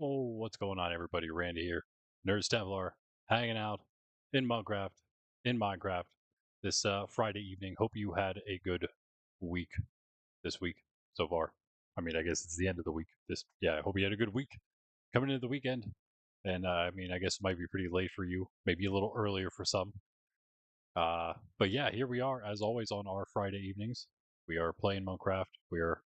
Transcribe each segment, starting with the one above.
Oh, what's going on, everybody? Randy here, Nerd Stevlar, hanging out in Minecraft this Friday evening. Hope you had a good week this week so far. I mean, I guess it's the end of the week. I hope you had a good week coming into the weekend. And I mean, I guess it might be pretty late for you, maybe a little earlier for some. But yeah, here we are as always on our Friday evenings. We are playing Monkraft. We are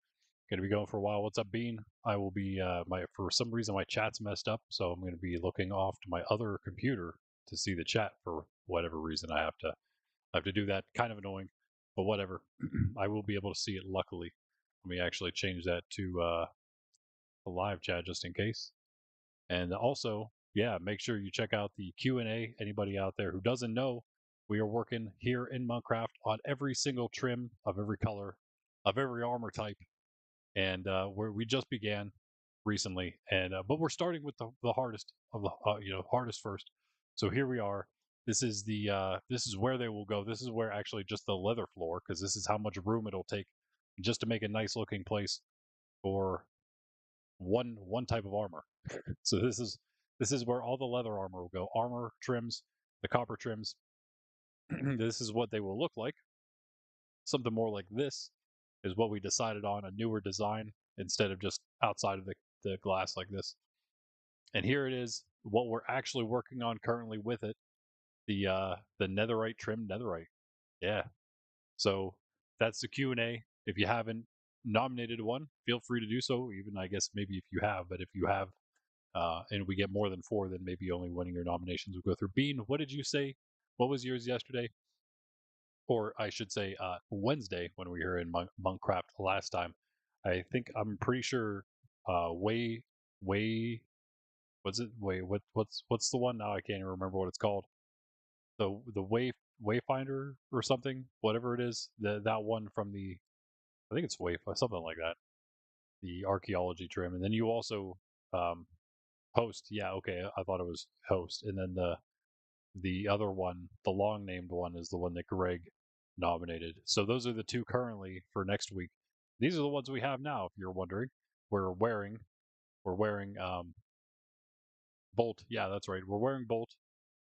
going to be going for a while. What's up, Bean? I will be my for some reason my chat's messed up, so I'm going to be looking off to my other computer to see the chat for whatever reason. I have to do that. Kind of annoying, but whatever. I will be able to see it. Luckily, let me actually change that to the live chat just in case. And also, yeah, make sure you check out the Q&A. Anybody out there who doesn't know, we are working here in Minecraft on every single trim of every color, of every armor type, and we just began recently, and but we're starting with the hardest of the hardest first. So here we are. This is where they will go. This is where actually just the leather floor, because this is how much room it'll take just to make a nice looking place for one type of armor. So this is where all the leather armor will go. Armor trims, the copper trims. This is what they will look like. Something more like this is what we decided on, a newer design instead of just outside of the glass like this. And here it is, what we're actually working on currently with it, the netherite trim netherite. Yeah. So that's the Q&A. If you haven't nominated one, feel free to do so. Even I guess maybe if you have, but if you have, and we get more than 4, then maybe only one of your nominations will go through. Bean, what did you say? What was yours yesterday? Or I should say Wednesday when we were in Monkraft last time. I'm pretty sure way what's it way what's the one now? I can't even remember what it's called. The Wayfinder or something, whatever it is. That one from the, I think it's Way, something like that. The archaeology trim, and then you also um, host. Yeah, okay, I thought it was host, and then the other one, the long named one, is the one that Greg nominated. So those are the two currently for next week. These are the ones we have now. If you're wondering, we're wearing Bolt. Yeah, that's right. We're wearing Bolt.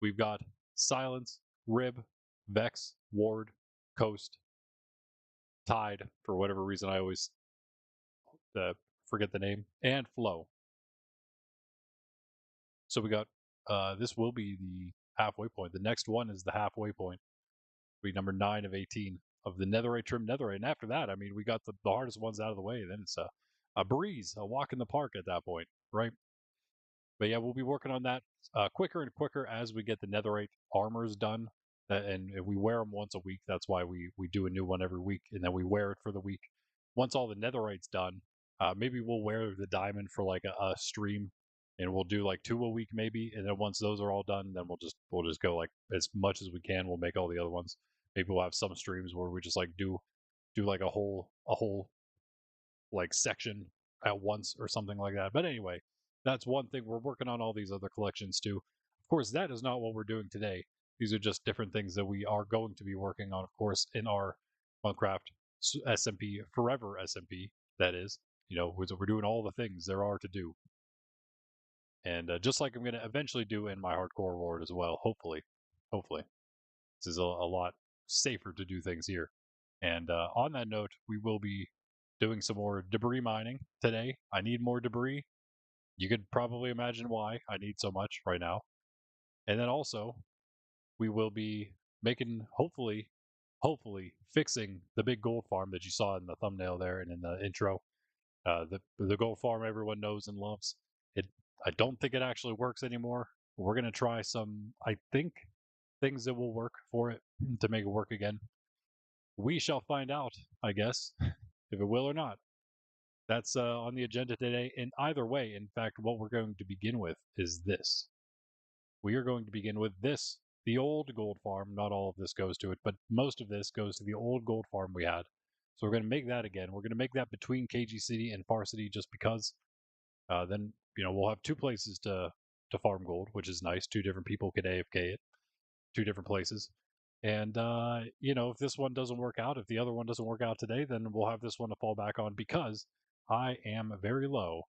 We've got Silence, Rib, Vex, Ward, Coast, Tide. For whatever reason, I always forget the name, and Flow. So we got this will be the halfway point. The next one is the halfway point. Be number 9 of 18 of the netherite trim netherite. And after that, I mean, we got the hardest ones out of the way. Then it's a breeze, a walk in the park at that point, right? But yeah, we'll be working on that quicker and quicker as we get the netherite armors done. And we wear them once a week. That's why we do a new one every week, and then we wear it for the week. Once all the netherite's done, maybe we'll wear the diamond for like a stream, and we'll do like 2 a week maybe. And then once those are all done, then we'll just go like as much as we can. We'll make all the other ones. Maybe we'll have some streams where we just like do like a whole like section at once or something like that. But anyway, that's one thing. We're working on all these other collections too. Of course, that is not what we're doing today. These are just different things that we are going to be working on, of course, in our Monkraft SMP, forever SMP, that is. We're doing all the things there are to do. And just like I'm going to eventually do in my hardcore ward as well, hopefully. Hopefully. This is a lot safer to do things here. And on that note, we will be doing some more debris mining today. I need more debris. You could probably imagine why I need so much right now. And then also, we will be making, hopefully, fixing the big gold farm that you saw in the thumbnail there and in the intro. The gold farm everyone knows and loves. It. I don't think it actually works anymore. We're gonna try some, I think, things that will work for it to make it work again. We shall find out, I guess, if it will or not. That's on the agenda today. In either way, in fact, what we're going to begin with is this. We are going to begin with this, the old gold farm. Not all of this goes to it, but most of this goes to the old gold farm we had. So we're going to make that again. We're going to make that between KG City and Far City just because then, we'll have 2 places to farm gold, which is nice. 2 different people could AFK it, 2 different places. And, if this one doesn't work out, if the other one doesn't work out today, then we'll have this one to fall back on because I am very low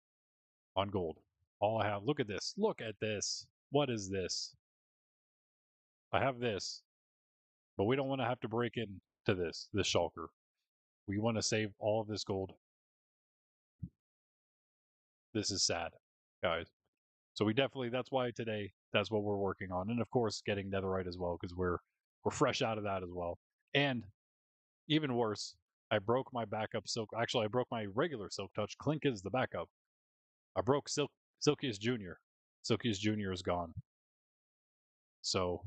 on gold. All I have. Look at this. Look at this. What is this? I have this, but we don't want to have to break into this shulker. We want to save all of this gold. This is sad, guys. So we definitely, that's why today, that's what we're working on. And of course, getting netherite as well, because we're fresh out of that as well. And even worse, I broke my backup silk. Actually, I broke my regular silk touch. Clink is the backup. I broke Silkiest Junior. Silkiest Junior is gone. So,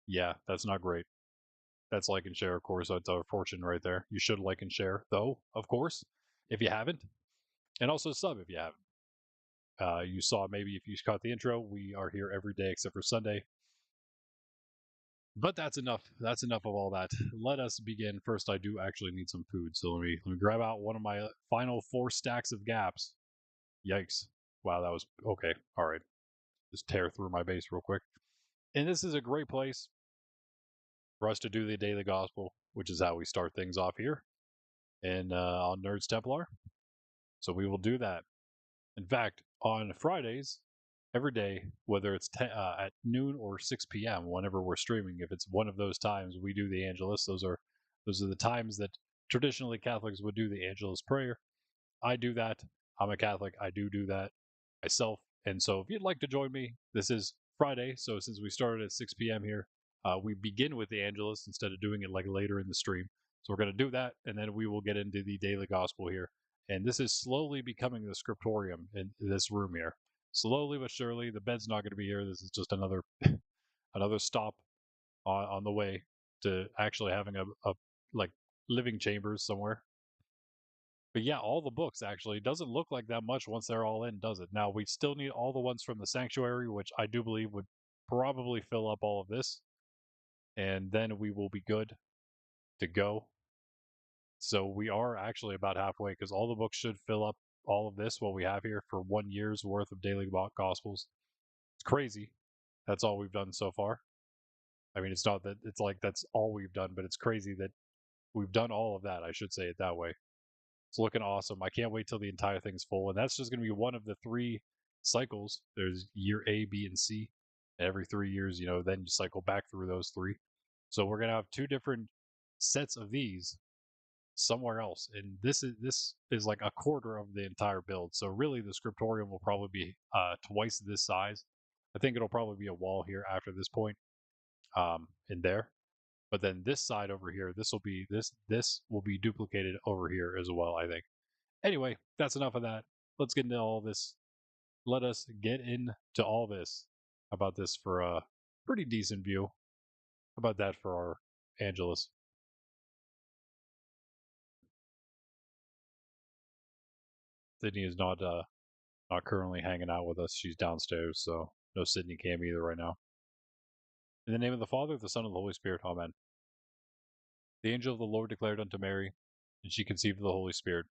yeah, that's not great. That's like and share, of course. That's our fortune right there. You should like and share, though, of course, if you haven't. And also sub if you haven't. You saw maybe if you caught the intro, we are here every day except for Sunday. But that's enough. That's enough of all that. Let us begin. First, I do actually need some food, so let me grab out one of my final 4 stacks of gaps. Yikes! Wow, that was okay. All right, just tear through my base real quick. And this is a great place for us to do the daily gospel, which is how we start things off here, and on Nerds Templar. So we will do that. In fact, on Fridays, every day, whether it's at noon or 6 p.m., whenever we're streaming, if it's one of those times, we do the Angelus. Those are the times that traditionally Catholics would do the Angelus prayer. I do that. I'm a Catholic. I do that myself. And so if you'd like to join me, this is Friday. So since we started at 6 p.m. here, we begin with the Angelus instead of doing it like later in the stream. So we're going to do that, and then we will get into the daily gospel here. And this is slowly becoming the scriptorium in this room here. Slowly but surely, the bed's not going to be here. This is just another another stop on the way to actually having a like living chambers somewhere. But yeah, all the books actually doesn't look like that much once they're all in, does it? Now we still need all the ones from the sanctuary, which I do believe would probably fill up all of this, and then we will be good to go. So we are actually about halfway because all the books should fill up all of this, what we have here, for 1 year's worth of daily gospels. It's crazy. That's all we've done so far. I mean, it's not that it's like that's all we've done, but it's crazy that we've done all of that. I should say it that way. It's looking awesome. I can't wait till the entire thing's full. And that's just going to be one of the 3 cycles. There's year A, B, and C. Every 3 years, then you cycle back through those 3. So we're going to have 2 different sets of these somewhere else. And this is like a quarter of the entire build. So really the scriptorium will probably be twice this size. I think it'll probably be a wall here after this point, in there. But then this side over here, this will be duplicated over here as well, I think. Anyway, that's enough of that. Let's get into all this. Let us get into all this. How about this for a pretty decent view? How about that for our Angelus? Sydney is not currently hanging out with us. She's downstairs, so no Sydney cam either right now. In the name of the Father, the Son, and the Holy Spirit. Amen. The angel of the Lord declared unto Mary, and she conceived of the Holy Spirit.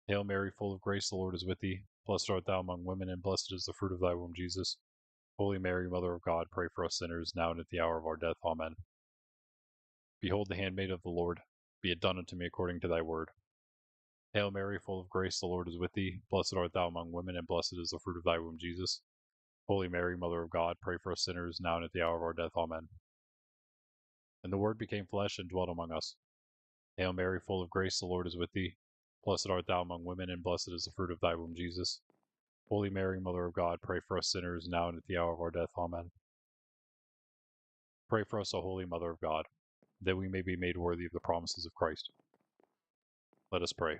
Hail Mary, full of grace, the Lord is with thee. Blessed art thou among women, and blessed is the fruit of thy womb, Jesus. Holy Mary, Mother of God, pray for us sinners, now and at the hour of our death. Amen. Behold the handmaid of the Lord. Be it done unto me according to thy word. Hail Mary, full of grace, the Lord is with thee. Blessed art thou among women, and blessed is the fruit of thy womb, Jesus. Holy Mary, Mother of God, pray for us sinners, now and at the hour of our death. Amen. And the Word became flesh and dwelt among us. Hail Mary, full of grace, the Lord is with thee. Blessed art thou among women, and blessed is the fruit of thy womb, Jesus. Holy Mary, Mother of God, pray for us sinners, now and at the hour of our death. Amen. Pray for us, O Holy Mother of God, that we may be made worthy of the promises of Christ. Let us pray.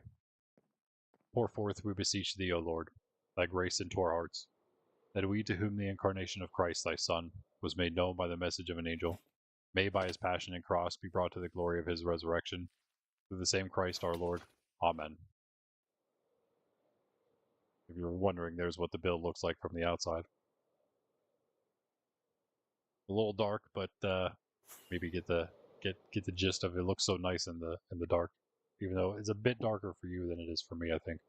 Pour forth, we beseech thee, O Lord, thy grace into our hearts, that we, to whom the incarnation of Christ thy Son was made known by the message of an angel, may by his passion and cross be brought to the glory of his resurrection, through the same Christ our Lord. Amen. If you were wondering, there's what the build looks like from the outside. A little dark, but maybe get the gist of it. It looks so nice in the dark, even though it's a bit darker for you than it is for me, I think.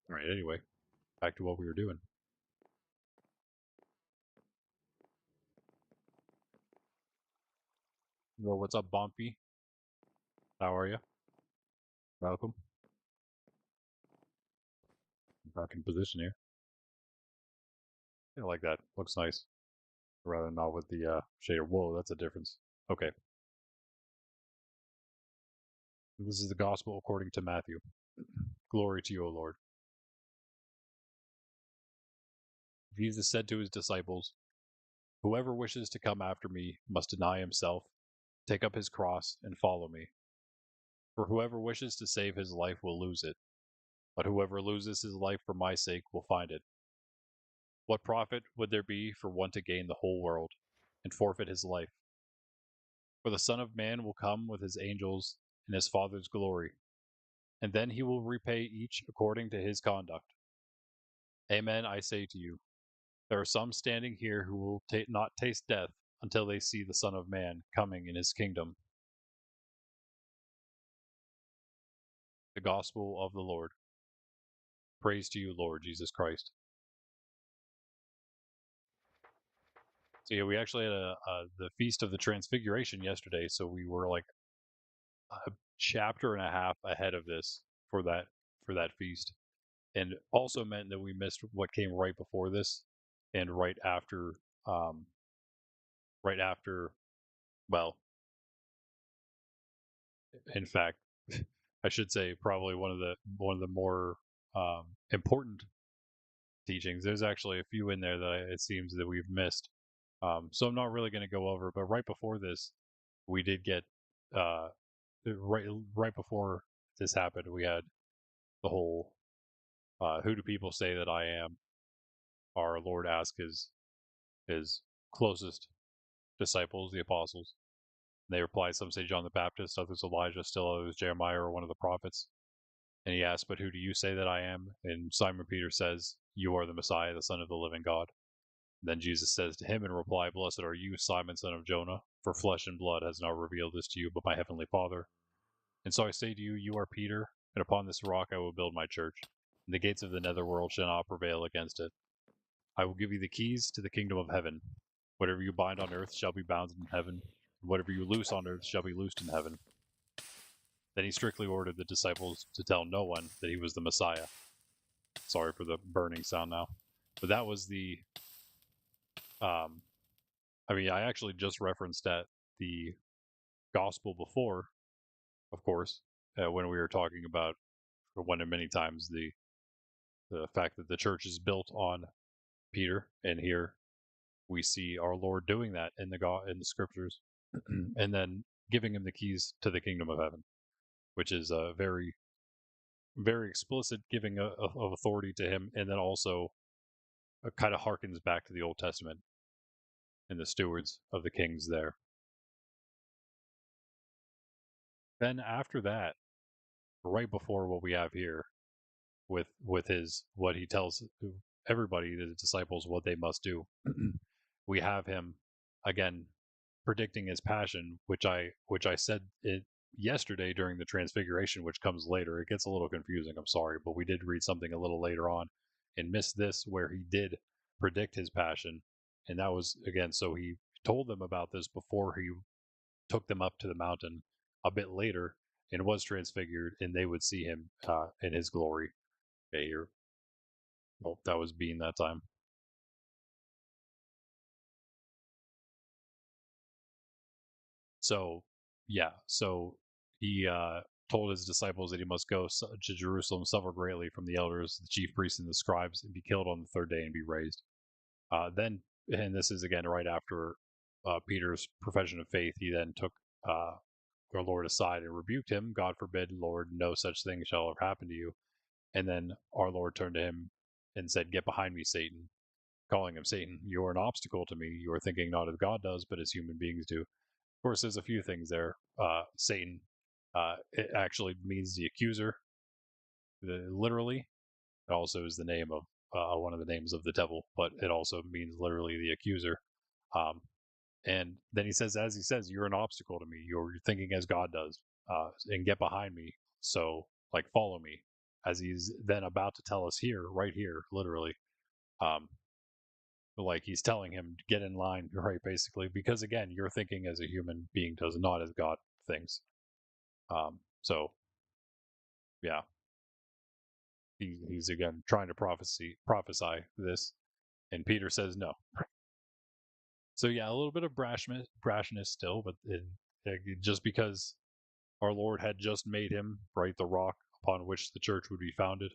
All right. Anyway, back to what we were doing. Well, what's up, Bumpy? How are you? Welcome. Back in position here. I like that. Looks nice. Rather than not with the shader. Whoa, that's a difference. Okay. This is the gospel according to Matthew. Glory to you, O Lord. Jesus said to his disciples, "Whoever wishes to come after me must deny himself, take up his cross, and follow me. For whoever wishes to save his life will lose it, but whoever loses his life for my sake will find it. What profit would there be for one to gain the whole world and forfeit his life? For the Son of Man will come with his angels in his Father's glory, and then he will repay each according to his conduct. Amen, I say to you, there are some standing here who will not taste death until they see the Son of Man coming in his kingdom." The Gospel of the Lord. Praise to you, Lord Jesus Christ. So yeah, we actually had the Feast of the Transfiguration yesterday, so we were like a chapter and a half ahead of this for that feast, and also meant that we missed what came right before this and um, right after. Well, in fact, I should say probably one of the more important teachings. There's actually a few in there that it seems that we've missed. So I'm not really going to go over, but right before this, we did get uh, right before this happened, we had the whole "Who do people say that I am?" Our Lord asked his closest disciples, the apostles. And they replied, some say John the Baptist, others Elijah, still others Jeremiah or one of the prophets. And he asked, "But who do you say that I am?" And Simon Peter says, "You are the Messiah, the Son of the living God." Then Jesus says to him in reply, "Blessed are you, Simon, son of Jonah, for flesh and blood has not revealed this to you, but my heavenly Father. And so I say to you, you are Peter, and upon this rock I will build my church, and the gates of the netherworld shall not prevail against it. I will give you the keys to the kingdom of heaven. Whatever you bind on earth shall be bound in heaven, and whatever you loose on earth shall be loosed in heaven." Then he strictly ordered the disciples to tell no one that he was the Messiah. Sorry for the burning sound now. But that was the I actually just referenced that the gospel before, of course, when we were talking about, or one of many times, the fact that the church is built on Peter, and here we see our Lord doing that in the scriptures, and then giving him the keys to the kingdom of heaven, which is a very very explicit giving of authority to him, and then also kind of harkens back to the Old Testament and the stewards of the kings there. Then after that, right before what we have here, with his what he tells everybody, the disciples, what they must do, we have him again predicting his passion, which I said it yesterday during the transfiguration, which comes later. It gets a little confusing, I'm sorry, but we did read something a little later on and missed this where he did predict his passion, and that was again, so he told them about this before he took them up to the mountain a bit later and was transfigured, and they would see him in his glory. Okay, here, well, that was Bean that time. So yeah, so he told his disciples that he must go to Jerusalem, suffer greatly from the elders, the chief priests, and the scribes, and be killed on the third day and be raised. Then, and this is again right after Peter's profession of faith, he then took uh, our Lord aside and rebuked him. "God forbid, Lord, no such thing shall ever happen to you." And then our Lord turned to him and said, "Get behind me, Satan," calling him Satan. "You are an obstacle to me. You are thinking not as God does, but as human beings do." Of course, there's a few things there. Satan, it actually means the accuser, literally. It also is the name of one of the names of the devil, but it also means literally the accuser. Um, and then he says, as he says, "You're an obstacle to me. You're thinking as God does, and get behind me." So, like, follow me, as he's then about to tell us here, right here, literally. Um, like he's telling him to get in line, right? Basically, because again, you're thinking as a human being does, not as God thinks. So, yeah. He's again trying to prophesy this, and Peter says no. So yeah, a little bit of brashness still, but just because our Lord had just made him, right, the rock upon which the church would be founded,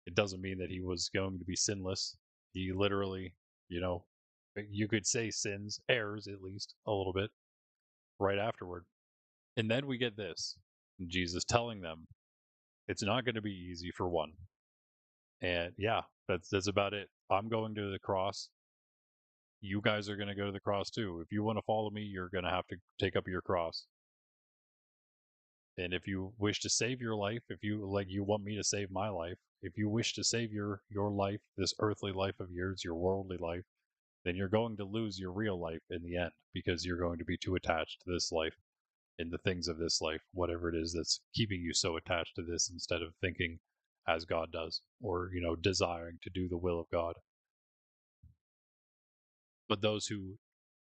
it doesn't mean that he was going to be sinless. He literally, you know, you could say sins, errors at least a little bit right afterward. And then we get this, Jesus telling them it's not going to be easy for one. And yeah, that's about it. I'm going to the cross. You guys are going to go to the cross too. If you want to follow me, you're going to have to take up your cross. And if you wish to save your life, if you you want me to save my life, if you wish to save your life, this earthly life of yours, your worldly life, then you're going to lose your real life in the end because you're going to be too attached to this life and the things of this life, whatever it is that's keeping you so attached to this instead of thinking as God does, or desiring to do the will of God. But those who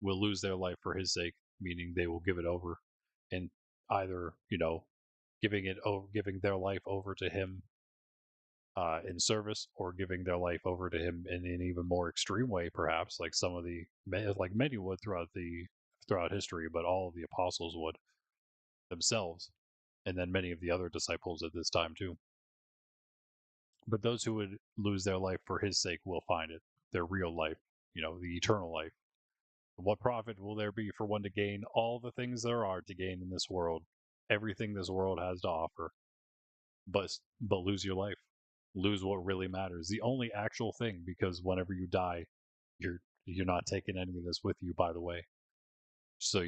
will lose their life for his sake, meaning they will give it over, and either giving their life over to him in service, or giving their life over to him in an even more extreme way, perhaps, like many would throughout history, but all of the apostles would themselves, and then many of the other disciples at this time too. But those who would lose their life for his sake will find it, their real life, the eternal life. What profit will there be for one to gain all the things there are to gain in this world, everything this world has to offer, but lose your life, lose what really matters, the only actual thing, because whenever you die, you're not taking any of this with you, by the way. So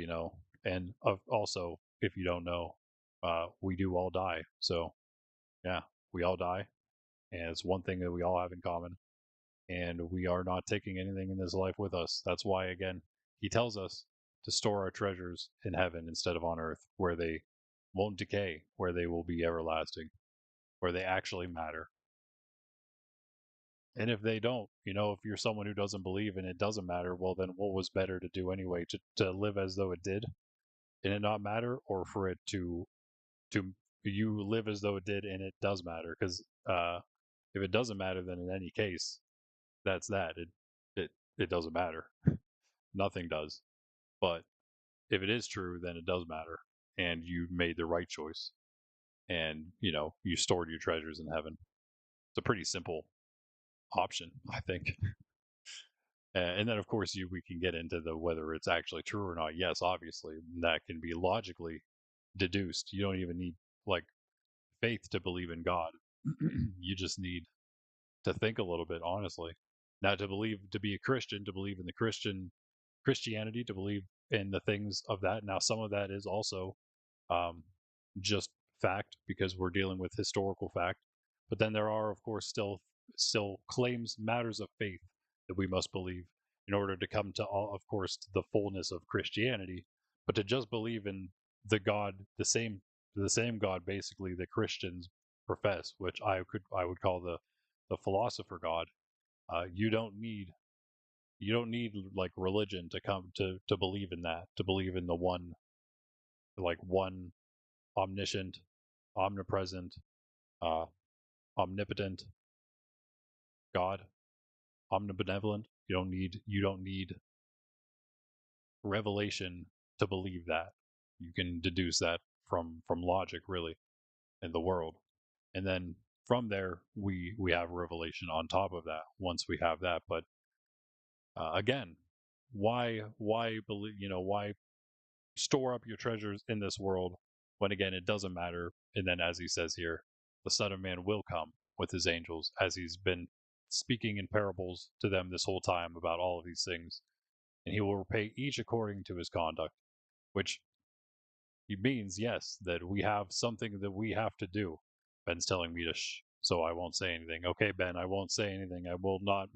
and also, if you don't know, we do all die. So yeah, we all die, and it's one thing that we all have in common, and we are not taking anything in this life with us. That's why, again, he tells us to store our treasures in heaven instead of on earth, where they won't decay, where they will be everlasting, where they actually matter. And if they don't, if you're someone who doesn't believe and it doesn't matter, well, then what was better to do anyway? To live as though it did and it not matter, or for it to you live as though it did and it does matter? Because if it doesn't matter, then in any case, that's that. It doesn't matter. Nothing does. But if it is true, then it does matter, and you made the right choice, and you stored your treasures in heaven. It's a pretty simple option, I think. And then, of course, we can get into the whether it's actually true or not. Yes, obviously, that can be logically deduced. You don't even need like faith to believe in God. You just need to think a little bit, honestly. Now, to be a Christian, to believe in the Christianity, to believe in the things of that. Now, some of that is also um, just fact, because we're dealing with historical fact. But then there are, of course, still claims, matters of faith that we must believe in order to come to all, of course, to the fullness of Christianity. But to just believe in the God, the same God, basically, that Christians profess, which I would call the philosopher God. You don't need like religion to come to believe in that, to believe in the one omniscient, omnipresent, uh, omnipotent God, omnibenevolent. You don't need revelation to believe that. You can deduce that from logic, really, in the world, and then from there we have revelation on top of that. Once we have that, but again, why believe? Why store up your treasures in this world when again it doesn't matter? And then, as he says here, the Son of Man will come with his angels, as he's been speaking in parables to them this whole time about all of these things, and he will repay each according to his conduct, which he means, yes, that we have something that we have to do. Ben's telling me to so I won't say anything. Okay, Ben, I won't say anything. I will not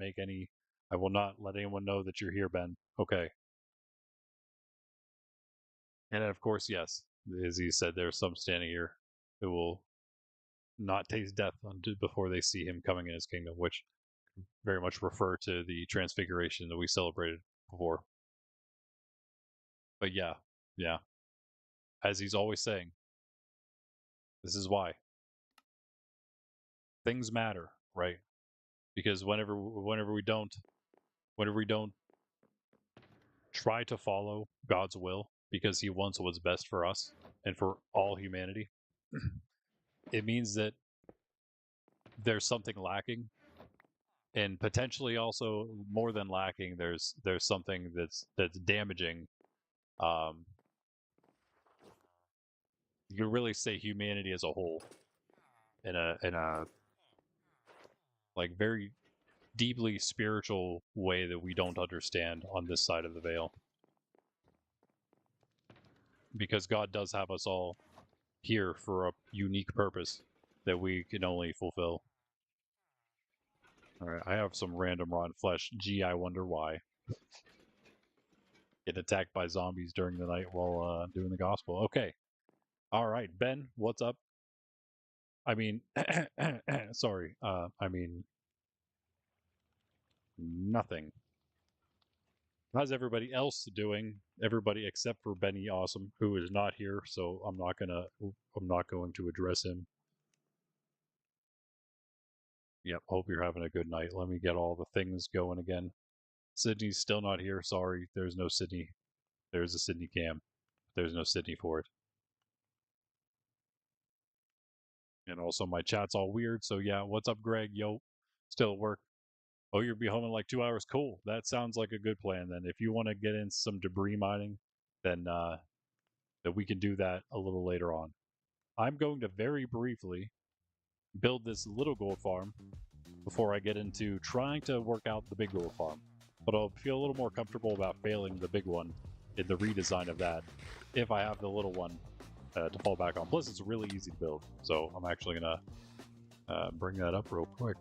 let anyone know that you're here, Ben. Okay. And of course, yes, as he said, there's some standing here who will not taste death before they see him coming in his kingdom, which very much refer to the transfiguration that we celebrated before. But yeah, as he's always saying, this is why. things matter, right? Because whenever we don't try to follow God's will because he wants what's best for us and for all humanity, it means that there's something lacking, and potentially also more than lacking, there's something that's damaging. You can really say humanity as a whole in a like very deeply spiritual way that we don't understand on this side of the veil. Because God does have us all here for a unique purpose that we can only fulfill. All right, I have some random rotten flesh. Gee, I wonder why. Get attacked by zombies during the night while doing the gospel. Okay. All right, Ben, what's up? I mean, sorry. I mean, nothing. How's everybody else doing? Everybody except for Benny Awesome, who is not here, so I'm not going to address him. Yep, hope you're having a good night. Let me get all the things going again. Sydney's still not here. Sorry, there's no Sydney. There's a Sydney cam. There's no Sydney for it. And also my chat's all weird, so yeah, what's up, Greg? Yo, still at work. Oh, you'll be home in like 2 hours. Cool. That sounds like a good plan then. If you want to get in some debris mining, then that we can do that a little later on. I'm going to very briefly build this little gold farm before I get into trying to work out the big gold farm. But I'll feel a little more comfortable about failing the big one in the redesign of that if I have the little one to fall back on. Plus, it's really easy to build, so I'm actually going to bring that up real quick.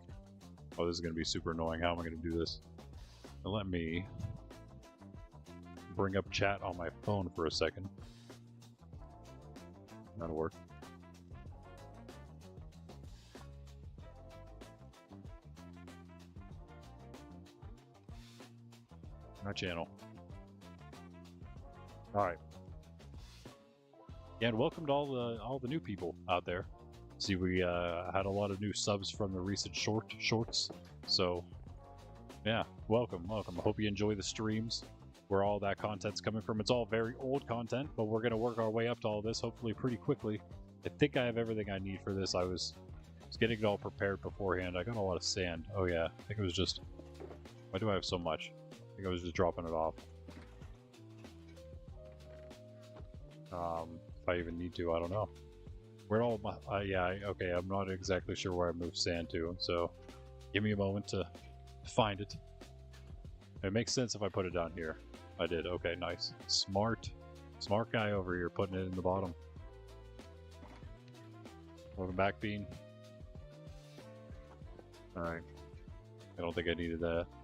Oh, this is going to be super annoying. How am I going to do this? Now let me bring up chat on my phone for a second. That'll work. My channel. All right. Yeah, and welcome to all the new people out there. See, we had a lot of new subs from the recent shorts. So, yeah, welcome. I hope you enjoy the streams, where all that content's coming from. It's all very old content, but we're gonna work our way up to all this hopefully pretty quickly. I think I have everything I need for this. I was getting it all prepared beforehand. I got a lot of sand. Oh yeah, I think it was just. Why do I have so much? I think I was just dropping it off. If I even need to, I don't know. Where all my yeah, okay, I'm not exactly sure where I moved sand to, so give me a moment to find it. It makes sense if I put it down here. I did. Okay, nice. Smart guy over here putting it in the bottom. Welcome back, Bean. Alright. I don't think I needed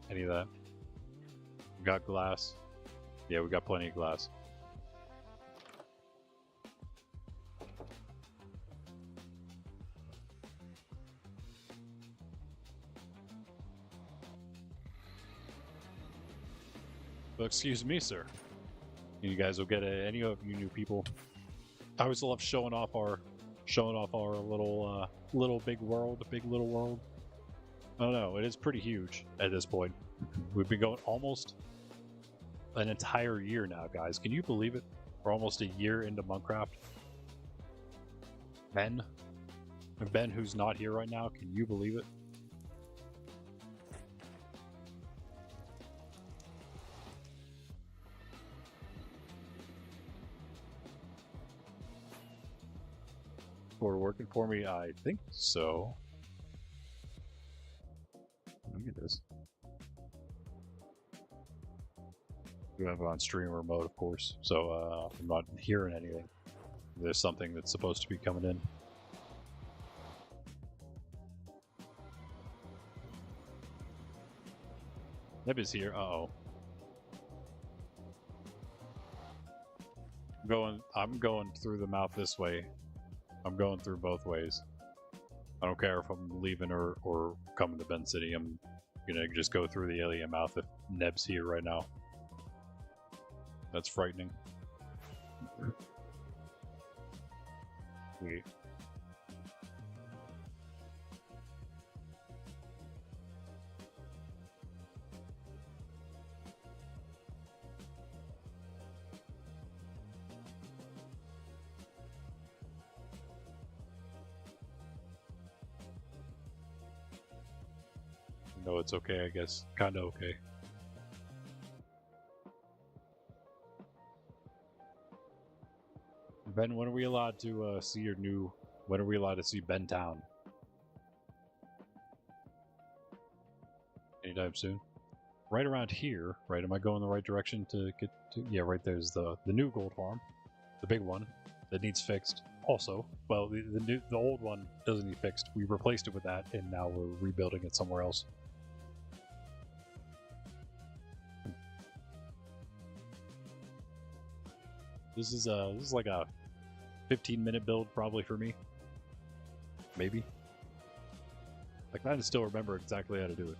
any of that. We got glass. Yeah, we got plenty of glass. Well, excuse me, sir. You guys will get any of you new people. I always love showing off our little big world, big little world. I don't know, it is pretty huge at this point. We've been going almost an entire year now, guys. Can you believe it? We're almost a year into Monkraft. Ben, who's not here right now, can you believe it? For working for me, I think so. Look at this. We have it on streamer mode, of course, so I'm not hearing anything. There's something that's supposed to be coming in. Nib is here. Uh-oh. I'm going through the mouth this way. I'm going through both ways. I don't care if I'm leaving or coming to Bend City. I'm gonna just go through the alien mouth if Neb's here right now. That's frightening. Wait. No, it's okay, I guess. Kinda okay. Ben, when are we allowed to see your new... When are we allowed to see Ben Town? Anytime soon? Right around here, right? Am I going the right direction to get to... Yeah, right there's the new gold farm. The big one that needs fixed. Also, well, the old one doesn't need fixed. We replaced it with that, and now we're rebuilding it somewhere else. This is like a 15-minute build probably for me. Maybe. I kind of still remember exactly how to do it.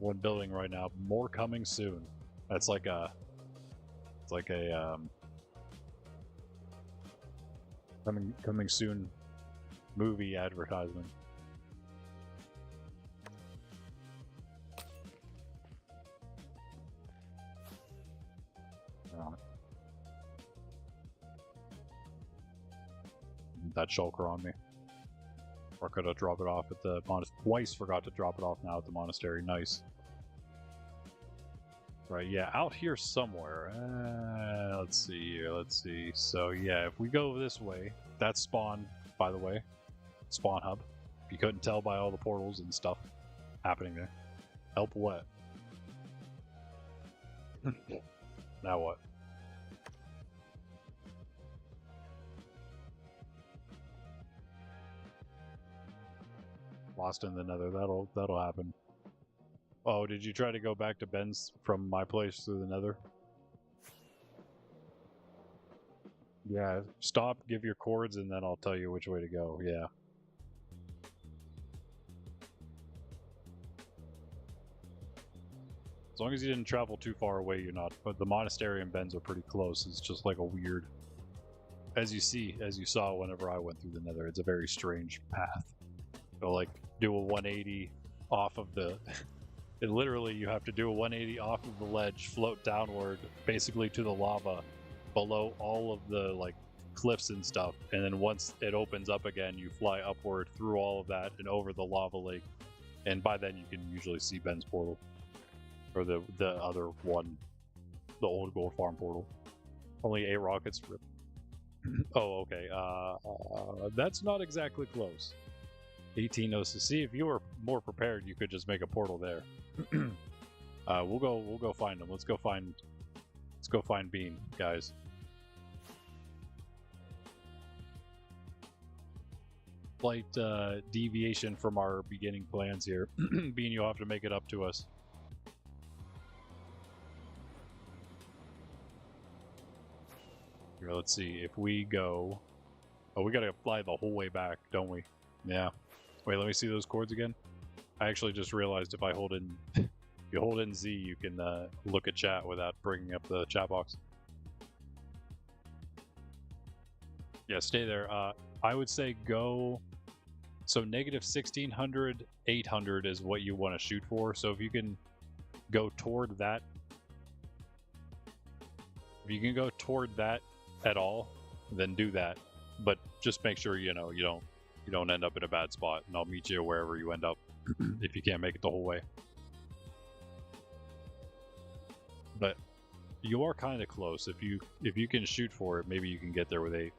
One building right now. More coming soon. That's like a... It's like a coming soon movie advertisement. That shulker on me. Or could have dropped it off at the monastery. Twice forgot to drop it off now at the monastery. Nice. Right, yeah, out here somewhere. Let's see here, let's see. So yeah, if we go this way, that's spawn, by the way. Spawn hub. If you couldn't tell by all the portals and stuff happening there. Help what? Now what? Lost in the Nether. That'll happen. Oh, did you try to go back to Ben's from my place through the Nether? Yeah, stop, give your coords, and then I'll tell you which way to go. Yeah. As long as you didn't travel too far away, you're not. But the monastery and Ben's are pretty close. It's just like a weird... As you saw whenever I went through the Nether, it's a very strange path. You'll like do a 180 off of the... literally, you have to do a 180 off of the ledge, float downward, basically to the lava, below all of the like cliffs and stuff, and then once it opens up again, you fly upward through all of that and over the lava lake, and by then you can usually see Ben's portal, or the other one, the old gold farm portal. Only 8 rockets. Oh, okay. That's not exactly close. 18 knows to see. If you were more prepared, you could just make a portal there. We'll go find them. Let's go find Bean, guys. Slight deviation from our beginning plans here. Bean, you'll have to make it up to us. Here, let's see. If we go... Oh, we gotta fly the whole way back, don't we? Yeah. Wait, let me see those chords again. I actually just realized if I hold in... if you hold in Z, you can look at chat without bringing up the chat box. Yeah, stay there. I would say go... So negative 1600, 800 is what you want to shoot for. So if you can go toward that... If you can go toward that at all, then do that. But just make sure, you know, you don't end up in a bad spot, and I'll meet you wherever you end up if you can't make it the whole way. But you are kind of close. If you can shoot for it, maybe you can get there with 8.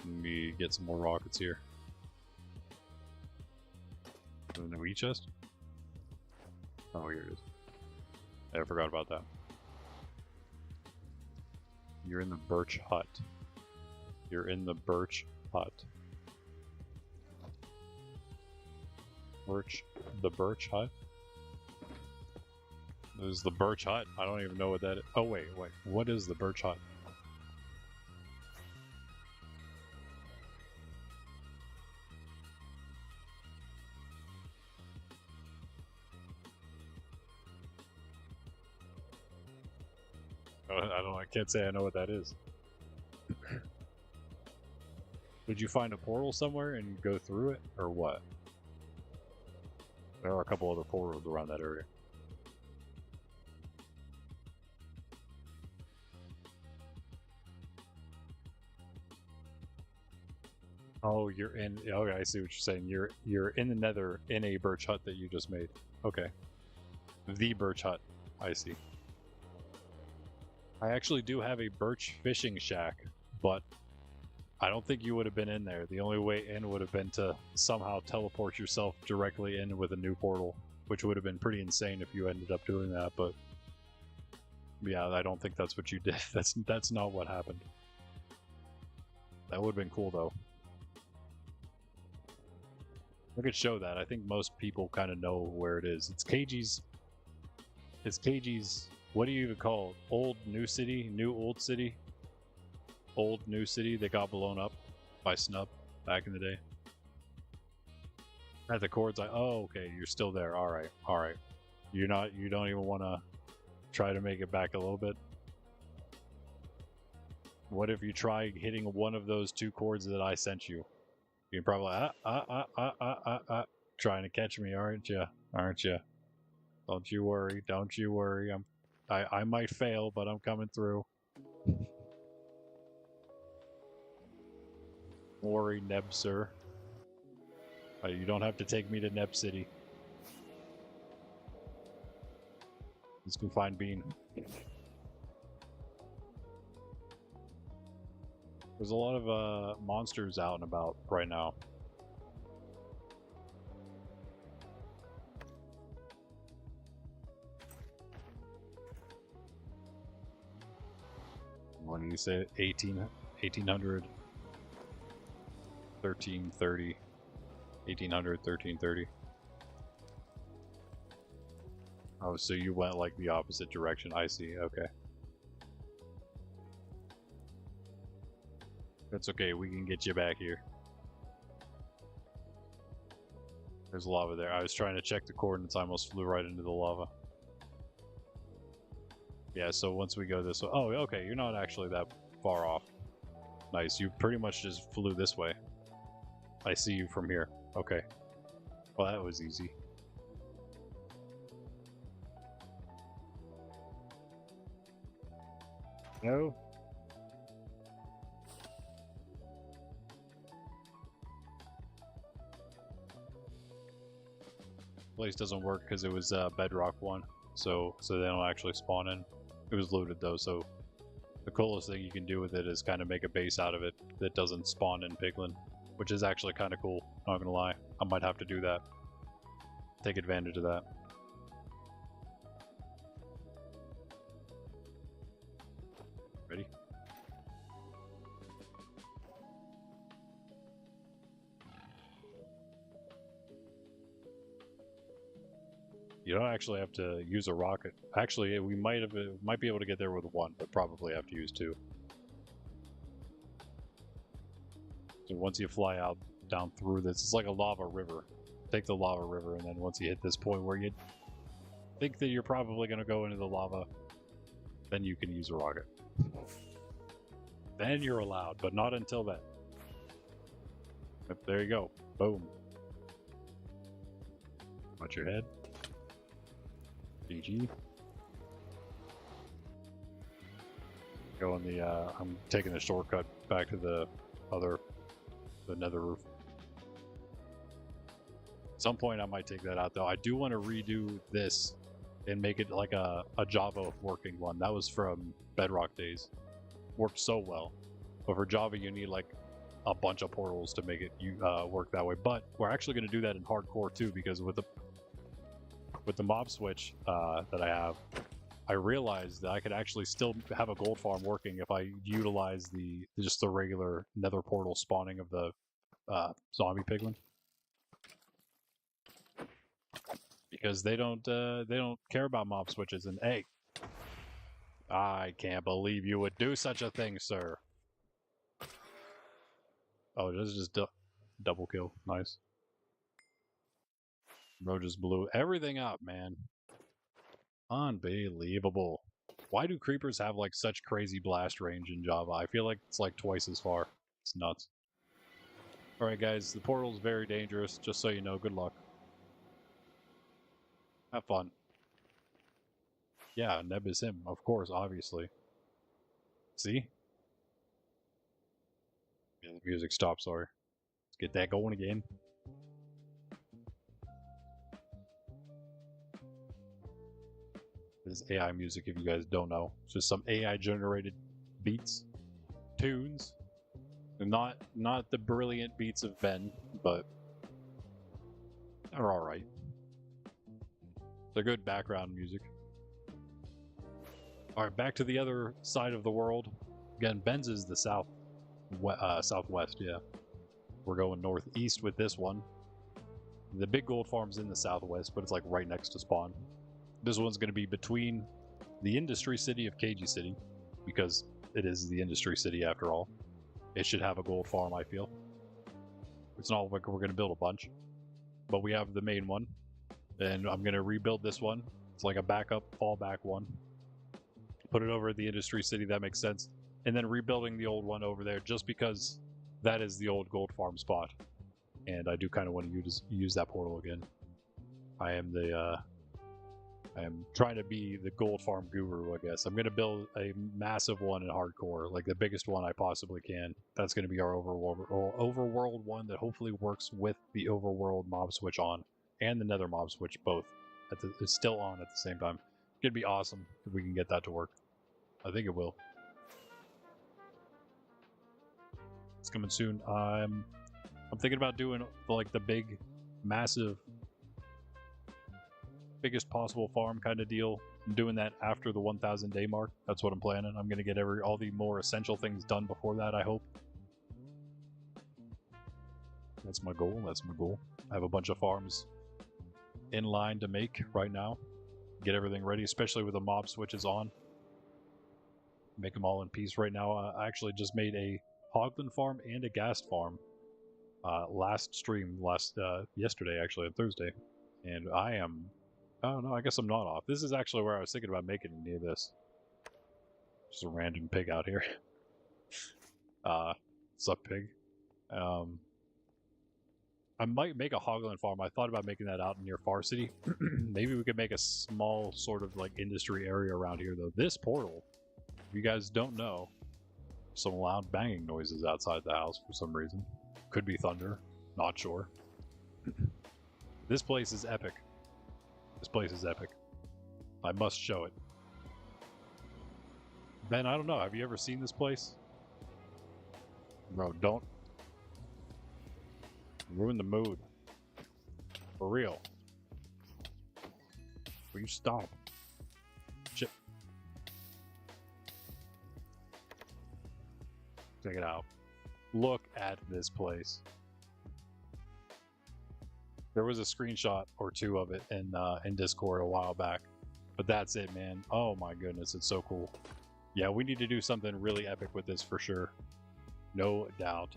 Let me get some more rockets here. The new wheat chest? Oh, here it is. I forgot about that. You're in the birch hut. You're in the birch hut. The birch hut? This is the birch hut? I don't even know what that is. Oh, wait. What is the birch hut? I can't say I know what that is. Did you find a portal somewhere and go through it, or what? There are a couple other portals around that area. Oh, you're in. Okay, I see what you're saying. You're in the Nether in a birch hut that you just made. Okay, the birch hut. I see. I actually do have a birch fishing shack, but I don't think you would have been in there. The only way in would have been to somehow teleport yourself directly in with a new portal, which would have been pretty insane if you ended up doing that. But yeah, I don't think that's what you did. That's not what happened. That would have been cool though. I could show that. I think most people kind of know where it is. It's KG's. It's KG's. What do you even call it? Old New City? New Old City? Old New City that got blown up by Snub back in the day. At the chords, oh, okay, you're still there. All right, all right. You don't even want to try to make it back a little bit. What if you try hitting one of those two chords that I sent you? You're probably trying to catch me, aren't you? Aren't you? Don't you worry. Don't you worry. I might fail, but I'm coming through. Worry, Neb, sir. You don't have to take me to Neb City. Let's go find Bean. There's a lot of monsters out and about right now. What do you say? 1800, 1330. 1800, 1330. Oh, so you went like the opposite direction. I see. Okay. That's okay. We can get you back here. There's lava there. I was trying to check the coordinates. I almost flew right into the lava. Yeah, so once we go this way... Oh, okay. You're not actually that far off. Nice. You pretty much just flew this way. I see you from here. Okay. Well, that was easy. No. Place doesn't work because it was bedrock one, so they don't actually spawn in. It was looted though, so the coolest thing you can do with it is kind of make a base out of it that doesn't spawn in Piglin, which is actually kind of cool. Not gonna lie, I might have to do that. Take advantage of that. Ready? You don't actually have to use a rocket. Actually, we might be able to get there with one, but probably have to use two. So once you fly out down through this, it's like a lava river. Take the lava river, and then once you hit this point where you think that you're probably going to go into the lava, then you can use a rocket. Then you're allowed, but not until then. But there you go. Boom. Watch your head. GG. Going the I'm taking the shortcut back to the nether roof. At some point I might take that out though. I do want to redo this and make it like a Java working one. That was from Bedrock days. Worked so well. But for Java you need like a bunch of portals to make it work that way. But we're actually going to do that in hardcore too, because with the mob switch that I have, I realized that I could actually still have a gold farm working if I utilize just the regular nether portal spawning of the zombie piglin, because they don't care about mob switches. And hey, I can't believe you would do such a thing, sir. Oh, this is just double kill. Nice. Bro just blew everything up, man. Unbelievable. Why do creepers have like such crazy blast range in Java? I feel like it's like twice as far. It's nuts. Alright guys, the portal's very dangerous, just so you know. Good luck. Have fun. Yeah, Neb is him, of course, obviously. See? Yeah, the music stopped, sorry. Get that going again. This is AI music, if you guys don't know. It's just some AI generated beats, tunes. Not the brilliant beats of Ben, but they're alright. They're good background music. Alright, back to the other side of the world. Again, Ben's is the southwest, yeah. We're going northeast with this one. The big gold farm's in the southwest, but it's like right next to spawn. This one's going to be between the industry city of KG City, because it is the industry city after all. It should have a gold farm, I feel. It's not like we're going to build a bunch, but we have the main one, and I'm going to rebuild this one. It's like a backup, fallback one. Put it over at the industry city, that makes sense. And then rebuilding the old one over there just because that is the old gold farm spot. And I do kind of want to use that portal again. I am trying to be the gold farm guru, I guess. I'm going to build a massive one in hardcore, like the biggest one I possibly can. That's going to be our overworld one that hopefully works with the overworld mob switch on and the nether mob switch both. It's still on at the same time. It'd be awesome if we can get that to work. I think it will. It's coming soon. I'm thinking about doing like the big, massive, biggest possible farm kind of deal. I'm doing that after the 1,000 day mark. That's what I'm planning. I'm going to get all the more essential things done before that, I hope. That's my goal. That's my goal. I have a bunch of farms in line to make right now. Get everything ready, especially with the mob switches on. Make them all in peace right now. I actually just made a Hoglin farm and a Ghast farm last stream, yesterday actually, on Thursday. And I don't know, I guess I'm not off. This is actually where I was thinking about making any of this. Just a random pig out here. Sup pig? I might make a Hoglin farm. I thought about making that out near Far City. Maybe we could make a small sort of like industry area around here though. This portal, if you guys don't know, some loud banging noises outside the house for some reason. Could be thunder, not sure. This place is epic. This place is epic. I must show it. Ben, I don't know, have you ever seen this place? Bro, don't ruin the mood. For real. Will you stop? Shit. Check it out. Look at this place. There was a screenshot or two of it in Discord a while back. But that's it, man. Oh my goodness, it's so cool. Yeah, we need to do something really epic with this for sure. No doubt.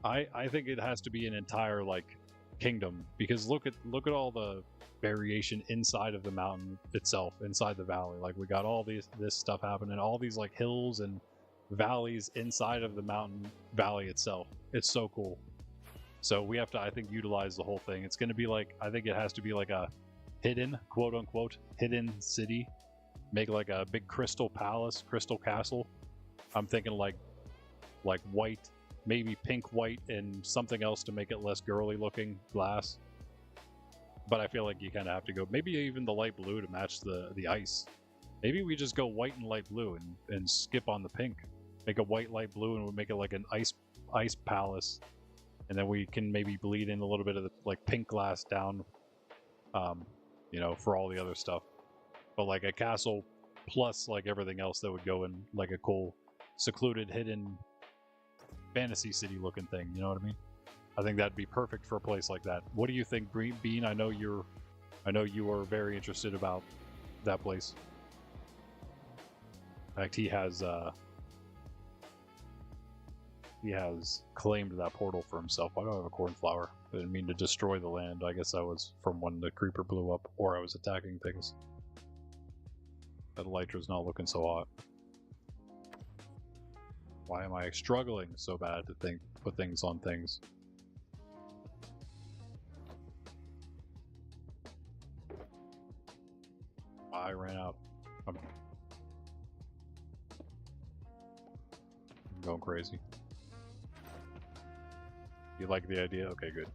I think it has to be an entire like kingdom, because look at all the variation inside of the mountain itself, inside the valley. Like we got all this stuff happening, all these like hills and valleys inside of the mountain valley itself. It's so cool. So we have to, I think, utilize the whole thing. It's going to be like, I think it has to be like a hidden, quote unquote, hidden city. Make like a big crystal palace, crystal castle. I'm thinking like white, maybe pink, white, and something else to make it less girly looking glass. But I feel like you kind of have to go, maybe even the light blue to match the ice. Maybe we just go white and light blue and skip on the pink. Make a white, light blue, and we'll make it like an ice palace. And then we can maybe bleed in a little bit of the like pink glass down, you know, for all the other stuff. But like a castle plus like everything else that would go in like a cool, secluded, hidden fantasy city looking thing. You know what I mean? I think that'd be perfect for a place like that. What do you think, Bean? I know you are very interested about that place. In fact, he has claimed that portal for himself. Why do I have a cornflower? I didn't mean to destroy the land. I guess that was from when the creeper blew up, or I was attacking things. That elytra's not looking so hot. Why am I struggling so bad to put things on things? I ran out. I'm going crazy. You like the idea? Okay, good.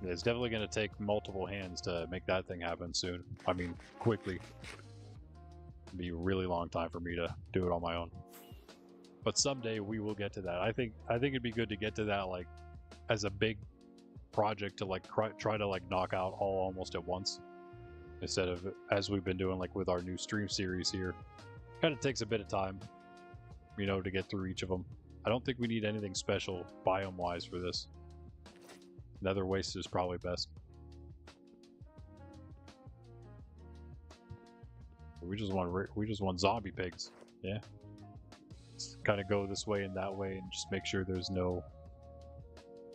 It's definitely going to take multiple hands to make that thing happen soon. I mean, quickly. It'll be a really long time for me to do it on my own. But someday we will get to that. I think it'd be good to get to that like as a big project to like try to like knock out all almost at once, instead of as we've been doing like with our new stream series here. Kind of takes a bit of time, you know, to get through each of them. I don't think we need anything special biome wise for this. Nether waste is probably best. We just want zombie pigs. Yeah. Let's kind of go this way and that way and just make sure there's no,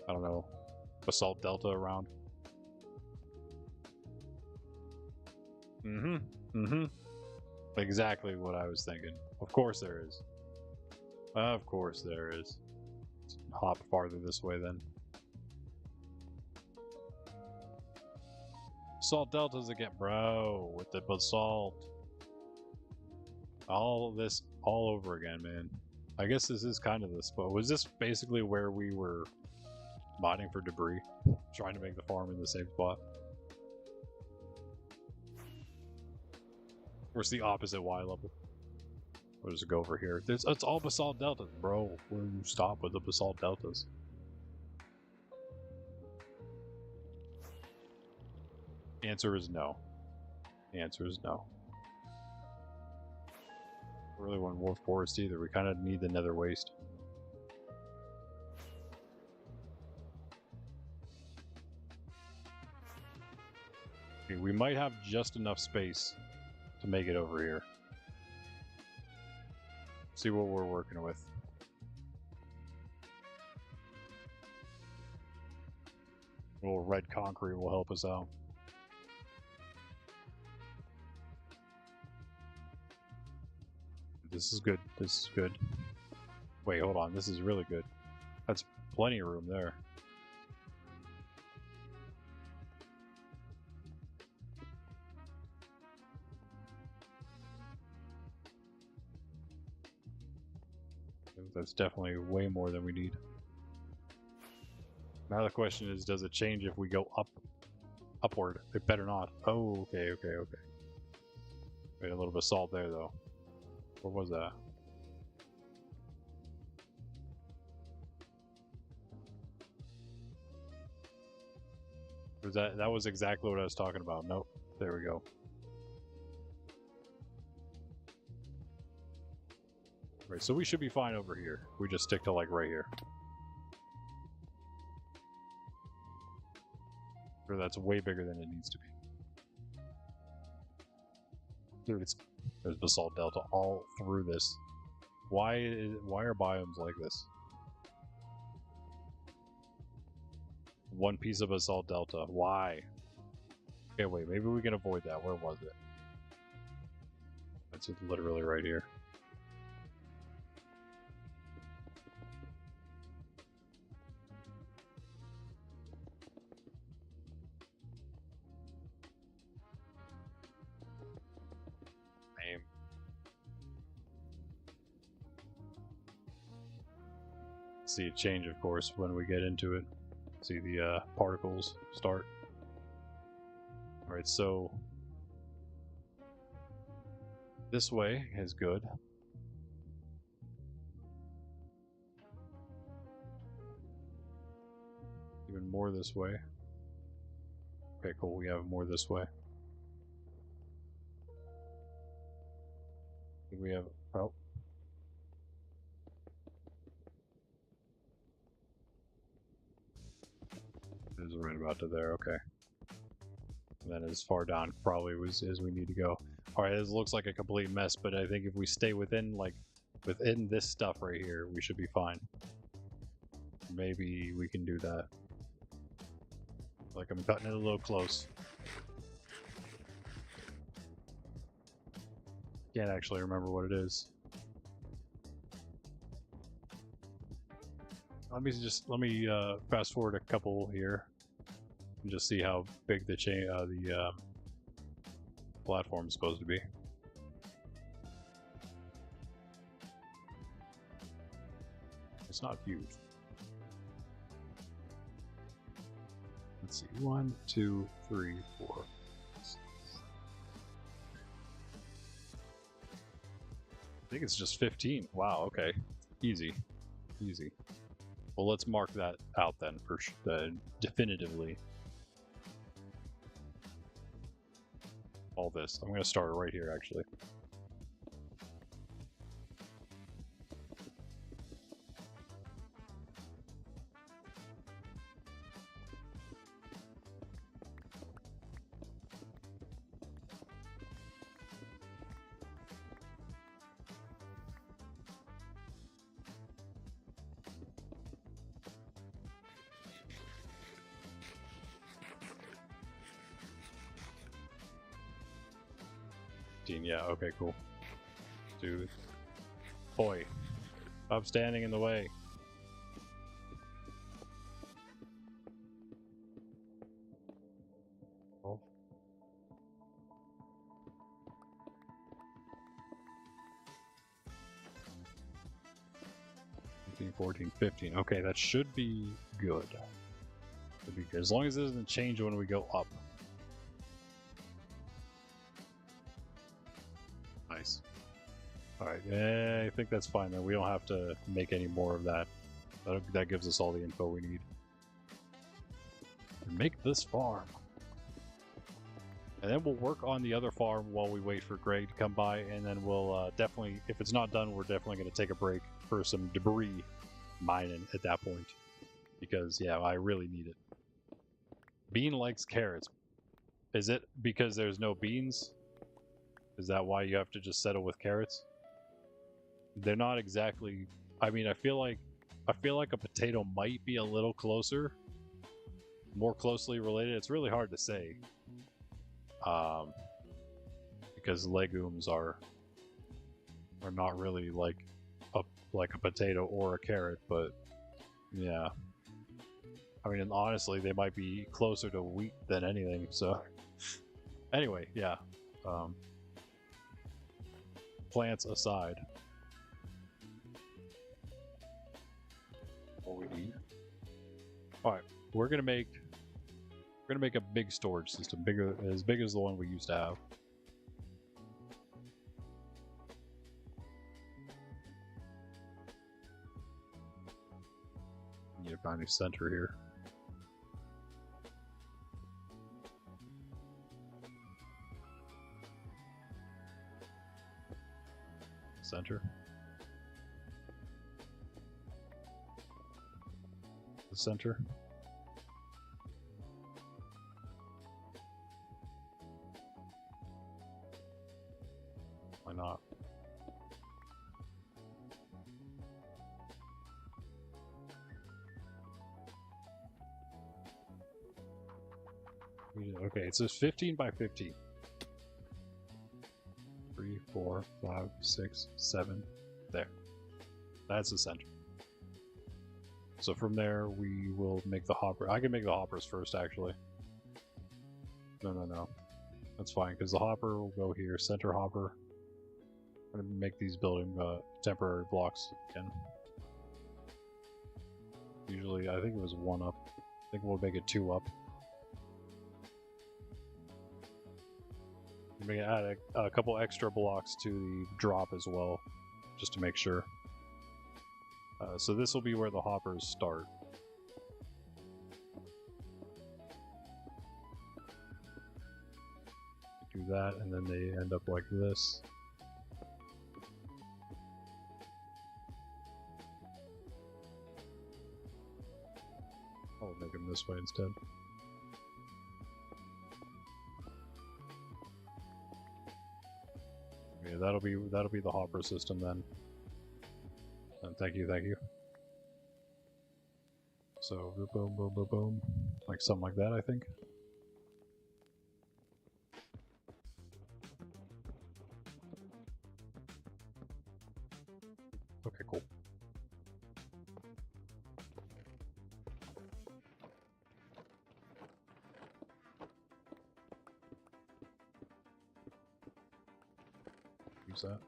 I don't know, basalt delta around. Exactly what I was thinking. Of course there is. Of course there is. Let's hop farther this way then. Basalt deltas again, bro, with the basalt. All this all over again, man. I guess this is kind of the spot. Was this basically where we were mining for debris? Trying to make the farm in the same spot? Where's the opposite Y level? We'll just go over here. It's all basalt deltas, bro. Where do you stop with the basalt deltas? Answer is no. The answer is no. Really want more forest either. We kind of need the nether waste. Okay, we might have just enough space to make it over here. See what we're working with. A little red concrete will help us out. This is good. This is good. Wait, hold on. This is really good. That's plenty of room there. That's definitely way more than we need. Now the question is, does it change if we go upward? It better not. Oh, okay. Wait, a little bit of salt there, though. What was that? Was that was exactly what I was talking about. Nope. There we go. Right, so we should be fine over here. We just stick to like right here. Or that's way bigger than it needs to be. Dude, there's basalt delta all through this. Why are biomes like this? One piece of basalt delta. Why? Okay, wait, maybe we can avoid that. Where was it? That's literally right here. See it change, of course, when we get into it. See the particles start. Alright, so this way is good. Even more this way. Okay, cool, we have more this way. We have, oh. It is right about to there, okay. And then as far down probably as we need to go. Alright, this looks like a complete mess, but I think if we stay within this stuff right here, we should be fine. Maybe we can do that. Like I'm cutting it a little close. Can't actually remember what it is. Let me fast forward a couple here and just see how big the platform is supposed to be. It's not huge. Let's see. 1, 2, 3, 4. I think it's just 15. Wow, okay. Easy. Easy. Well, let's mark that out then for definitively. All this. I'm going to start right here, actually. Yeah, okay, cool. Dude. Boy. Stop standing in the way. Oh. 15, 14, 15. Okay, that should be good. Should be good. As long as it doesn't change when we go up. Nice. Alright, I think that's fine then. We don't have to make any more of that. That gives us all the info we need. Make this farm. And then we'll work on the other farm while we wait for Greg to come by, and then we'll definitely, if it's not done, we're definitely going to take a break for some debris mining at that point. Because, yeah, I really need it. Bean likes carrots. Is it because there's no beans? Is that why you have to just settle with carrots? They're not exactly... I mean, I feel like a potato might be a little closer. More closely related. It's really hard to say. Because legumes are not really like a potato or a carrot, but yeah. I mean, and honestly, they might be closer to wheat than anything, so... Anyway, yeah. Plants aside. What we need. Alright, we're gonna make a big storage system, as big as the one we used to have. Need to find a center here. Center. The center. Why not? Okay, it says 15 by 15. 3, 4, 5, 6, 7. There. That's the center. So from there, we will make the hopper. I can make the hoppers first, actually. No. That's fine, because the hopper will go here. Center hopper. I'm going to make these building temporary blocks again. Usually, I think it was 1 up. I think we'll make it 2 up. I'm going to add a couple extra blocks to the drop as well, just to make sure. So this will be where the hoppers start. Do that, and then they end up like this. I'll make them this way instead. Yeah, that'll be the hopper system then. And thank you. So boom, boom, boom, boom, like something like that, I think. Okay, cool. Use that.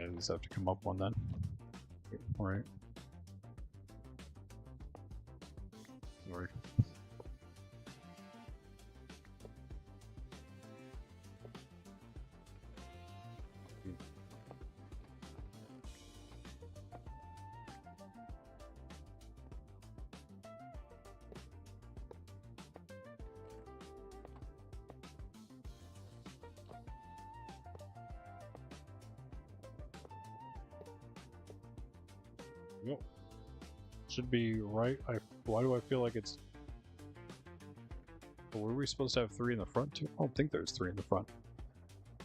Yeah, these have to come up one then. Alright. Sorry. Yep. Should be right. Why do I feel like it's... Were we supposed to have 3 in the front too? I don't think there's 3 in the front.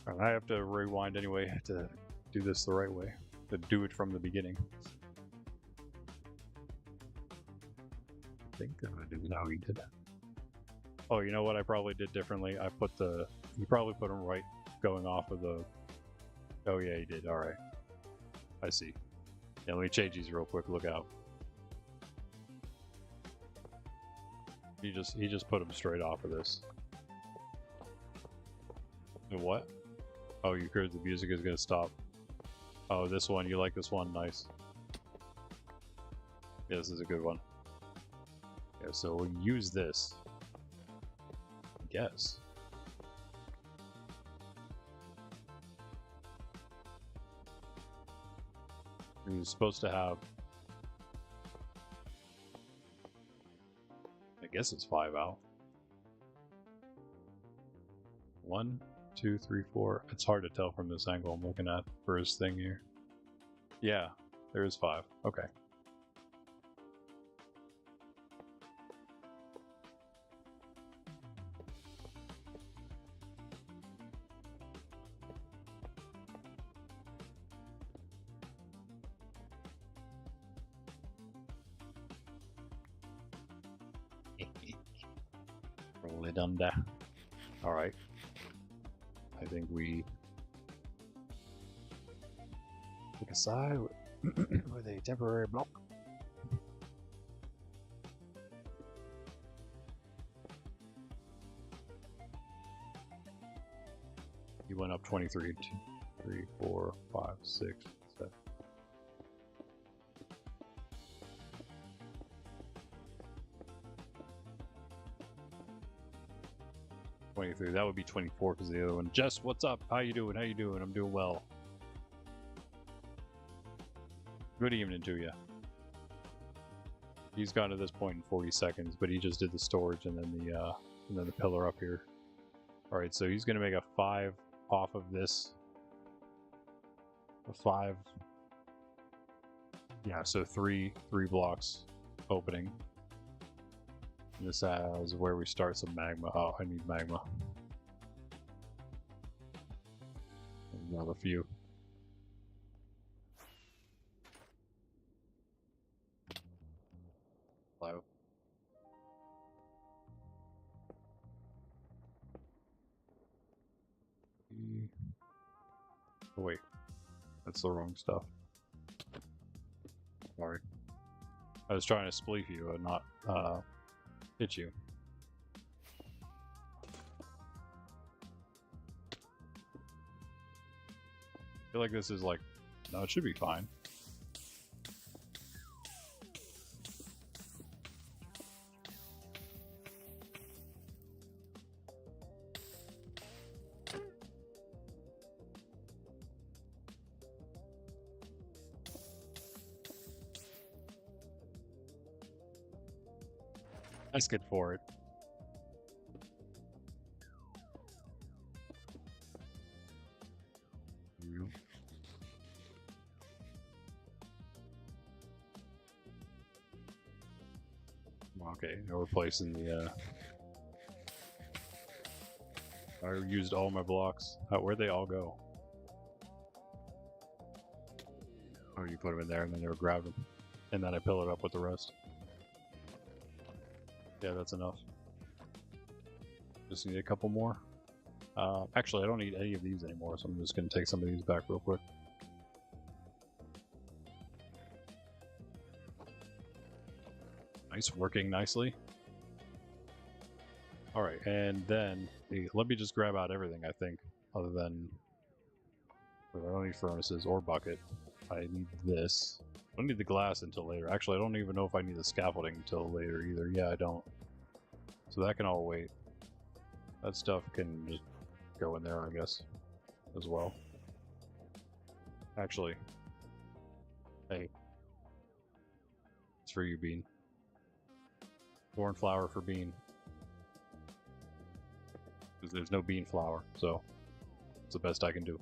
Alright, I have to rewind anyway to do this the right way. To do it from the beginning. I think I'm gonna do it how he did. Oh, you know what I probably did differently? I put the... You probably put them right going off of the... Oh yeah, he did. Alright. I see. Yeah, let me change these real quick. Look out. He just put them straight off of this. And what? Oh, you heard the music is gonna stop. Oh, this one. You like this one? Nice. Yeah, this is a good one. Yeah, so we'll use this. I guess. You're supposed to have... I guess it's 5 out. 1, 2, 3, 4. It's hard to tell from this angle I'm looking at for his thing here. Yeah, there is 5. Okay. Roll it under. Alright. I think we pick a side with a temporary block. He went up 23, 2, 3, 4, 5, 6, 7. That would be 24 because the other one. Jess, what's up? How you doing? How you doing? I'm doing well. Good evening to you. He's gone to this point in 40 seconds, but he just did the storage and then the pillar up here. All right, so he's gonna make a 5 off of this. A 5. Yeah, so three blocks opening. This has where we start some magma. Oh, I need magma. Another few. Hello. Oh wait, that's the wrong stuff. Sorry. I was trying to spleef you and not hit you. I feel like this is like... No, it should be fine. That's good for it. Okay, now we're placing the I used all my blocks. Where'd they all go? Oh, you put them in there and then they were grabbed them. And then I fill it up with the rest. Yeah, that's enough. Just need a couple more. Actually, I don't need any of these anymore, so I'm just going to take some of these back real quick. Nice, working nicely. Alright, and then let me just grab out everything, I think, other than I don't need furnaces or bucket. I need this. I don't need the glass until later. Actually, I don't even know if I need the scaffolding until later either. Yeah, I don't. So that can all wait. That stuff can just go in there, I guess, as well. Actually, hey, it's for you, Bean. Corn flour for Bean. Because there's no bean flour, so it's the best I can do.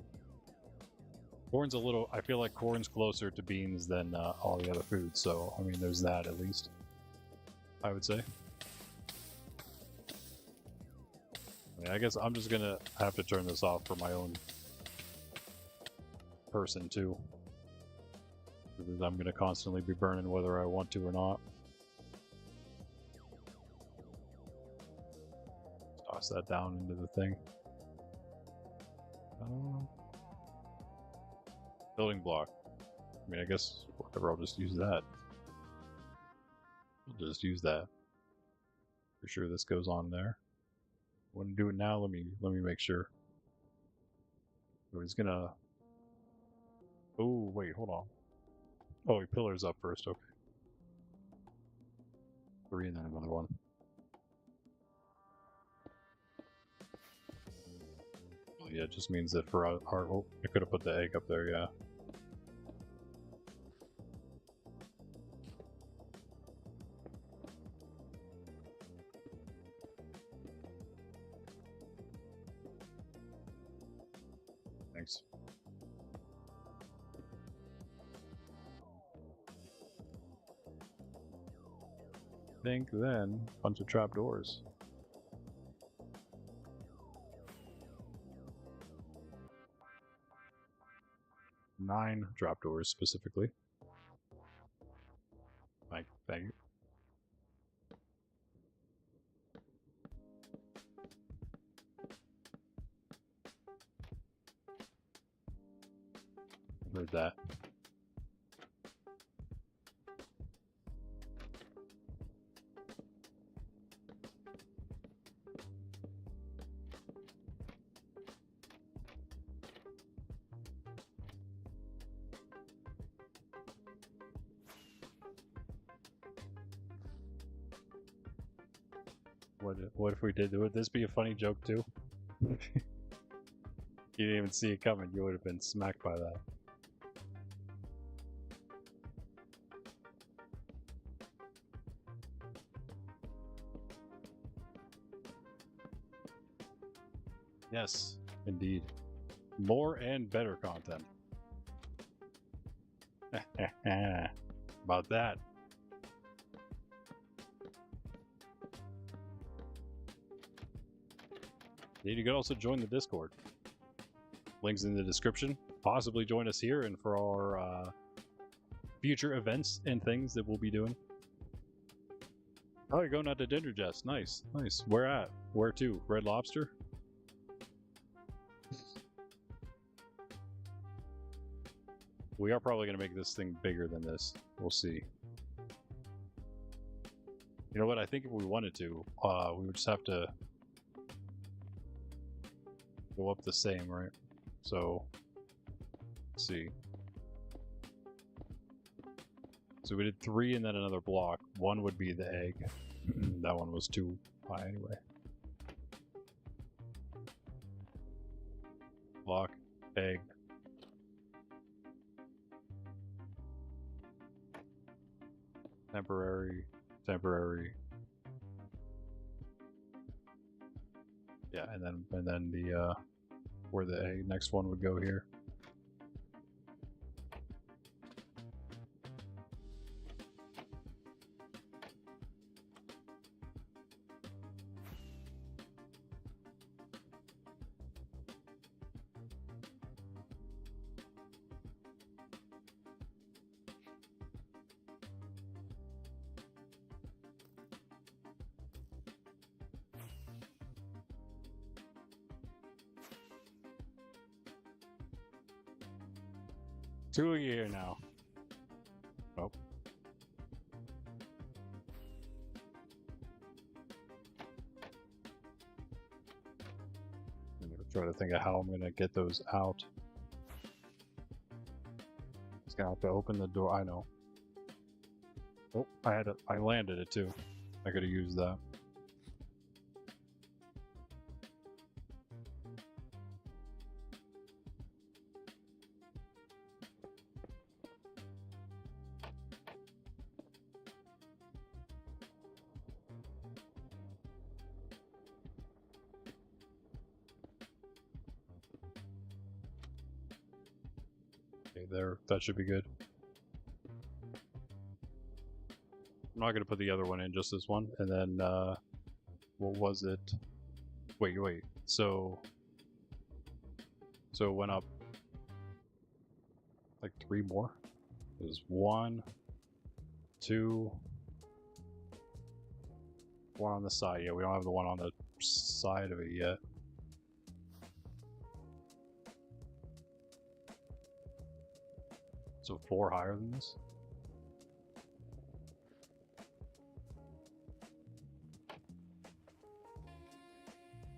Corn's a little, I feel like corn's closer to beans than all the other foods, so I mean there's that at least, I would say. I mean, I guess I'm just gonna have to turn this off for my own person too, because I'm gonna constantly be burning whether I want to or not. Toss that down into the thing. Building block. I mean, I guess whatever. I'll just use that. We'll just use that. For sure, this goes on there. Want to do it now? Let me make sure. So he's gonna. Oh wait, hold on. Oh, he pillars up first. Okay. 3 and then another one. Yeah, it just means that for our oh, I could have put the egg up there, yeah. Thanks. Think then, bunch of trapdoors. Nine trapdoors specifically. Like, thank you. Heard that. What if we did? Would this be a funny joke too? You didn't even see it coming. You would have been smacked by that. Yes, indeed. More and better content. About that. You can also join the Discord. Links in the description. Possibly join us here and for our future events and things that we'll be doing. Oh, you're going out to Dinner Jess. Nice, nice. Where at? Where to? Red Lobster? We are probably going to make this thing bigger than this. We'll see. You know what? I think if we wanted to, we would just have to go up the same, right? So, let's see. So we did 3 and then another block. 1 would be the egg. That one was too high anyway. Block, egg. Temporary, temporary. Yeah, and then the where the egg, next one would go here. Two a year now. Oh. I'm gonna try to think of how I'm gonna get those out. Gonna have to open the door. I know. Oh, I landed it too. I could have used that. Okay, there. That should be good. I'm not gonna put the other one in, just this one, and then what was it? Wait. So it went up like 3 more. There's 1, 2, 1 on the side. Yeah, we don't have the one on the side of it yet. So 4 higher than this.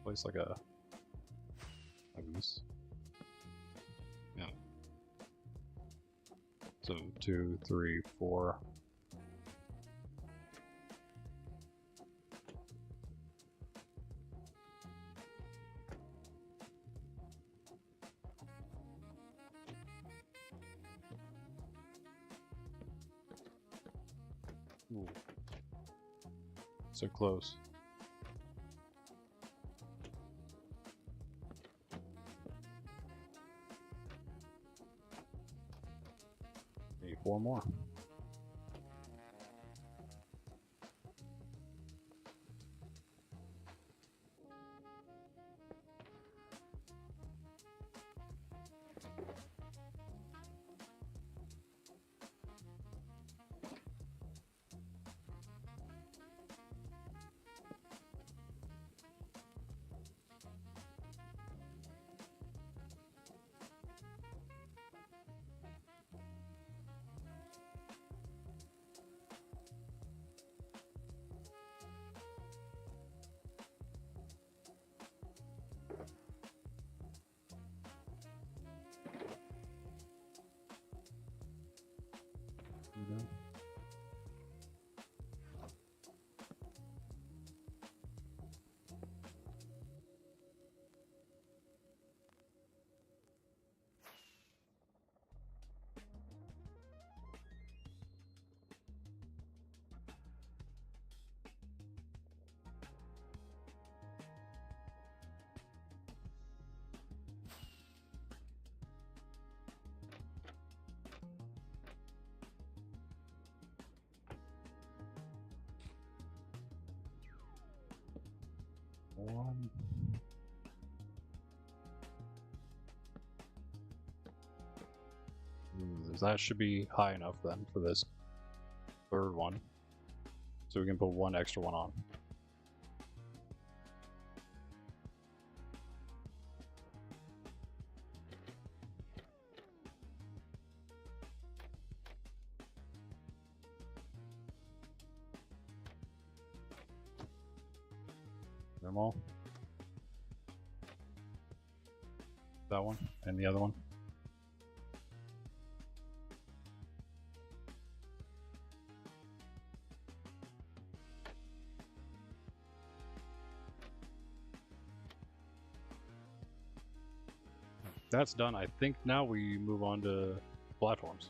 Place like this. Yeah. So 2, 3, 4. Ooh. So close. Need 4 more. Mm-hmm. One. That should be high enough then for this 3rd one. So we can put 1 extra one on. Them all. That one and the other one. That's done. I think now we move on to platforms.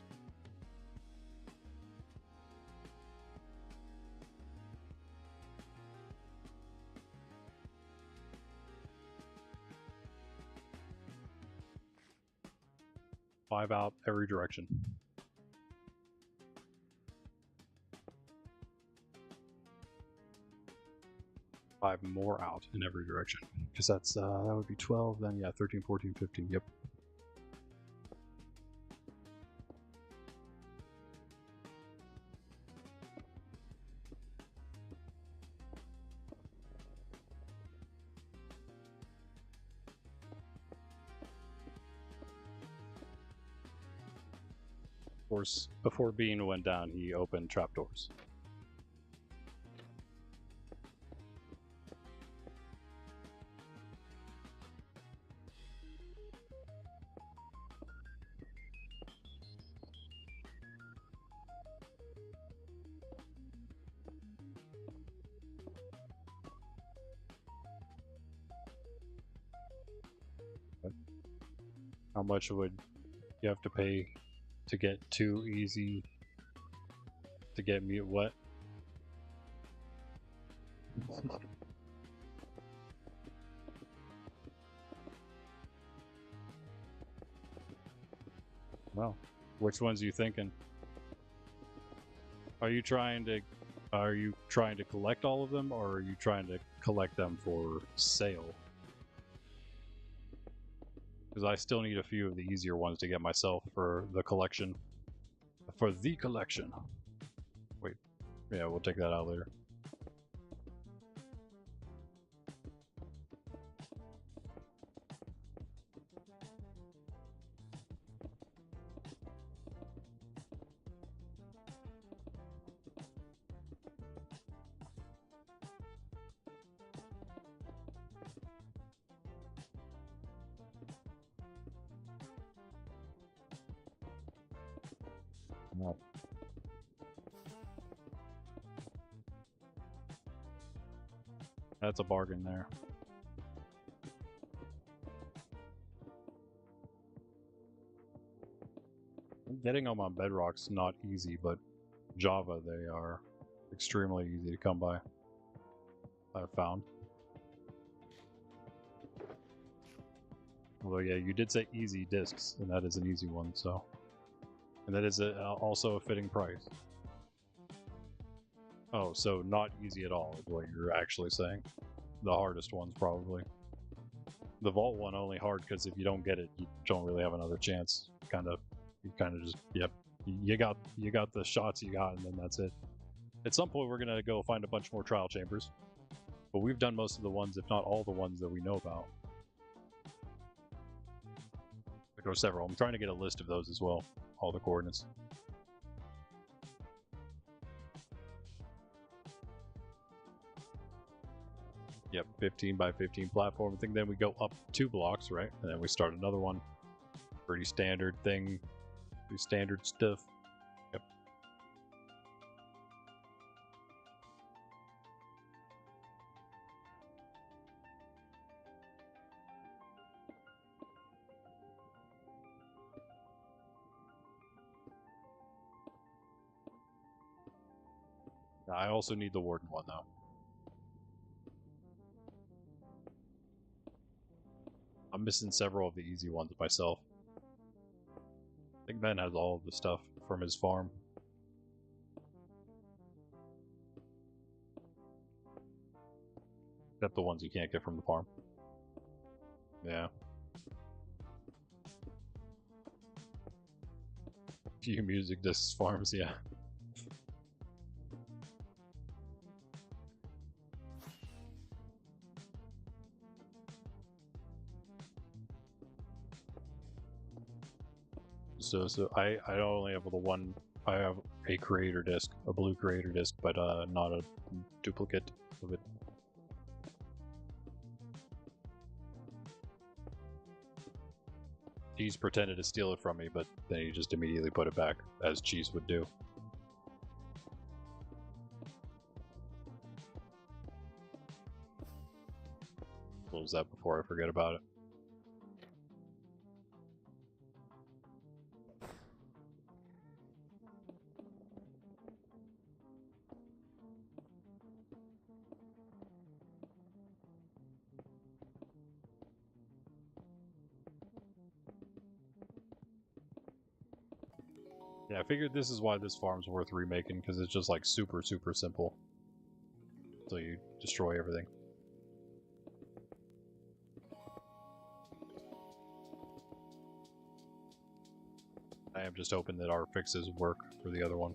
Five out every direction. Five more out in every direction. Because that's, that would be 12, then yeah, 13, 14, 15, yep. Of course, before Bean went down, he opened trapdoors. How much would you have to pay to get too easy to get me what? Well, which ones are you thinking? Are you trying to collect all of them, or are you trying to collect them for sale? Because I still need a few of the easier ones to get myself for the collection. For the collection. Wait. Yeah, we'll take that out later. No. That's a bargain there. Getting them on Bedrock's not easy, but Java, they are extremely easy to come by, I've found. Although, yeah, you did say easy discs, and that is an easy one, so. And that is also a fitting price. Oh, so not easy at all is what you're actually saying. The hardest ones, probably. The Vault one only hard because if you don't get it, you don't really have another chance. You kind of just, yep. You got the shots you got, and then that's it. At some point, we're gonna go find a bunch more trial chambers, but we've done most of the ones, if not all the ones that we know about. There are several. I'm trying to get a list of those as well. All the coordinates. Yep, 15 by 15 platform. I think then we go up 2 blocks, right? And then we start another one. Pretty standard thing. Pretty standard stuff. Yep. I also need the Warden one, though. I'm missing several of the easy ones myself. I think Ben has all of the stuff from his farm. Except the ones you can't get from the farm. Yeah. Few music discs farms, yeah. So I only have the one. I have a creator disc, a blue creator disc, but not a duplicate of it. Cheese pretended to steal it from me, but then he just immediately put it back, as Cheese would do. Close that before I forget about it. Yeah, I figured this is why this farm's worth remaking, because it's just like super simple. So you destroy everything. I am just hoping that our fixes work for the other one.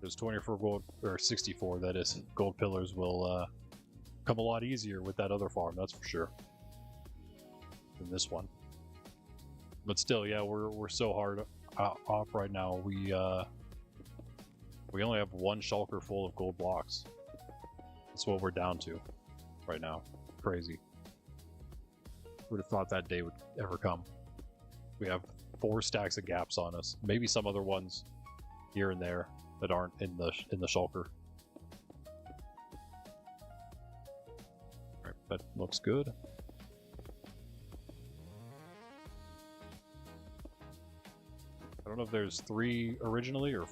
Those 24 gold, or 64 that is, gold pillars will come a lot easier with that other farm, that's for sure, than this one. But still, yeah, we're so hard off right now. We only have 1 shulker full of gold blocks. That's what we're down to right now. Crazy. Would have thought that day would ever come. We have 4 stacks of gaps on us. Maybe some other ones here and there that aren't in the shulker. That looks good. I don't know if there's 3 originally or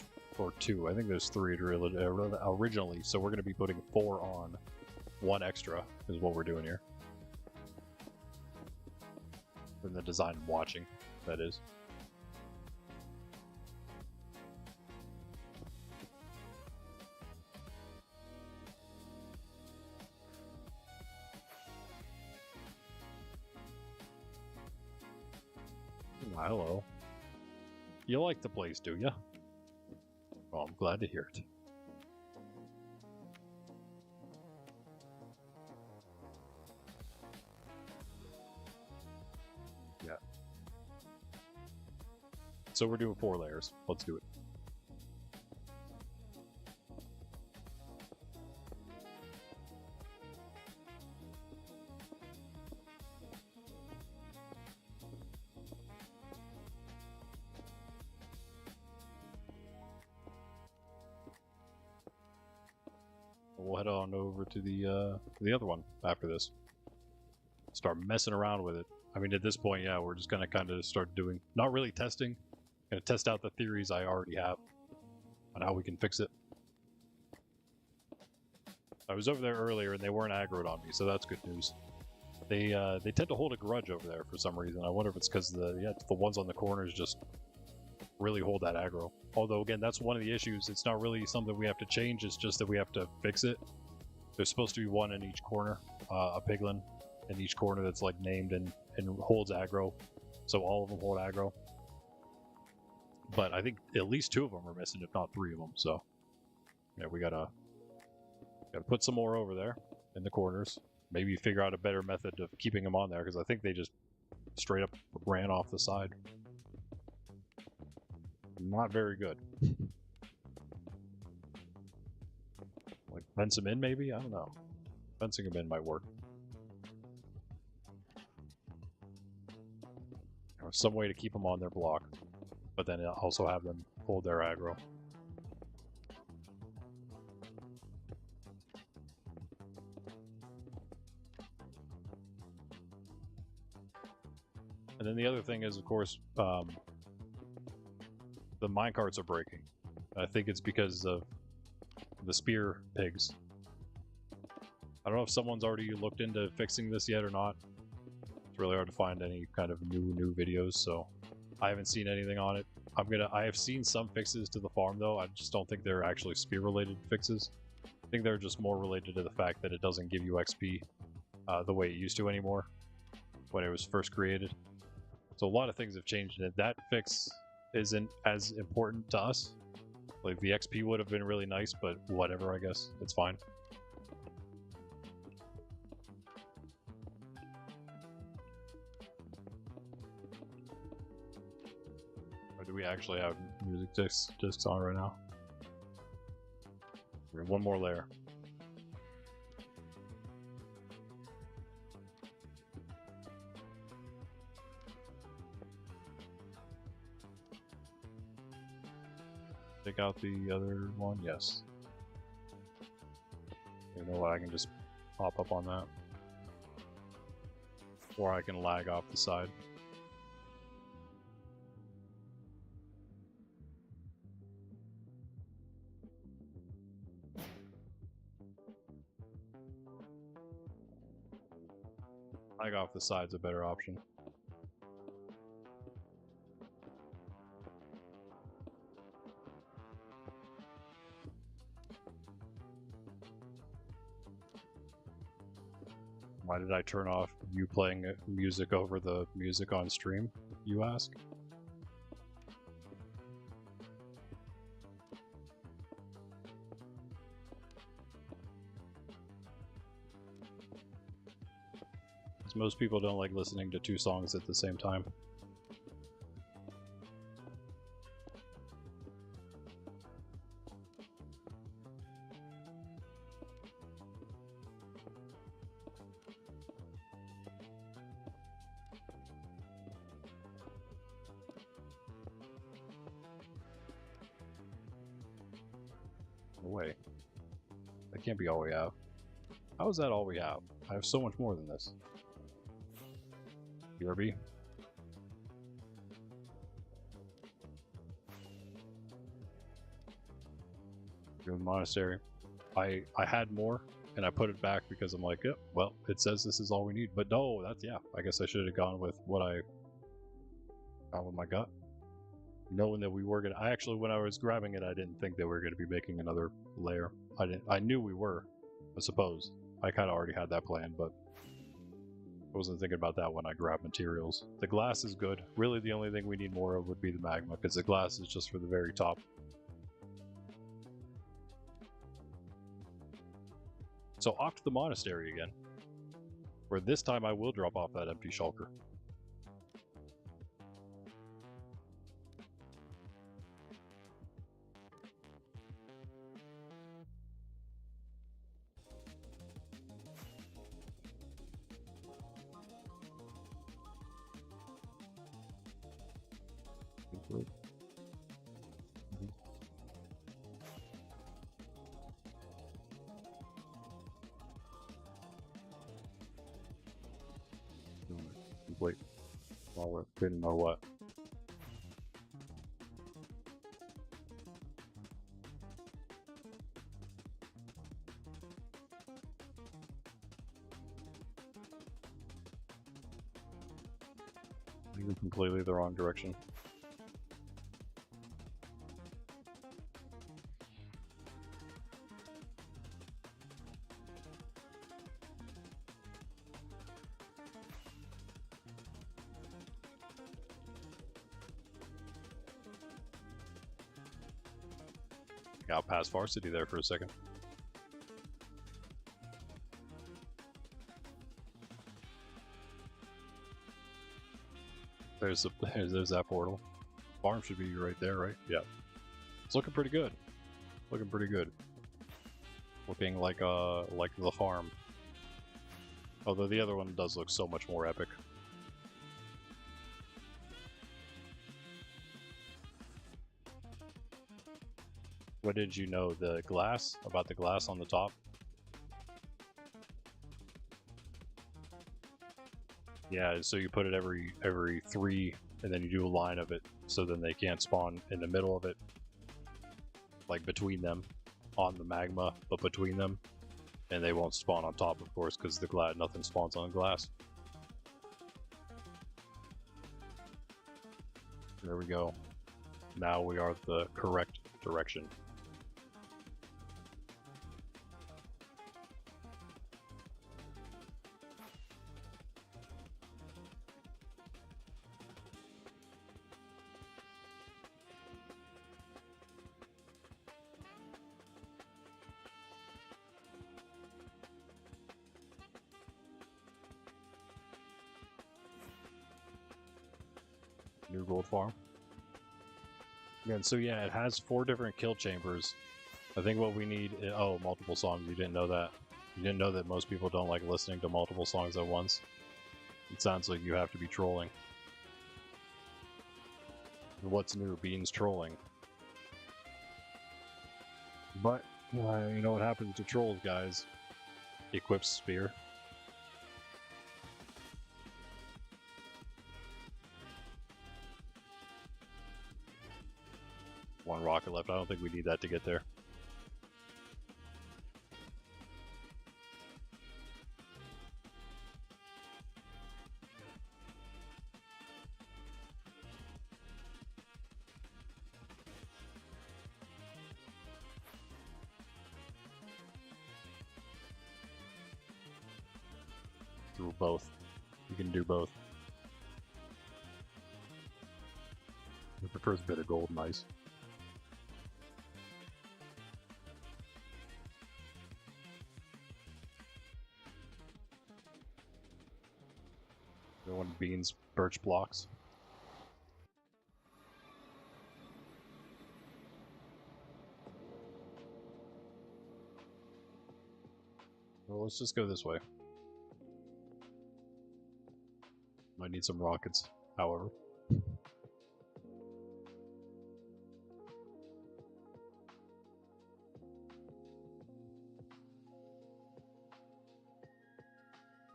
2. I think there's 3 originally, so we're going to be putting 4 on. 1 extra is what we're doing here. In the design I'm watching, that is. Hello. You like the place, do you? Well, I'm glad to hear it. Yeah. So we're doing 4 layers. Let's do it. We'll head on over to the other one after this. Start messing around with it. I mean, at this point, yeah, we're just gonna kind of start doing, not really testing, gonna test out the theories I already have on how we can fix it. I was over there earlier and they weren't aggroed on me, so that's good news. They tend to hold a grudge over there for some reason. I wonder if it's because the ones on the corners just really hold that aggro. Although again, that's one of the issues. It's not really something we have to change. It's just that we have to fix it. There's supposed to be one in each corner, a piglin in each corner that's like named and holds aggro. So all of them hold aggro. But I think at least 2 of them are missing, if not 3 of them. So yeah, we gotta put some more over there in the corners. Maybe figure out a better method of keeping them on there, because I think they just straight up ran off the side. Not very good. Like fence them in, maybe? I don't know. Fencing them in might work. Or some way to keep them on their block, but then also have them hold their aggro. And then the other thing is, of course, the minecarts are breaking. I think it's because of the spear pigs. I don't know if someone's already looked into fixing this yet or not. It's really hard to find any kind of new videos, so I haven't seen anything on it. I have seen some fixes to the farm though. I just don't think they're actually spear related fixes. I think they're just more related to the fact that it doesn't give you XP the way it used to anymore when it was first created. So a lot of things have changed in it. That fix isn't as important to us. Like the XP would have been really nice, but whatever, I guess. It's fine. Or do we actually have music discs on right now? We have 1 more layer. Take out the other one? Yes. You know what, I can just pop up on that. Or I can lag off the side. Lag off the side's a better option. Why did I turn off you playing music over the music on stream, you ask? Because most people don't like listening to 2 songs at the same time. No way. That can't be all we have. How is that all we have? I have so much more than this. BRB. Go to the monastery. I had more, and I put it back because I'm like, yep, well, it says this is all we need. But no, that's, yeah, I guess I should have gone with what I got with my gut. Knowing that we were gonna, I actually, when I was grabbing it, I didn't think that we were gonna be making another layer. I knew we were, I suppose. I kind of already had that plan, but I wasn't thinking about that when I grabbed materials. The glass is good. Really, the only thing we need more of would be the magma, because the glass is just for the very top. So off to the monastery again, where this time I will drop off that empty shulker. Complete. Well, we didn't know what. Even completely the wrong direction. Got past varsity there for a second. There's that portal. Farm should be right there, right? Yeah. It's looking pretty good. Looking pretty good. Looking like the farm. Although the other one does look so much more epic. What did you know? The glass? About the glass on the top? Yeah, so you put it every 3, and then you do a line of it, so then they can't spawn in the middle of it, like between them, on the magma, but between them, and they won't spawn on top, of course, because the glass, nothing spawns on glass. There we go. Now we are the correct direction. New gold farm. And so yeah, it has 4 different kill chambers. I think what we need is, oh, multiple songs. You didn't know that. You didn't know that most people don't like listening to multiple songs at once. It sounds like you have to be trolling. What's new? Beans trolling. But you know what happens to trolls, guys? Equips spear. One rocket left. I don't think we need that to get there. Through both. You can do both. The first bit of gold, nice. One beans, birch blocks. Well, let's just go this way. Might need some rockets, however.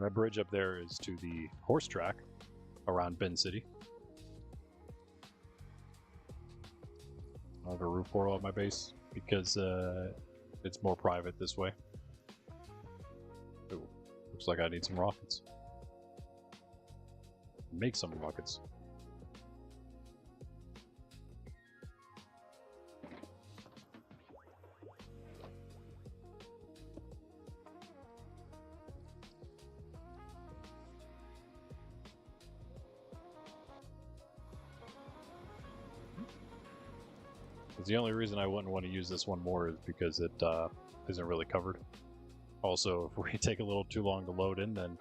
That bridge up there is to the horse track around Bend City. I have a roof portal at my base because it's more private this way. Ooh, looks like I need some rockets. Make some rockets. The only reason I wouldn't want to use this one more is because it isn't really covered. Also, if we take a little too long to load in, then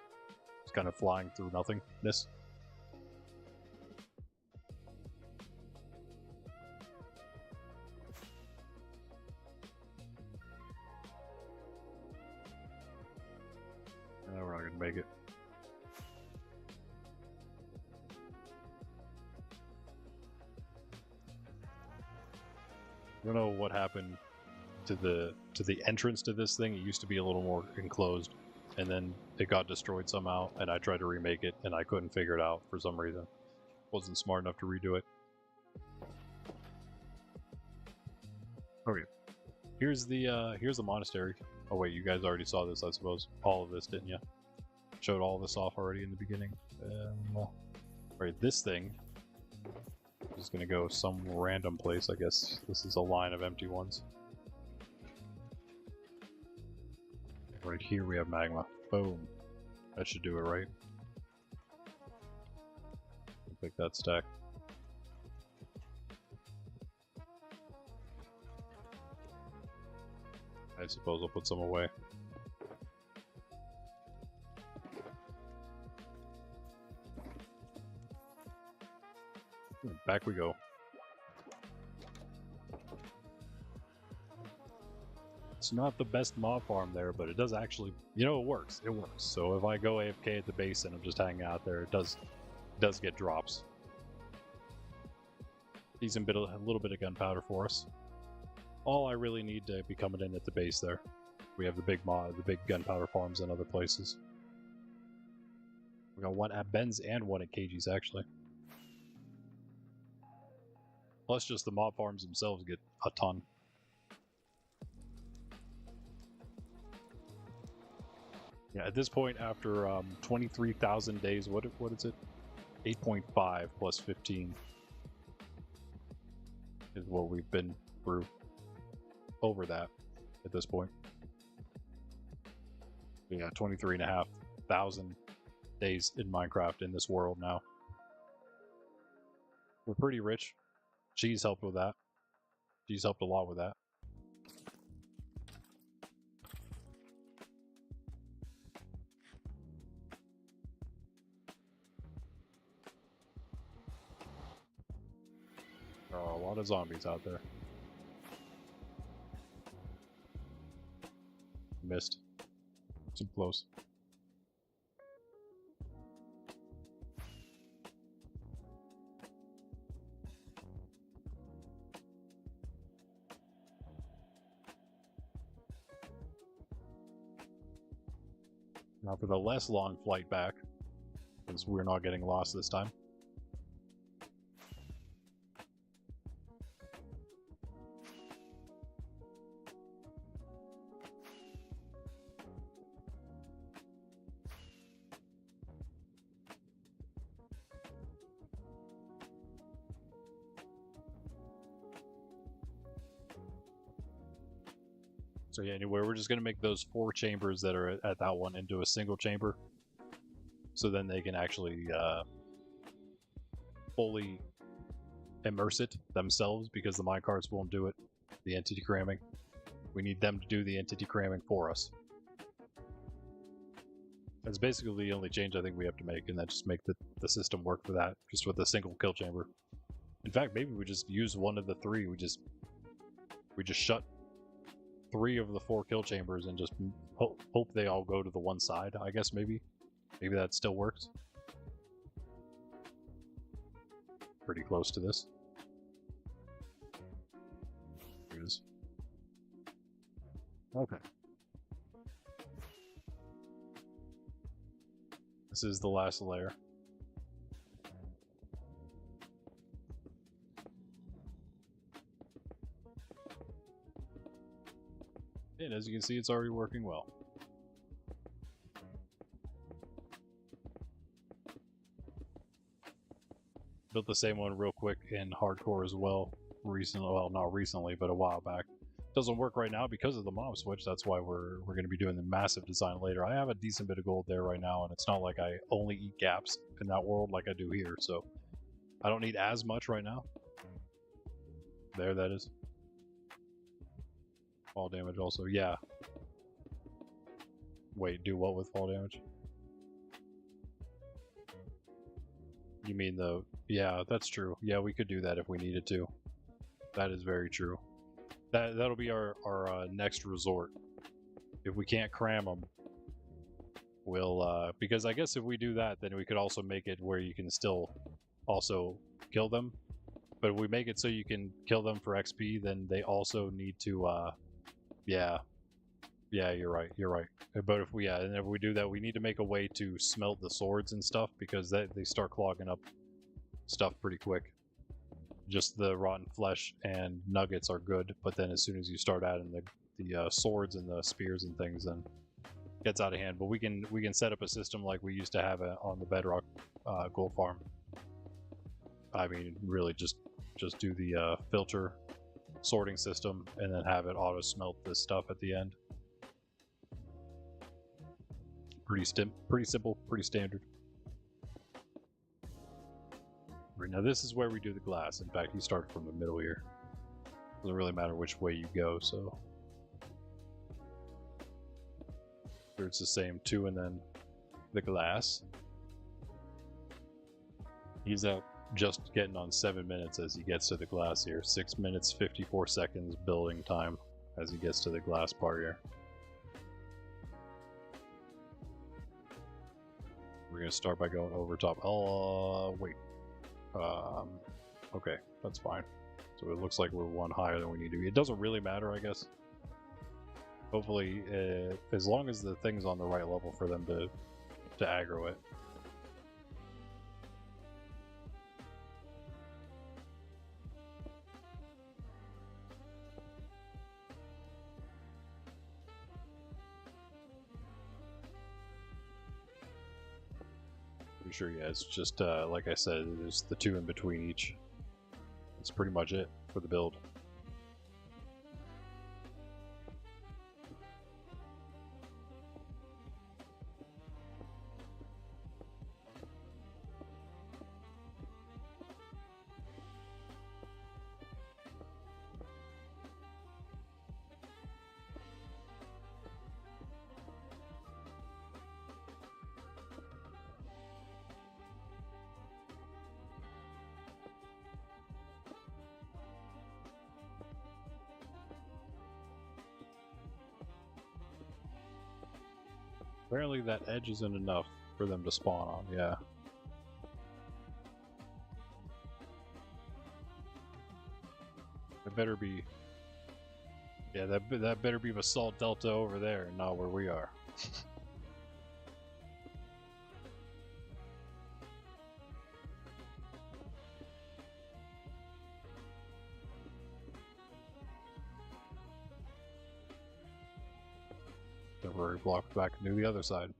it's kind of flying through nothingness. No, we're not going to make it. I don't know what happened to the entrance to this thing. It used to be a little more enclosed, and then it got destroyed somehow, and I tried to remake it, and I couldn't figure it out for some reason. Wasn't smart enough to redo it. Okay. Here's the monastery. Oh wait, you guys already saw this, I suppose. All of this, didn't you? Showed all this off already in the beginning. Right, this thing is gonna go some random place, I guess. This is a line of empty ones. Right here we have magma. Boom. That should do it, right? Pick that stack. I suppose I'll put some away. Back we go. It's not the best mob farm there, but it does actually, you know, it works. It works. So if I go AFK at the base and I'm just hanging out there, it does get drops. Decent bit, a little bit of gunpowder for us. All I really need to be coming in at the base there. We have the big gunpowder farms in other places. We got one at Ben's and one at KG's actually. Plus just the mob farms themselves get a ton. Yeah, at this point, after 23,000 days, what is it? 8.5 plus 15 is what we've been through. Over that at this point. Yeah, 23,500 days in Minecraft in this world now. We're pretty rich. Cheese helped with that. Cheese helped a lot with that. Oh, a lot of zombies out there. Missed. Too close. Now for the less long flight back, because we're not getting lost this time. So yeah, anyway, we're just going to make those 4 chambers that are at that one into a single chamber. So then they can actually fully immerse it themselves, because the minecarts won't do it, the entity cramming. We need them to do the entity cramming for us. That's basically the only change I think we have to make, and then just make the system work for that, just with a single kill chamber. In fact, maybe we just use one of the 3. We just shut 3 of the 4 kill chambers and just hope they all go to the one side. I guess maybe that still works. Pretty close to this. Here it is. Okay. This is the last layer. And as you can see, it's already working well. Built the same one real quick in hardcore as well recently. Well, not recently, but a while back. Doesn't work right now because of the mob switch. That's why we're going to be doing the massive design later. I have a decent bit of gold there right now, and it's not like I only eat gaps in that world like I do here, so I don't need as much right now. There, that is. Fall damage also, yeah. Wait, do what with fall damage? You mean the... Yeah, that's true. Yeah, we could do that if we needed to. That is very true. That'll be our next resort. If we can't cram them, we'll... because I guess if we do that, then we could also make it where you can still also kill them. But if we make it so you can kill them for XP, then they also need to... Yeah, you're right. But if we and if we do that, we need to make a way to smelt the swords and stuff, because they start clogging up stuff pretty quick. Just the rotten flesh and nuggets are good, but then as soon as you start adding the swords and the spears and things, then it gets out of hand. But we can set up a system like we used to have on the Bedrock gold farm. I mean, really just do the filter sorting system and then have it auto smelt this stuff at the end. Pretty simple, pretty standard. Right, now this is where we do the glass. In fact, you start from the middle here. Doesn't really matter which way you go, so here it's the same 2 and then the glass. He's out just getting on 7 minutes as he gets to the glass here. 6 minutes 54 seconds building time as he gets to the glass part here. We're gonna start by going over top. Wait. Okay, that's fine. So it looks like we're one higher than we need to be. It doesn't really matter, I guess. Hopefully, as long as the thing's on the right level for them to aggro it. Pretty sure, yeah, it's just, like I said, there's the 2 in between each. That's pretty much it for the build. Apparently that edge isn't enough for them to spawn on, yeah. It better be... Yeah, that better be Basalt Delta over there, and not where we are. Temporary block back to the other side.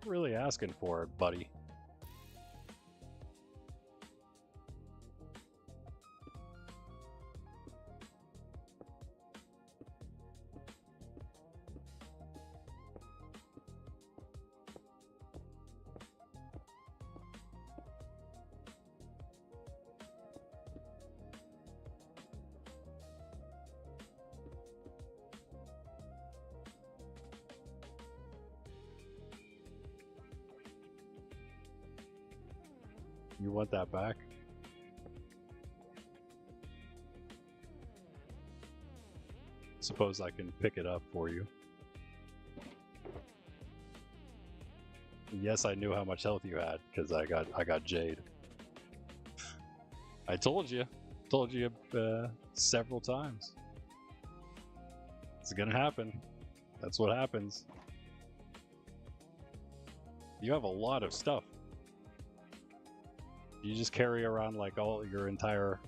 Really asking for it, buddy. You want that back? Suppose I can pick it up for you. Yes, I knew how much health you had because I got Jade. I told you several times. It's gonna happen. That's what happens. You have a lot of stuff. You just carry around like all your entire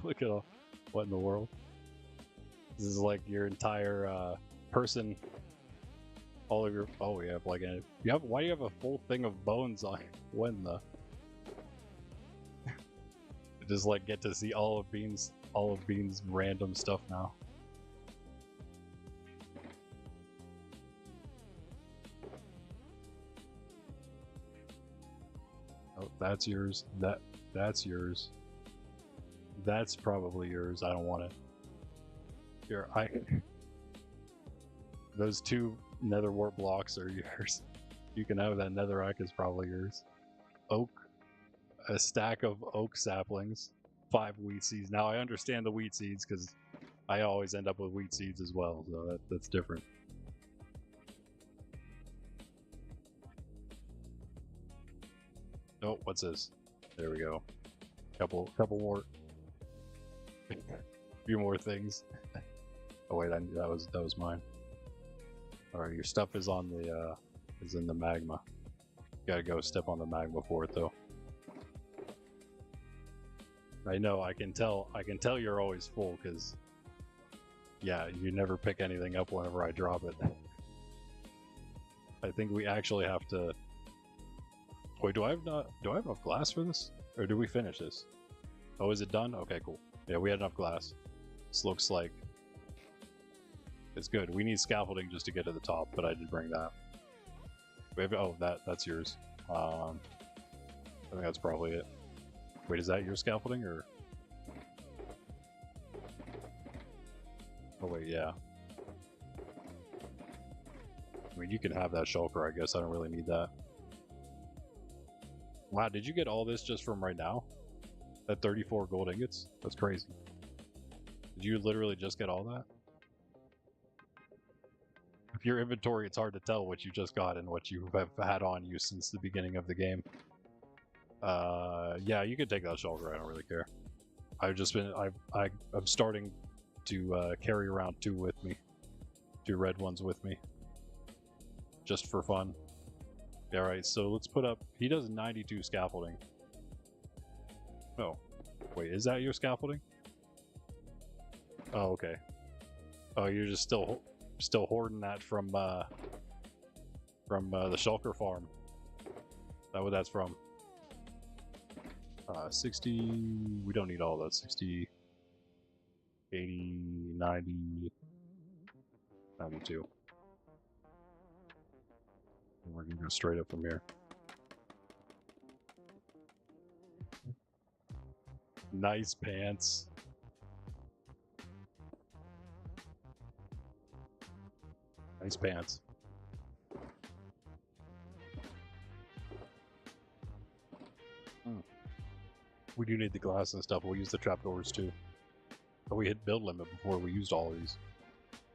look at all, what in the world? This is like your entire person. All of your we have like why do you have a full thing of bones on? When the just like get to see all of Bean's random stuff now. Oh, that's yours. That's yours. That's probably yours. I don't want it. Here, those 2 nether wart blocks are yours. You can have that. Netherite is probably yours. Oak, a stack of oak saplings, 5 wheat seeds. Now I understand the wheat seeds because I always end up with wheat seeds as well, so that's different. Oh, what's this? There we go. Couple more. A few more things. Oh wait, that was mine. All right, your stuff is on the is in the magma. You gotta go step on the magma for it though. I know. I can tell you're always full because yeah, you never pick anything up whenever I drop it. I think we actually have to. Wait, do I have enough glass for this, or do we finish this? Oh, is it done? Okay, cool. Yeah, we had enough glass. This looks like it's good. We need scaffolding just to get to the top, but I did bring that. We have, oh, that's yours. I think that's probably it. Wait, is that your scaffolding or? Oh wait, yeah. I mean, you can have that shulker, I guess. I don't really need that. Wow, did you get all this just from right now? That 34 gold ingots? That's crazy. Did you literally just get all that? With your inventory, it's hard to tell what you just got and what you have had on you since the beginning of the game. Yeah, you can take that shulker. I don't really care. I've just been I'm starting to carry around 2 with me, 2 red ones with me, just for fun. Yeah, right. So let's put up. He does 92 scaffolding. Oh, wait, is that your scaffolding? Oh, okay. Oh, you're just still hoarding that from the shulker farm. Is that what that's from? 60. We don't need all that. 60, 80, 90, 92. And we're gonna go straight up from here. Nice pants. Nice pants. We do need the glass and stuff. We'll use the trapdoors too. But we hit build limit before we used all these.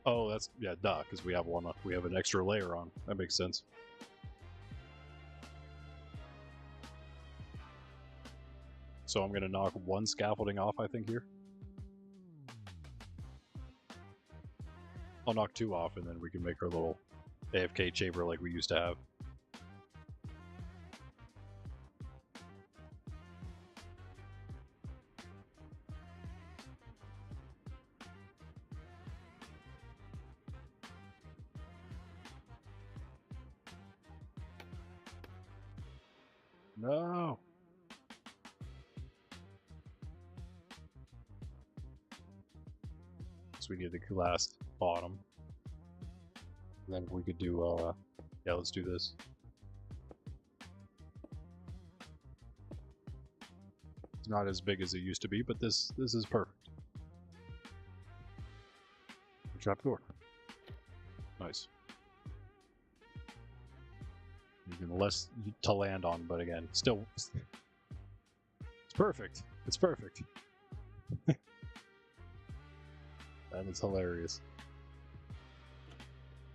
Oh, that's, yeah, duh, because we have an extra layer on. That makes sense. So I'm gonna knock 1 scaffolding off, I think, here. I'll knock 2 off, and then we can make our little AFK chamber like we used to have. No! So we need the last bottom. And then we could do, yeah, let's do this. It's not as big as it used to be, but this is perfect. Trapdoor. Nice. Even less to land on, but again, still, it's perfect. It's perfect. That is hilarious.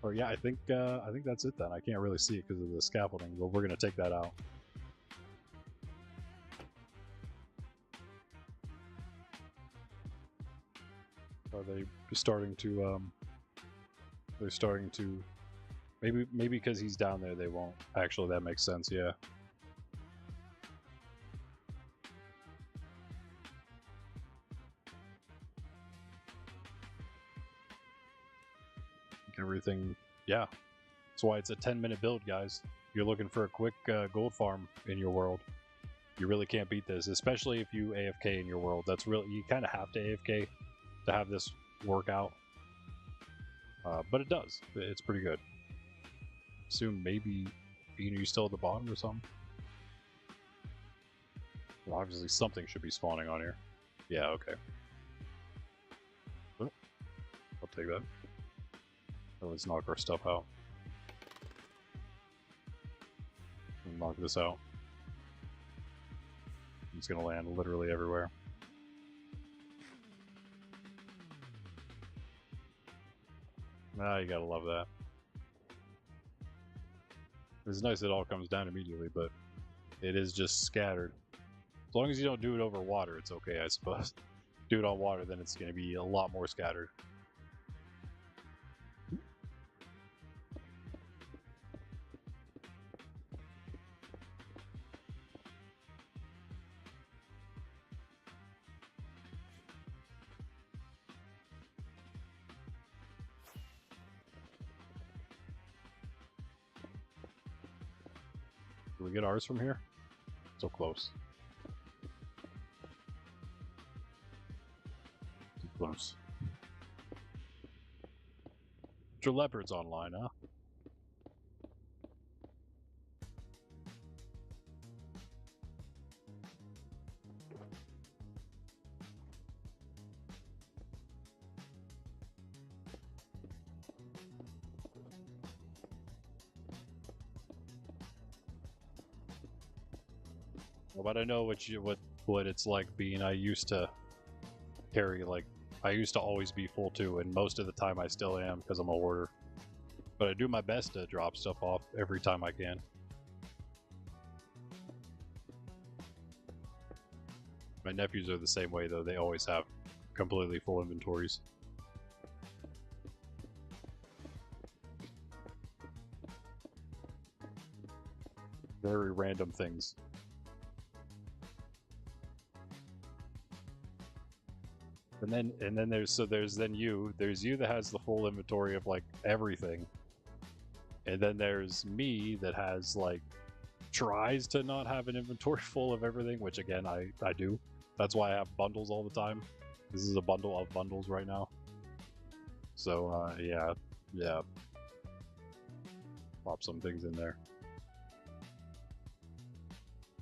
Oh yeah, I think that's it then. I can't really see it because of the scaffolding, but we're gonna take that out. Are they starting to? They're starting to. Maybe because he's down there, they won't. Actually, that makes sense. Yeah. Everything. Yeah. That's why it's a 10-minute build, guys. You're looking for a quick gold farm in your world. You really can't beat this, especially if you AFK in your world. That's really, you kind of have to AFK to have this work out. But it does. It's pretty good. Assume maybe Bean, are you still at the bottom or something? Well, obviously something should be spawning on here. Yeah, okay. Oh, I'll take that. Oh, let's knock our stuff out. Knock this out. It's gonna land literally everywhere. Ah, you gotta love that. It's nice it all comes down immediately, but it is just scattered. As long as you don't do it over water, it's okay, I suppose. Do it on water, then it's gonna be a lot more scattered. Do we get ours from here? So close. Too close. Your leopard's online, huh? Well, but I know what it's like being. I used to carry I used to always be full too, and most of the time I still am because I'm a hoarder. But I do my best to drop stuff off every time I can. My nephews are the same way though. They always have completely full inventories. Very random things. And then there's you. There's you that has the full inventory of like everything. And then there's me that has like tries to not have an inventory full of everything, which again I do. That's why I have bundles all the time. This is a bundle of bundles right now. So yeah. Pop some things in there.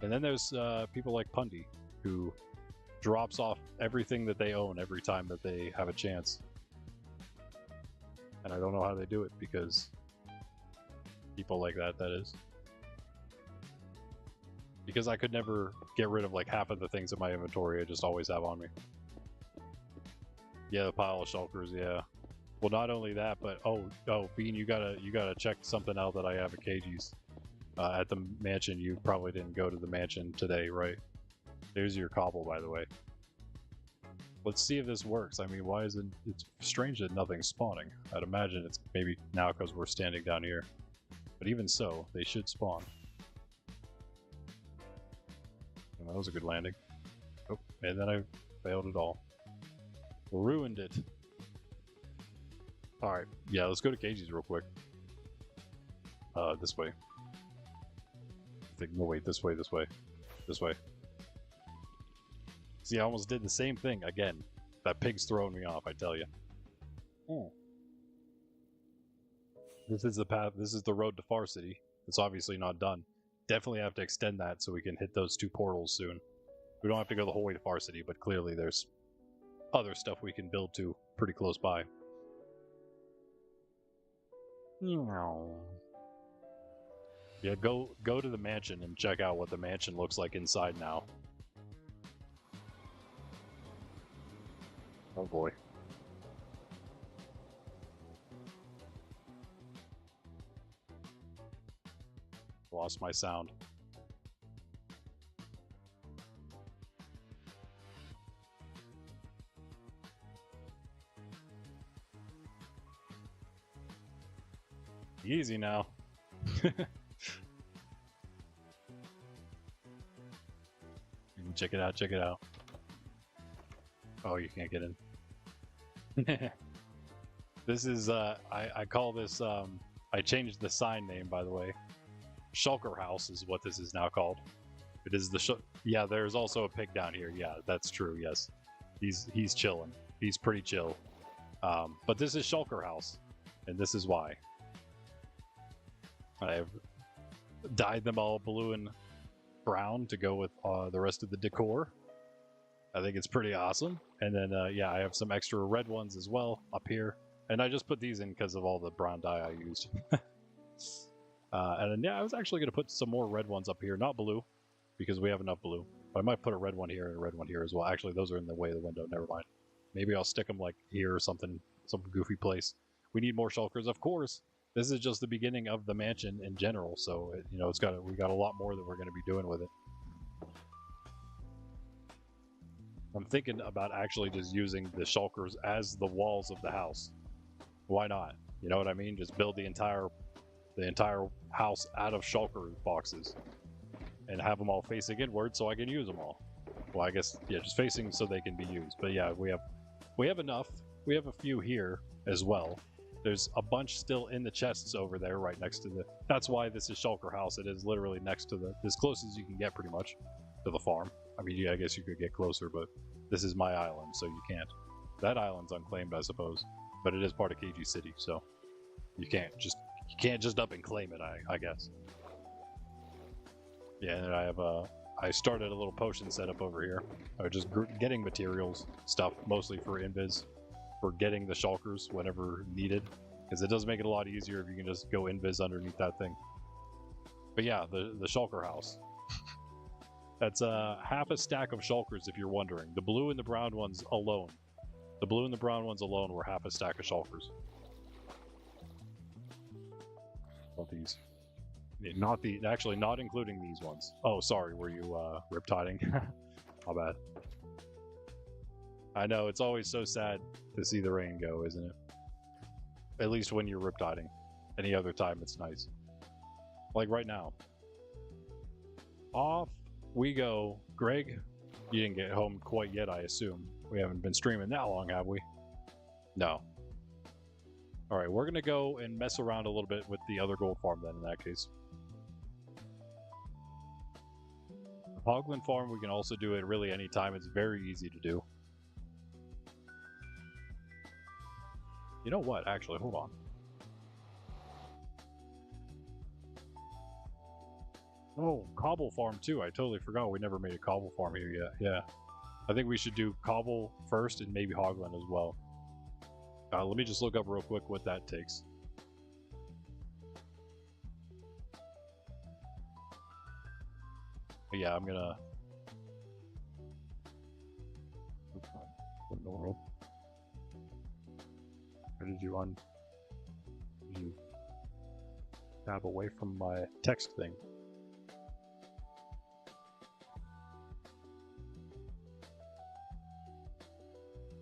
And then there's people like Pundy, who drops off everything that they own every time that they have a chance. And I don't know how they do it, because people like that is. Because I could never get rid of like half of the things in my inventory I just always have on me. Yeah, the pile of shulkers, yeah. Well, not only that, but oh, Bean, you gotta check something out that I have at KG's. At the mansion. You probably didn't go to the mansion today, right? There's your cobble, by the way. Let's see if this works. I mean, why is it... It's strange that nothing's spawning. I'd imagine it's maybe now because we're standing down here. But even so, they should spawn. Oh, that was a good landing. Oh, and then I failed it all. Ruined it. Alright, yeah, let's go to Cage's real quick. This way. No, wait, this way. This way. See, I almost did the same thing again. That pig's throwing me off, I tell you. Oh. This is the path. This is the road to Far City. It's obviously not done. Definitely have to extend that so we can hit those 2 portals soon. We don't have to go the whole way to Far City, but clearly there's other stuff we can build to pretty close by. Yeah, go to the mansion and check out what the mansion looks like inside now. Oh boy. Lost my sound. Easy now. Check it out, check it out. Oh, you can't get in. This is, I call this, I changed the sign name, by the way. Shulker House is what this is now called. It is the yeah, there's also a pig down here. Yeah, that's true, yes. He's chilling. He's pretty chill. But this is Shulker House, and this is why. I've dyed them all blue and brown to go with the rest of the decor. I think it's pretty awesome. And then, yeah, I have some extra red ones as well up here. And I just put these in because of all the brown dye I used. And then, yeah, I was actually going to put some more red ones up here. Not blue, because we have enough blue. But I might put a red one here and a red one here as well. Actually, those are in the way of the window. Never mind. Maybe I'll stick them like here or something, some goofy place. We need more shulkers, of course. This is just the beginning of the mansion in general, so you know we got a lot more that we're going to be doing with it. I'm thinking about actually just using the shulkers as the walls of the house. Why not? You know what I mean? Just build the entire house out of shulker boxes and have them all facing inward so I can use them all. Well, I guess yeah, just facing so they can be used. But yeah, we have enough. We have a few here as well. There's a bunch still in the chests over there right next to the... That's why this is Shulker House. It is literally next to the... as close as you can get pretty much to the farm. I mean, yeah, I guess you could get closer, but this is my island, so you can't. That island's unclaimed, I suppose. But it is part of KG City, so you can't just up and claim it, I guess. Yeah, and I have I started a little potion setup over here. I was just getting materials, stuff, mostly for invis. For getting the shulkers whenever needed, because it does make it a lot easier if you can just go invis underneath that thing. But yeah, the shulker house. That's half a stack of shulkers if you're wondering. The blue and the brown ones alone. The blue and the brown ones alone were half a stack of shulkers. Not these. Not the actually not including these ones. Oh, sorry, were you riptiding? My bad. I know, it's always so sad to see the rain go, isn't it? At least when you're riptiding. Any other time, it's nice. Like right now. Off we go. Greg, you didn't get home quite yet, I assume. We haven't been streaming that long, have we? No. Alright, we're going to go and mess around a little bit with the other gold farm then, in that case. The Hoglin farm, we can also do it really any time. It's very easy to do. You know what? Actually, hold on. Oh, cobble farm too. I totally forgot we never made a cobble farm here yet. Yeah. I think we should do cobble first and maybe Hoglin as well. Let me just look up real quick what that takes. But yeah, I'm gonna... What in the world? Or did you tab away from my text thing?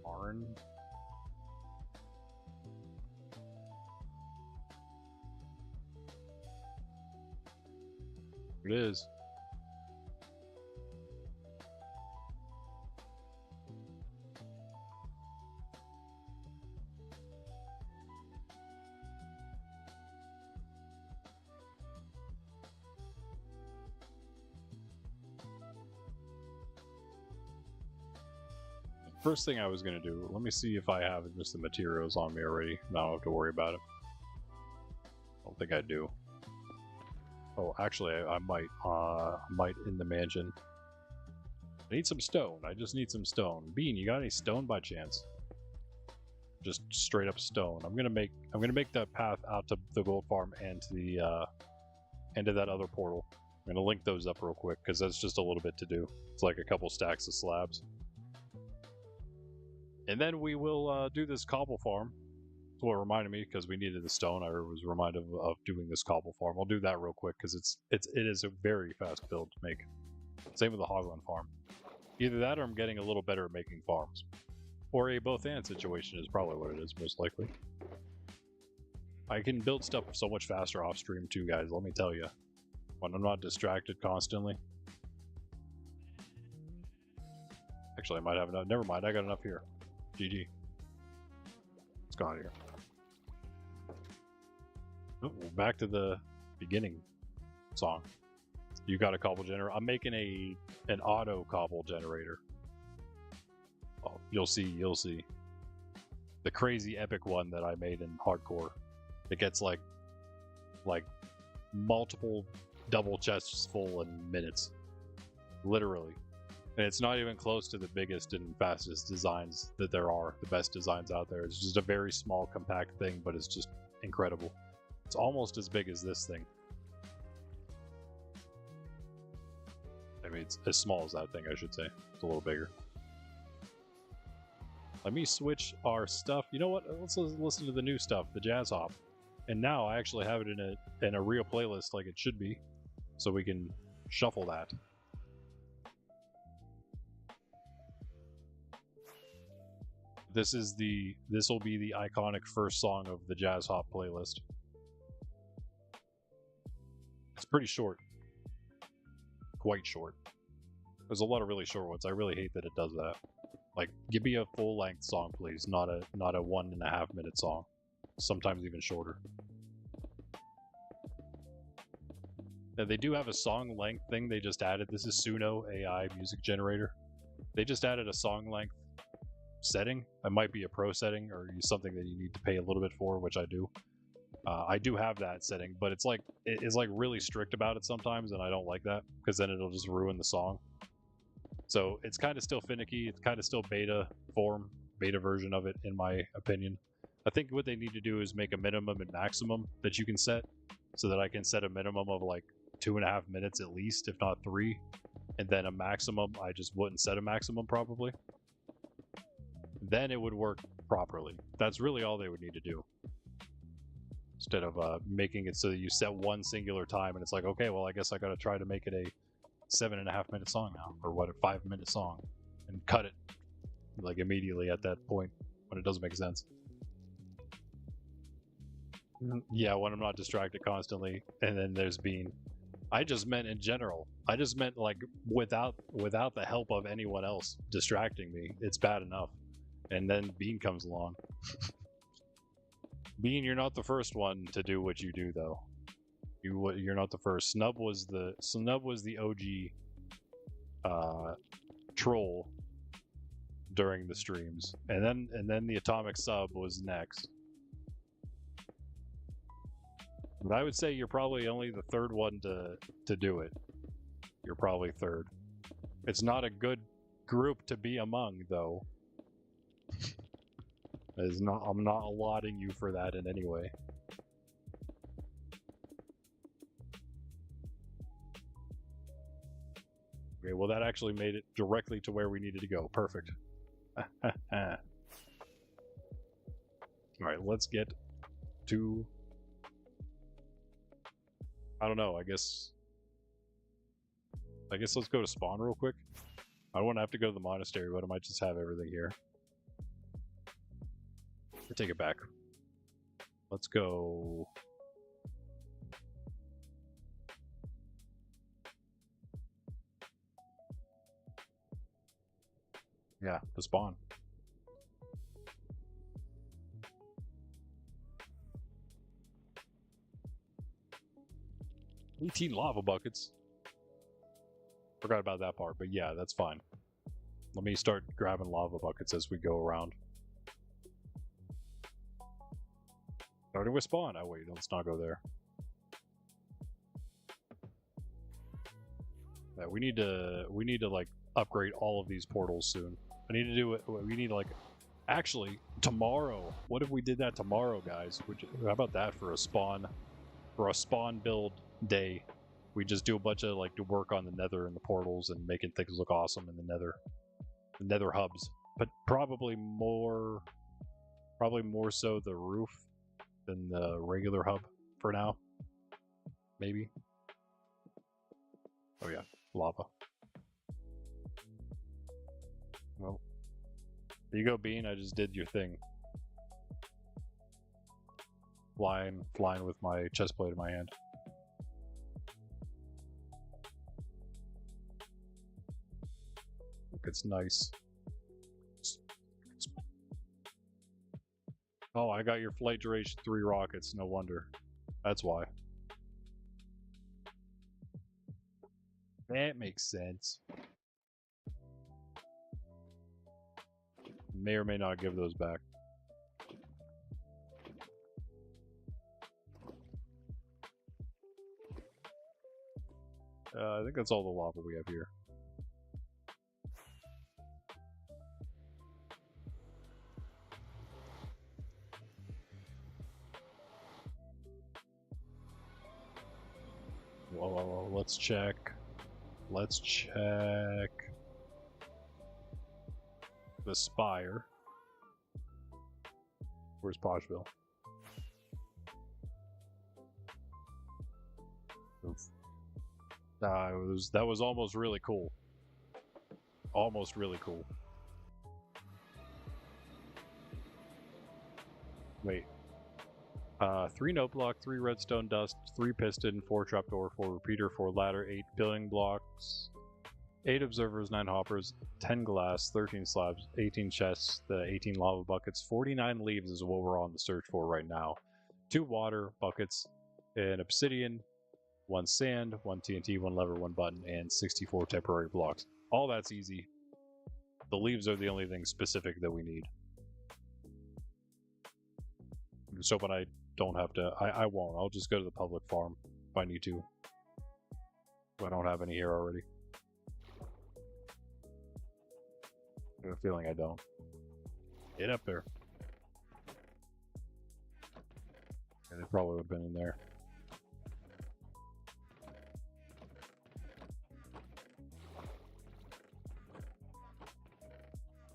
Barn. It is. First thing I was going to do, let me see if I have just the materials on me already. Now I don't have to worry about it. I don't think I do. Oh, actually, I might in the mansion. I need some stone. I just need some stone. Bean, you got any stone by chance? Just straight up stone. I'm gonna make that path out to the gold farm and to and to that other portal. I'm going to link those up real quick because that's just a little bit to do. It's like a couple stacks of slabs. And then we will do this cobble farm. That's what reminded me because we needed the stone. I was reminded of doing this cobble farm. I'll do that real quick because it is a very fast build to make. Same with the hogland farm. Either that or I'm getting a little better at making farms. Or a both and situation is probably what it is, most likely. I can build stuff so much faster off stream too, guys, let me tell you. When I'm not distracted constantly. Actually, I might have enough. Never mind, I got enough here. GG. It's gone here. Oh, back to the beginning song. You got a cobble generator. I'm making an auto cobble generator. Oh, you'll see. The crazy epic one that I made in hardcore. It gets like multiple double chests full in minutes. Literally. And it's not even close to the biggest and fastest designs that there are, the best designs out there. It's just a very small, compact thing, but it's just incredible. It's almost as big as this thing. I mean, it's as small as that thing, I should say. It's a little bigger. Let me switch our stuff. You know what? Let's listen to the new stuff, the jazz hop. And now I actually have it in a real playlist like it should be, so we can shuffle that. This will be the iconic first song of the jazz hop playlist. It's pretty short. Quite short. There's a lot of really short ones. I really hate that it does that. Like, give me a full-length song, please, not a 1.5 minute song. Sometimes even shorter. Now, they do have a song length thing they just added. This is Suno AI music generator. They just added a song length setting. It might be a pro setting or something that you need to pay a little bit for, which I do. I do have that setting, but it's like really strict about it sometimes, and I don't like that because then it'll just ruin the song. So it's kind of still finicky. It's kind of still beta version of it, in my opinion. I think what they need to do is make a minimum and maximum that you can set, so that I can set a minimum of like 2.5 minutes at least, if not 3, and then a maximum. I just wouldn't set a maximum probably. Then it would work properly. That's really all they would need to do. Instead of making it so that you set one singular time and it's like, okay, well, I guess I gotta try to make it a 7.5 minute song now, or what, a 5 minute song, and cut it like immediately at that point when it doesn't make sense. Yeah, when I'm not distracted constantly, and then there's Bean. I just meant in general. I just meant like without the help of anyone else distracting me, it's bad enough. And then Bean comes along. Bean, you're not the first one to do what you do, though. You're not the first. Snub was the OG troll during the streams, and then the Atomic Sub was next. But I would say you're probably only the third one to do it. You're probably third. It's not a good group to be among, though. I'm not allotting you for that in any way. Okay, well that actually made it directly to where we needed to go. Perfect. Alright, let's get to... I don't know, I guess let's go to spawn real quick. I don't want to have to go to the monastery, but I might just have everything here. Or take it back. Let's go... Yeah, to spawn. $18 lava buckets. Forgot about that part, but yeah, that's fine. Let me start grabbing lava buckets as we go around. Starting with spawn. Oh wait, let's not go there. Yeah, we need to like upgrade all of these portals soon. I need to do it. We need like, actually tomorrow. What if we did that tomorrow, guys? How about that for a spawn build day, we just do a bunch of like work on the nether and the portals and making things look awesome in the nether hubs. But probably more so the roof than the regular hub for now. Maybe. Oh yeah, lava. Well, there you go, Bean. I just did your thing. Flying with my chest plate in my hand. Look, it's nice. Oh, I got your flight duration 3 rockets. No wonder. That's why. That makes sense. May or may not give those back. I think that's all the lava we have here. Whoa, let's check. Let's check the spire. Where's Poshville? That was almost really cool. Almost really cool. Wait. 3 note block, 3 redstone dust, 3 piston, 4 trapdoor, 4 repeater, 4 ladder, 8 building blocks, 8 observers, 9 hoppers, 10 glass, 13 slabs, 18 chests, the 18 lava buckets, 49 leaves is what we're on the search for right now. 2 water buckets, an obsidian, 1 sand, 1 TNT, 1 lever, 1 button, and 64 temporary blocks. All that's easy. The leaves are the only thing specific that we need. So when I don't have to, I won't. I'll just go to the public farm if I need to. I don't have any here already. I have a feeling I don't. Get up there. And it probably would have been in there.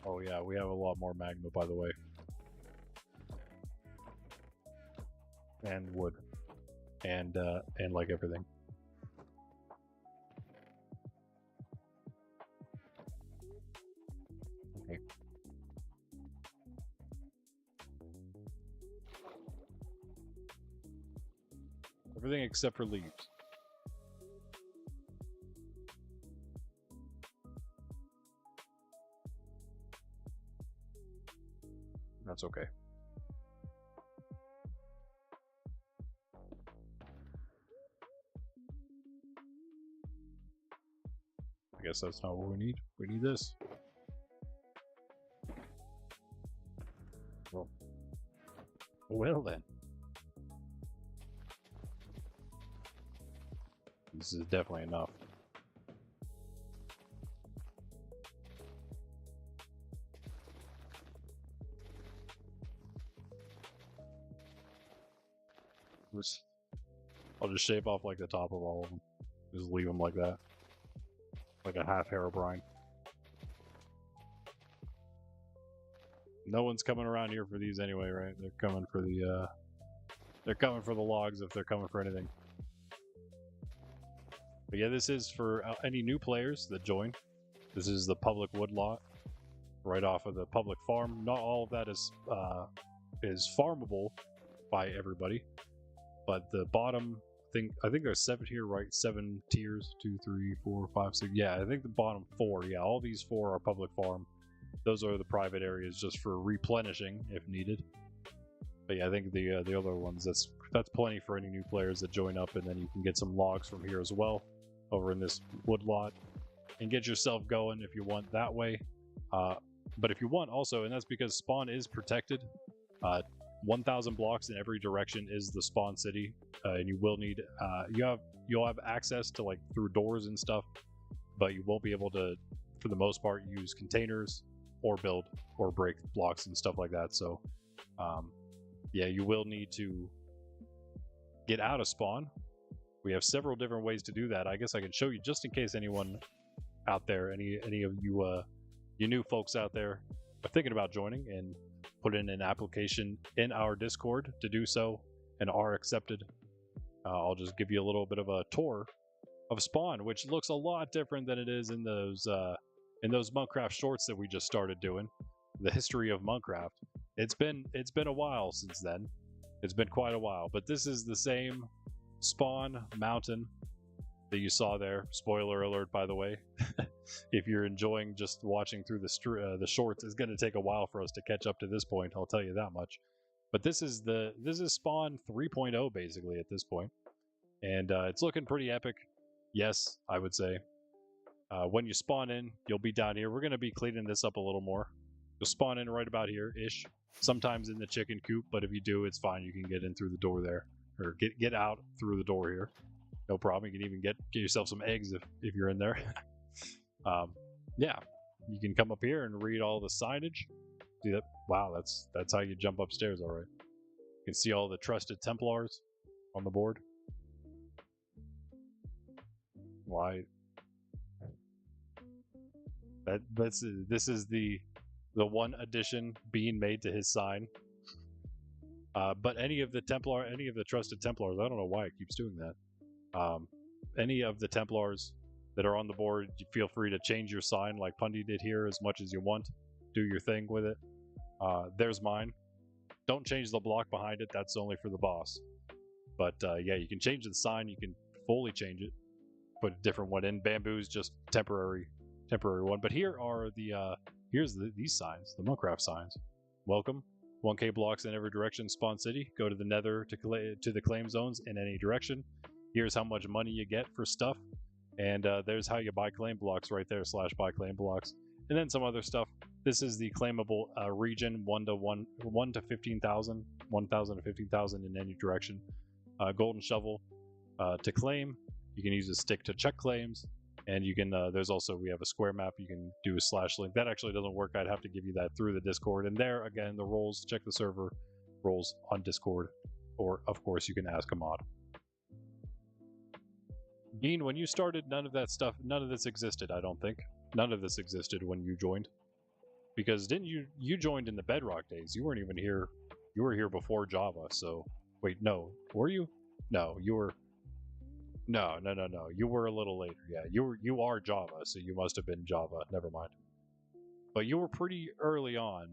Oh yeah, we have a lot more magma, by the way. And wood. And like everything. Okay. Everything except for leaves. That's okay. I guess that's not what we need. We need this. Well then. This is definitely enough. I'll just shave off like the top of all of them. Just leave them like that. Like a half Herobrine. No one's coming around here for these anyway, right? They're coming for the logs if they're coming for anything. But yeah, this is for any new players that join. This is the public wood lot right off of the public farm. Not all of that is farmable by everybody, but the bottom I think there's 7 here, right? 7 tiers, 2, 3, 4, 5, 6. Yeah, I think the bottom 4. Yeah, all these 4 are public farm. Those are the private areas just for replenishing if needed. But yeah, I think the other ones, that's plenty for any new players that join up, and then you can get some logs from here as well over in this wood lot and get yourself going if you want that way. But if you want also, and that's because spawn is protected, 1,000 blocks in every direction is the spawn city, and you will need you'll have access to like through doors and stuff, but you won't be able to, for the most part, use containers or build or break blocks and stuff like that. So yeah, you will need to get out of spawn We have several different ways to do that. I guess I can show you just in case anyone out there, any of you new folks out there are thinking about joining, and put in an application in our Discord to do so and are accepted. I'll just give you a little bit of a tour of Spawn, which looks a lot different than it is in those Monkraft shorts that we just started doing. The history of Monkraft. It's been a while since then. It's been quite a while, but this is the same Spawn mountain that you saw there. Spoiler alert, by the way. If you're enjoying just watching through the shorts, it's going to take a while for us to catch up to this point. I'll tell you that much. But this is Spawn 3.0 basically at this point, and it's looking pretty epic. Yes, I would say. When you spawn in, you'll be down here. We're going to be cleaning this up a little more. You'll spawn in right about here-ish. Sometimes in the chicken coop, but if you do, it's fine. You can get in through the door there, or get out through the door here. No problem. You can even get yourself some eggs if you're in there. Yeah, you can come up here and read all the signage. See that? Wow, that's how you jump upstairs. All right. You can see all the trusted Templars on the board. Why? This is the one addition being made to his sign. But any of the trusted Templars, I don't know why it keeps doing that. Any of the Templars that are on the board, you feel free to change your sign like Pundy did here as much as you want. Do your thing with it. There's mine. Don't change the block behind it. That's only for the boss. But yeah, you can change the sign. You can fully change it. Put a different one in. Bamboo's just temporary one. But here are these signs, the Monkraft signs. Welcome. 1K blocks in every direction, Spawn City. Go to the Nether to the claim zones in any direction. Here's how much money you get for stuff. And there's how you buy claim blocks right there, /buy claim blocks. And then some other stuff. This is the claimable region, 1 to 15,000, 1,000 to 15,000 in any direction. Golden shovel to claim. You can use a stick to check claims. And you can, we have a square map. You can do a /link. That actually doesn't work. I'd have to give you that through the Discord. And there, again, the roles, check the server roles on Discord. Or, of course, you can ask a mod. Bean, when you started, none of this existed, I don't think. None of this existed when you joined. Because didn't you joined in the Bedrock days? You weren't even here. You were here before Java, so... Wait, no. Were you? No, you were... No. You were a little later. Yeah, you are Java, so you must have been Java. Never mind. But you were pretty early on.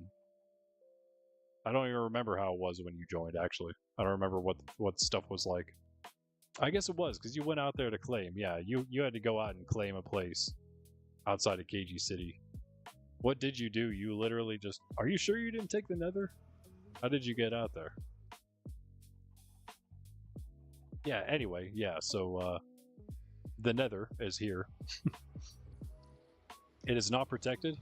I don't even remember how it was when you joined, actually. I don't remember what stuff was like. I guess it was, because you went out there to claim. Yeah, you had to go out and claim a place outside of KG City. What did you do? You literally just... Are you sure you didn't take the Nether? How did you get out there? Yeah, anyway, yeah, so the Nether is here. It is not protected.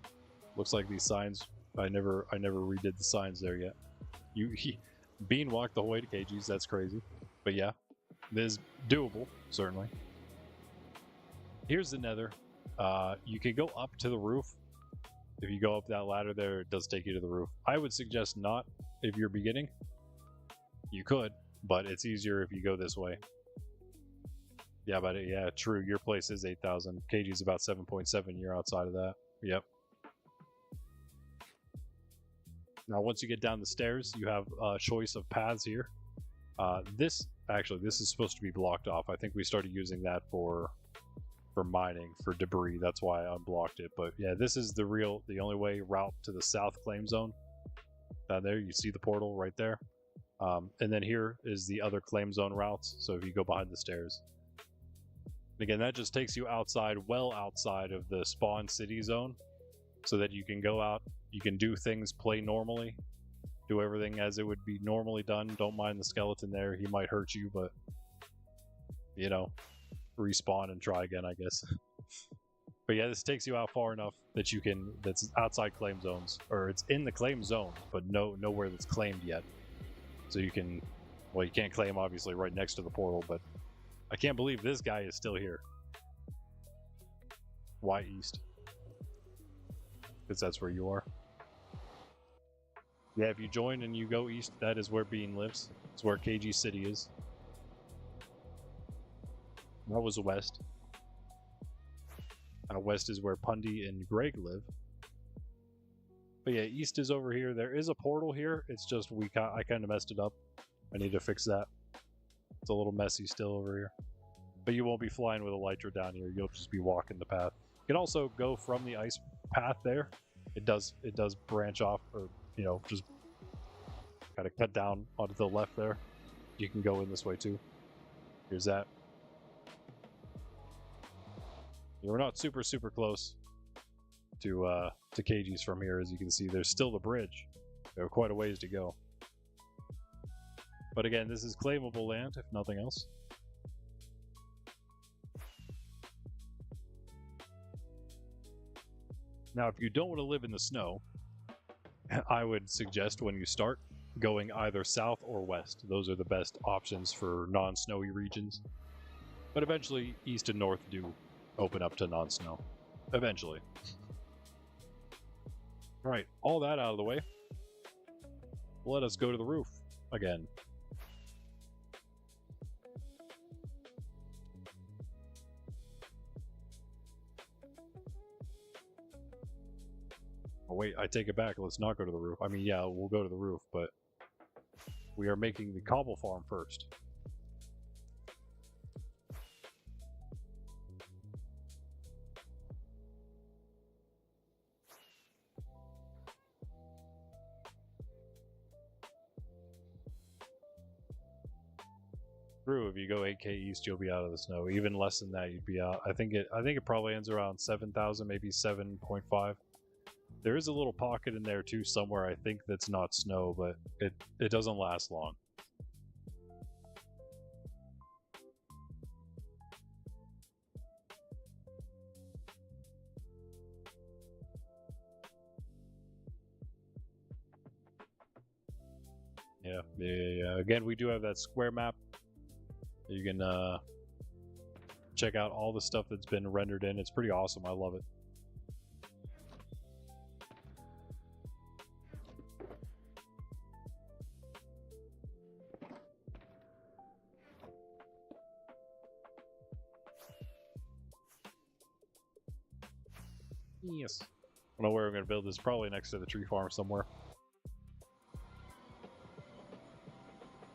Looks like these signs, I never redid the signs there yet. Bean walked the whole way to KG's, that's crazy. But yeah, it is doable, certainly. Here's the Nether. You can go up to the roof. If you go up that ladder there, it does take you to the roof. I would suggest not if you're beginning. You could, but it's easier if you go this way. Yeah, but yeah, true. Your place is 8,000. KG's about 7.7. You're outside of that. Yep. Now, once you get down the stairs, you have a choice of paths here. This is supposed to be blocked off. I think we started using that for mining, for debris. That's why I unblocked it. But yeah, this is the only way route to the south claim zone. Down there, you see the portal right there. And then here is the other claim zone routes. So if you go behind the stairs. Again, that just takes you outside, well outside of the spawn city zone. So that you can go out, you can do things, play normally. Do everything as it would be normally done. Don't mind the skeleton there. He might hurt you, but... You know, respawn and try again, I guess. But yeah, this takes you out far enough that you can... That's outside claim zones. Or it's in the claim zone, but nowhere that's claimed yet. So you can... Well, you can't claim, obviously, right next to the portal, but... I can't believe this guy is still here. Why east? Because that's where you are. Yeah, if you join and you go east, that is where Bean lives. It's where KG City is. That was west. West is where Pundy and Greg live. But yeah, east is over here. There is a portal here. It's just I kind of messed it up. I need to fix that. It's a little messy still over here. But you won't be flying with Elytra down here. You'll just be walking the path. You can also go from the ice path there. It does branch off, or just kind of cut down onto the left there. You can go in this way too. Here's that. We're not super close to Cages from here, as you can see. There's still the bridge. We have quite a ways to go. But again, this is claimable land, if nothing else. Now, if you don't want to live in the snow, I would suggest when you start going either south or west. Those are the best options for non-snowy regions. But eventually, east and north do open up to non-snow. Eventually. Right, all that out of the way. Let us go to the roof again. Oh wait, I take it back. Let's not go to the roof. I mean, yeah, we'll go to the roof, but we are making the cobble farm first. If you go 8k east, you'll be out of the snow. Even less than that, you'd be out. I think it probably ends around 7,000, maybe 7.5. There is a little pocket in there too somewhere, I think, that's not snow, but it doesn't last long. Yeah. Again, we do have that square map. You can check out all the stuff that's been rendered in. It's pretty awesome. I love it. Yes. I don't know where I'm going to build this. Probably next to the tree farm somewhere.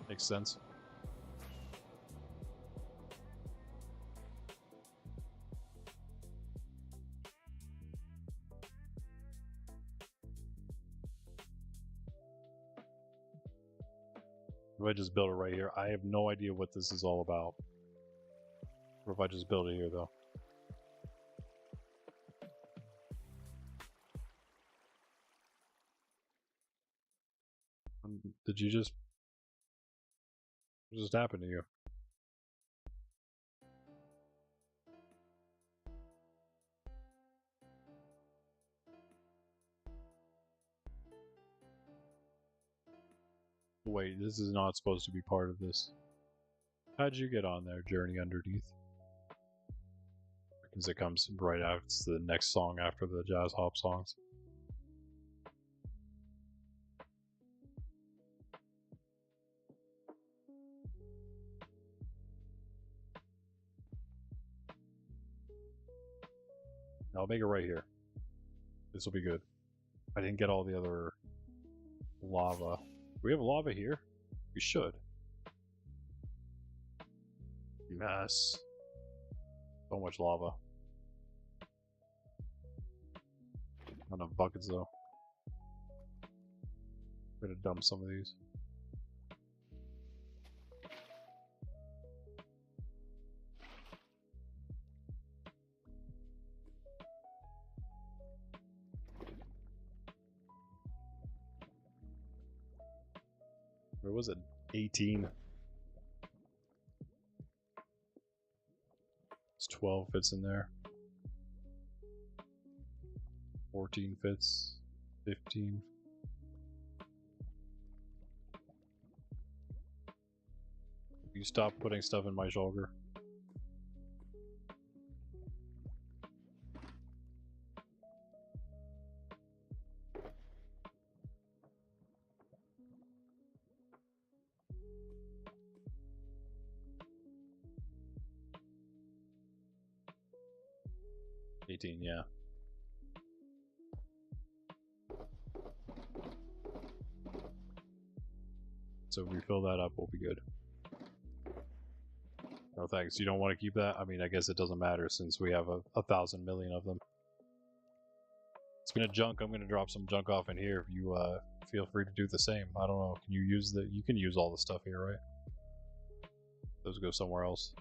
Makes sense. If I just build it right here, I have no idea what this is all about. Or if I just build it here, though. Did you just... What just happened to you? Wait, this is not supposed to be part of this. How'd you get on there, Journey Underneath? Because it comes right out. It's the next song after the Jazz Hop songs. I'll make it right here. This will be good. I didn't get all the other lava. Do we have lava here? We should. Yes. So much lava. Not enough buckets though. I'm gonna dump some of these. Where was it? 18. It's 12 fits in there. 14 fits. 15. You stop putting stuff in my shulker. 18, yeah. So if we fill that up, we'll be good. No thanks. You don't want to keep that? I mean, I guess it doesn't matter since we have 1,000 million of them. Speaking of junk, I'm going to drop some junk off in here. If you feel free to do the same. I don't know. Can you use the? You can use all the stuff here, right? Those go somewhere else.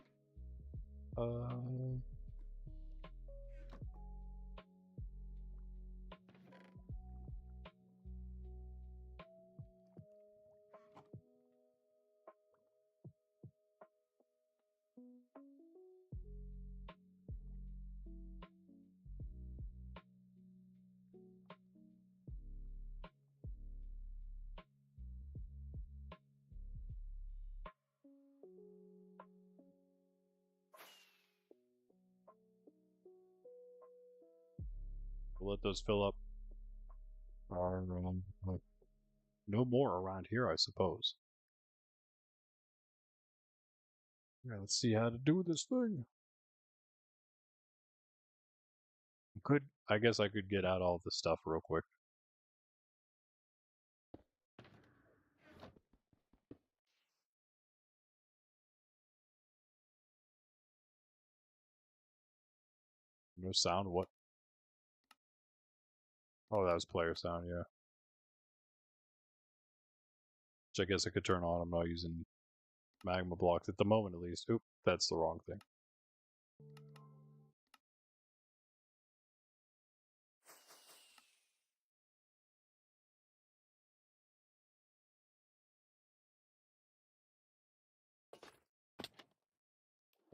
We'll let those fill up. No more around here, I suppose. Yeah, let's see how to do this thing. I guess I could get out all this stuff real quick. No sound? What? Oh, that was player sound, yeah. Which I guess I could turn on. I'm not using magma blocks at the moment, at least. Oop, that's the wrong thing.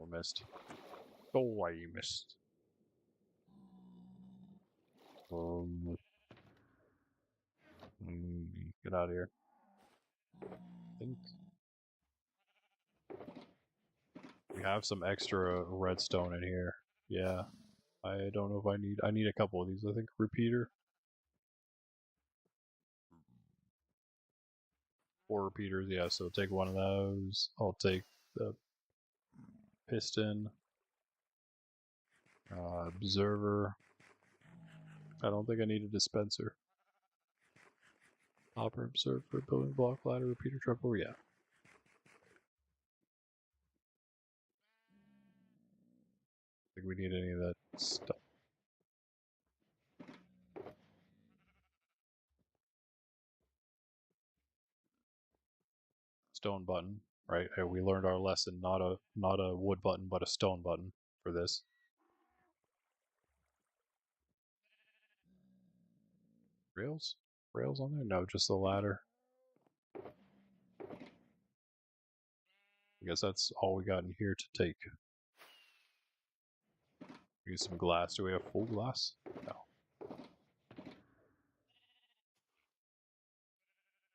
I missed. Oh, I missed. Get out of here. I think we have some extra redstone in here. Yeah. I don't know if I need a couple of these, I think. Repeater. 4 repeaters, yeah, so take one of those. I'll take the piston. Observer. I don't think I need a dispenser. Hopper, observer, building block, ladder, repeater, triple, yeah. I think we need any of that stuff. Stone button, right? We learned our lesson. Not a wood button, but a stone button for this. Rails? Rails on there? No, just the ladder. I guess that's all we got in here to take. Use some glass. Do we have full glass? No.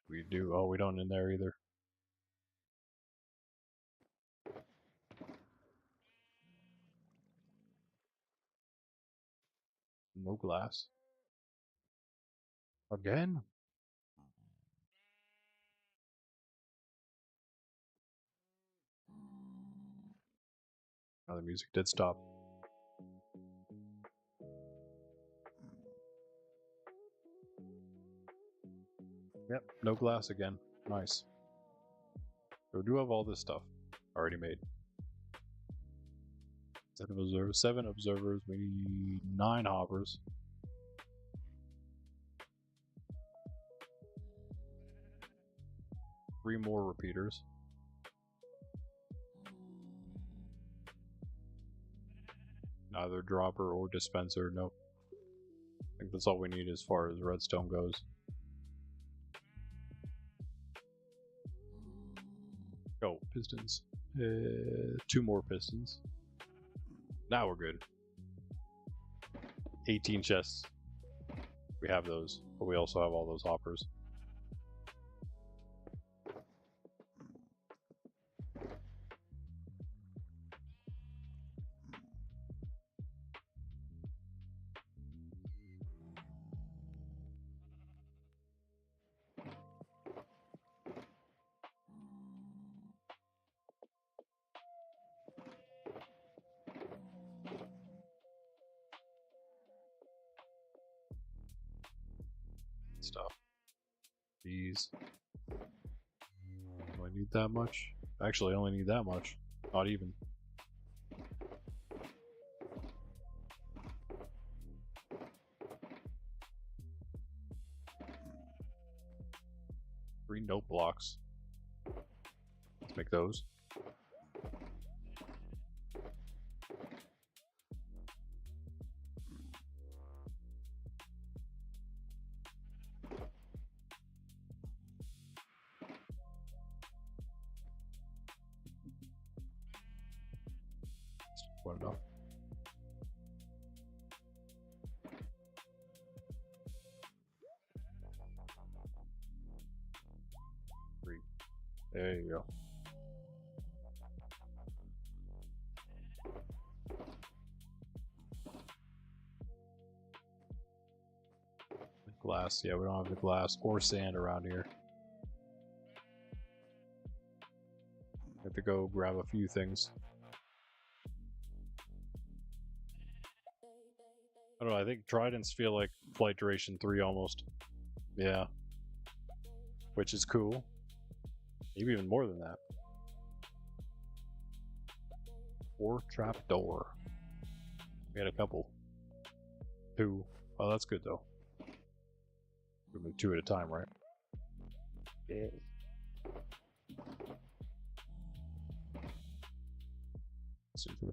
We do. Oh, we don't in there either. No glass. Again? Oh, the music did stop. Yep, no glass again. Nice. So we do have all this stuff already made. 7 observers. We need 9 hoppers. 3 more repeaters. Neither dropper or dispenser. Nope. I think that's all we need as far as redstone goes. Oh, pistons. 2 more pistons. Now we're good. 18 chests. We have those, but we also have all those hoppers. stuff. These. Do I need that much? Actually, I only need that much. Not even. Three note blocks. Let's make those. Quite enough. Three. There you go. Glass. Yeah, we don't have the glass or sand around here. Have to go grab a few things. I don't know, I think tridents feel like flight duration 3 almost. Yeah. Which is cool. Maybe even more than that. 4 trapdoor. We had a couple. 2. Oh, that's good though. We move 2 at a time, right? Yeah.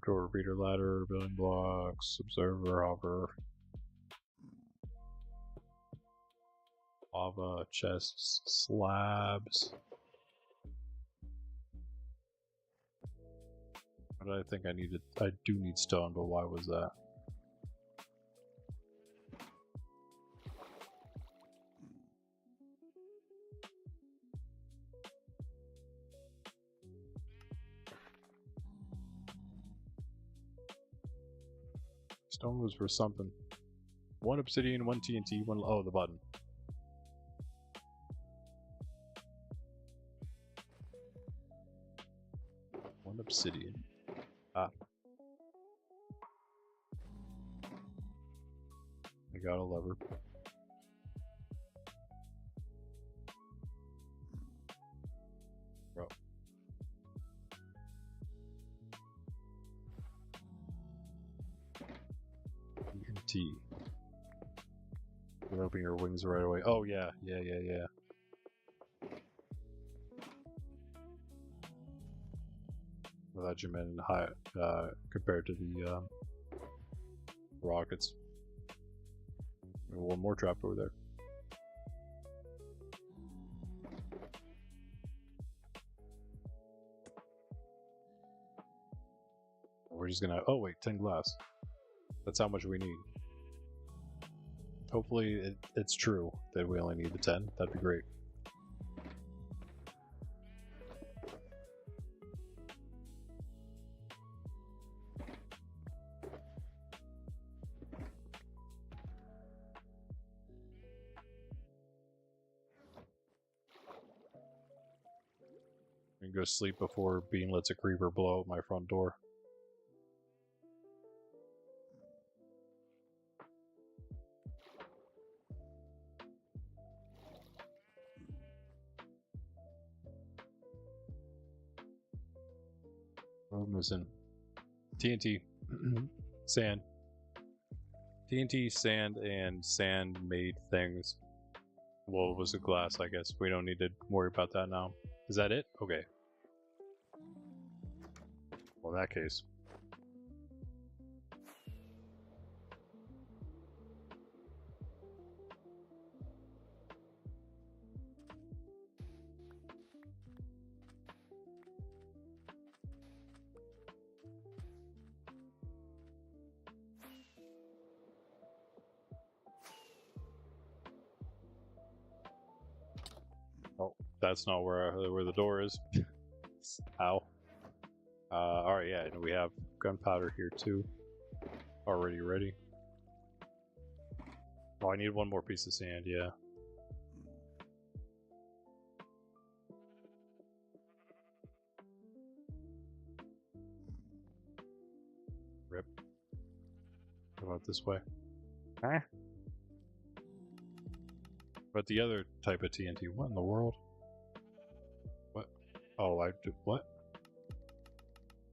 Door, repeater, ladder, building blocks, observer, hover, lava, chests, slabs. What did I think I needed? I do need stone, but why was that? Stone was for something. 1 obsidian, 1 TNT, 1... Oh, the button. One obsidian. Ah. I got a lever. Bro. TNT. You open your wings right away. Oh yeah, yeah. Well, that you meant high compared to the rockets. One more trap over there. We're just gonna. Oh wait, 10 glass. That's how much we need. Hopefully it's true that we only need the 10. That'd be great. I can go sleep before Bean lets a creeper blow out my front door. What am I missing? TNT, sand. TNT, sand, and sand made things. Well, it was a glass, I guess. We don't need to worry about that now. Is that it? Okay. Well, in that case. Oh, that's not where the door is. Ow. Alright, yeah, and we have gunpowder here too. Already ready. Oh, I need one more piece of sand, yeah. Rip. What about this way? Huh? But the other type of TNT, what in the world? What? Oh, I did what?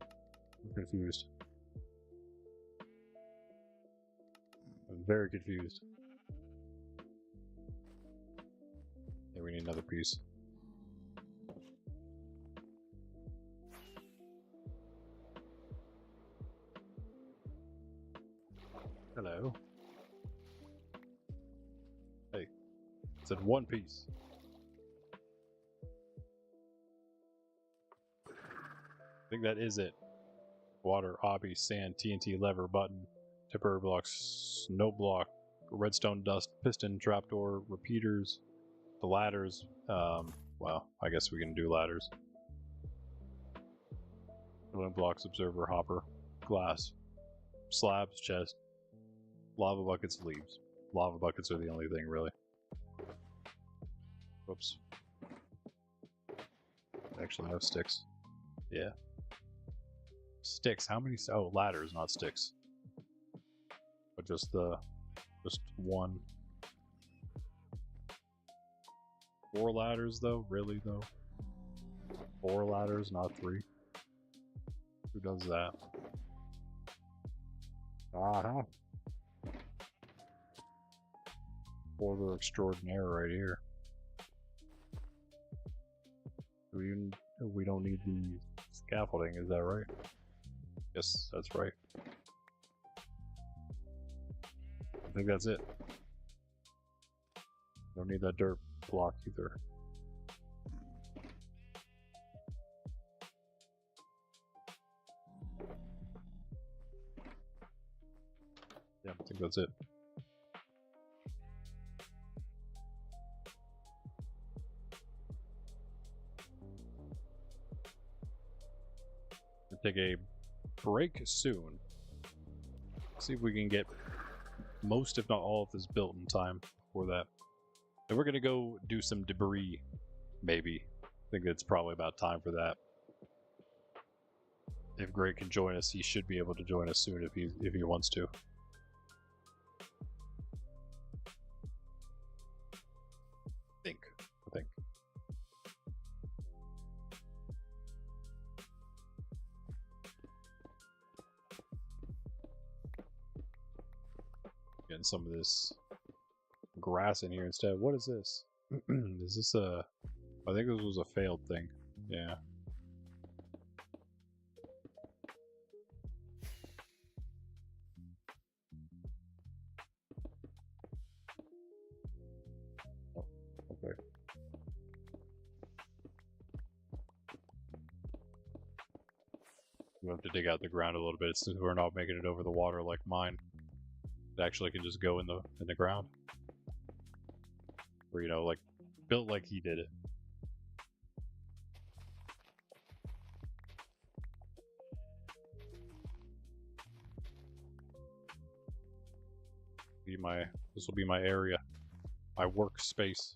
I'm confused. I'm very confused. Yeah, we need another piece. Hello. Hey, it said one piece. I think that is it. Water, obby, sand, TNT, lever, button, temporary blocks, note block, redstone dust, piston, trapdoor, repeaters, the ladders. Well, I guess we can do ladders. Building blocks, observer, hopper, glass, slabs, chest, lava buckets, leaves. Lava buckets are the only thing, really. Whoops. Actually, have sticks. Yeah. Sticks. How many? Oh, ladders, not sticks. But just one. 4 ladders, though? Really, though? 4 ladders, not 3? Who does that? Uh-huh. Order extraordinaire right here. We don't need the scaffolding, is that right? Yes, that's right. I think that's it. Don't need that dirt block either. Yeah, I think that's it. We'll take a break soon. See if we can get most, if not all, of this built in time before that. Then we're gonna go do some debris, maybe. I think it's probably about time for that. If Greg can join us, he should be able to join us soon if he wants to. I think. Getting some of this grass in here instead. What is this? Is this a... I think this was a failed thing. Yeah. Oh, okay. We have to dig out the ground a little bit since we're not making it over the water like mine. It actually can just go in the ground. Or, you know, like built like he did it. This will be my area, my workspace.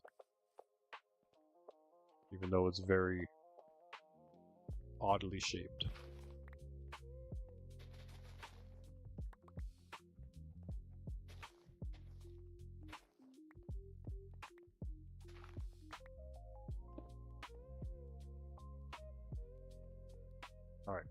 Even though it's very oddly shaped. All right.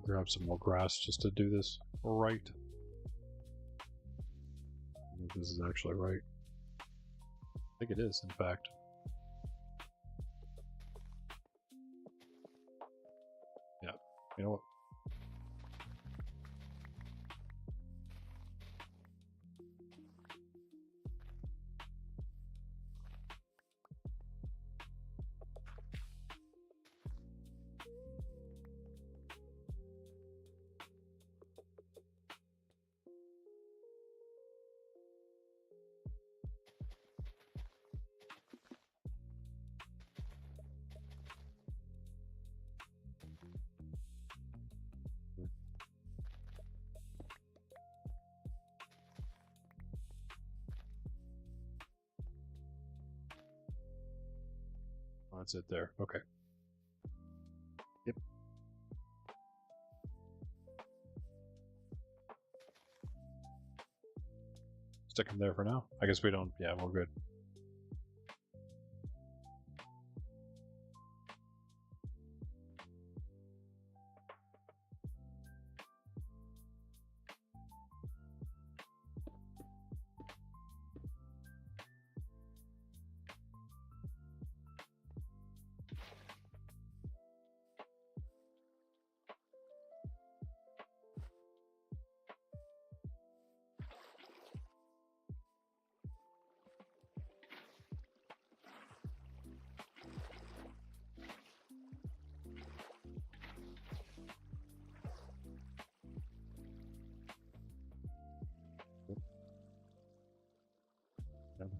Grab some more grass just to do this right. I think this is actually right. I think it is, in fact. Yeah, you know what? That's it there. Okay. Yep. Stick them there for now. I guess we don't. Yeah, we're good.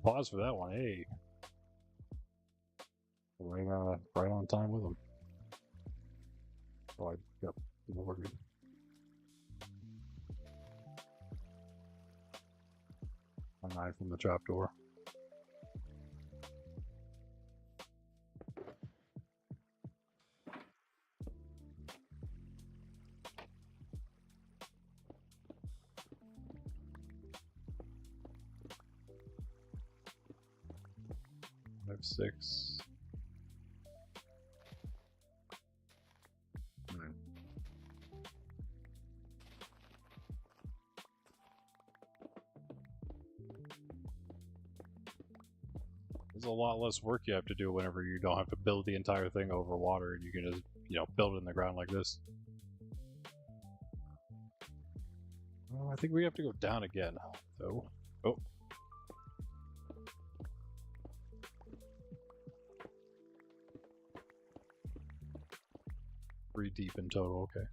Pause for that one. Hey, right on time with them. Oh, yep, we're good. A knife from the trapdoor. F6. There's a lot less work you have to do whenever you don't have to build the entire thing over water, and you can just, build it in the ground like this. Well, I think we have to go down again, though. Oh. 3 deep in total, okay.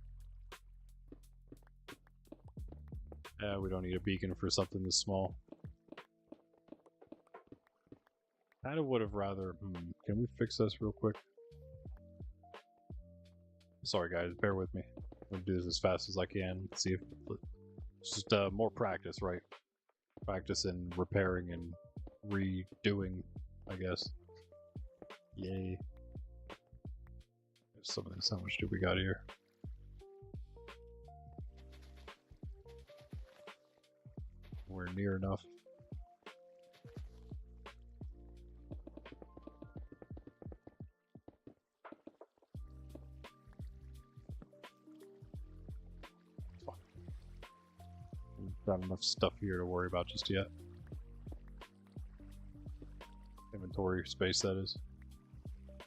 Yeah, we don't need a beacon for something this small. Kinda would have rather... can we fix this real quick? Sorry guys, bear with me. I'm gonna do this as fast as I can. See if... It's just more practice, right? Practice in repairing and redoing, I guess. Yay. Some of this, how much do we got here? We're near enough. Not enough stuff here to worry about just yet. Inventory space, that is.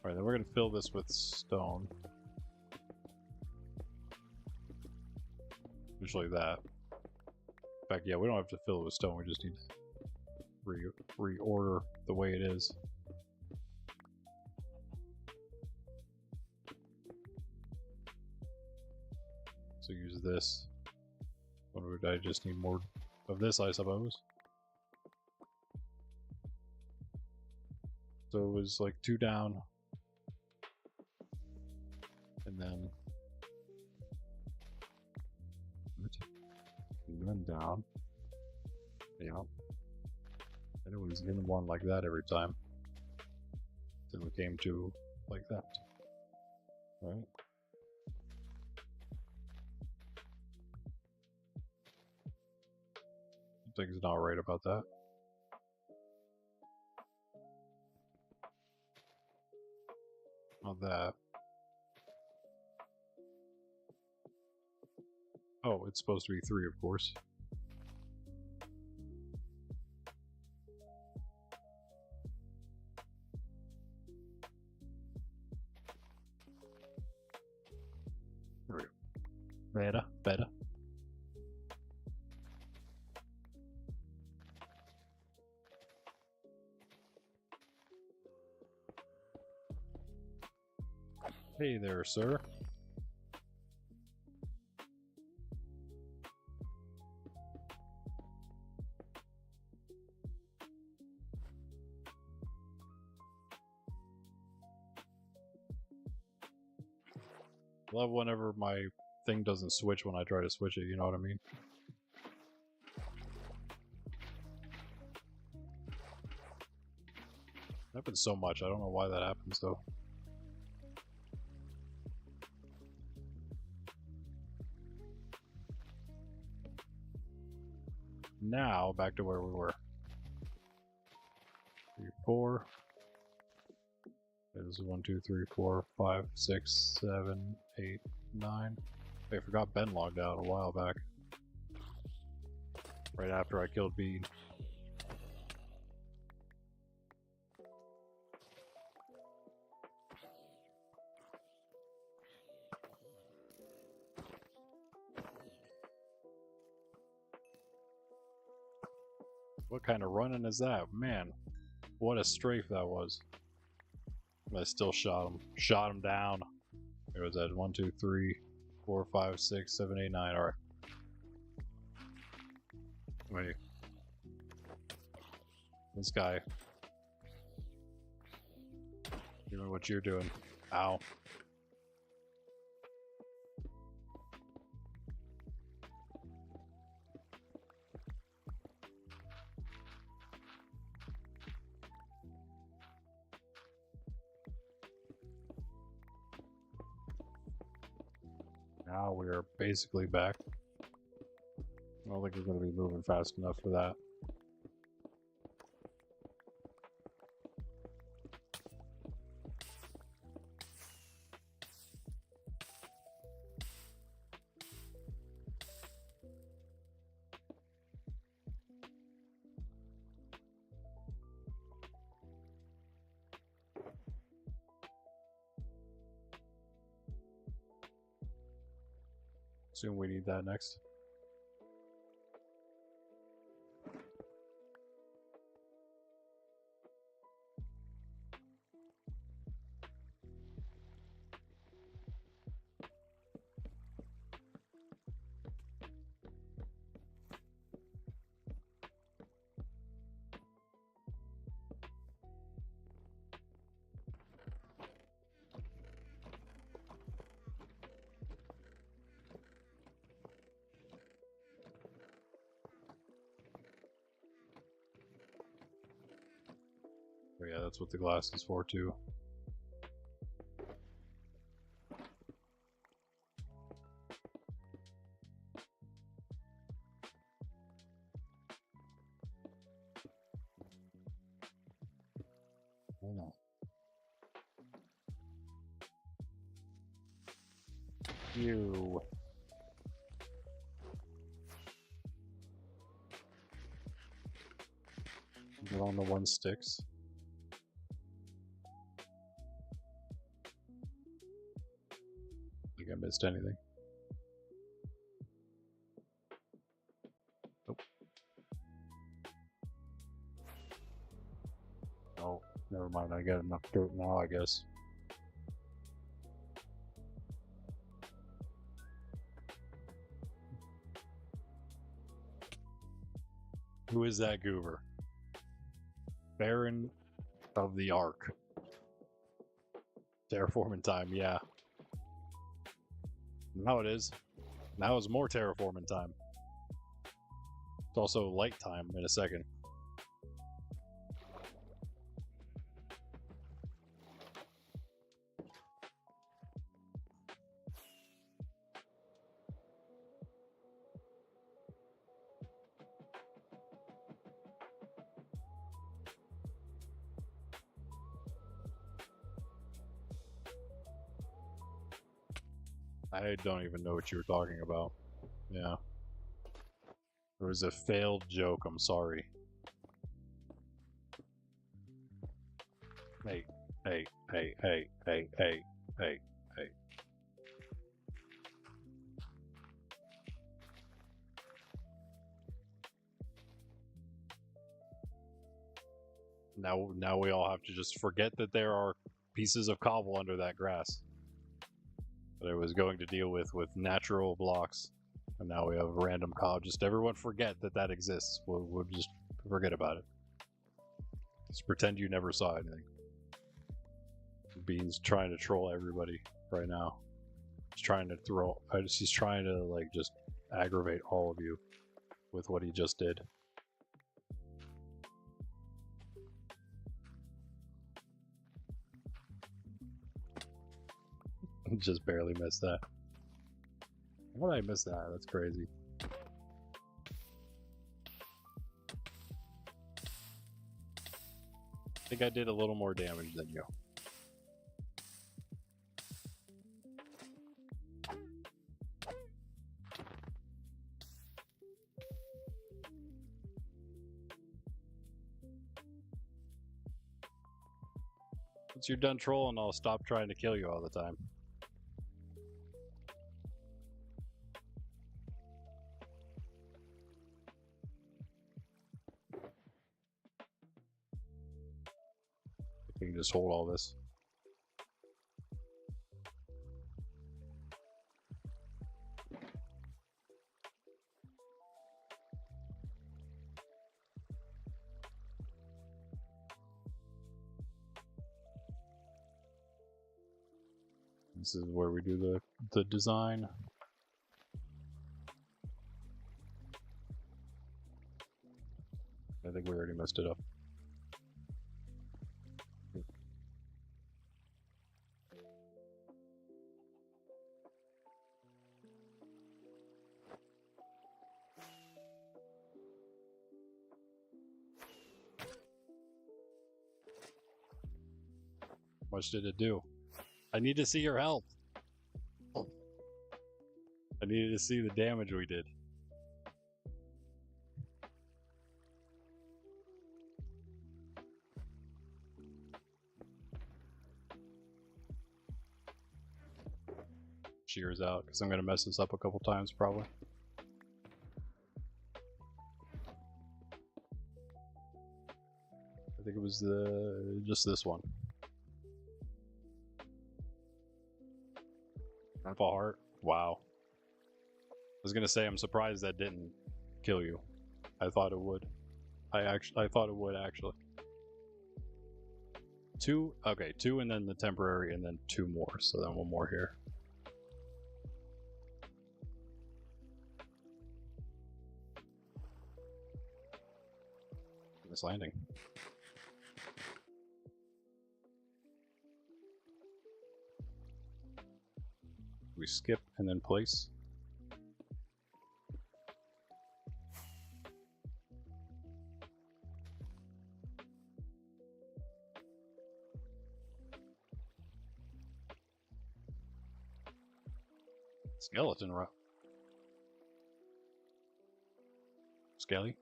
Alright, then we're going to fill this with stone. Usually that. In fact, yeah, we don't have to fill it with stone, we just need to reorder the way it is. So use this. What would I just need more of this, I suppose? So it was like 2 down. And then... And then down. Yeah. And it was in 1 like that every time. Then we came to like that. Right? Something's not right about that. Not that. Oh, it's supposed to be 3, of course. There we go. Better. Hey there, sir. Love whenever my thing doesn't switch when I try to switch it, you know what I mean? It happens so much. I don't know why that happens though. Now back to where we were. 3, 4. This is 1, 2, 3, 4, 5, 6, 7, 8, 9. I forgot Ben logged out a while back. Right after I killed Bean. What kind of running is that? Man, what a strafe that was. I still shot him. Shot him down. It was at 1, 2, 3, 4, 5, 6, 7, 8, 9. Alright. Wait. This guy. Doing what you're doing. Ow. Now we are basically back. I don't think we're going to be moving fast enough for that. Assume we need that next. Oh yeah, that's what the glass is for too. Hold on. You. Get on the one sticks. I missed anything. Nope. Oh, never mind. I got enough dirt now, I guess. Who is that goober? Baron of the Ark. Terraforming time, yeah. Now it is. Now is more terraforming time. It's also light time in a second. I don't even know what you were talking about. Yeah. It was a failed joke, I'm sorry. Hey, hey, hey, hey, hey, hey, hey, hey. Now we all have to just forget that there are pieces of cobble under that grass that I was going to deal with natural blocks. And now we have random cobble. Just everyone forget that that exists. We'll just forget about it. Just pretend you never saw anything. Bean's trying to troll everybody right now. He's trying to he's trying to like just aggravate all of you with what he just did. Just barely missed that. How did I miss that? That's crazy. I think I did a little more damage than you. Once you're done trolling, I'll stop trying to kill you all the time. You can just hold all this. This is where we do the design. I think we already messed it up. How much did it do? I need to see your health. I needed to see the damage we did. Shears out, because I'm going to mess this up a couple times probably. I think it was just this one. Half a heart. Wow. I was gonna say I'm surprised that didn't kill you. I thought it would. I thought it would actually. 2, okay, 2 and then the temporary and then 2 more, so then 1 more here. This landing. We skip and then place. Skeleton rock. Skelly.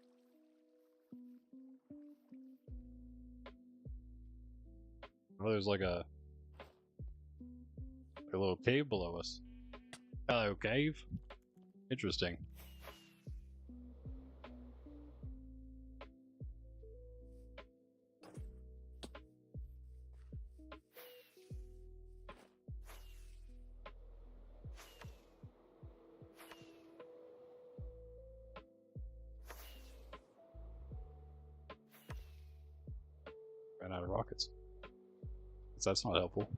Oh, there's like a little cave below us. Hello, cave. Interesting. Ran out of rockets. That's not helpful.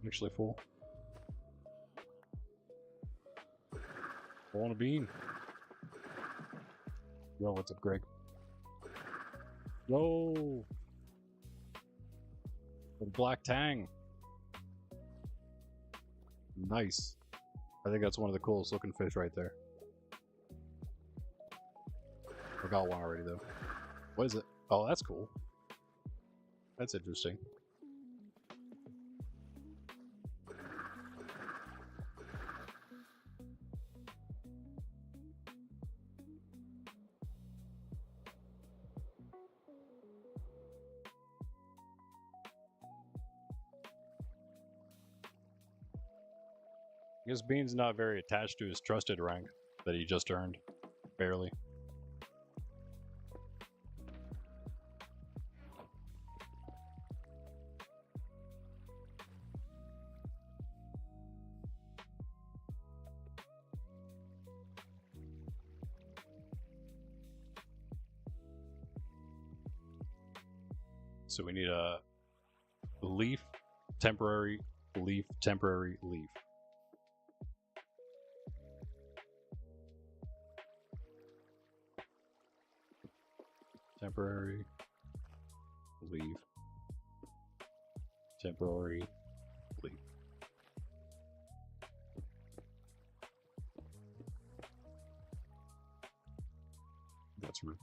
Actually full. Full on a bean. Yo, what's up, Greg? Yo! The black tang. Nice. I think that's one of the coolest looking fish right there. I got one already though. What is it? Oh, that's cool. That's interesting. I guess Bean's not very attached to his trusted rank that he just earned. Barely. So we need a leaf, temporary, leaf, temporary, leaf. Temporary, leaf, temporary, leaf. That's rude.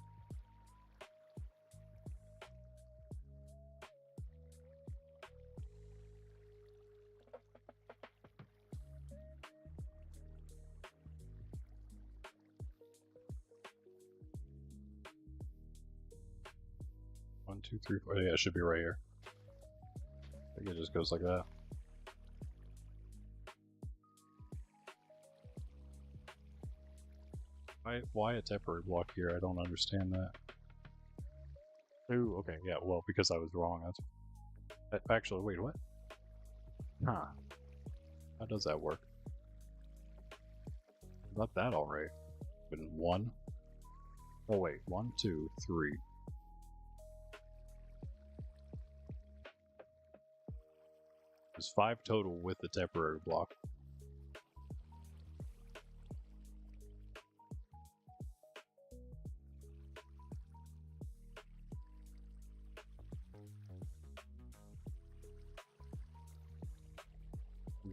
One, two, three, four. Yeah, it should be right here. I think it just goes like that. Why a temporary block here? I don't understand that. Ooh, okay, yeah, well, because I was wrong. That's actually, wait, what? Huh. How does that work? Got that all right. But in one? Oh, wait, 1, 2, 3. There's 5 total with the temporary block.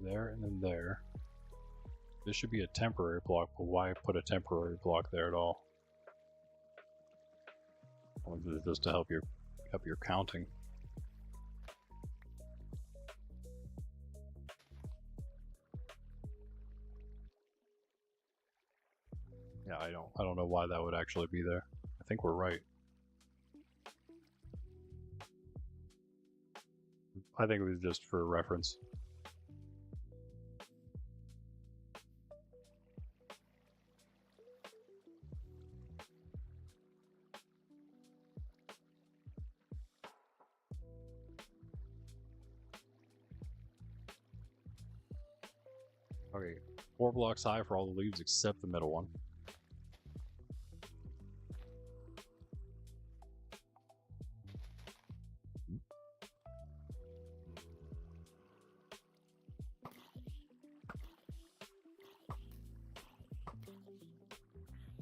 There and then there. This should be a temporary block, but why put a temporary block there at all? Or is it just to help your counting? Yeah, I don't know why that would actually be there. I think we're right. I think it was just for reference. Okay, 4 blocks high for all the leaves except the middle one.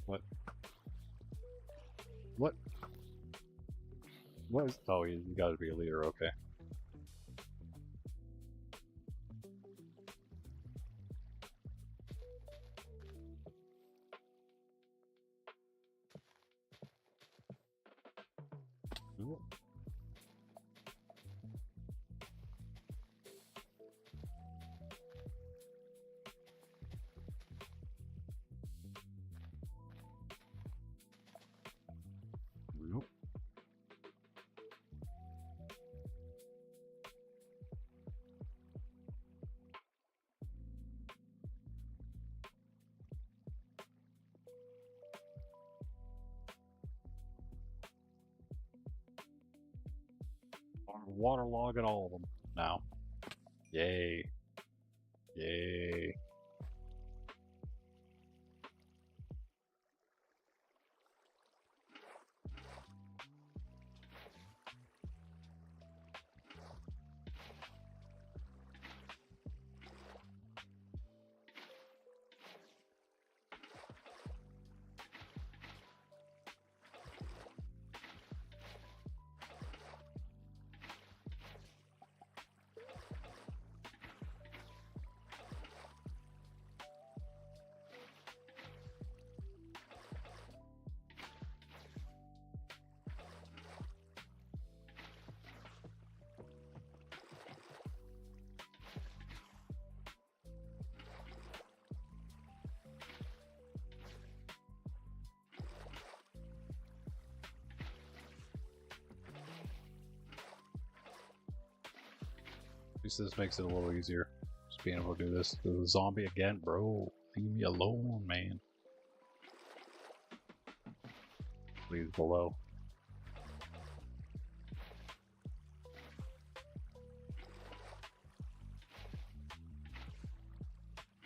What? What? What is... Oh, you gotta be a leader, okay. Ooh. Nope. Waterlogging all of them now. Yay. Yay. At least this makes it a little easier. Just being able to do this. The zombie again, bro. Leave me alone, man. Please below.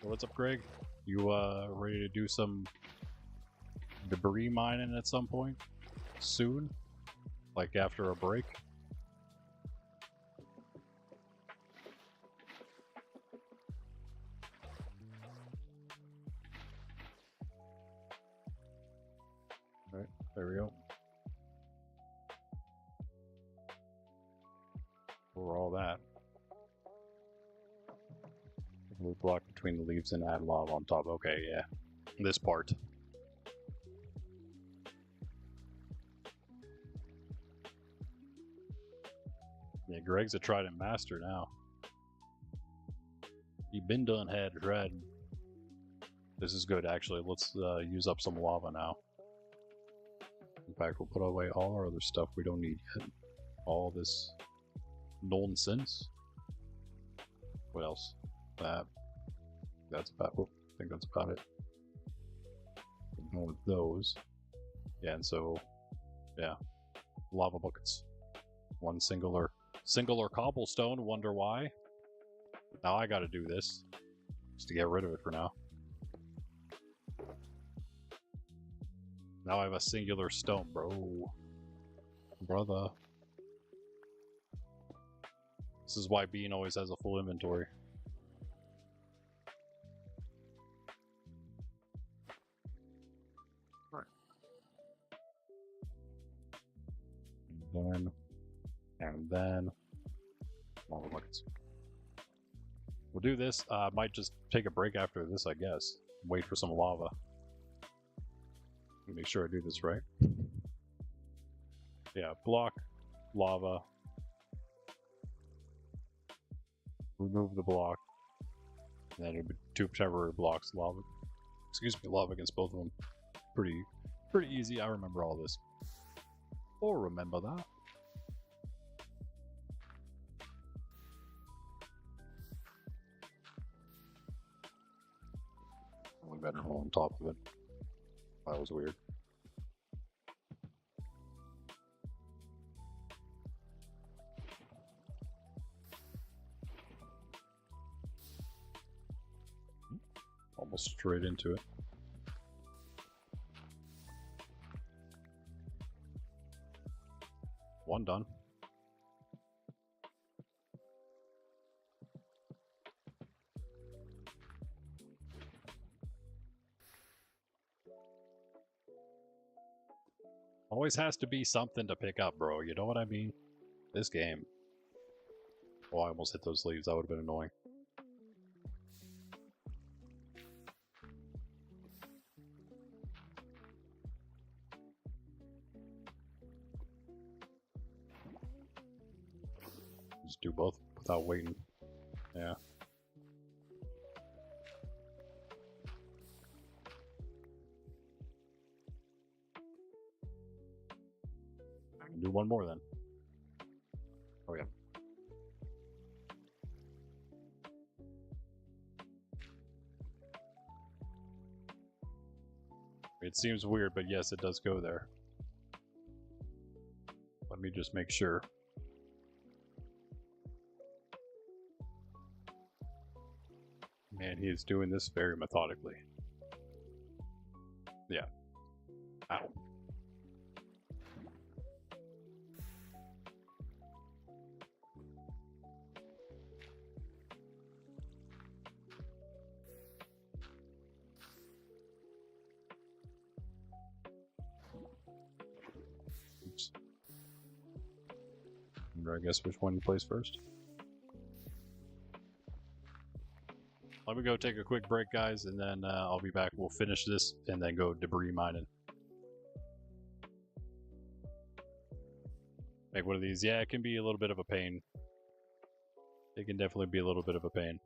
So what's up, Greg? You ready to do some debris mining at some point? Soon? Like after a break? There we go. For all that. Move block between the leaves and add lava on top. Okay, yeah. This part. Yeah, Greg's a trident master now. He been done had trident. This is good, actually. Let's use up some lava now. In fact, we'll put away all our other stuff we don't need yet. All this nonsense. What else? That's about. I think that's about it. Go with those. Yeah, and so, yeah, lava buckets. One singular cobblestone. Wonder why? Now I got to do this just to get rid of it for now. Now I have a singular stone, bro. Brother. This is why Bean always has a full inventory. Right. And then lava buckets. We'll do this. Might just take a break after this, I guess. Wait for some lava. Make sure I do this right. Yeah, block, lava. Remove the block. And then it'll be 2 temporary blocks, lava. Excuse me, lava against both of them. Pretty easy. I remember all this. Or remember that. Only better on top of it. That was weird. Almost straight into it. One done. Always has to be something to pick up, bro. You know what I mean? This game. Oh, I almost hit those leaves. That would have been annoying. Just do both without waiting. Yeah. I can do one more then. Oh yeah. It seems weird, but yes, it does go there. Let me just make sure. Man, he is doing this very methodically. Yeah. Ow. Oops. Remember, I guess, which one you place first? Let me go take a quick break, guys, and then I'll be back. We'll finish this and then go debris mining. Make one of these. Yeah, it can be a little bit of a pain. It can definitely be a little bit of a pain.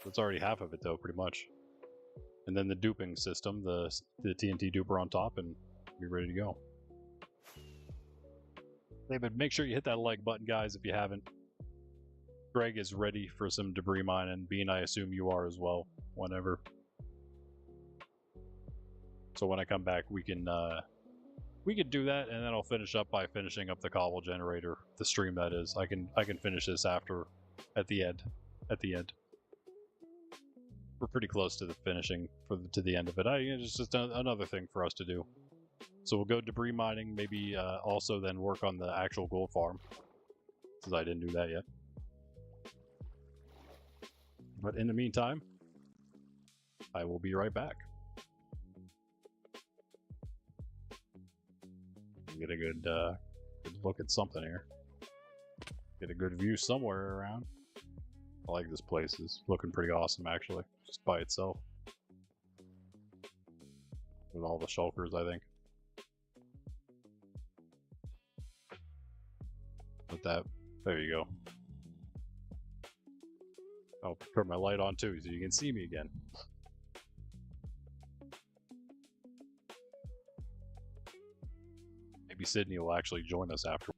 That's already half of it, though, pretty much. And then the duping system, the TNT duper on top, and be ready to go. Hey, but make sure you hit that like button, guys, if you haven't. Greg is ready for some debris mine, and Bean, I assume you are as well, whenever. So when I come back, we can do that, and then I'll finish up by finishing up the cobble generator, the stream that is. I can finish this after, at the end. We're pretty close to the finishing to the end of it. It's just another thing for us to do. So we'll go debris mining, maybe also then work on the actual gold farm, since I didn't do that yet. But in the meantime, I will be right back. Get a good look at something here. Get a good view somewhere around. I like this place. It's looking pretty awesome, actually, just by itself. With all the shulkers, I think. With that, there you go. I'll turn my light on too, so you can see me again. Maybe Sydney will actually join us after.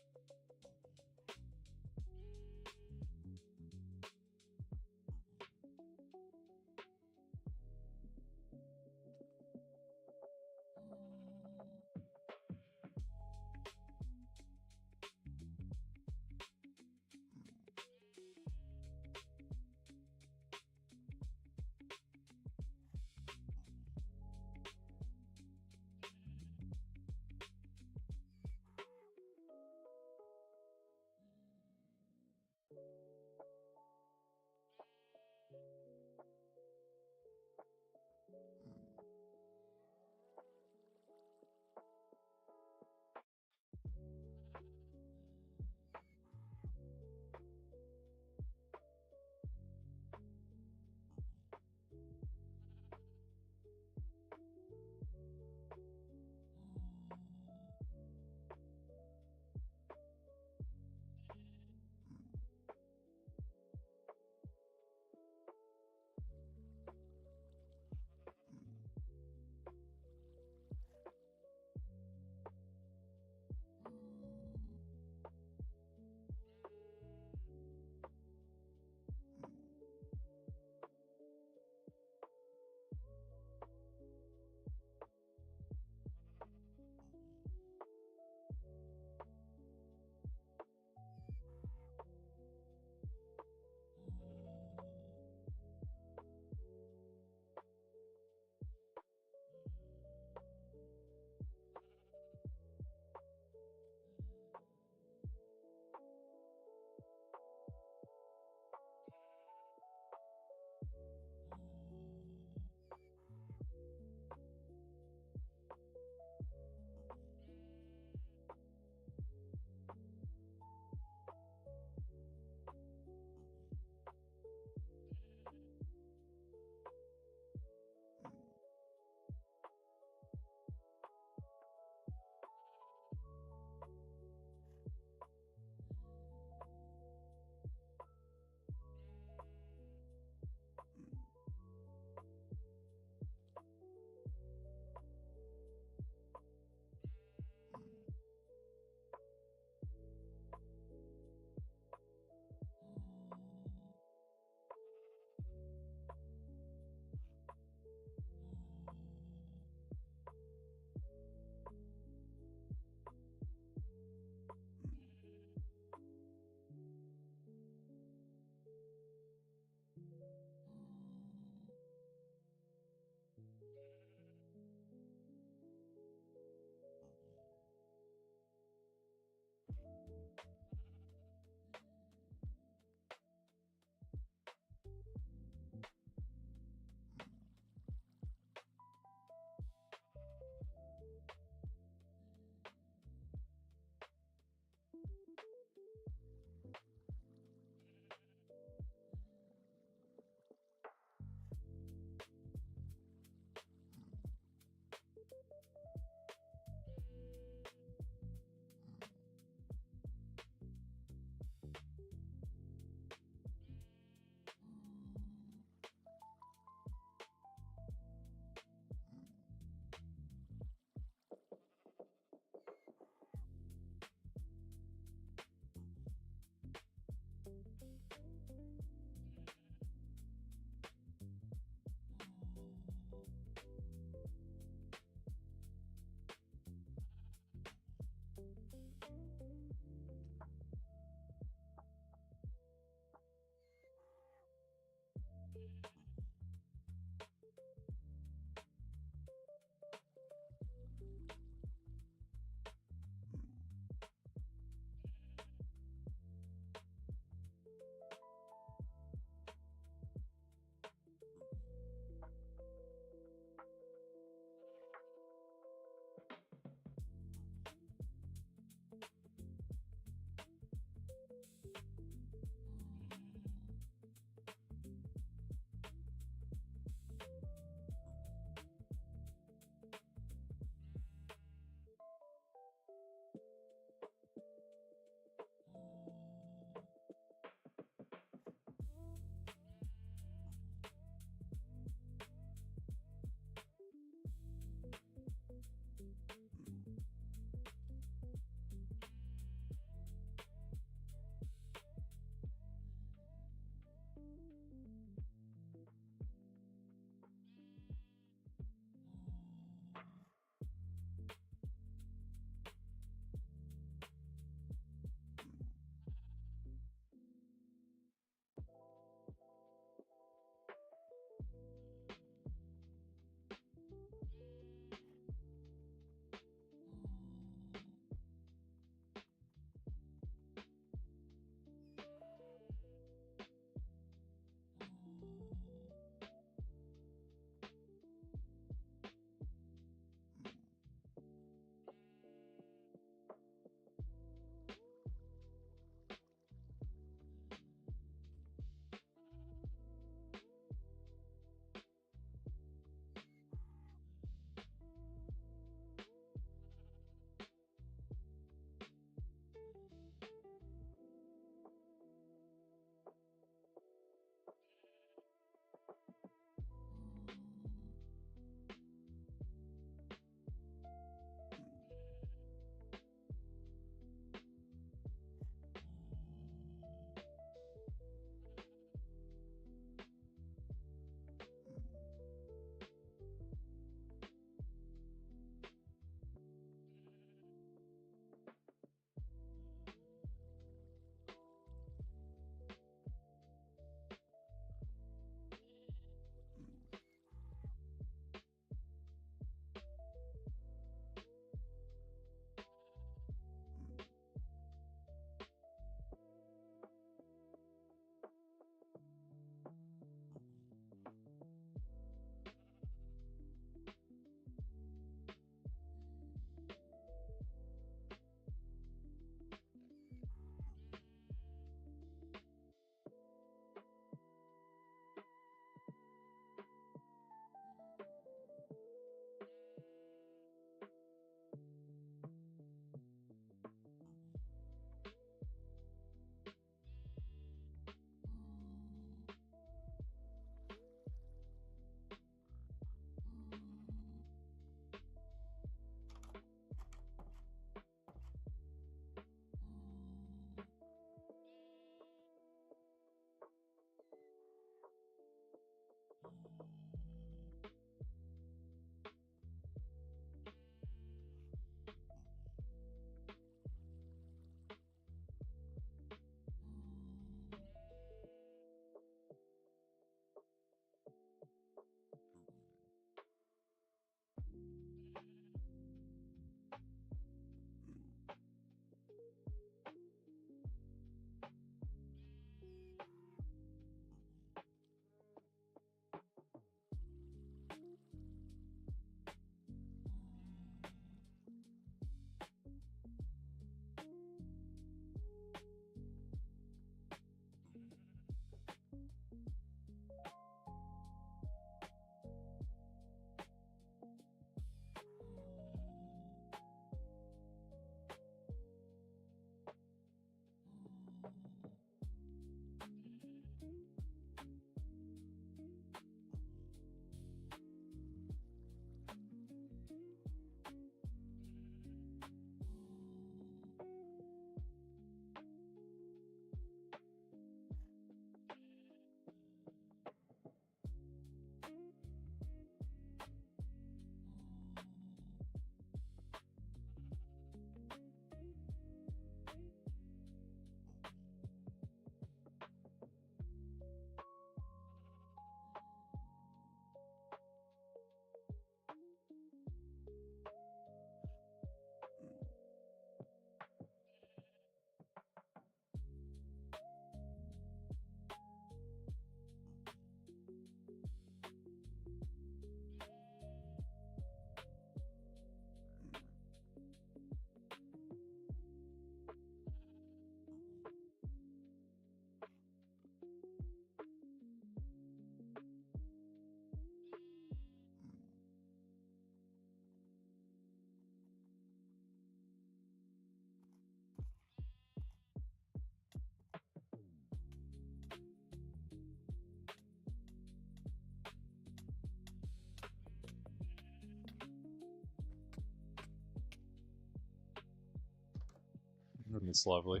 It's lovely.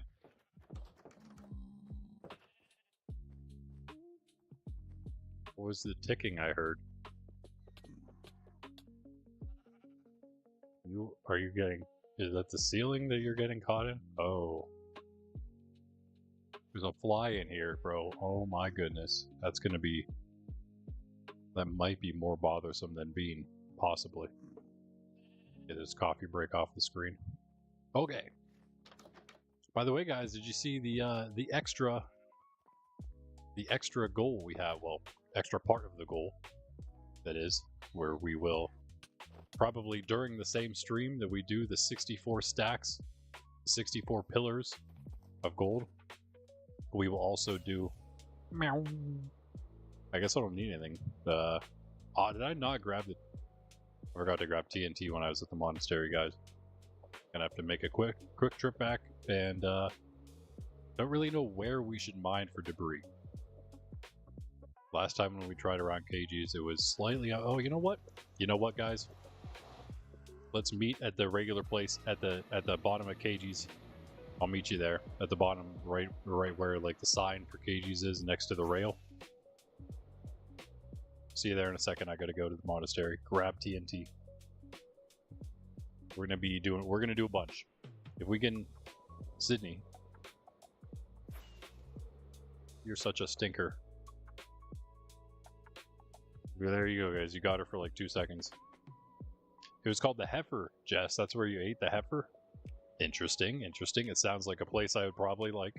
What was the ticking I heard? Are you getting... Is that the ceiling that you're getting caught in? Oh. There's a fly in here, bro. Oh my goodness. That's gonna be... That might be more bothersome than being, possibly. Get this coffee break off the screen. Okay. By the way, guys, did you see the extra goal we have? Well, extra part of the goal, that is, where we will probably during the same stream that we do the 64 stacks, 64 pillars of gold, we will also do... Meow. I guess I don't need anything. Did I not grab the... I forgot to grab TNT when I was at the monastery, guys. Gonna have to make a quick trip back, and don't really know where we should mine for debris. Last time when we tried around KG's, it was slightly... Oh, you know what? You know what, guys? Let's meet at the regular place at the bottom of KG's. I'll meet you there at the bottom, right where like the sign for KG's is, next to the rail. See you there in a second. I gotta go to the monastery. Grab TNT. We're gonna do a bunch. If we can... Sydney. You're such a stinker. There you go, guys. You got her for like 2 seconds. It was called the Heifer, Jess. That's where you ate the heifer? Interesting, interesting. It sounds like a place I would probably like.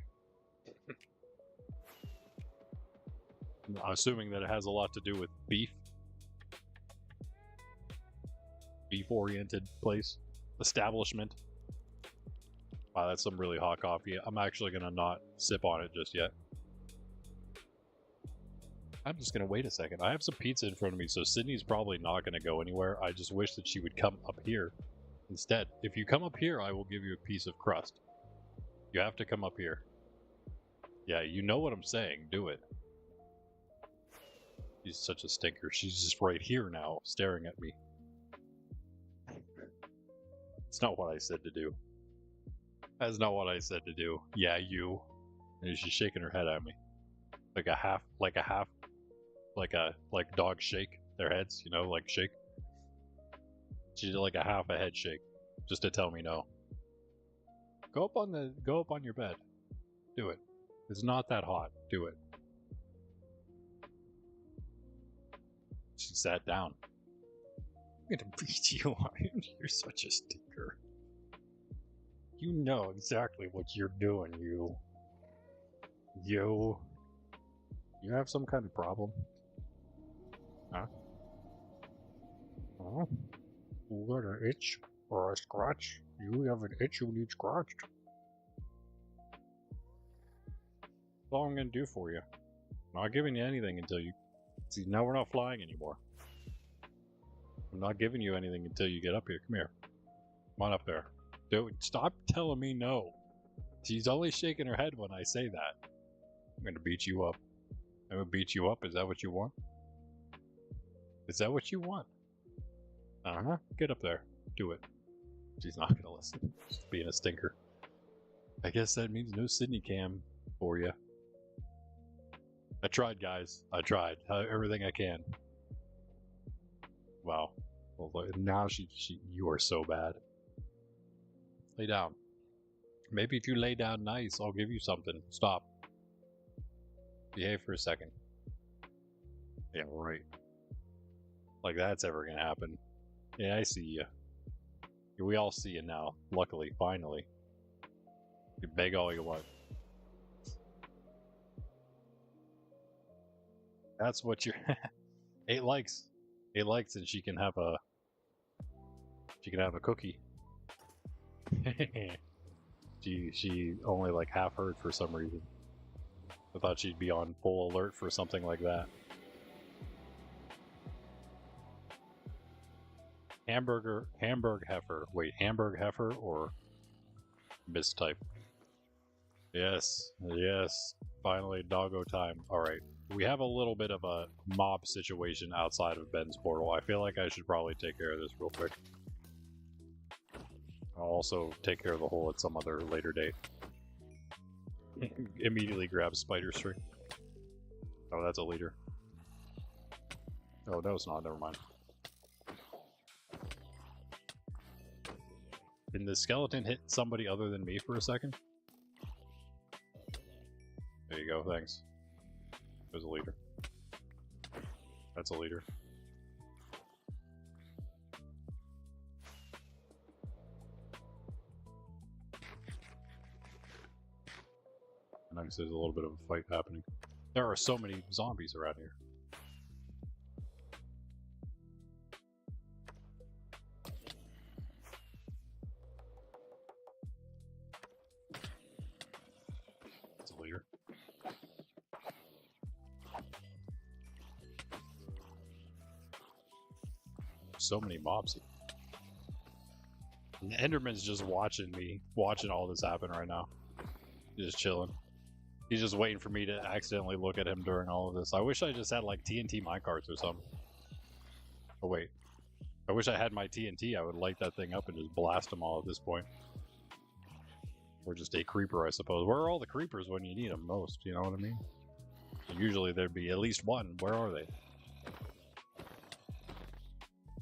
I'm assuming that it has a lot to do with beef. Beef-oriented place. Establishment. Wow, that's some really hot coffee. I'm actually going to not sip on it just yet. I'm just going to wait a second. I have some pizza in front of me, so Sydney's probably not going to go anywhere. I just wish that she would come up here instead. If you come up here, I will give you a piece of crust. You have to come up here. Yeah, you know what I'm saying. Do it. She's such a stinker. She's just right here now, staring at me. It's not what I said to do. That's not what I said to do. Yeah, you. And she's shaking her head at me. Like dogs shake their heads, you know, like shake. She did like a half a head shake, just to tell me no. Go up on your bed. Do it. It's not that hot. Do it. She sat down. I'm gonna beat you. You're such a stinker. You know exactly what you're doing, you. You have some kind of problem? Huh? Huh? You got an itch or a scratch? You have an itch you need scratched. That's all I'm gonna do for you. I'm not giving you anything until you... See, now we're not flying anymore. I'm not giving you anything until you get up here. Come here. Come on up there. Dude, stop telling me no. She's only shaking her head when I say that. I'm gonna beat you up. I'm gonna beat you up. Is that what you want? Is that what you want? Uh-huh. Get up there. Do it. She's not gonna listen. She's being a stinker. I guess that means no Sydney cam for you. I tried, guys. I tried. Everything I can. Wow. Well, now you are so bad. Lay down. Maybe if you lay down nice, I'll give you something. Stop. Behave for a second. Yeah, right. Like that's ever gonna happen. Yeah, I see you. We all see you now. Luckily, finally. You beg all you want. That's what you're... 8 likes. 8 likes and she can have a cookie. She only like half heard for some reason. I thought she'd be on full alert for something like that. Hamburg heifer. Wait, Hamburg heifer or mistype? Yes, yes. Finally, doggo time. Alright. We have a little bit of a mob situation outside of Ben's portal. I feel like I should probably take care of this real quick. I'll also take care of the hole at some other later date. Immediately grab spider string. Oh, that's a leader. Oh, no, it's not. Never mind. Did the skeleton hit somebody other than me for a second? There you go, thanks. There's a leader. That's a leader. Nice, there's a little bit of a fight happening. There are so many zombies around here. That's a leader. So many mobs here. And Enderman's just watching me, watching all this happen right now. He's just chilling. He's just waiting for me to accidentally look at him during all of this. I wish I just had like TNT minecarts or something. Oh wait. I wish I had my TNT. I would light that thing up and just blast them all at this point. Or just a creeper, I suppose. Where are all the creepers when you need them most? You know what I mean? Usually there'd be at least one. Where are they?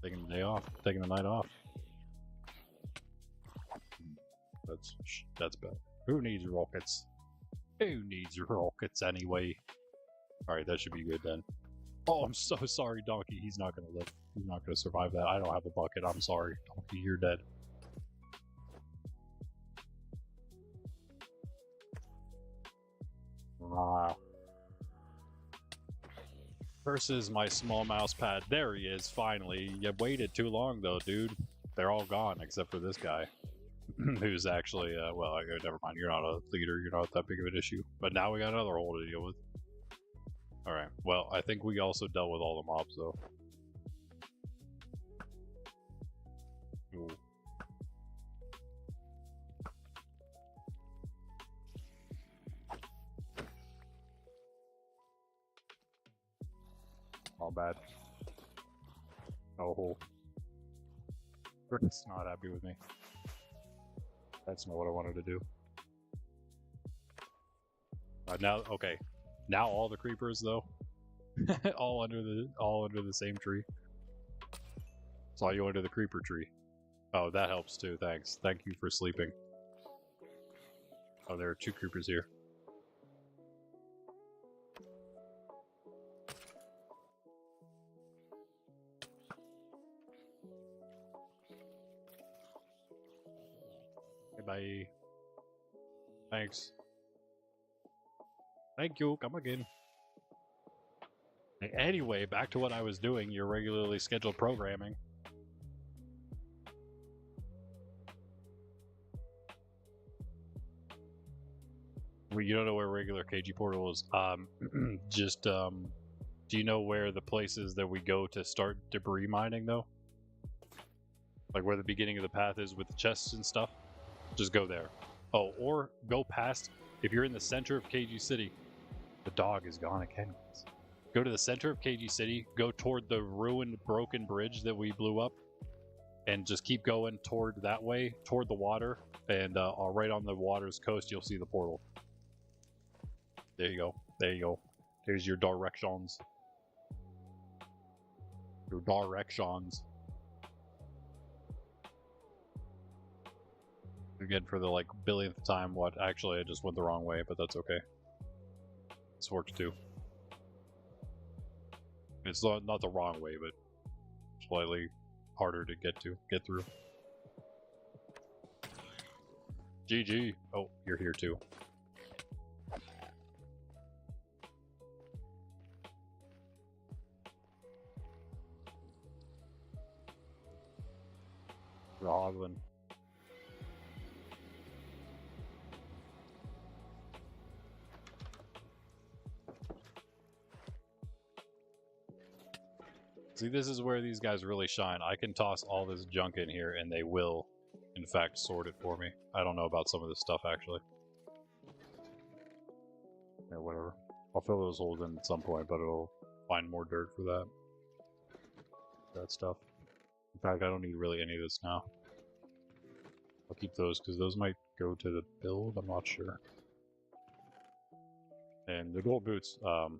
Taking the day off. Taking the night off. That's bad. Who needs rockets? Who needs rockets anyway? Alright, that should be good then. Oh, I'm so sorry, Donkey. He's not gonna live. He's not gonna survive that. I don't have a bucket. I'm sorry. Donkey, you're dead. Wow. Versus my small mouse pad. There he is, finally. You waited too long though, dude. They're all gone except for this guy. Who's actually, well, never mind, you're not a leader, you're not that big of an issue. But now we got another hole to deal with. Alright, well, I think we also dealt with all the mobs, though. Ooh. All bad. Oh, Rick's not happy with me. That's not what I wanted to do. Now, okay. Now all the creepers, though, all under the same tree. Saw you under the creeper tree. Oh, that helps too. Thanks. Thank you for sleeping. Oh, there are two creepers here. Bye. Thanks. Thank you. Come again. Anyway, back to what I was doing. Your regularly scheduled programming. Well, you don't know where regular KG portal is. Do you know where the place is that we go to start debris mining, though? Like where the beginning of the path is with the chests and stuff? Just go there. Oh, or go past, if you're in the center of KG City, the dog is gone again. Go to the center of KG City, go toward the ruined, broken bridge that we blew up, and just keep going toward that way, toward the water, and right on the water's coast, you'll see the portal. There you go. There you go. Here's your directions. Your directions. Again, for the like billionth time, what? Actually, I just went the wrong way, but that's okay. This works too. It's not the wrong way, but slightly harder to get through. GG. Oh, you're here too. Robin. See, this is where these guys really shine. I can toss all this junk in here and they will, in fact, sort it for me. I don't know about some of this stuff, actually. Yeah, whatever. I'll fill those holes in at some point, but it'll find more dirt for that. That stuff. In fact, I don't need really any of this now. I'll keep those because those might go to the build. I'm not sure. And the gold boots. I don't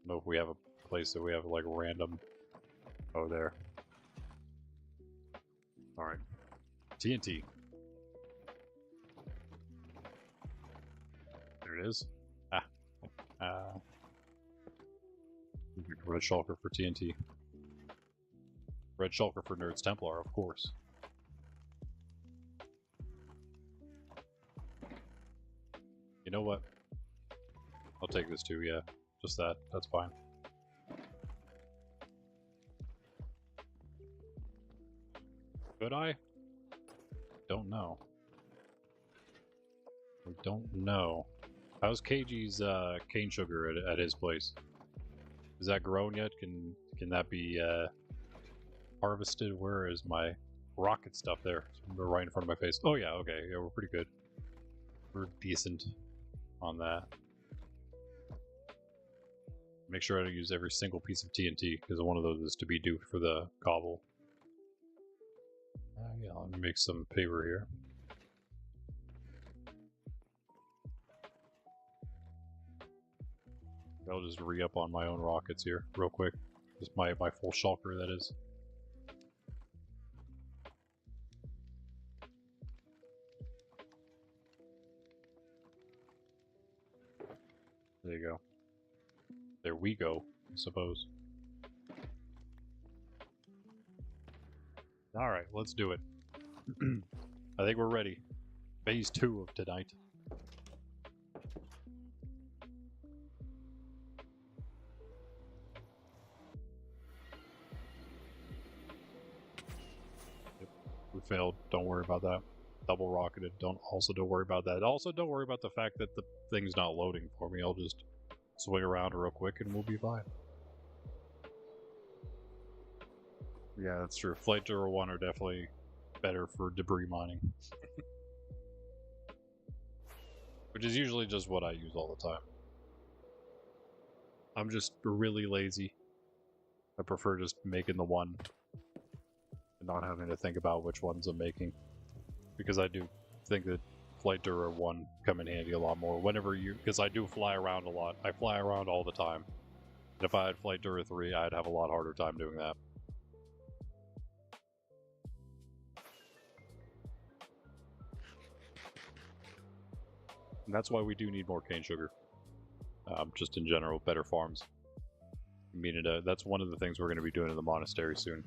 know if we have a place that we have like random. Oh, there. All right. TNT. There it is. Red Shulker for TNT. Red Shulker for Nerds Templar, of course. You know what? I'll take this too, yeah. Just that. That's fine. Could I? Don't know. I don't know. How's KG's cane sugar at his place? Is that grown yet? Can that be harvested? Where is my rocket stuff there? They're right in front of my face. Oh yeah, okay. Yeah, we're pretty good. We're decent on that. Make sure I don't use every single piece of TNT, because one of those is to be duped for the cobble. Yeah, let me make some paper here. I'll just re-up on my own rockets here, real quick. Just my full shulker, that is. There you go. There we go, I suppose. Alright, let's do it. I think we're ready. Phase 2 of tonight. Yep, we failed. Don't worry about that. Double rocketed. Don't worry about that. Also, don't worry about the fact that the thing's not loading for me. I'll just swing around real quick and we'll be fine. Yeah, that's true. Flight Dura 1 are definitely better for debris mining. Which is usually just what I use all the time. I'm just really lazy. I prefer just making the one and not having to think about which ones I'm making. Because I do think that Flight Dura 1 come in handy a lot more whenever you... Because I do fly around a lot. I fly around all the time. And if I had Flight Dura 3, I'd have a lot harder time doing that. And that's why we do need more cane sugar. Just in general, better farms. I mean, that's one of the things we're going to be doing in the monastery soon.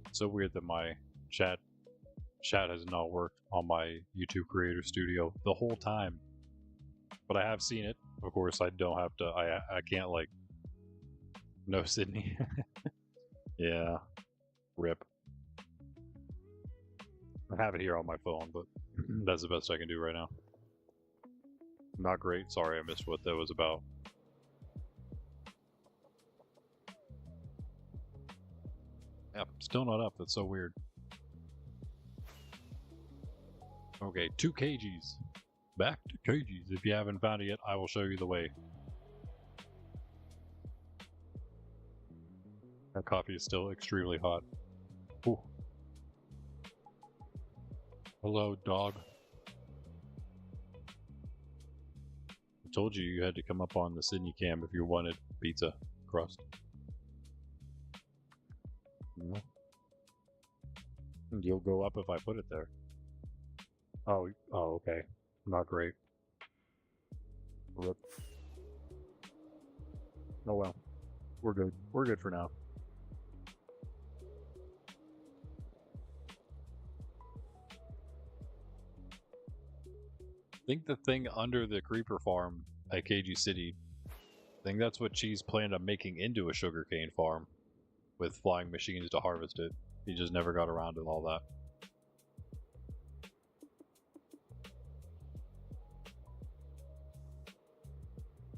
It's so weird that my chat has not worked on my YouTube Creator Studio the whole time. But I have seen it. Of course, I don't have to... I can't, like... No, Sydney. Yeah. RIP. I have it here on my phone, but that's the best I can do right now. Not great. Sorry, I missed what that was about. Yep, still not up. That's so weird. Okay, 2 kgs. Back to kgs. If you haven't found it yet, I will show you the way. That coffee is still extremely hot. Ooh. Hello, dog. I told you had to come up on the Sydney cam if you wanted pizza crust. No. You'll go up if I put it there. Oh, okay. Not great. RIP. Oh well. We're good. We're good for now. I think the thing under the creeper farm at KG City, I think that's what Cheese planned on making into a sugarcane farm with flying machines to harvest it. He just never got around to all that.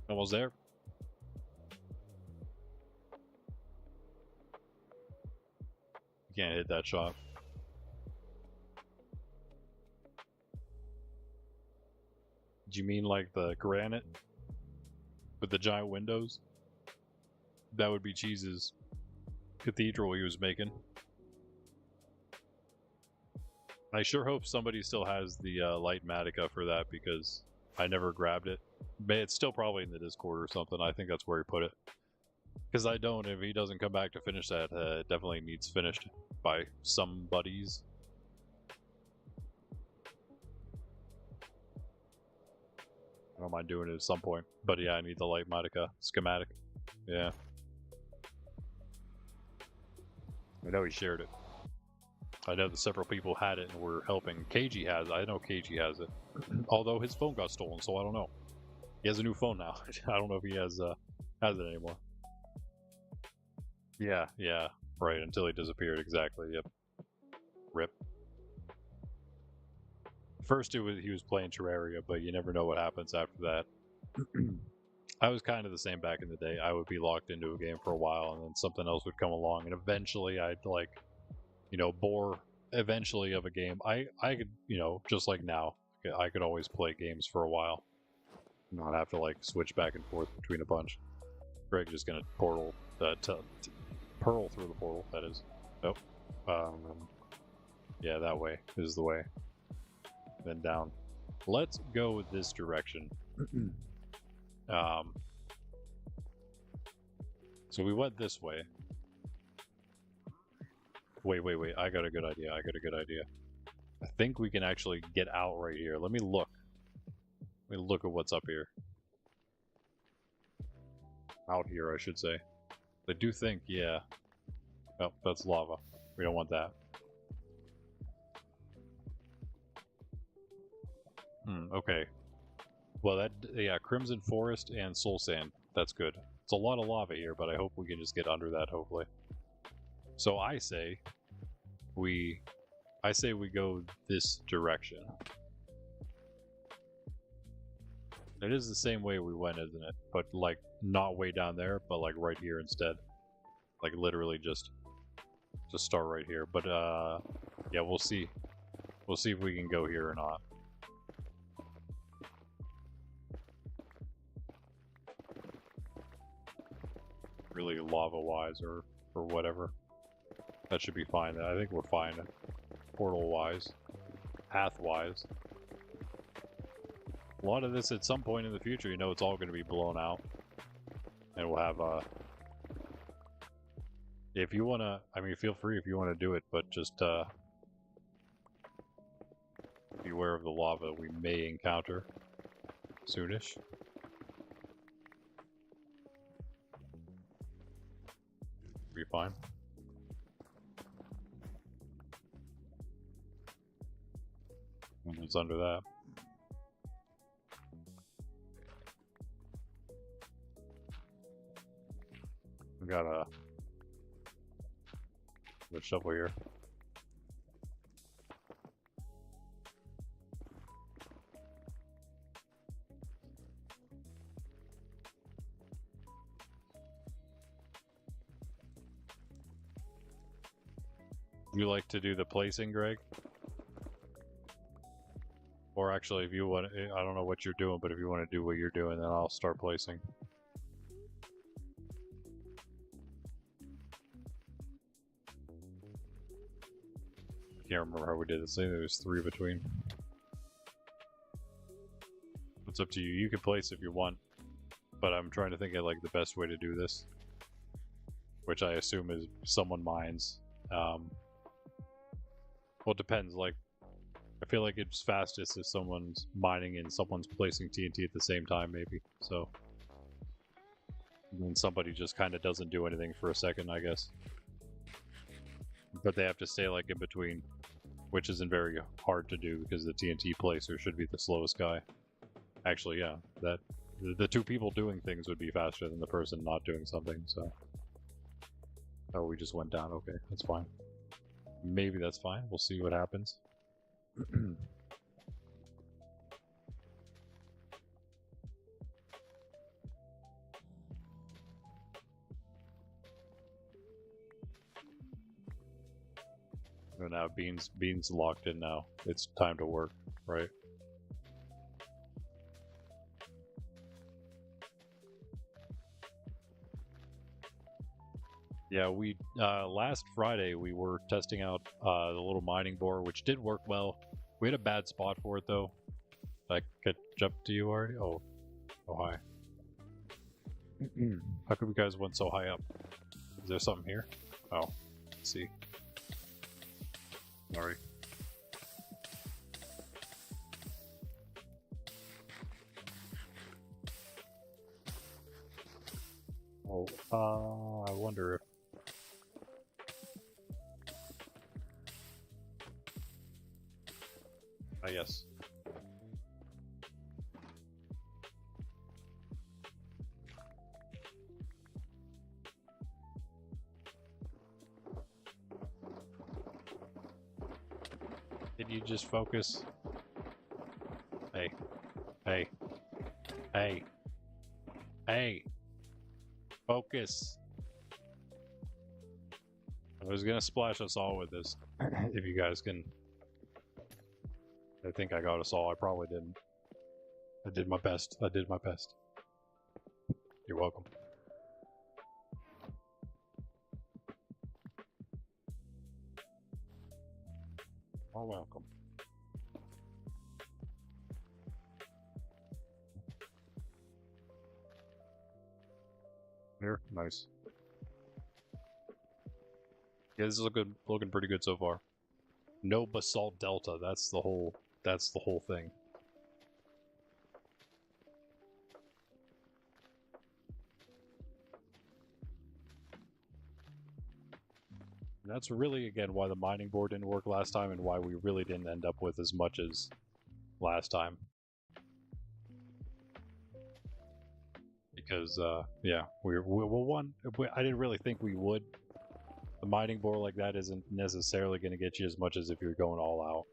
Almost there. You can't hit that shot. Do you mean like the granite with the giant windows? That would be Cheese's cathedral he was making. I sure hope somebody still has the light Matica for that, because I never grabbed it. But it's still probably in the Discord or something. I think that's where he put it. Because I don't. If he doesn't come back to finish that, it definitely needs finished by some buddies. I don't mind doing it at some point. But yeah, I need the light Matica schematic. Yeah. I know he shared it. I know that several people had it and were helping. KG has it. I know KG has it. Although his phone got stolen, so I don't know. He has a new phone now. I don't know if he has it anymore. Yeah, yeah. Right, until he disappeared, exactly, yep. Rip. First he was playing Terraria, but you never know what happens after that. I was kind of the same back in the day. I would be locked into a game for a while, and then something else would come along, and eventually I'd like, bore eventually of a game. I could, just like now, I could always play games for a while, not have to like switch back and forth between a bunch. Greg just gonna pearl through the portal. That is. Nope. Yeah, that way is the way. Then down. Let's go this direction. So we went this way. Wait. I got a good idea. I think we can actually get out right here. Let me look. Let me look at what's up here. Out here, I should say. I do think, yeah. Oh, that's lava. We don't want that. Okay. Well, Crimson Forest and Soul Sand. That's good. It's a lot of lava here, but I hope we can just get under that, hopefully. So I say we go this direction. It is the same way we went, isn't it? But like not way down there, but like right here instead. Like literally just start right here. But yeah, we'll see. We'll see if we can go here or not. Really lava-wise or whatever. That should be fine. I think we're fine. Portal-wise. Path-wise. A lot of this at some point in the future, it's all going to be blown out. And we'll have, if you want to, feel free if you want to do it, but just, beware of the lava we may encounter soonish. Be fine. What's under that? We got a shovel here. You like to do the placing, Greg? Or actually, if you want, I don't know what you're doing, but if you want to do what you're doing, then I'll start placing. Can't remember how we did this. I think there was 3 between. It's up to you. You can place if you want, but I'm trying to think of like the best way to do this, which I assume is someone mines. Well, it depends. Like, I feel like it's fastest if someone's mining and someone's placing TNT at the same time, maybe. So, and then somebody just kind of doesn't do anything for a second, I guess. But they have to stay like in between, which isn't very hard to do because the TNT placer should be the slowest guy. Actually, yeah, that the 2 people doing things would be faster than the person not doing something. So, oh, we just went down. Okay, that's fine. Maybe that's fine. We'll see what happens. So now Bean's locked in now. It's time to work, right? Yeah, we last Friday we were testing out the little mining bore, which did work well. We had a bad spot for it though. I could jump to you already. Oh, hi. How come you guys went so high up? Is there something here? Oh, let's see. Sorry. Oh, I wonder if... yes. Can you just focus? Hey. Hey. Hey. Hey. Focus. I was gonna splash us all with this. If you guys can... I think I got us all. I probably didn't. I did my best. I did my best. You're welcome. You're welcome. Here, nice. Yeah, this is looking pretty good so far. No basalt delta. That's the whole thing. And that's really, again, why the mining board didn't work last time and why we really didn't end up with as much as last time. Because, yeah, I didn't really think we would. The mining board like that isn't necessarily going to get you as much as if you're going all out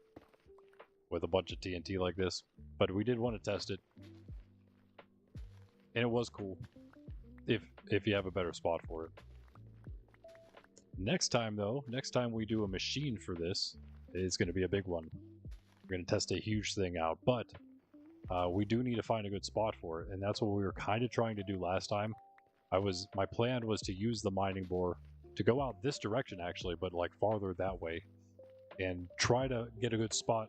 with a bunch of TNT like this. But we did want to test it. And it was cool. If you have a better spot for it. Next time, though, next time we do a machine for this, it's going to be a big one. We're going to test a huge thing out, but we do need to find a good spot for it, and that's what we were kind of trying to do last time. My plan was to use the mining bore to go out this direction, actually, but like farther that way, and try to get a good spot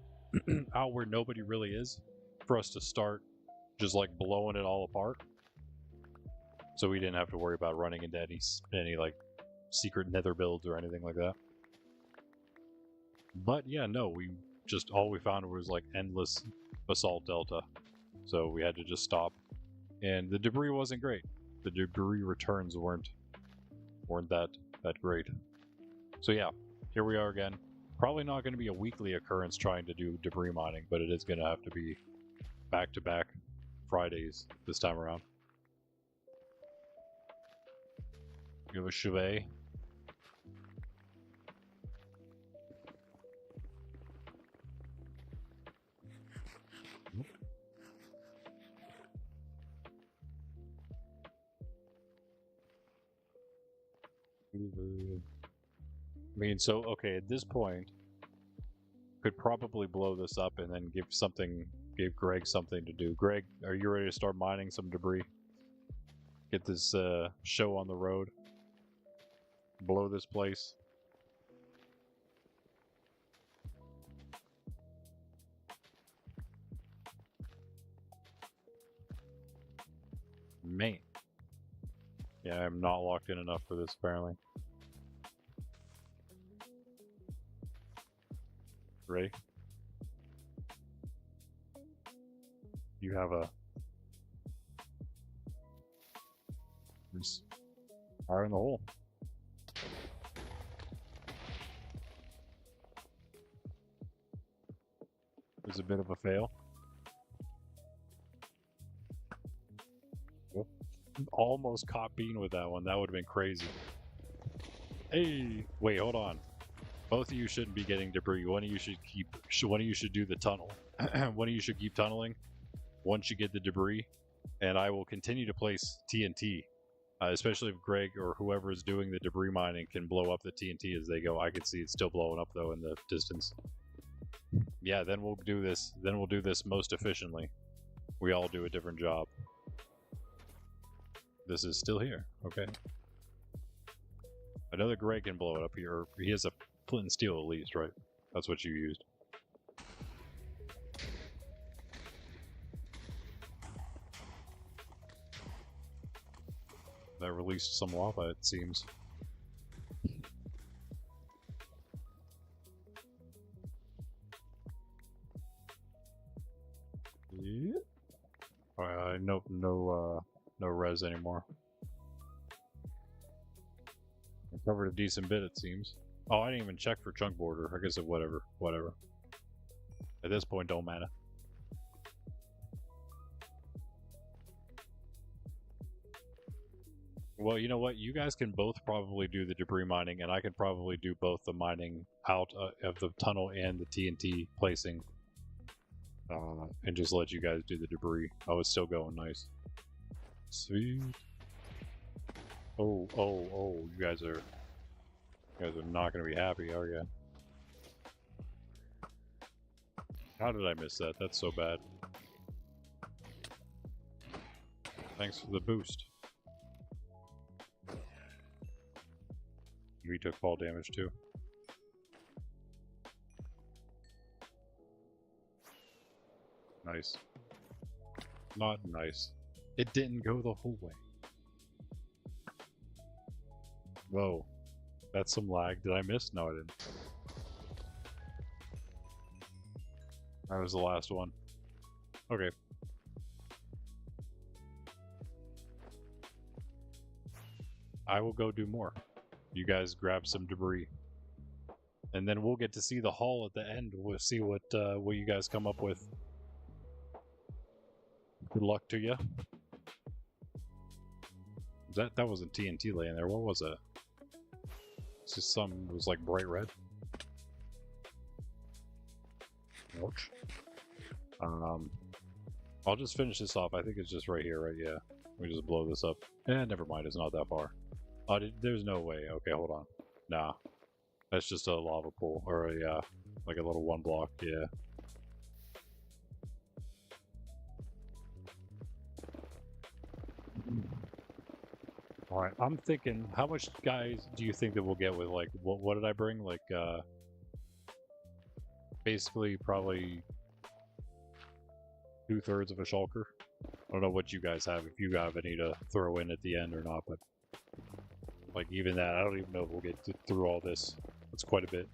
out where nobody really is for us to start just like blowing it all apart, so we didn't have to worry about running into any like secret nether builds or anything like that. But yeah, no, all we found was like endless basalt delta, so we had to just stop. And the debris wasn't great. The debris returns weren't that great. So yeah, here we are again. Probably not going to be a weekly occurrence trying to do debris mining, but it is going to have to be back-to-back Fridays this time around. Give a chevet. I mean, so, okay, at this point, could probably blow this up and then give Greg something to do. Greg, are you ready to start mining some debris? Get this show on the road. Blow this place. Man. Yeah, I'm not locked in enough for this, apparently. Ready? You have a... fire in the hole. It was a bit of a fail. Almost caught Bean with that one. That would have been crazy. Hey, wait, hold on. Both of you shouldn't be getting debris. One of you should do the tunnel. One of you should keep tunneling once you get the debris, and I will continue to place TNT. Especially if Greg or whoever is doing the debris mining can blow up the TNT as they go. I can see it's still blowing up though in the distance. Yeah, then we'll do this. Then we'll do this most efficiently. We all do a different job. This is still here. Okay. I know that Greg can blow it up here. Or he has a flint and steel at least, right? That's what you used. That released some lava, it seems. Yeah. No res anymore. I covered a decent bit, it seems. Oh, I didn't even check for chunk border. I guess it whatever. At this point, don't matter. Well, you know what? You guys can both probably do the debris mining, and I can probably do both the mining out of the tunnel and the TNT placing. And just let you guys do the debris. Oh, it's still going nice. Sweet. Oh, you guys are not gonna be happy, are you? How did I miss that? That's so bad. Thanks for the boost. We took fall damage too. Nice. Not nice. It didn't go the whole way. Whoa. That's some lag. Did I miss? No, I didn't. That was the last one. Okay. I will go do more. You guys grab some debris. And then we'll get to see the haul at the end. We'll see what you guys come up with. Good luck to you. That wasn't TNT laying there. What was it? It's just something that was like bright red. Ouch. I'll just finish this off. I think it's just right here, right? Yeah. We just blow this up. Never mind. It's not that far. Oh, there's no way. Okay, hold on. Nah. That's just a lava pool. Or a, like a little one block. Yeah. Alright, I'm thinking, how much guys do you think that we'll get with, like, what did I bring? Like, basically probably 2/3 of a shulker. I don't know what you guys have, if you have any to throw in at the end or not, but like even that, I don't even know if we'll get through all this. It's quite a bit.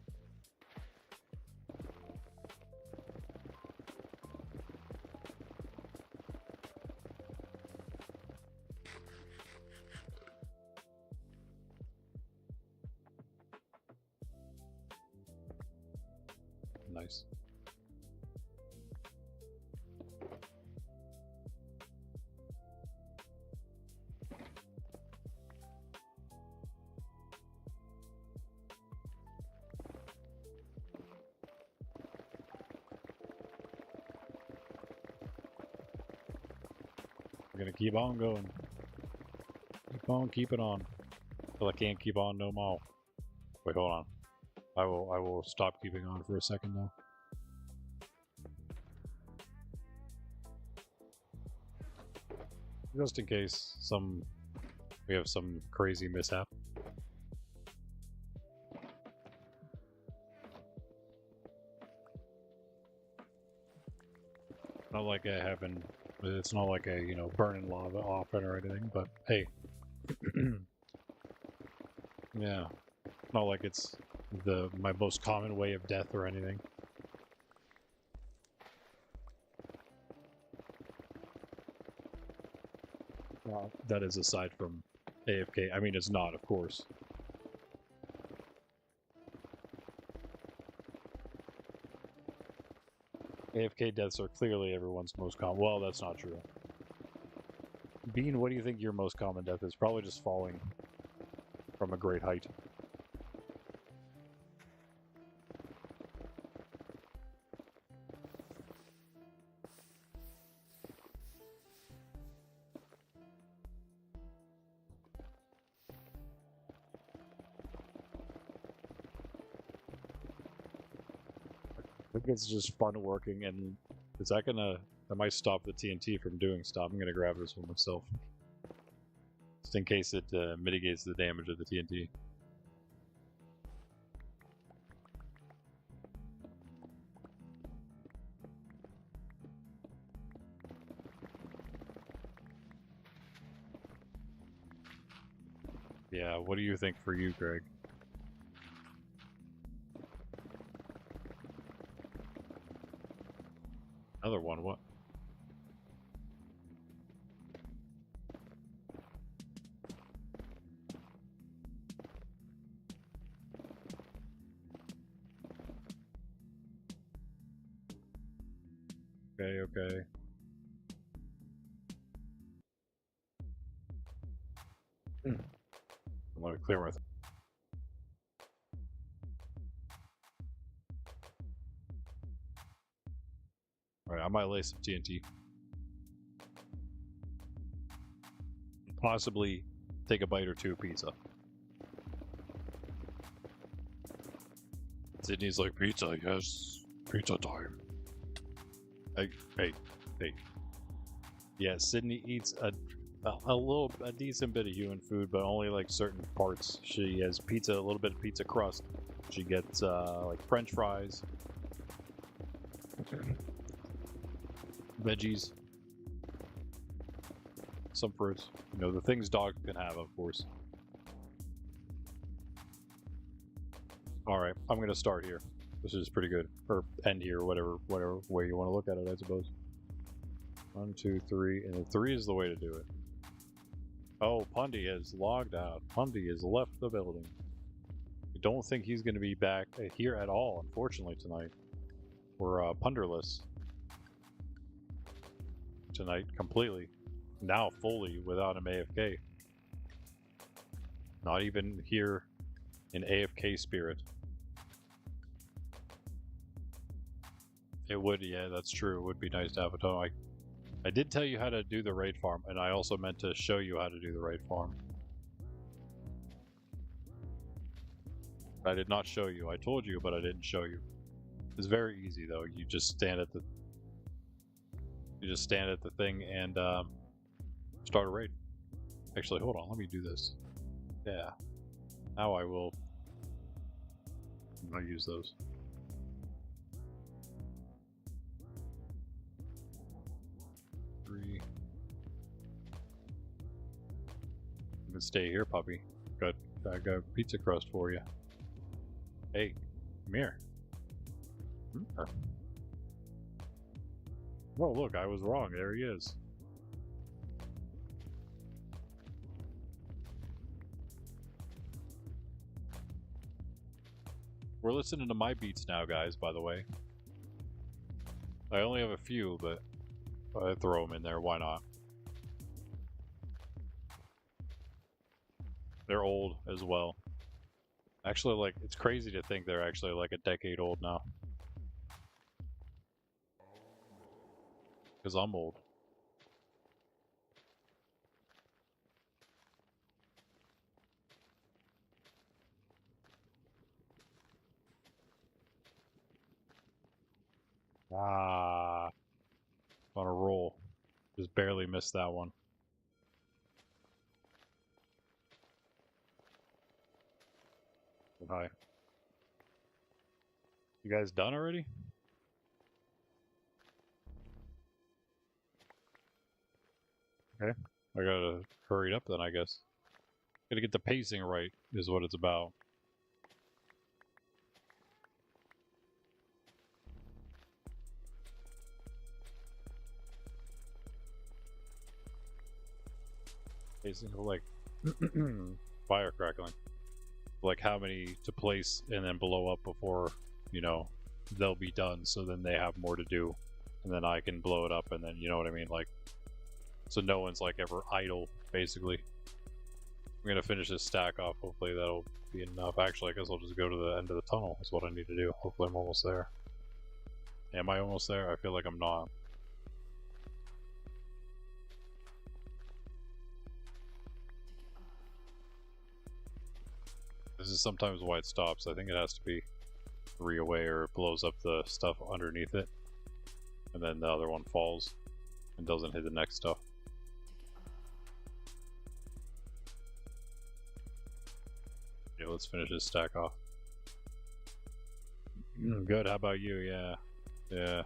Nice. We're gonna keep on going. Keep on keeping on. Till I can't keep on no more. Wait, hold on. I will stop keeping on for a second though. Just in case we have some crazy mishap. Not like I haven't. It's not like a burning lava often or anything, but hey, yeah, not like it's my most common way of death or anything. That is aside from AFK. I mean, it's not, of course. AFK deaths are clearly everyone's most common. Well, that's not true. Bean, what do you think your most common death is? Probably just falling from a great height. I think it's just fun working, and is that gonna... I might stop the TNT from doing stuff. I'm gonna grab this one myself. Just in case it mitigates the damage of the TNT. Yeah, what do you think for you, Greg? Another one, what? Okay, okay. I'm gonna clear my... Alright, I might lay some TNT. Possibly take a bite or two of pizza. Sydney's like, pizza, yes. Pizza time. Hey. Yeah, Sydney eats a decent bit of human food, but only like certain parts. She has pizza, a little bit of pizza crust. She gets like French fries, veggies, some fruits. You know, the things dogs can have, of course. Alright, I'm gonna start here. This is pretty good. Or end here, whatever way you want to look at it, I suppose. 1, 2, 3, and 3 is the way to do it. Oh, Pundy has logged out. Pundy has left the building. I don't think he's going to be back here at all, unfortunately, tonight. We're punderless tonight, completely. Now fully without him AFK. Not even here in AFK spirit. It would, yeah, that's true. It would be nice to have a tunnel. I did tell you how to do the raid farm, and I also meant to show you how to do the raid farm. I did not show you. I told you, but I didn't show you. It's very easy though. You just stand at the thing and start a raid. Actually, hold on. Let me do this. Yeah. Now I will. I'll use those. You can stay here, puppy. I got pizza crust for you. Hey, come here. Oh, look, I was wrong. There he is. We're listening to my beats now, guys, by the way. I only have a few, but I throw them in there. Why not? They're old as well. Actually, like, it's crazy to think they're actually like a decade old now. Because I'm old. Ah, on a roll. Just barely missed that one. Hi. You guys done already? Okay. I gotta hurry up then, I guess. Gotta get the pacing right, is what it's about. Pacing of like fire crackling. Like how many to place and then blow up before, you know, they'll be done, so then they have more to do. And then I can blow it up and then, you know what I mean? Like, so no one's like ever idle, basically. I'm gonna finish this stack off. Hopefully that'll be enough. Actually, I guess I'll just go to the end of the tunnel. Is what I need to do. Hopefully I'm almost there. Am I almost there? I feel like I'm not. This is sometimes why it stops. I think it has to be 3 away or it blows up the stuff underneath it. And then the other one falls and doesn't hit the next stuff. Yeah, let's finish this stack off. Good, how about you? Yeah. Yeah.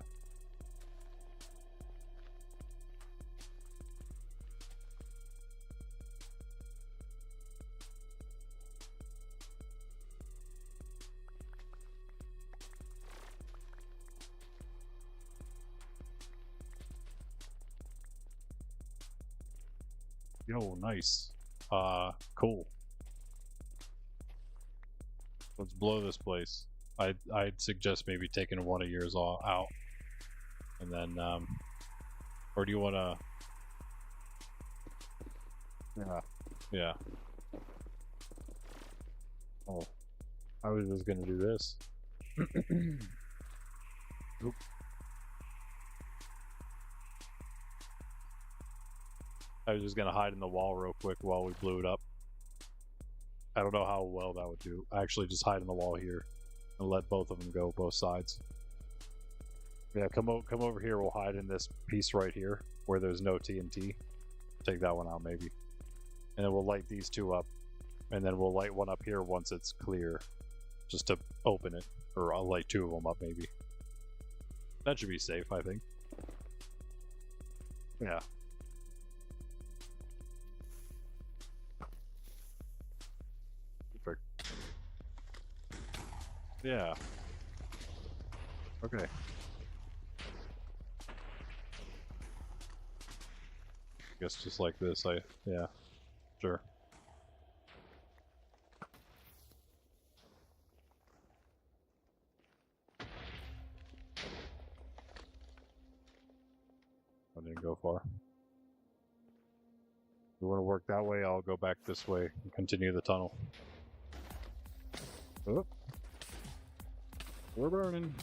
Yo, nice. Cool. Let's blow this place. I'd suggest maybe taking one of yours all out, and then or do you want to? Yeah, yeah. Oh, I was just gonna do this. Oop. I was just gonna hide in the wall real quick while we blew it up. I don't know how well that would do. I actually just hide in the wall here and let both of them go, both sides. Yeah, come over here. We'll hide in this piece right here where there's no TNT. Take that one out maybe. And then we'll light these two up. And then we'll light one up here once it's clear. Just to open it. Or I'll light two of them up maybe. That should be safe, I think. Yeah. Perfect. Yeah. Okay. I guess just like this, yeah. Sure. I didn't go far. If you want to work that way, I'll go back this way and continue the tunnel. Oh. We're burning.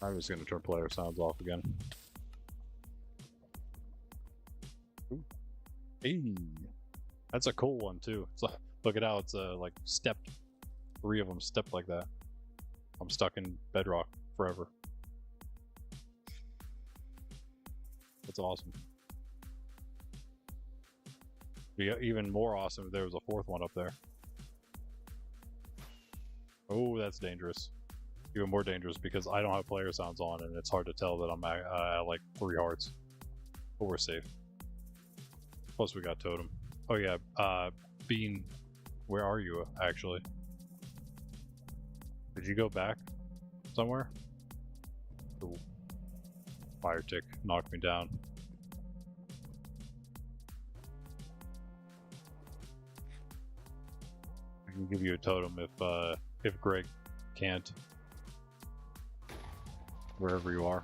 I'm just going to turn player sounds off again. Ooh. Hey, that's a cool one too. It's like, look at how it's like stepped. 3 of them stepped like that. I'm stuck in bedrock forever. That's awesome. Be even more awesome if there was a 4th one up there. Oh, that's dangerous. Even more dangerous because I don't have player sounds on and it's hard to tell that I'm at like 3 hearts. But we're safe. Plus we got totem. Oh yeah, Bean, where are you actually? Did you go back somewhere? Ooh. Fire tick knocked me down. I can give you a totem if Greg can't. Wherever you are.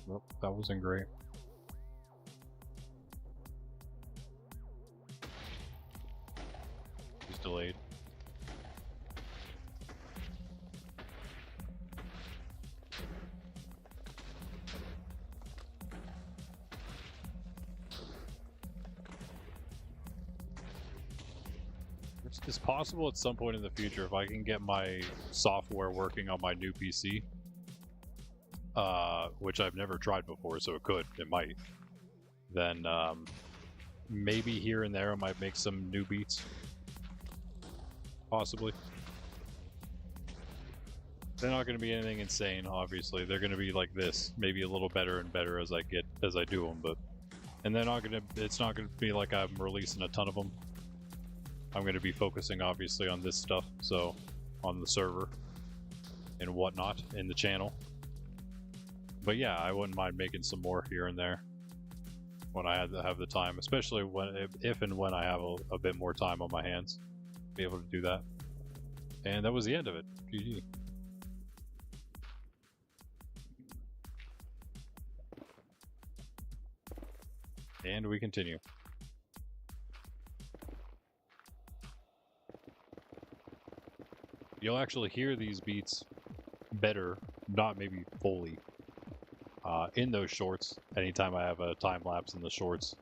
Nope, that wasn't great. He's delayed. It's possible at some point in the future if I can get my software working on my new PC, which I've never tried before, so it might. Then maybe here and there I might make some new beats, possibly. They're not going to be anything insane, obviously. They're going to be like this, maybe a little better and better as I do them, but and they're not going to. It's not going to be like I'm releasing a ton of them. I'm going to be focusing obviously on this stuff, so on the server and whatnot in the channel. But yeah, I wouldn't mind making some more here and there when I have the time, especially if and when I have a bit more time on my hands, be able to do that. And that was the end of it. GG. And we continue. You'll actually hear these beats better, not maybe fully, in those shorts, anytime I have a time lapse in the shorts.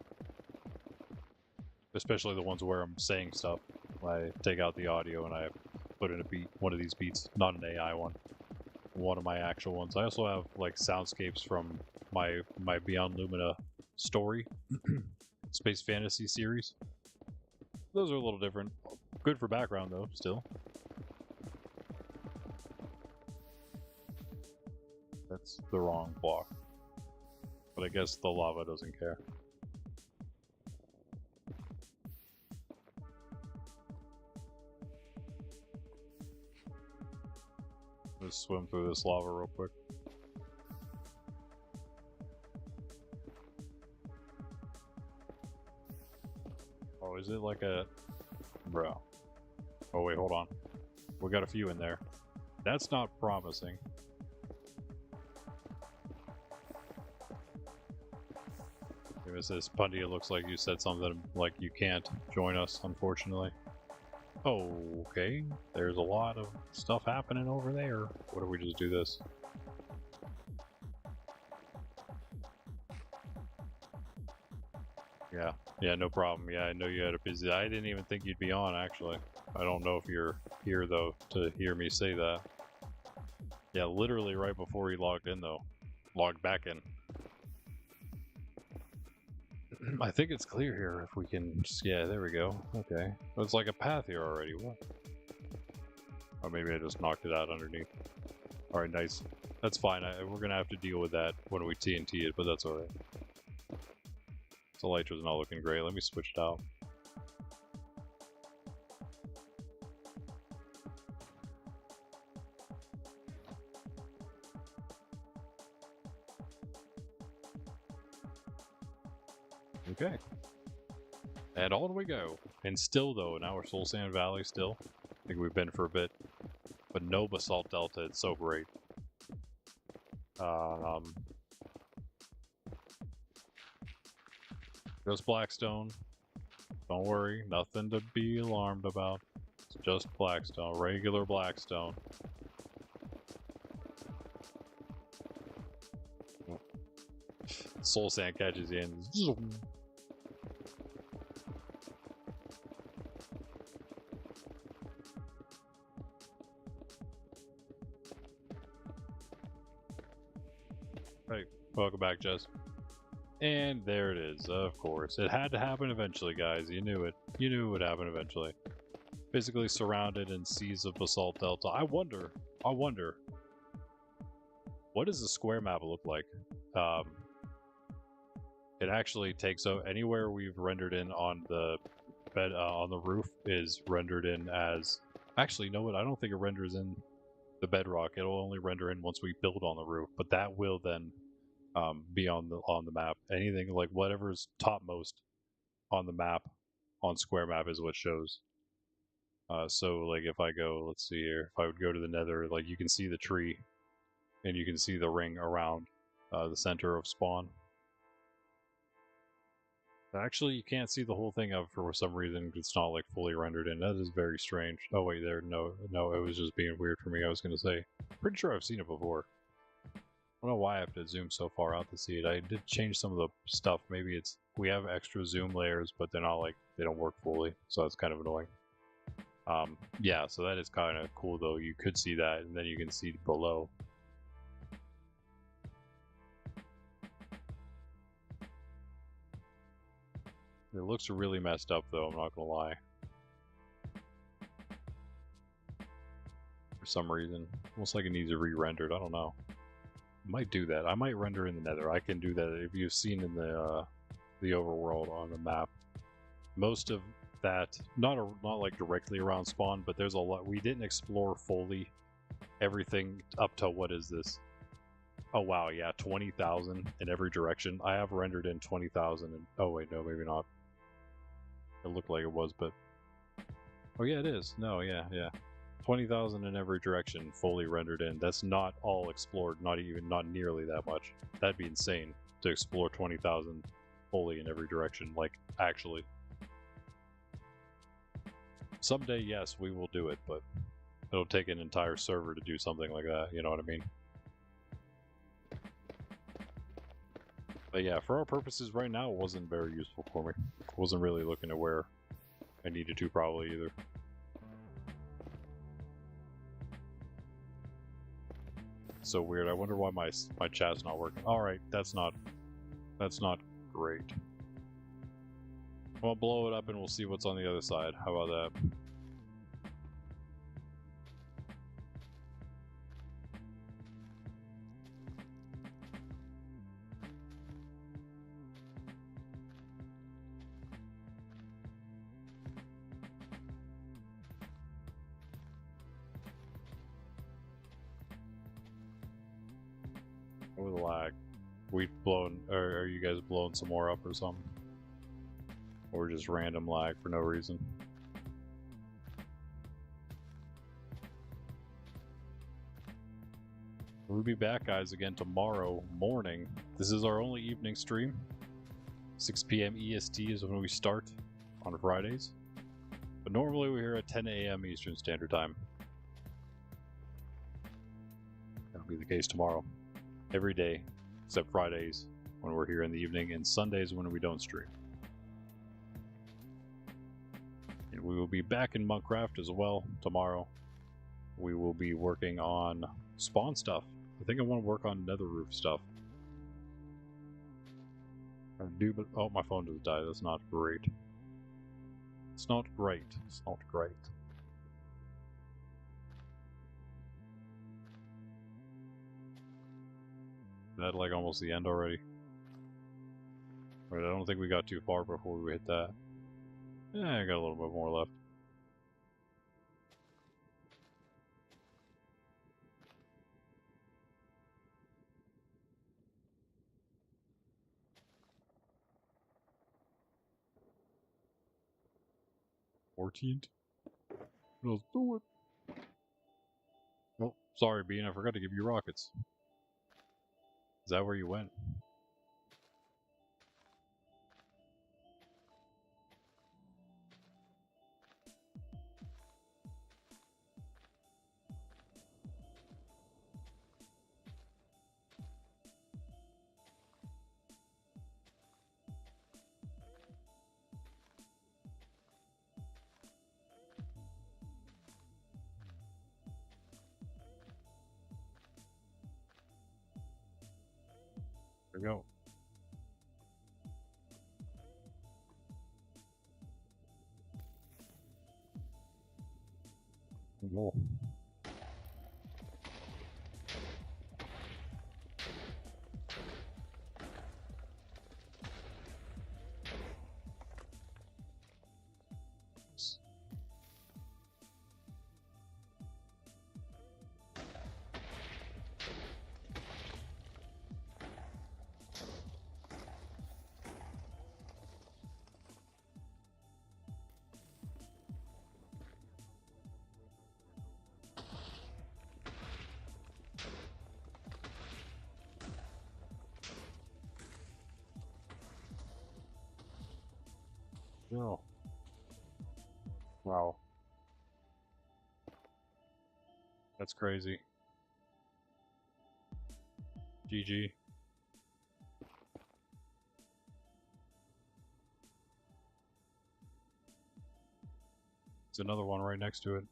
Especially the ones where I'm saying stuff. I take out the audio and I put in a beat, one of these beats, not an AI one. One of my actual ones. I also have like soundscapes from my Beyond Lumina story, space fantasy series. Those are a little different. Good for background though, still. That's the wrong block. But I guess the lava doesn't care. Let's swim through this lava real quick. Oh, is it like a... Bro. Oh, wait, hold on. We got a few in there. That's not promising. It says, Pundy, it looks like you said something like you can't join us, unfortunately. Oh, okay. There's a lot of stuff happening over there. What if we just do this? Yeah, no problem. Yeah, I know you had a busy... I didn't even think you'd be on, actually. I don't know if you're here, though, to hear me say that. Yeah, literally right before he logged in, though. Logged back in. I think it's clear here if we can just... Yeah, there we go. Okay. It's like a path here already. What? Oh, maybe I just knocked it out underneath. Alright, nice. That's fine. We're going to have to deal with that when we TNT it, but that's alright. The Elytra's not looking great. Let me switch it out. Okay. And on we go. And still, though, now we're Soul Sand Valley still. I think we've been for a bit. But no Basalt Delta. It's so great. Just Blackstone. Don't worry. Nothing to be alarmed about. It's just Blackstone. Regular Blackstone. Soul Sand catches you in. Hey, welcome back, Jess. And there it is, of course. It had to happen eventually, guys. You knew it. You knew it would happen eventually. Physically surrounded in seas of Basalt Delta. I wonder, what does the square map look like? It actually takes out anywhere we've rendered in on the bed, on the roof is rendered in as... Actually, you know what? I don't think it renders in the bedrock. It'll only render in once we build on the roof, but that will then be on the map. Anything like whatever's topmost on the map on square map is what shows. So like if I go, let's see here, if I would go to the Nether, like you can see the tree and you can see the ring around the center of spawn. Actually, you can't see the whole thing of for some reason. It's not like fully rendered in. That is very strange. Oh wait, there, no, it was just being weird for me. I was gonna say, pretty sure I've seen it before. I don't know why I have to zoom so far out to see it. I did change some of the stuff. Maybe it's we have extra zoom layers, but they're not like they don't work fully, so that's kind of annoying. Yeah, so that is kind of cool though. You could see that, and then you can see below. It looks really messed up though. I'm not gonna lie. For some reason, almost like it needs a re-rendered. I don't know. Might do that. I might render in the Nether. I can do that if you've seen in the overworld on the map. Most of that, not like directly around spawn, but there's a lot. We didn't explore fully everything up to what is this? Oh wow, yeah, 20,000 in every direction. I have rendered in 20,000. And oh wait, no, maybe not. It looked like it was, but oh yeah, it is. No, yeah. 20,000 in every direction, fully rendered in. That's not all explored, not nearly that much. That'd be insane to explore 20,000 fully in every direction, like actually. Someday, yes, we will do it, but it'll take an entire server to do something like that, you know what I mean? But yeah, for our purposes right now, it wasn't very useful for me. I wasn't really looking at where I needed to probably either. So weird. I wonder why my chat's not working. Alright, that's not great. We'll blow it up and we'll see what's on the other side. How about that? With lag. We've blown, or are you guys blowing some more up or something? or just random lag for no reason. We'll be back, guys, again tomorrow morning. This is our only evening stream. 6 p.m. EST is when we start on Fridays. But normally we're here at 10 a.m. Eastern Standard Time. That'll be the case tomorrow. Every day, except Fridays when we're here in the evening, and Sundays when we don't stream. And we will be back in Monkraft as well tomorrow. We will be working on spawn stuff. I think I want to work on nether roof stuff. I do, but oh, my phone just died. That's not great. It's not great. It's not great. Is that like almost the end already? Right, I don't think we got too far before we hit that. Yeah, I got a little bit more left. Let's do it. Oh, sorry, Bean. I forgot to give you rockets. Is that where you went? There we go. Cool. Oh. Wow. That's crazy. GG. There's another one right next to it.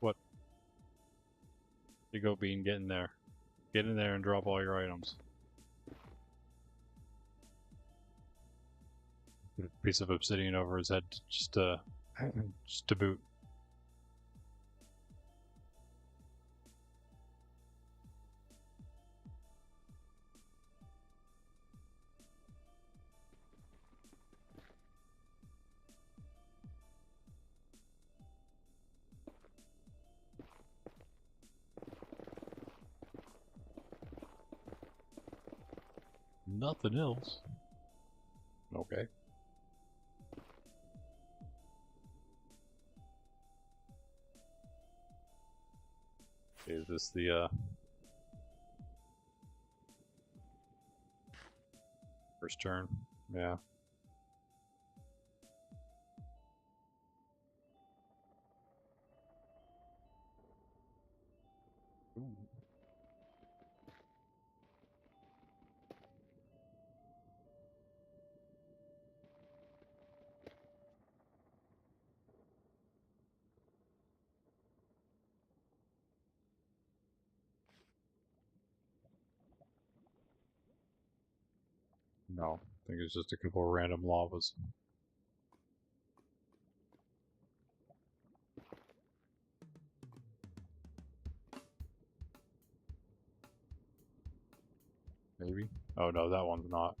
What? You go, Bean, get in there. Get in there and drop all your items. Put a piece of obsidian over his head just to boot. Nothing else. Okay. Is this the first turn? Yeah. Ooh. No, I think it's just a couple of random lavas. Maybe? Oh no, that one's not.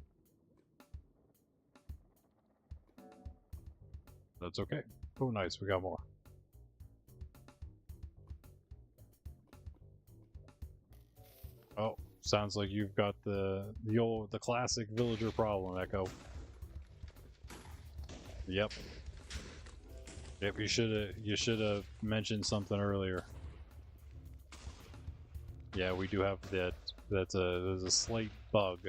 That's okay. Oh nice, we got more. Oh, sounds like you've got the classic villager problem, Echo. Yep. Yep, you should have mentioned something earlier. Yeah, we do have that. There's a slight bug.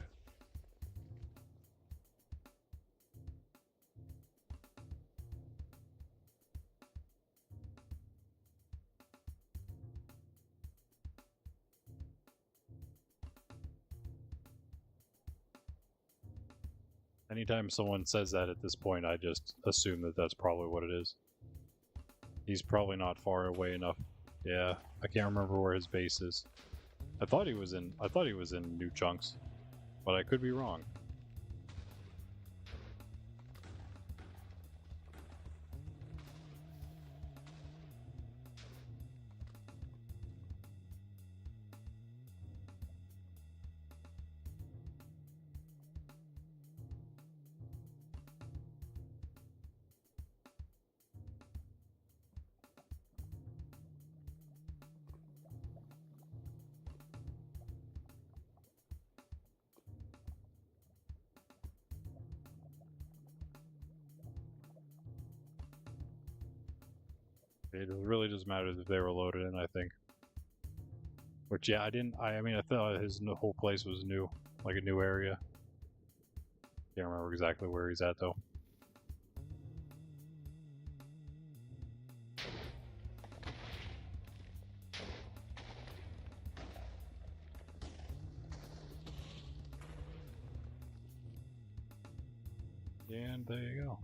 Anytime someone says that at this point, I just assume that that's probably what it is. He's probably not far away enough. Yeah, I can't remember where his base is. I thought he was in New Chunks, but I could be wrong. It really just matters if they were loaded in, I think. Which, yeah, I mean, I thought his whole place was new, like a new area. Can't remember exactly where he's at, though. And there you go.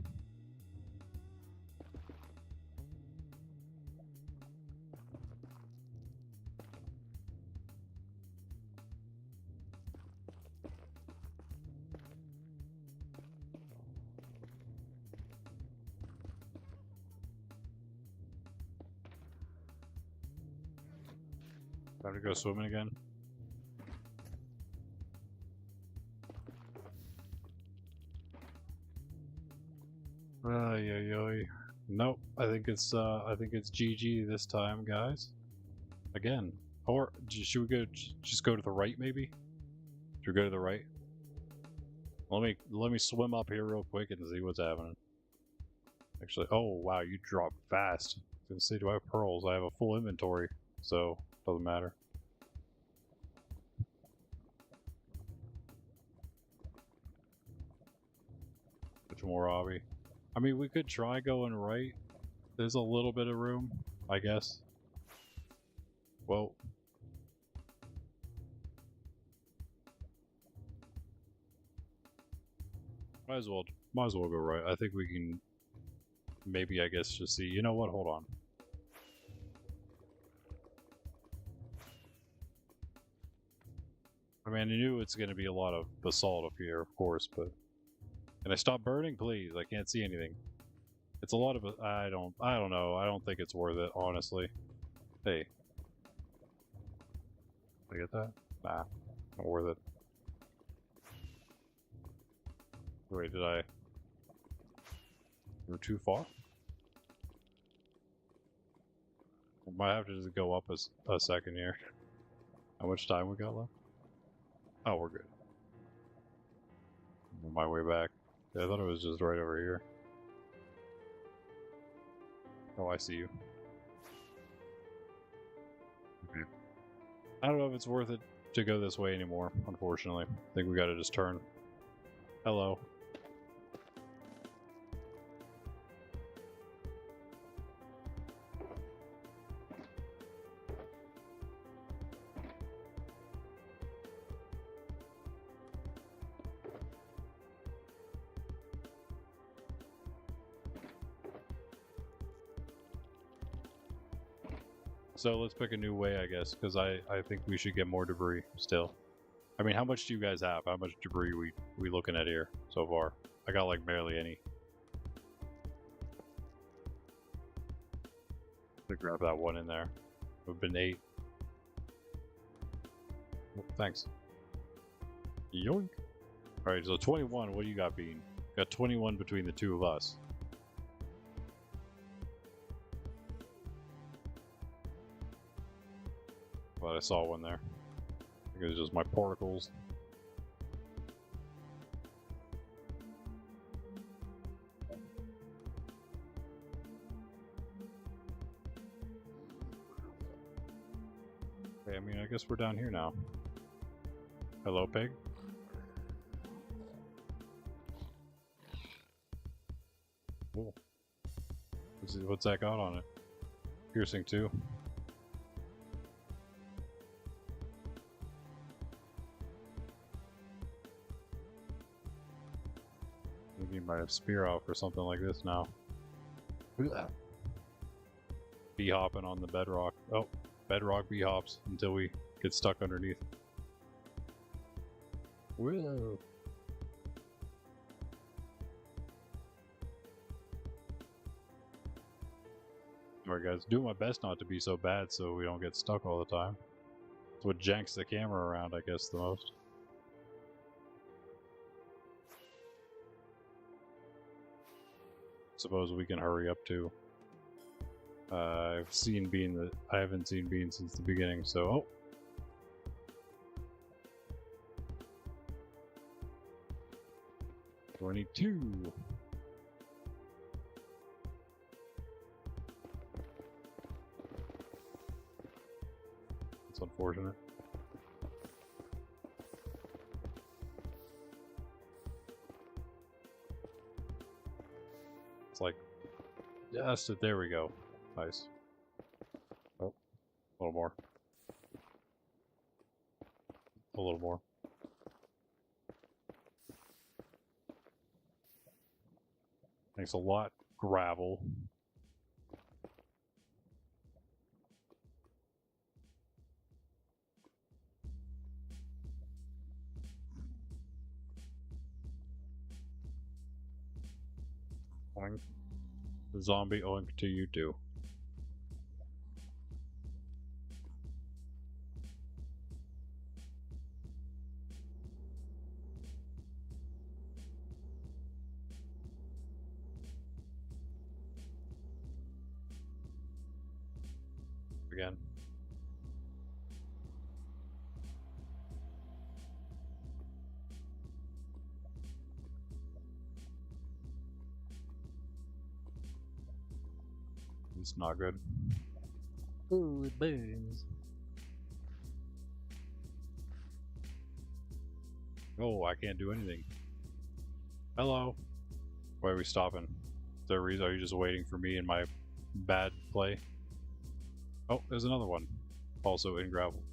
Time to go swimming again. Ay. Nope. I think it's GG this time, guys. Again. Or should we just go to the right, maybe? Should we go to the right? Let me swim up here real quick and see what's happening. Actually, oh wow, you dropped fast. I was gonna say, do I have pearls? I have a full inventory, so doesn't matter. Which more, Robbie? I mean, we could try going right. There's a little bit of room, I guess. Well, might as well go right. I think we can maybe, I guess, just see. You know what? Hold on. I mean, I knew it's going to be a lot of basalt up here, of course, but can I stop burning, please? I can't see anything. It's a lot of. I don't know. I don't think it's worth it, honestly. Hey, did I get that? Nah, not worth it. Wait, did I? We're too far. I might have to just go up a second here. How much time we got left? Oh, we're good. I'm on my way back. Yeah, I thought it was just right over here. Oh, I see you. Okay. I don't know if it's worth it to go this way anymore, unfortunately. I think we gotta just turn. Hello. So let's pick a new way, I guess, because I think we should get more debris still. I mean, how much do you guys have? How much debris we looking at here so far? I got like barely any. To grab that one in there. We've been 8. Oh, thanks. Yoink. Alright, so 21, what do you got, Bean? Got 21 between the two of us. But I saw one there. I think it was just my particles. mean, I guess we're down here now. Hello, pig. Cool. What's that got on it? Piercing 2. Maybe you might have spear out for something like this now. Bee hopping on the bedrock. Oh, bedrock bee hops until we get stuck underneath. Whoa. Alright guys, doing my best not to be so bad so we don't get stuck all the time. That's what janks the camera around, I guess, the most. Suppose we can hurry up too. I haven't seen Bean since the beginning, so oh. $22. That's unfortunate. It's like just there we go. Nice. Oh, a little more. A little more. Thanks a lot, gravel. Oink. The zombie oink to you too. Again. It's not good. Ooh, it burns. Oh, I can't do anything. Hello. Why are we stopping? Is there a reason? Are you just waiting for me in my bad play? Oh, there's another one. Also in gravel.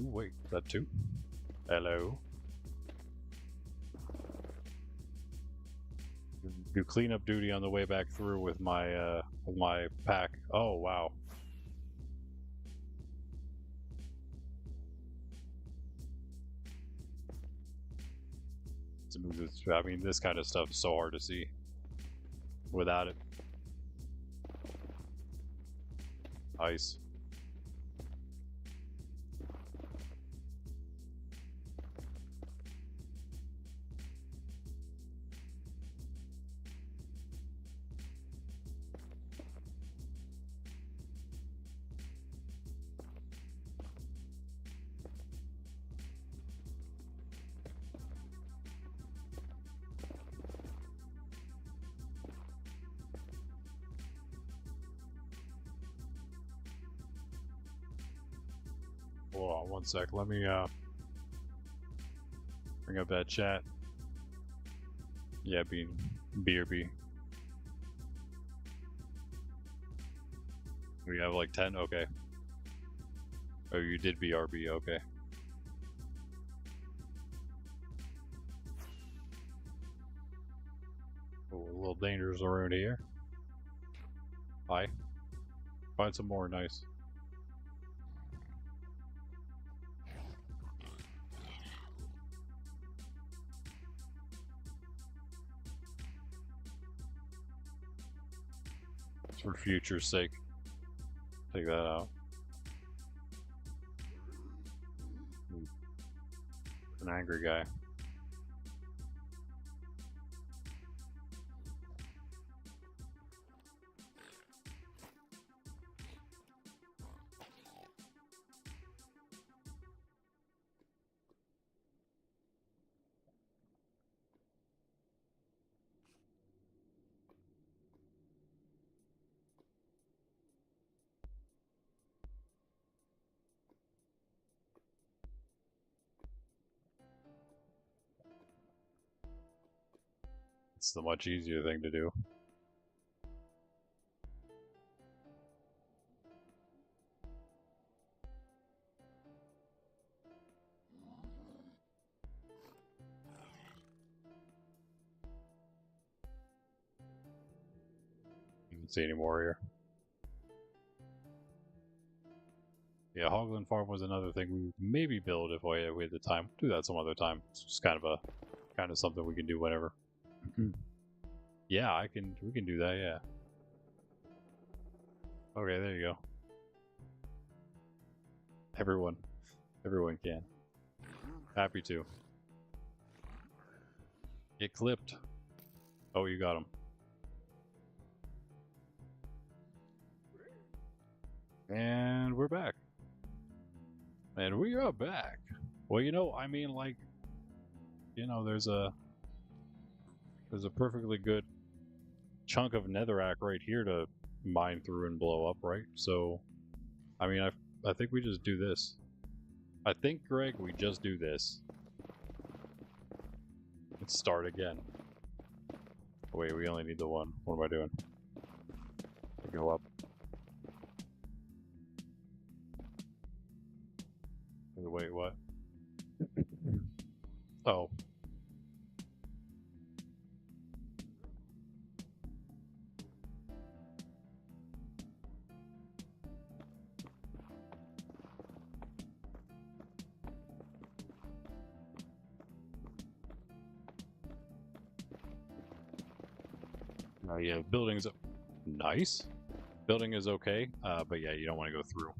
Ooh, wait, is that 2? Hello. Do cleanup duty on the way back through with my pack. Oh wow. I mean, this kind of stuff is so hard to see without it. Ice. Hold on one sec. Let me bring up that chat. Yeah, BRB. We have like 10? Okay. Oh, you did BRB, okay. Oh, a little dangerous around here. Hi. Find some more, nice. For future's sake. Take that out. An angry guy. That's the much easier thing to do. You can see any more here. Yeah, Hogland Farm was another thing we would maybe build if we had the time. Do that some other time. It's just kind of something we can do whenever. Yeah, we can do that, yeah. Okay, there you go. Everyone can. Happy to. Get clipped. Oh, you got him. And we're back. And we are back. Well, you know, I mean, like, you know, there's a perfectly good chunk of netherrack right here to mine through and blow up, right? So, I mean, I think we just do this. I think, Greg, we just do this. Let's start again. Wait, we only need the one. What am I doing? Go up. Wait, what? Oh. Yeah, building's nice. Building is okay, but yeah, you don't want to go through.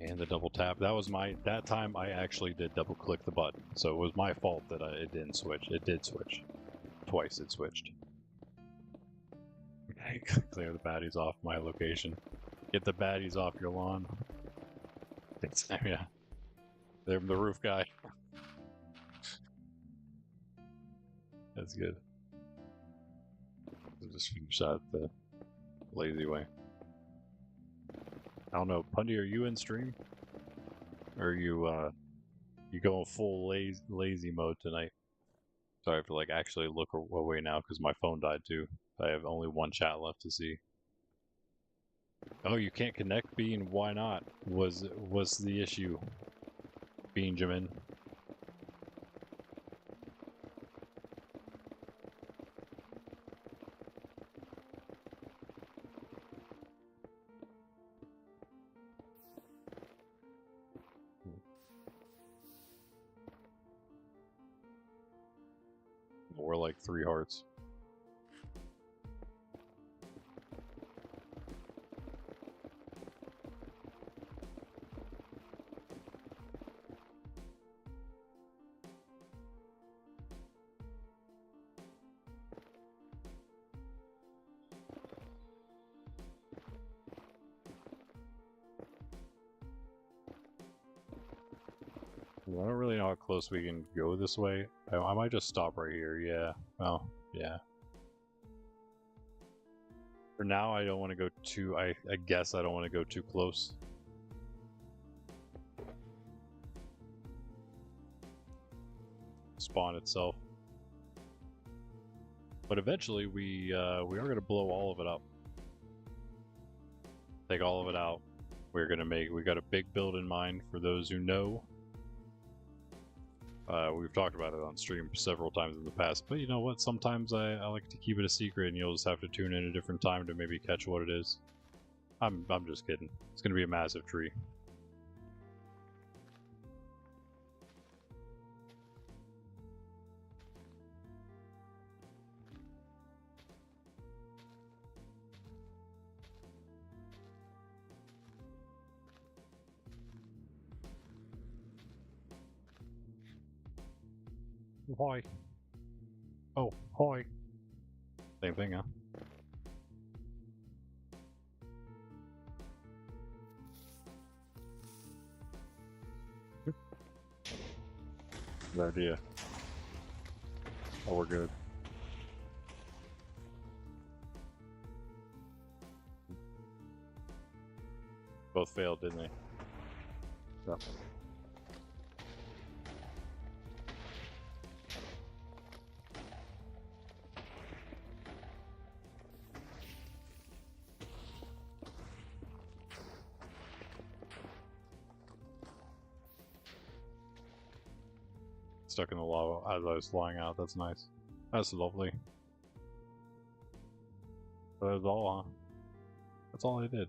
And the double tap. That time I actually did double click the button. So it was my fault that it didn't switch. It did switch. Twice it switched. Clear the baddies off my location. Get the baddies off your lawn. Yeah. They're the roof guy. That's good. We'll just finish out the lazy way. I don't know, Pundy, are you in stream? Or are you going full lazy mode tonight? So I have to like actually look away now because my phone died too. I have only one chat left to see. Oh, you can't connect, Bean? Why not? Was the issue, Benjamin? We're like 3 hearts. I don't really know how close we can go this way. I might just stop right here, yeah. Oh, yeah. For now, I don't want to go too... I guess I don't want to go too close. Spawn itself. But eventually, we are going to blow all of it up. Take all of it out. We're going to make... We got a big build in mind for those who know. We've talked about it on stream several times in the past, but you know what? Sometimes I like to keep it a secret, and you'll just have to tune in a different time to maybe catch what it is. I'm just kidding. It's gonna be a massive tree. Hi. Oh, hi. Same thing, huh? Good idea. Oh, we're good. Both failed, didn't they? Yep. stuck in the lava as I was flying out. That's nice. That's lovely. That was all, huh? That's all I did.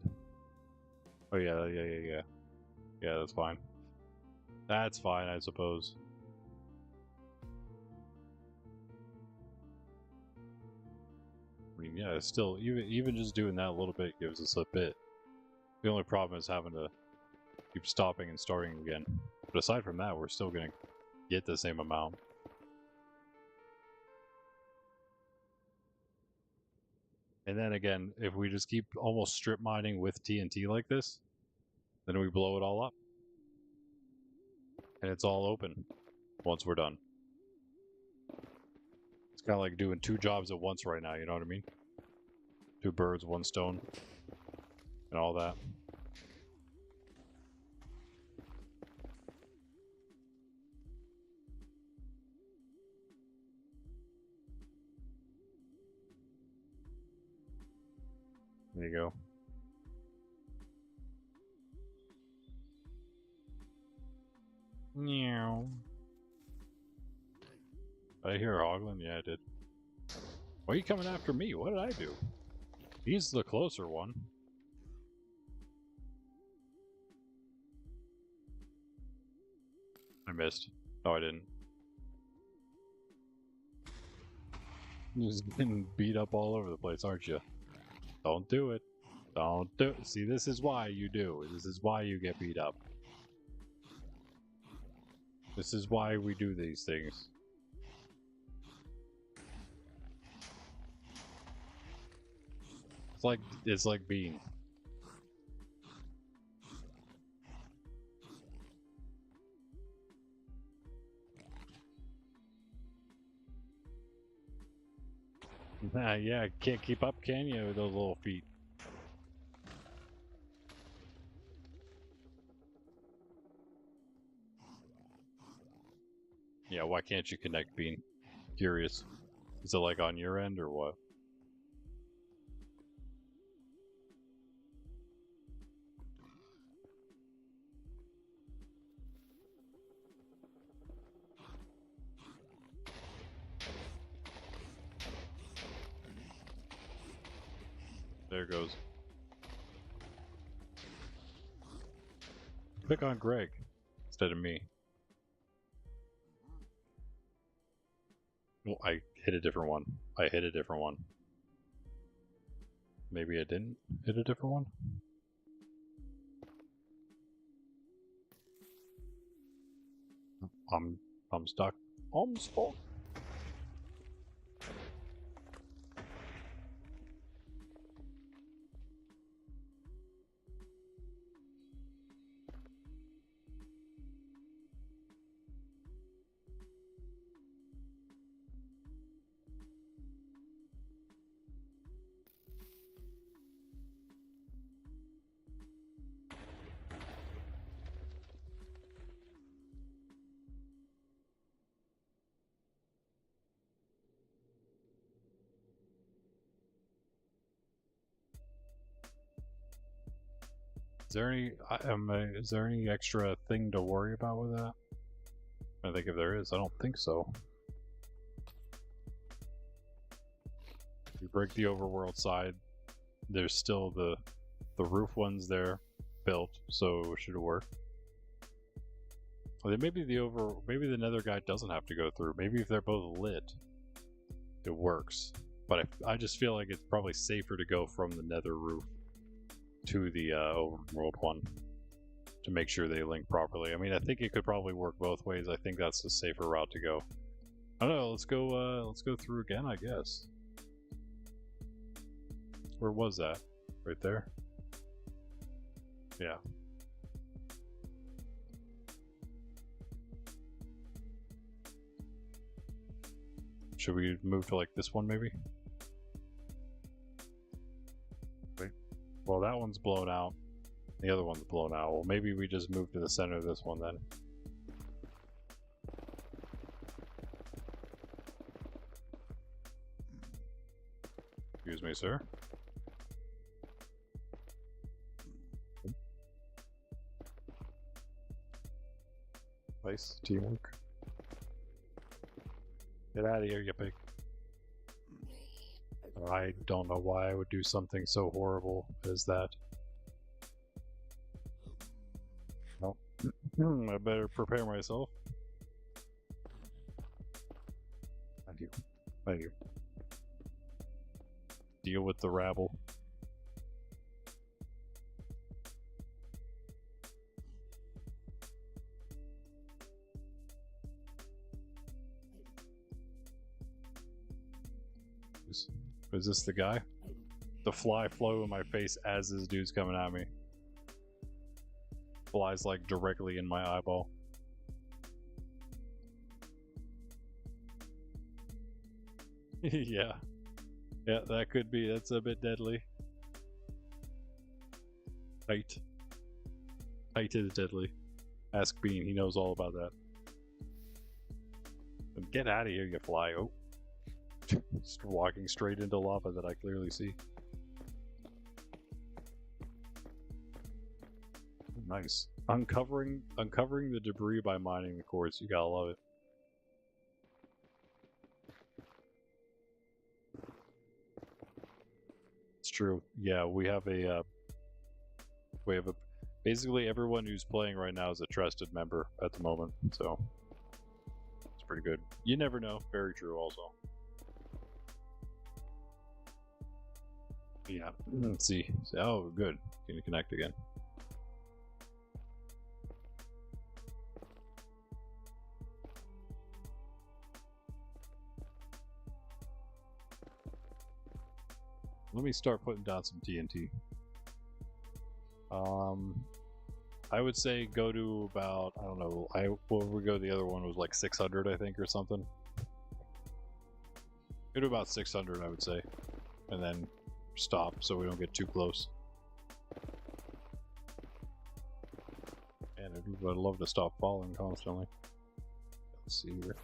Oh yeah. Yeah, that's fine. That's fine, I suppose. I mean, yeah, still, even just doing that a little bit gives us a bit. The only problem is having to keep stopping and starting again. But aside from that, we're still gonna get the same amount. And then again, if we just keep almost strip mining with TNT like this, then we blow it all up. And it's all open once we're done. It's kind of like doing 2 jobs at once right now, you know what I mean? 2 birds, 1 stone, and all that. There you go. Meow. Did I hear Hoglin? Yeah, I did. Why are you coming after me? What did I do? He's the closer one. I missed. No, I didn't. You're just getting beat up all over the place, aren't you? Don't do it. Don't do it. See, this is why you do. This is why you get beat up. This is why we do these things. It's like being. Yeah, can't keep up, can you, with those little feet? Yeah, why can't you connect, Bean? Curious. Is it like on your end or what? There it goes. Click on Greg instead of me. Well, I hit a different one. I hit a different one. Maybe I didn't hit a different one? I'm stuck. I'm stuck. Is there any extra thing to worry about with that? I think if there is, I don't think so. If you break the overworld side, there's still the roof ones there built, so it should work. Well, then maybe the nether guy doesn't have to go through. Maybe if they're both lit, it works. But I just feel like it's probably safer to go from the nether roof to the overworld one to make sure they link properly. I mean, I think it could probably work both ways. I think that's the safer route to go. I don't know. Let's go through again, I guess. Where was that? Right there? Yeah. Should we move to like this one maybe? Wait. Well, that one's blown out. The other one's blown out. Well, maybe we just move to the center of this one then. Excuse me, sir. Nice teamwork. Get out of here, you pig. I don't know why I would do something so horrible as that. Well, I better prepare myself. Thank you. Thank you. Deal with the rabble. Is this the guy? The fly flew in my face as this dude's coming at me. Flies like directly in my eyeball. Yeah. Yeah, that could be. That's a bit deadly. Height. Height is deadly. Ask Bean, he knows all about that. Get out of here, you fly. Oh. Just walking straight into lava that I clearly see. Nice. Uncovering the debris by mining the quartz. You gotta love it. It's true. Yeah, we have a basically everyone who's playing right now is a trusted member at the moment, so it's pretty good. You never know. Very true also. Yeah. Let's see. Oh, good. Can you connect again? Let me start putting down some TNT. I would say go to about, I don't know, where we go, the other one was like 600, I think, or something. Go to about 600, I would say. And then stop so we don't get too close. And I'd love to stop falling constantly. Let's see here.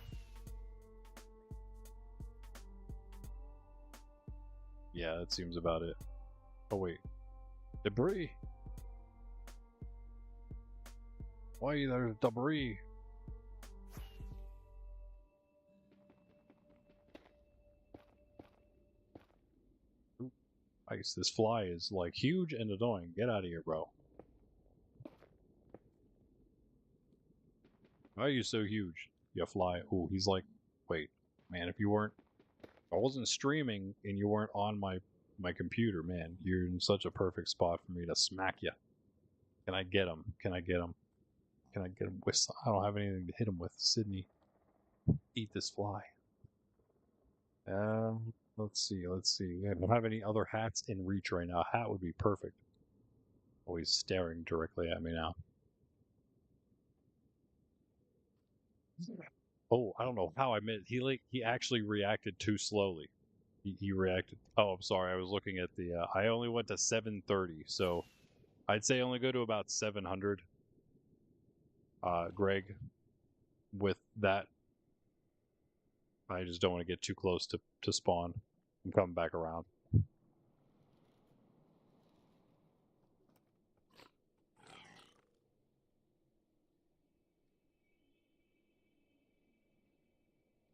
Yeah, that seems about it. Oh wait. Debris! Why there's debris? Nice, this fly is like huge and annoying. Get out of here, bro. Why are you so huge? You fly. Ooh, he's like, wait, man, if I wasn't streaming and you weren't on my computer, man, you're in such a perfect spot for me to smack you. Can I get him? Can I get him? Can I get him with? I don't have anything to hit him with. Sydney, eat this fly. Let's see. I don't have any other hats in reach right now. A hat would be perfect. Oh, he's staring directly at me now. Oh, I don't know how I missed. He actually reacted too slowly. He reacted. Oh, I'm sorry. I was looking at the. I only went to 730, so I'd say only go to about 700. Greg, with that, I just don't want to get too close to spawn. I'm coming back around.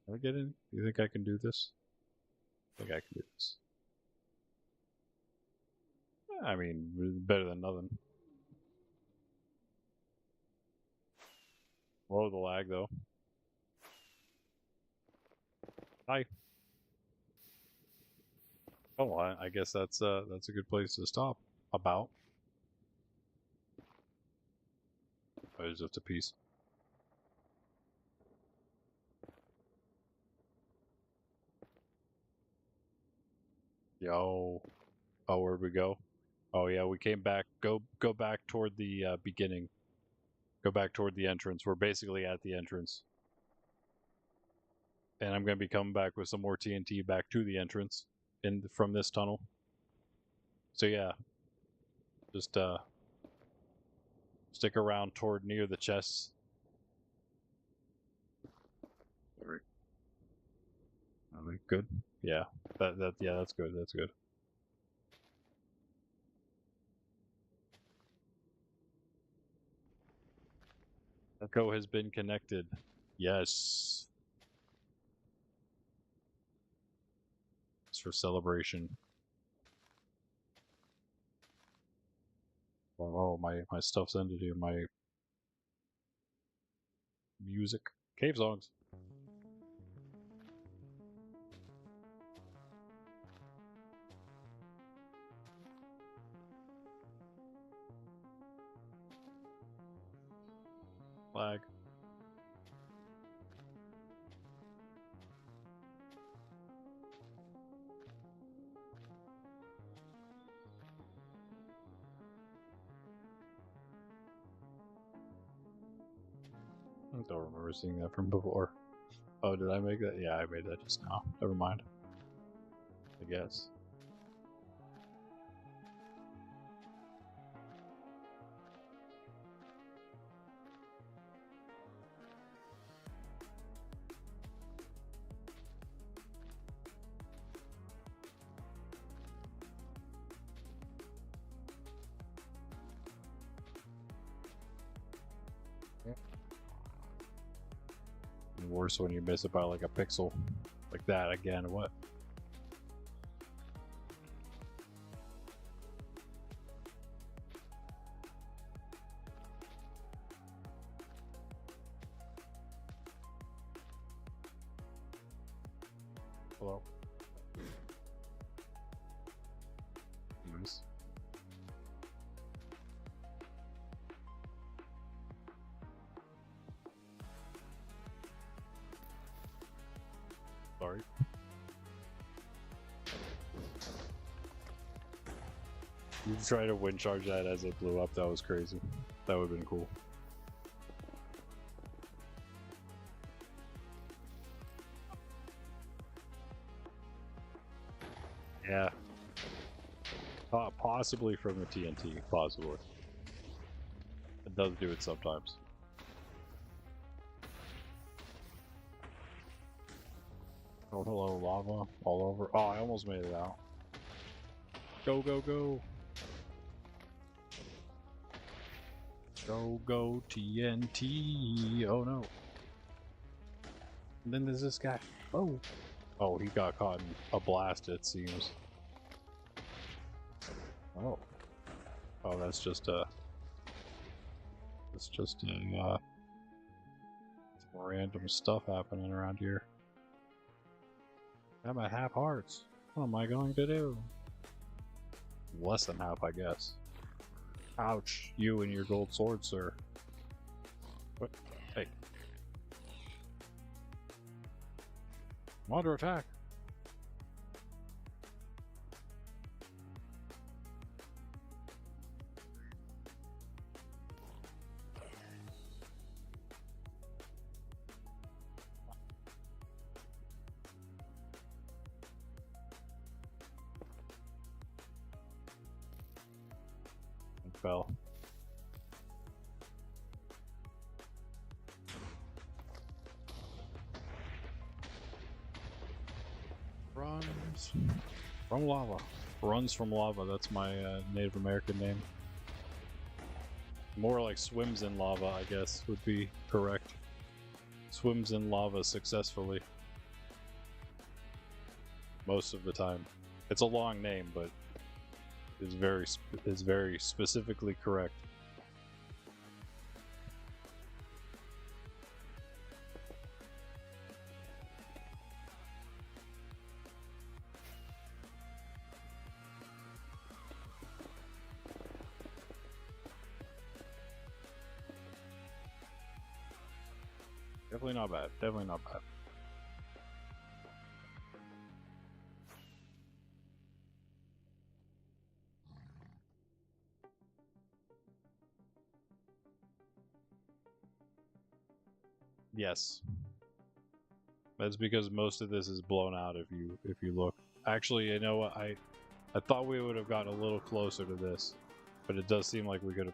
Can I get in? You think I can do this? I think I can do this. I mean, better than nothing. Low the lag though. Hi. Oh, I guess that's a good place to stop. About. Oh, it's just a piece. Yo. Oh, where'd we go? Oh yeah, we came back. Go back toward the beginning. Go back toward the entrance. We're basically at the entrance. And I'm going to be coming back with some more TNT back to the entrance from this tunnel. So yeah, just stick around toward near the chests. All right. Good. Yeah, that's good. That's good. Echo has been connected. Yes. for celebration. Oh, my stuff's ended here. My music. Cave songs. Flag. I don't remember seeing that from before. Oh, did I make that? Yeah, I made that just now. Never mind. I guess. And worse when you miss it by like a pixel. Like that again. What? Hello. Nice. Sorry. You try to wind charge that as it blew up. That was crazy. That would have been cool. Yeah. Possibly from the TNT. Possibly. It does do it sometimes. Oh, hello, lava all over. Oh, I almost made it out. Go, go, go. Go, go, TNT. Oh, no. And then there's this guy. Oh. Oh, he got caught in a blast, it seems. Oh. Oh, that's just a... It's just a, some random stuff happening around here. I'm at half hearts. What am I going to do? Less than half, I guess. Ouch. You and your gold sword, sir. What? Hey. I'm under attack. Fell. Runs from lava. Runs from lava. That's my Native American name. More like swims in lava, I guess, would be correct. Swims in lava successfully. Most of the time. It's a long name, but is very specifically correct. Definitely not bad. Definitely not bad. Yes. That's because most of this is blown out if you look. Actually, you know what? I thought we would have gotten a little closer to this, but it does seem like we could have.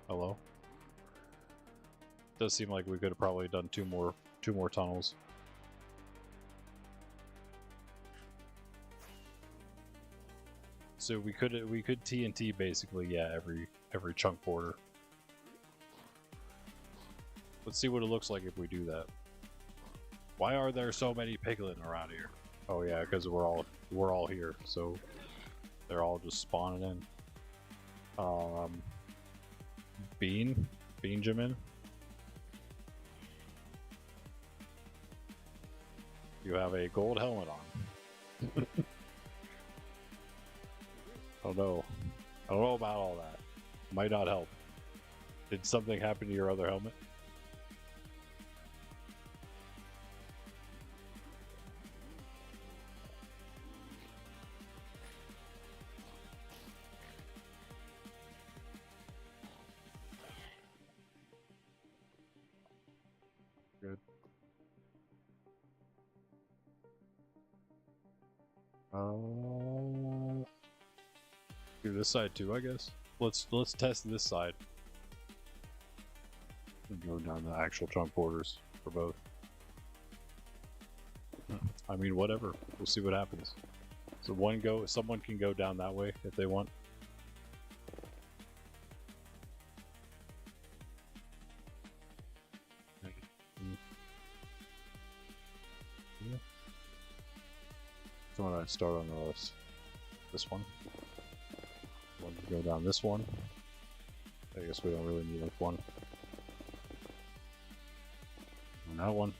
Hello? It does seem like we could have probably done two more tunnels. So we could TNT basically, yeah, every chunk border. Let's see what it looks like if we do that. Why are there so many piglin around here? Oh yeah, because we're all here, so they're all just spawning in. Benjamin, you have a gold helmet on. I don't know about all that. Might not help. Did something happen to your other helmet? Good. Do this side too, I guess. Let's test this side. And go down the actual chunk borders for both. I mean, whatever. We'll see what happens. So someone can go down that way if they want. Yeah. So when I start on this one. One to go down this one. I guess we don't really need like one. And that one.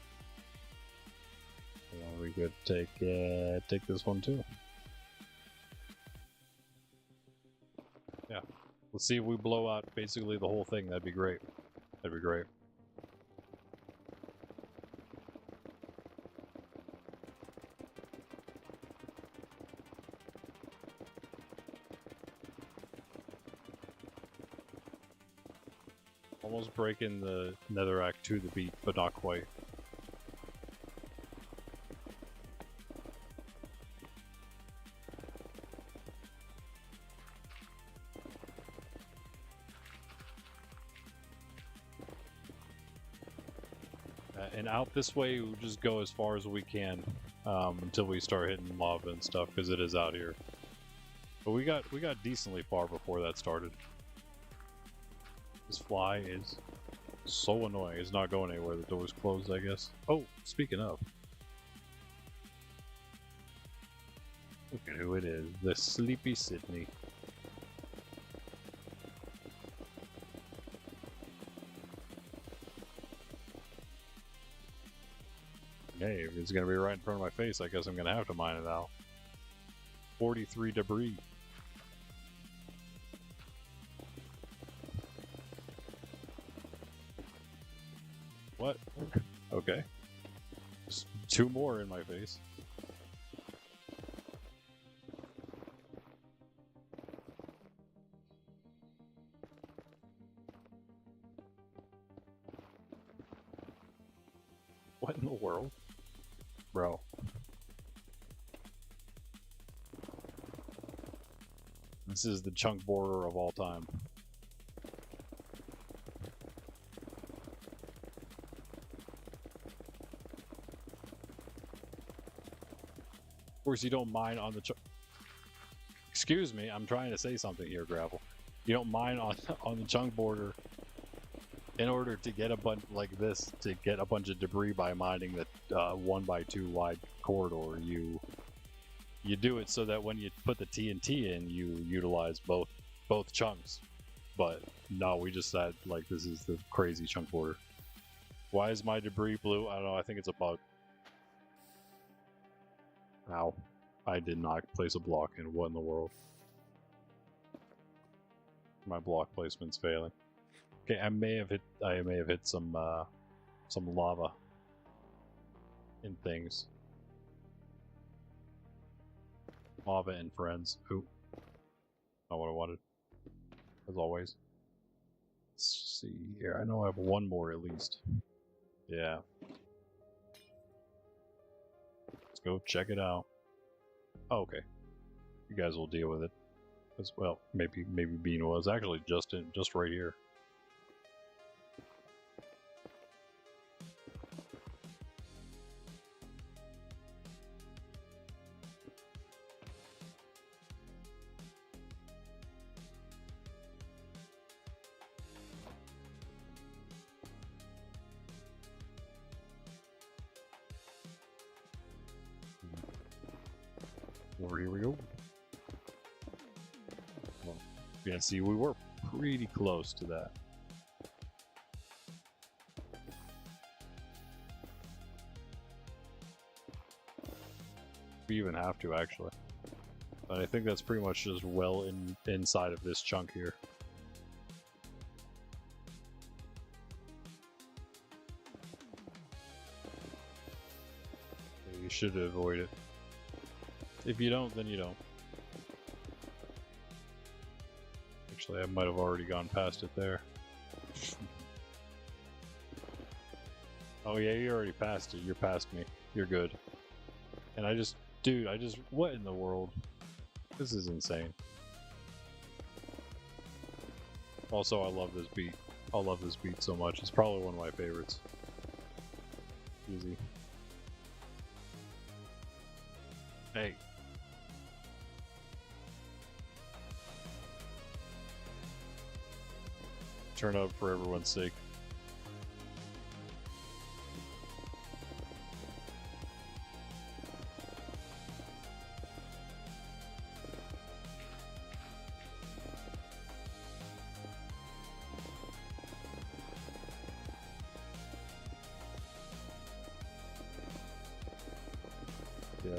And we could take this one too. Yeah. Let's see if we blow out basically the whole thing. That'd be great. That'd be great. Almost breaking the Netherite to the beat, but not quite. And out this way, we'll just go as far as we can until we start hitting lava and stuff, because it is out here. But we got decently far before that started. This fly is so annoying. It's not going anywhere. The door's closed, I guess. Oh, speaking of. Look at who it is. The Sleepy Sydney. Hey, if it's going to be right in front of my face, I guess I'm going to have to mine it out. 43 debris. What? Okay. Just 2 more in my face. What in the world? Bro. This is the chunk borer of all time. Of course, you don't mine on the Excuse me, I'm trying to say something here, Gravel. You don't mine on the chunk border in order to get a bunch like this, to get a bunch of debris by mining the 1x2 wide corridor. You do it so that when you put the TNT in, you utilize both chunks. But no, we just said like this is the crazy chunk border. Why is my debris blue? I don't know. I think it's a bug. Ow. I did not place a block in. What in the world? My block placement's failing. Okay, I may have hit some lava in things. Lava and friends. Ooh. Not what I wanted. As always. Let's see here. I know I have 1 more at least. Yeah. Let's go check it out. Oh, okay. You guys will deal with it. As well, maybe Bean was actually just right here. Over here we go. Well, yeah, see, we were pretty close to that. We even have to, actually. But I think that's pretty much just well inside of this chunk here. You should avoid it. If you don't, then you don't. Actually, I might have already gone past it there. Oh yeah, you already passed it. You're past me. You're good. And dude, what in the world? This is insane. Also, I love this beat. I love this beat so much. It's probably one of my favorites. Easy. Hey. Turn up for everyone's sake. Yeah.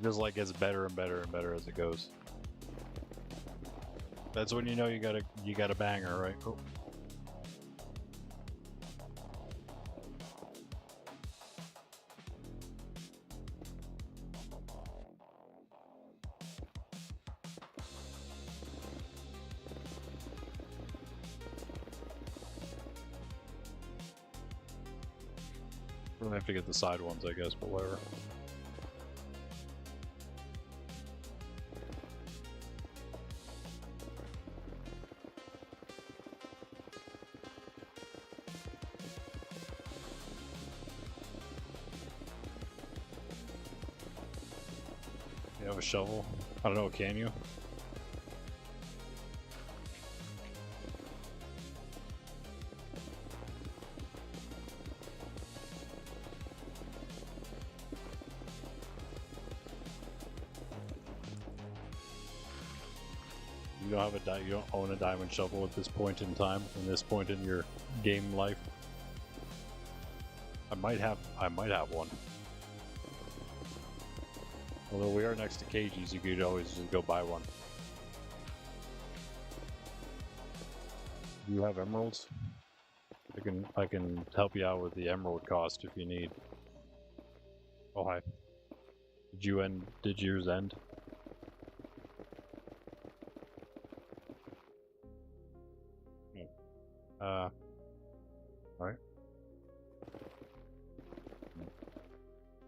Just like gets better and better and better as it goes. That's when you know you got a banger, right? Oh. We're gonna have to get the side ones, I guess, but whatever. You have a shovel? I don't know, can you? You don't own a diamond shovel at this point in time, in this point in your game life. I might have one. Although we are next to cages, you could always just go buy one. Do you have emeralds? I can help you out with the emerald cost if you need. Oh hi. Did yours end? Alright.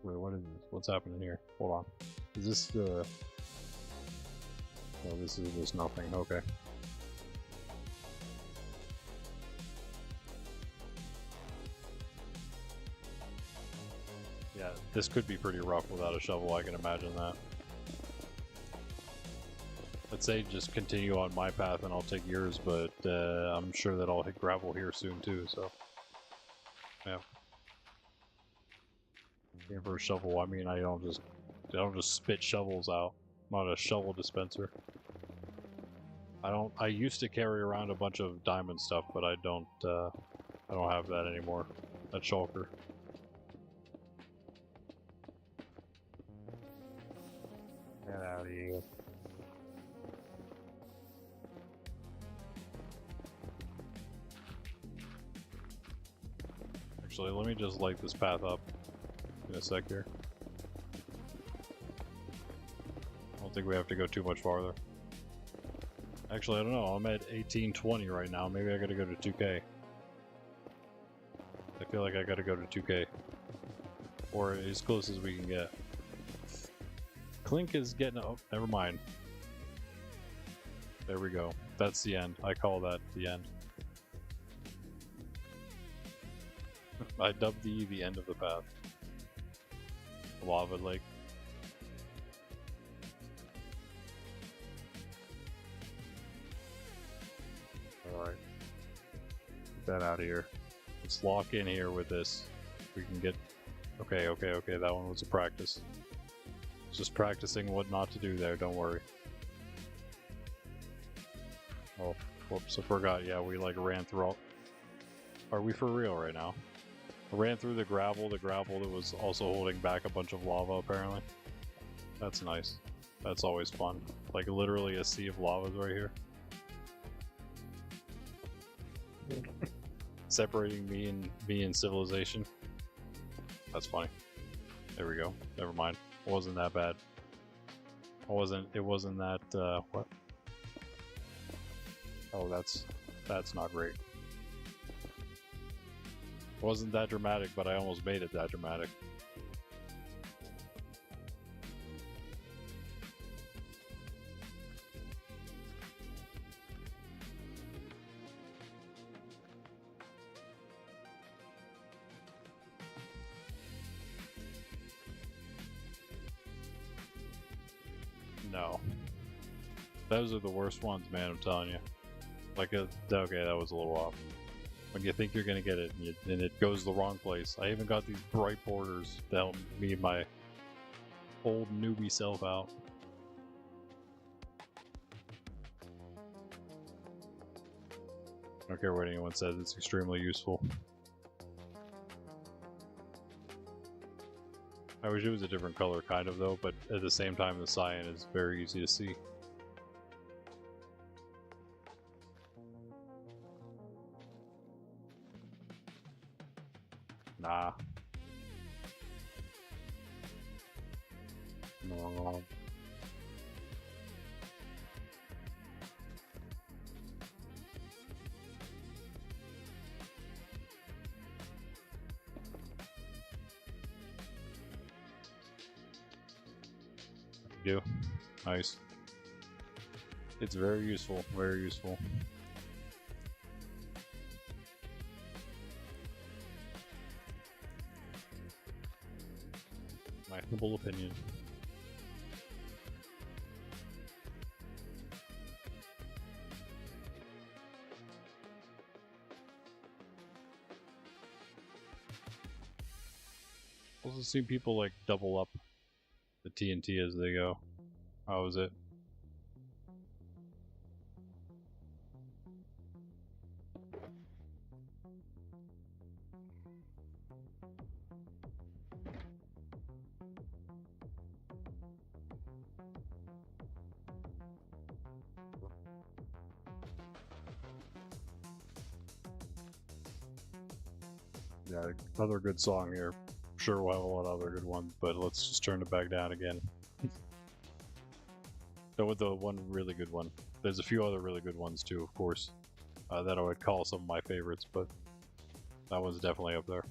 Wait, what is this? What's happening here? Hold on. Is this the... Oh, this is just nothing. Okay. Yeah, this could be pretty rough without a shovel, I can imagine that. Let's say just continue on my path and I'll take yours, but I'm sure that I'll hit gravel here soon too, so... Yeah. Looking for a shovel, I mean I don't just spit shovels out. I'm not a shovel dispenser. I used to carry around a bunch of diamond stuff, but I don't have that anymore. That shulker. Get out of here. Actually, let me just light this path up in a sec here. I don't think we have to go too much farther. Actually, I don't know. I'm at 1820 right now. Maybe I gotta go to 2K. I feel like I gotta go to 2K. Or as close as we can get. Clink is getting... Oh, never mind. There we go. That's the end. I call that the end. I dubbed the end of the path. Lava lake. Alright. Get that out of here. Let's lock in here with this. We can get... Okay, that one was a practice. Just practicing what not to do there, don't worry. Oh, whoops, I forgot. Yeah, we like ran through all... Are we for real right now? I ran through the gravel that was also holding back a bunch of lava, apparently. That's nice. That's always fun. Like, literally a sea of lavas right here. Separating me and civilization. That's funny. There we go. Never mind. It wasn't that bad. It wasn't that, what? Oh, that's not great. It wasn't that dramatic, but I almost made it that dramatic. No. Those are the worst ones, man, I'm telling you. Like, okay, that was a little off. When you think you're gonna get it, and it goes the wrong place. I even got these bright borders to help me and my old newbie self out. I don't care what anyone says, it's extremely useful. I wish it was a different color, kind of, though, but at the same time, the cyan is very easy to see. Nah. No. Do. Nice. It's very useful, very useful. My humble opinion. Also seen people like double up the TNT as they go. How was it? Yeah, another good song here. Sure we'll have a lot of other good ones, but let's just turn it back down again. So with the one really good one. There's a few other really good ones too, of course, that I would call some of my favorites, but that one's definitely up there.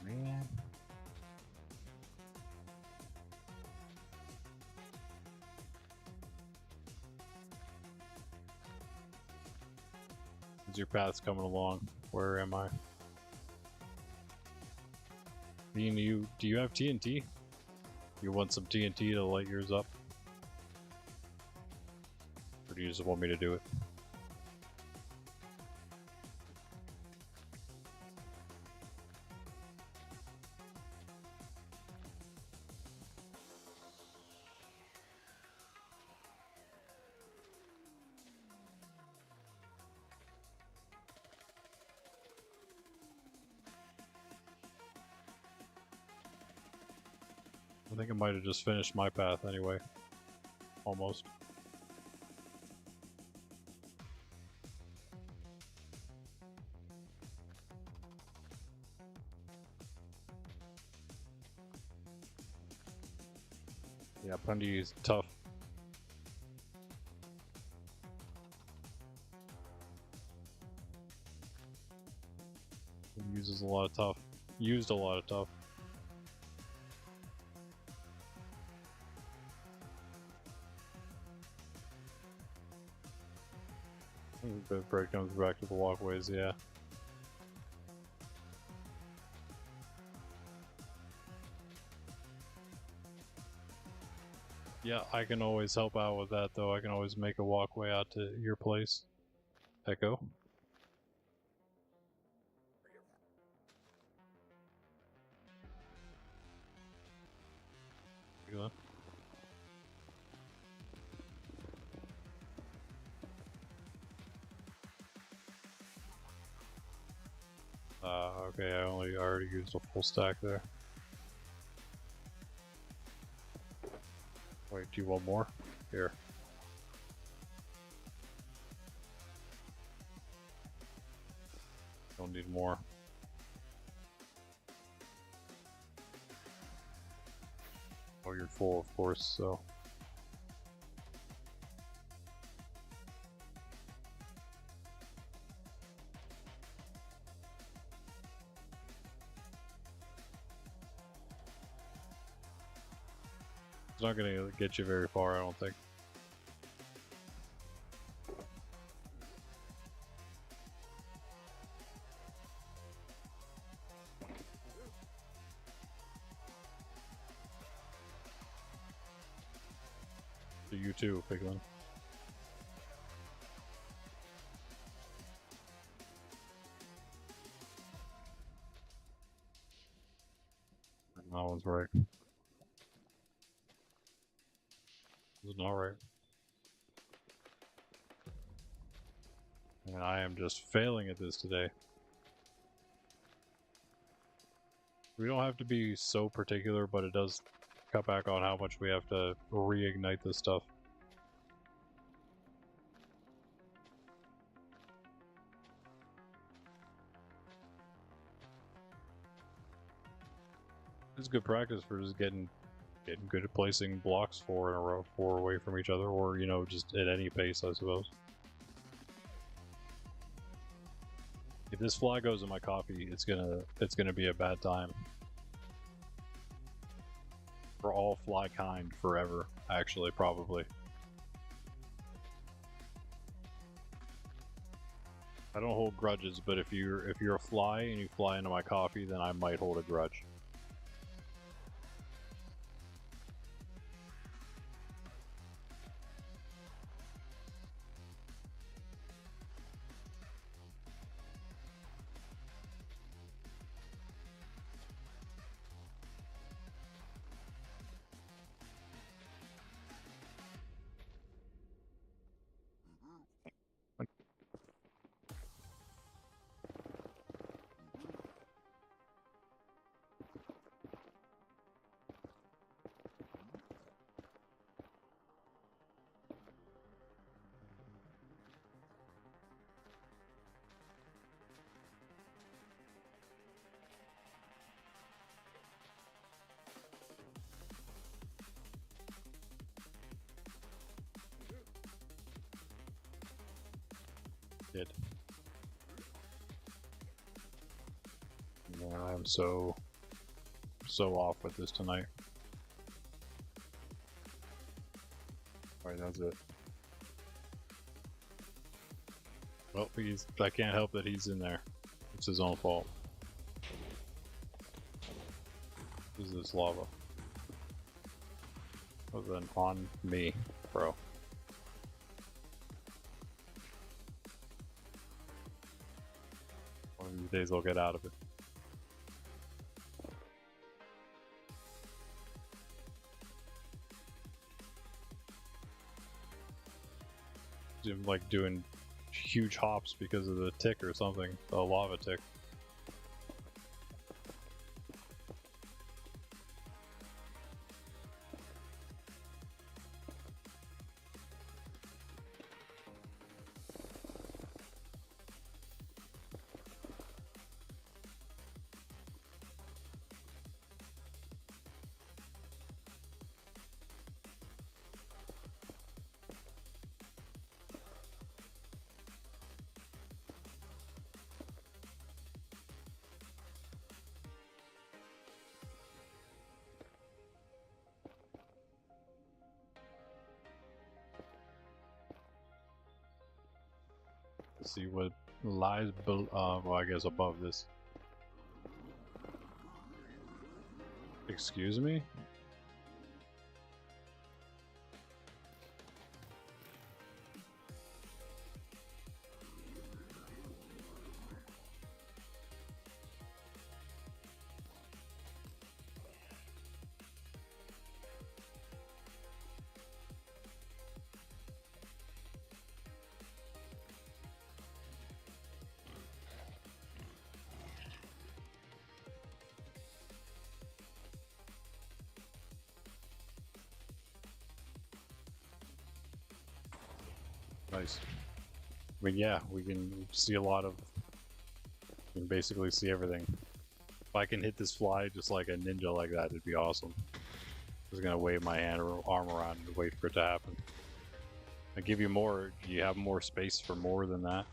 Man. As your path's coming along, where am I? Do you have TNT? You want some TNT to light yours up? Or do you just want me to do it? I think I might have just finished my path anyway. Almost. Yeah, Pundy is tough. He uses a lot of tough. Used a lot of tough. The break comes back to the walkways, yeah. Yeah, I can always help out with that, though. I can always make a walkway out to your place. Echo. Good. Okay, I already used a full stack there. Wait, do you want more? Here. Don't need more. Oh, you're full, of course, so. It's not gonna get you very far, I don't think. So you too, Piglin. That one's right. It's not right. And I am just failing at this today. We don't have to be so particular, but it does cut back on how much we have to reignite this stuff. It's good practice for just getting good at placing blocks 4 in a row, 4 away from each other, or you know, just at any pace, I suppose. If this fly goes in my coffee, it's gonna be a bad time. For all fly kind forever, actually, probably. I don't hold grudges, but if you're a fly and you fly into my coffee, then I might hold a grudge. Did. Yeah, I'm so off with this tonight. Alright, that's it. Well, I can't help that he's in there. It's his own fault. This is this lava. Well then, on me, bro. One of these days I'll get out of it. I'm like doing huge hops because of the tick or something, the lava tick. Let's see what lies well, I guess above this. Excuse me? nice. I mean, yeah, we can see a lot of... We can basically see everything. If I can hit this fly just like a ninja like that, it'd be awesome. I'm just gonna wave my arm around and wait for it to happen. I give you more. Do you have more space for more than that?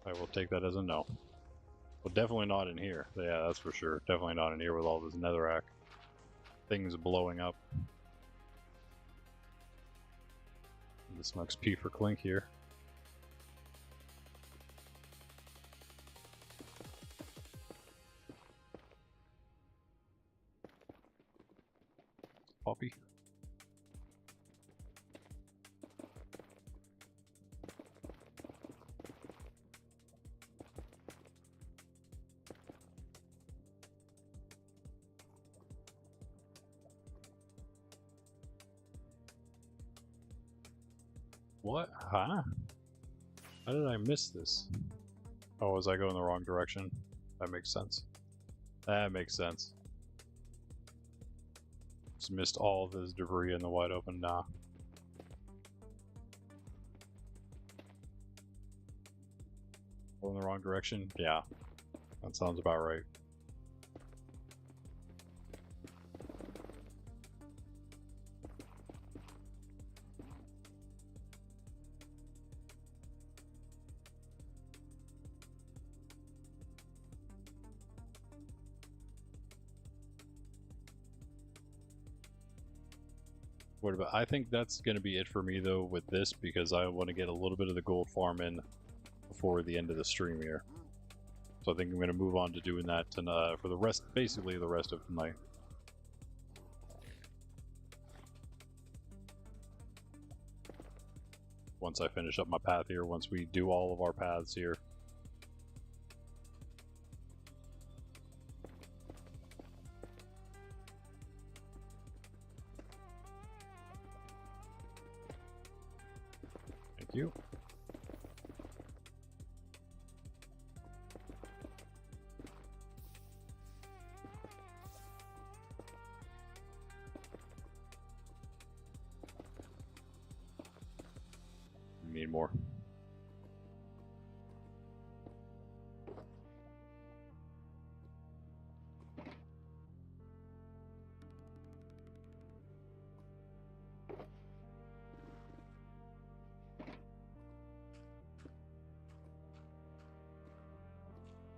I will take that as a no. Well, definitely not in here. Yeah, that's for sure. Definitely not in here with all this netherrack things blowing up. Get some XP for Clink here. Poppy. What? Huh? How did I miss this? Oh, was I going the wrong direction? That makes sense. That makes sense. Just missed all of this debris in the wide open now. Going the wrong direction? Yeah. That sounds about right. What about, I think that's going to be it for me though with this, because I want to get a little bit of the gold farm in before the end of the stream here. So I think I'm going to move on to doing that tonight, for the rest, basically the rest of tonight. Once I finish up my path here, once we do all of our paths here. Thank you. Need more.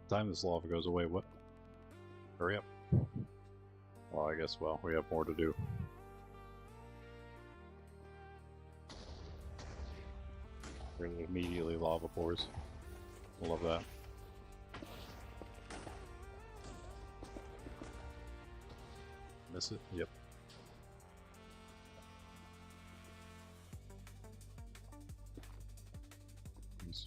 Time this lava goes away, what? Hurry up. Well, I guess, well, we have more to do. Immediately lava pours. I love that. Miss it? Yep. Nice.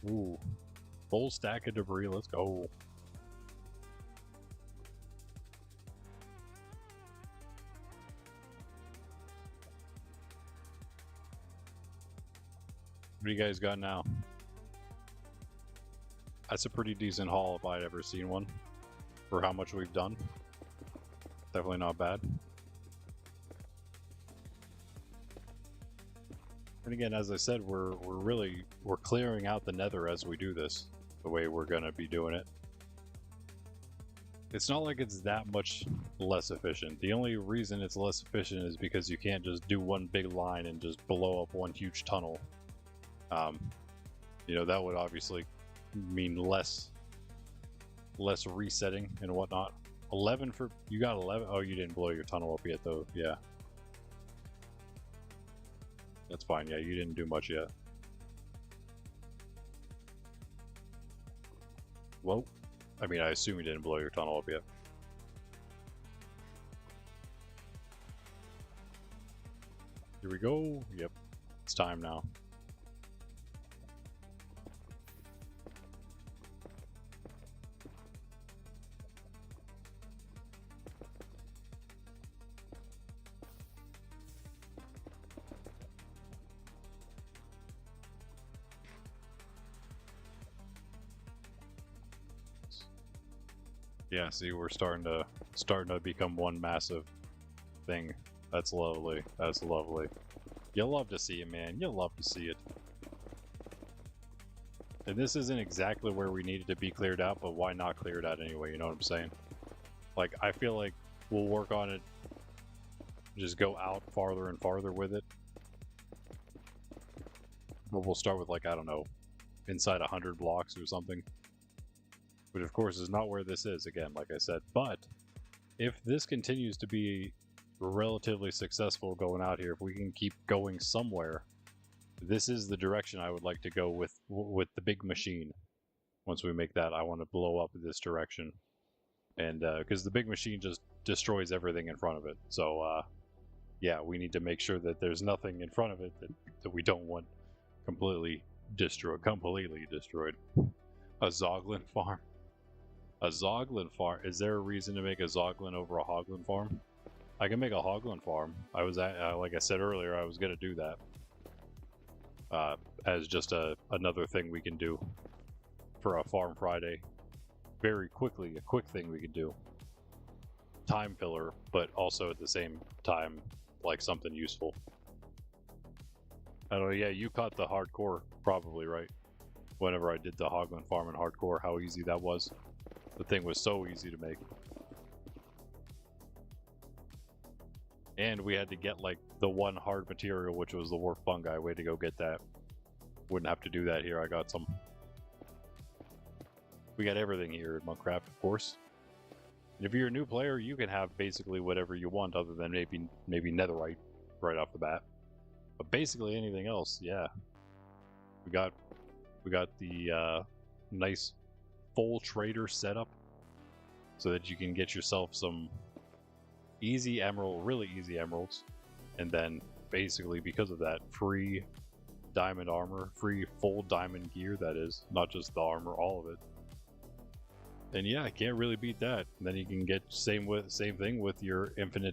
Ooh. Full stack of debris, let's go. What do you guys got now? That's a pretty decent haul if I'd ever seen one. For how much we've done. Definitely not bad. And again, as I said, we're clearing out the nether as we do this, the way we're gonna be doing it. It's not like it's that much less efficient. The only reason it's less efficient is because you can't just do one big line and just blow up one huge tunnel. You know, that would obviously mean less resetting and whatnot. 11 for, you got 11? Oh, you didn't blow your tunnel up yet though, yeah. That's fine, yeah, you didn't do much yet. Well, I mean, I assume you didn't blow your tunnel up yet. Here we go. Yep, it's time now. Yeah, see, we're starting to become one massive thing. That's lovely. That's lovely. You'll love to see it, man. You'll love to see it. And this isn't exactly where we need it to be cleared out, but why not clear it out anyway? You know what I'm saying? Like, I feel like we'll work on it, just go out farther and farther with it. But we'll start with, like, I don't know, inside 100 blocks or something. Which, of course, is not where this is, again, like I said. But if this continues to be relatively successful going out here, if we can keep going somewhere, this is the direction I would like to go with the big machine. Once we make that, I want to blow up this direction. And because the big machine just destroys everything in front of it. So, yeah, we need to make sure that there's nothing in front of it that we don't want completely destroyed. A Zoglin farm. A Zoglin farm? Is there a reason to make a Zoglin over a Hoglin farm? I can make a Hoglin farm. I was like I said earlier, I was going to do that. As just another thing we can do for a Farm Friday. Very quickly, a quick thing we can do. Time filler, but also at the same time, like something useful. I don't know, yeah, you caught the hardcore probably, right? Whenever I did the Hoglin farm in hardcore, how easy that was. The thing was so easy to make. And we had to get like the one hard material, which was the warp fungi. We had to go get that. Wouldn't have to do that here. I got some. We got everything here in Monkraft, of course. And if you're a new player, you can have basically whatever you want, other than maybe Netherite right off the bat. But basically anything else, yeah. We got the nice full trader setup, so that you can get yourself some easy emerald, really easy emeralds, and then basically because of that, free diamond armor, free full diamond gear. That is not just the armor, all of it. And yeah, I can't really beat that. And then you can get same thing with your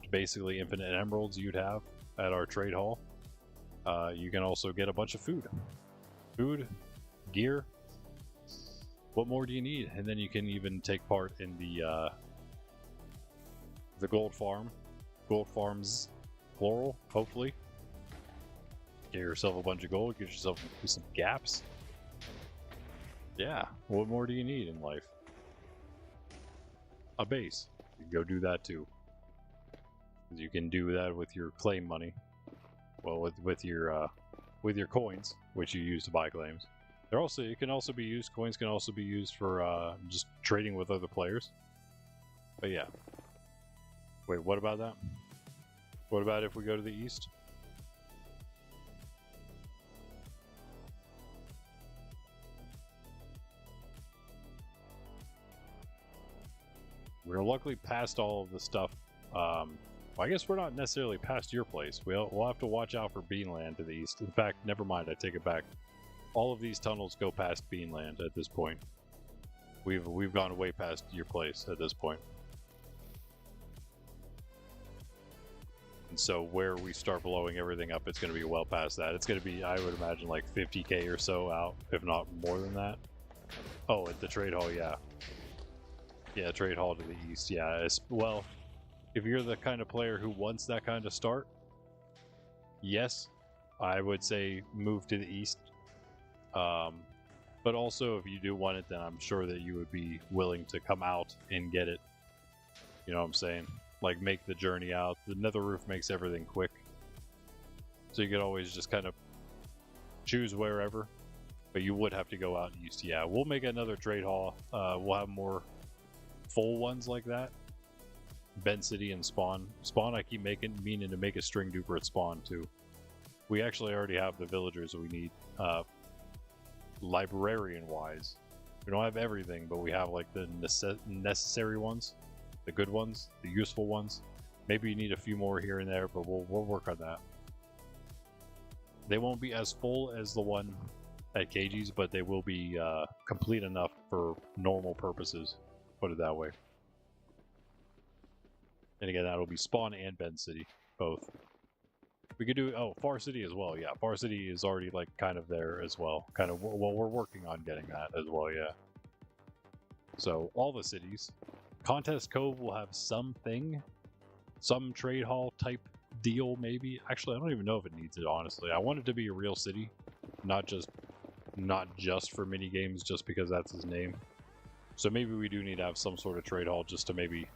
basically infinite emeralds you'd have at our trade hall. You can also get a bunch of food, gear. What more do you need? And then you can even take part in the gold farms, plural. Hopefully, get yourself a bunch of gold. Get yourself some gaps. Yeah. What more do you need in life? A base. You can go do that too. You can do that with your claim money. Well, with your coins, which you use to buy claims. It can also be used. Coins can also be used for just trading with other players. But yeah. Wait, what about that? What about if we go to the east? We're luckily past all of the stuff. Well, I guess we're not necessarily past your place. We'll have to watch out for Beanland to the east. In fact, never mind. I take it back. All of these tunnels go past Beanland at this point. We've gone way past your place at this point. And so where we start blowing everything up, it's going to be well past that. It's going to be, I would imagine, like 50k or so out, if not more than that. Oh, at the trade hall, yeah. Yeah, trade hall to the east, yeah. Well, if you're the kind of player who wants that kind of start, yes, I would say move to the east. But also, if you do want it, then I'm sure that you would be willing to come out and get it. You know what I'm saying? Like, make the journey out. The nether roof makes everything quick. So you could always just kind of choose wherever. But you would have to go out east. Yeah, we'll make another trade hall. We'll have more full ones like that. Bend City and Spawn. Spawn I keep meaning to make a string duper at Spawn too. We actually already have the villagers we need. Librarian wise. We don't have everything, but we have like the necessary ones. The good ones, the useful ones. Maybe you need a few more here and there, but we'll work on that. They won't be as full as the one at KG's, but they will be complete enough for normal purposes. Put it that way. And again, that'll be Spawn and Bend City, both. We could do, Far City as well, yeah. Far City is already like kind of there as well. Well, we're working on getting that as well, yeah. So all the cities Contest Cove will have something, some trade hall type deal maybe. Actually, I don't even know if it needs it, honestly. I want it to be a real city, not just for mini games, just because that's his name. So maybe we do need to have some sort of trade hall just to maybe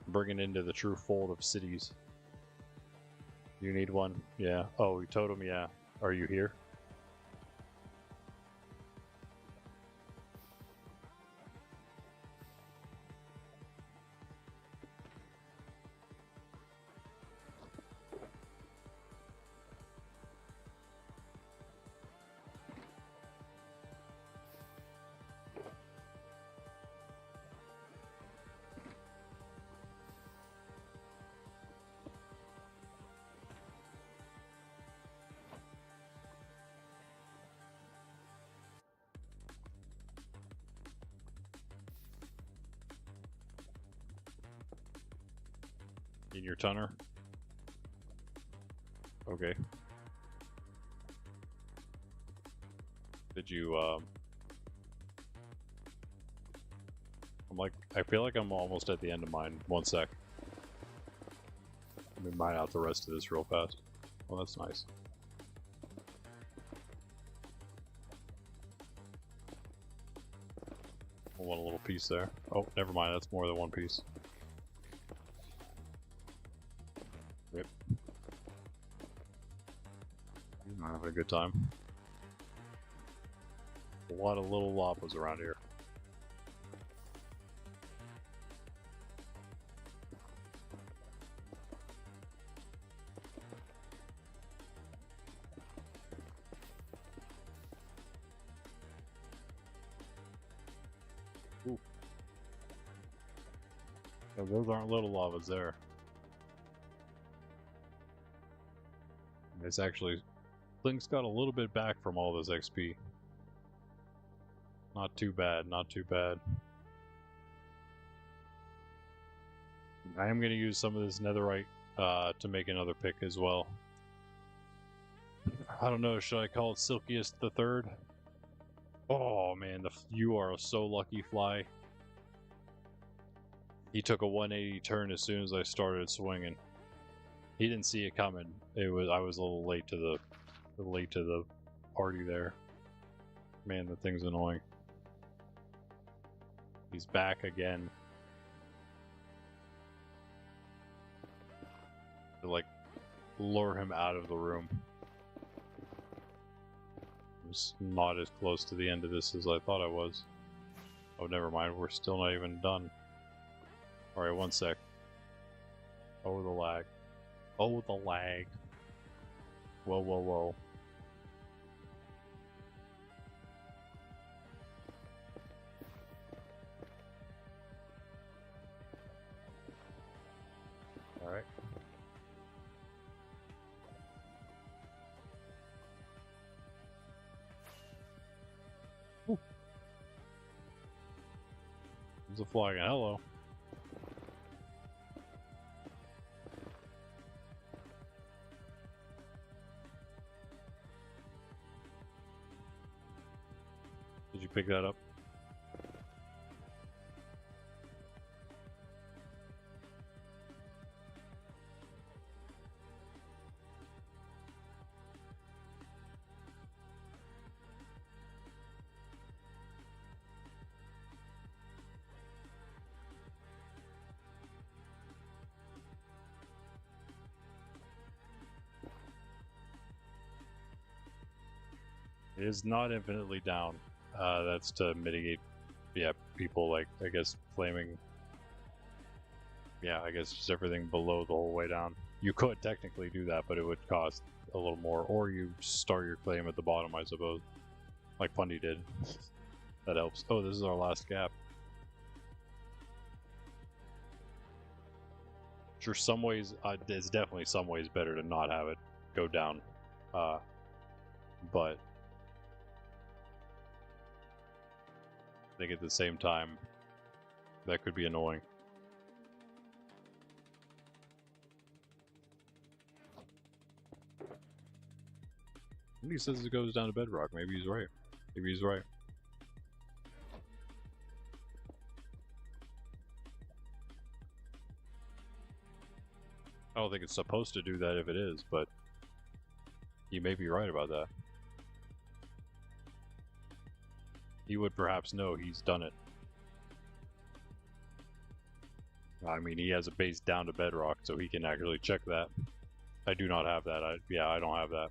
bring it into the true fold of cities. You need one? Yeah. Oh, totem, yeah. Are you here? In your tunner? Okay. Did you, I feel like I'm almost at the end of mine. One sec. Let me mine out the rest of this real fast. Oh, that's nice. I want a little piece there. Oh, never mind. That's more than one piece. Yep. I'm having a good time. A lot of little lavas around here. Ooh. No, those aren't little lavas there. It's actually... Link's got a little bit back from all this XP. Not too bad, not too bad. I am going to use some of this netherite to make another pick as well. I don't know, should I call it Silkiest the Third? Oh man, you are so lucky, Fly. He took a 180 turn as soon as I started swinging. He didn't see it coming. I was a little late to the party there. Man, the thing's annoying. He's back again. To like lure him out of the room. I'm just not as close to the end of this as I thought I was. Oh, never mind. We're still not even done. Alright, one sec. Oh, the lag. Oh, the lag. Whoa, whoa, whoa. Alright. There's a fly again. Hello. Did you pick that up? It is not infinitely down. That's to mitigate, yeah, people like, I guess, flaming. Yeah, I guess just everything below the whole way down. You could technically do that, but it would cost a little more. Or you start your claim at the bottom, I suppose. Like Pundy did. That helps. Oh, this is our last gap. Sure, some ways, it's definitely some ways better to not have it go down. But I think at the same time, that could be annoying. He says it goes down to bedrock. Maybe he's right. Maybe he's right. I don't think it's supposed to do that if it is, but you may be right about that. He would perhaps know he's done it. I mean, he has a base down to bedrock, so he can actually check that. I do not have that. I don't have that.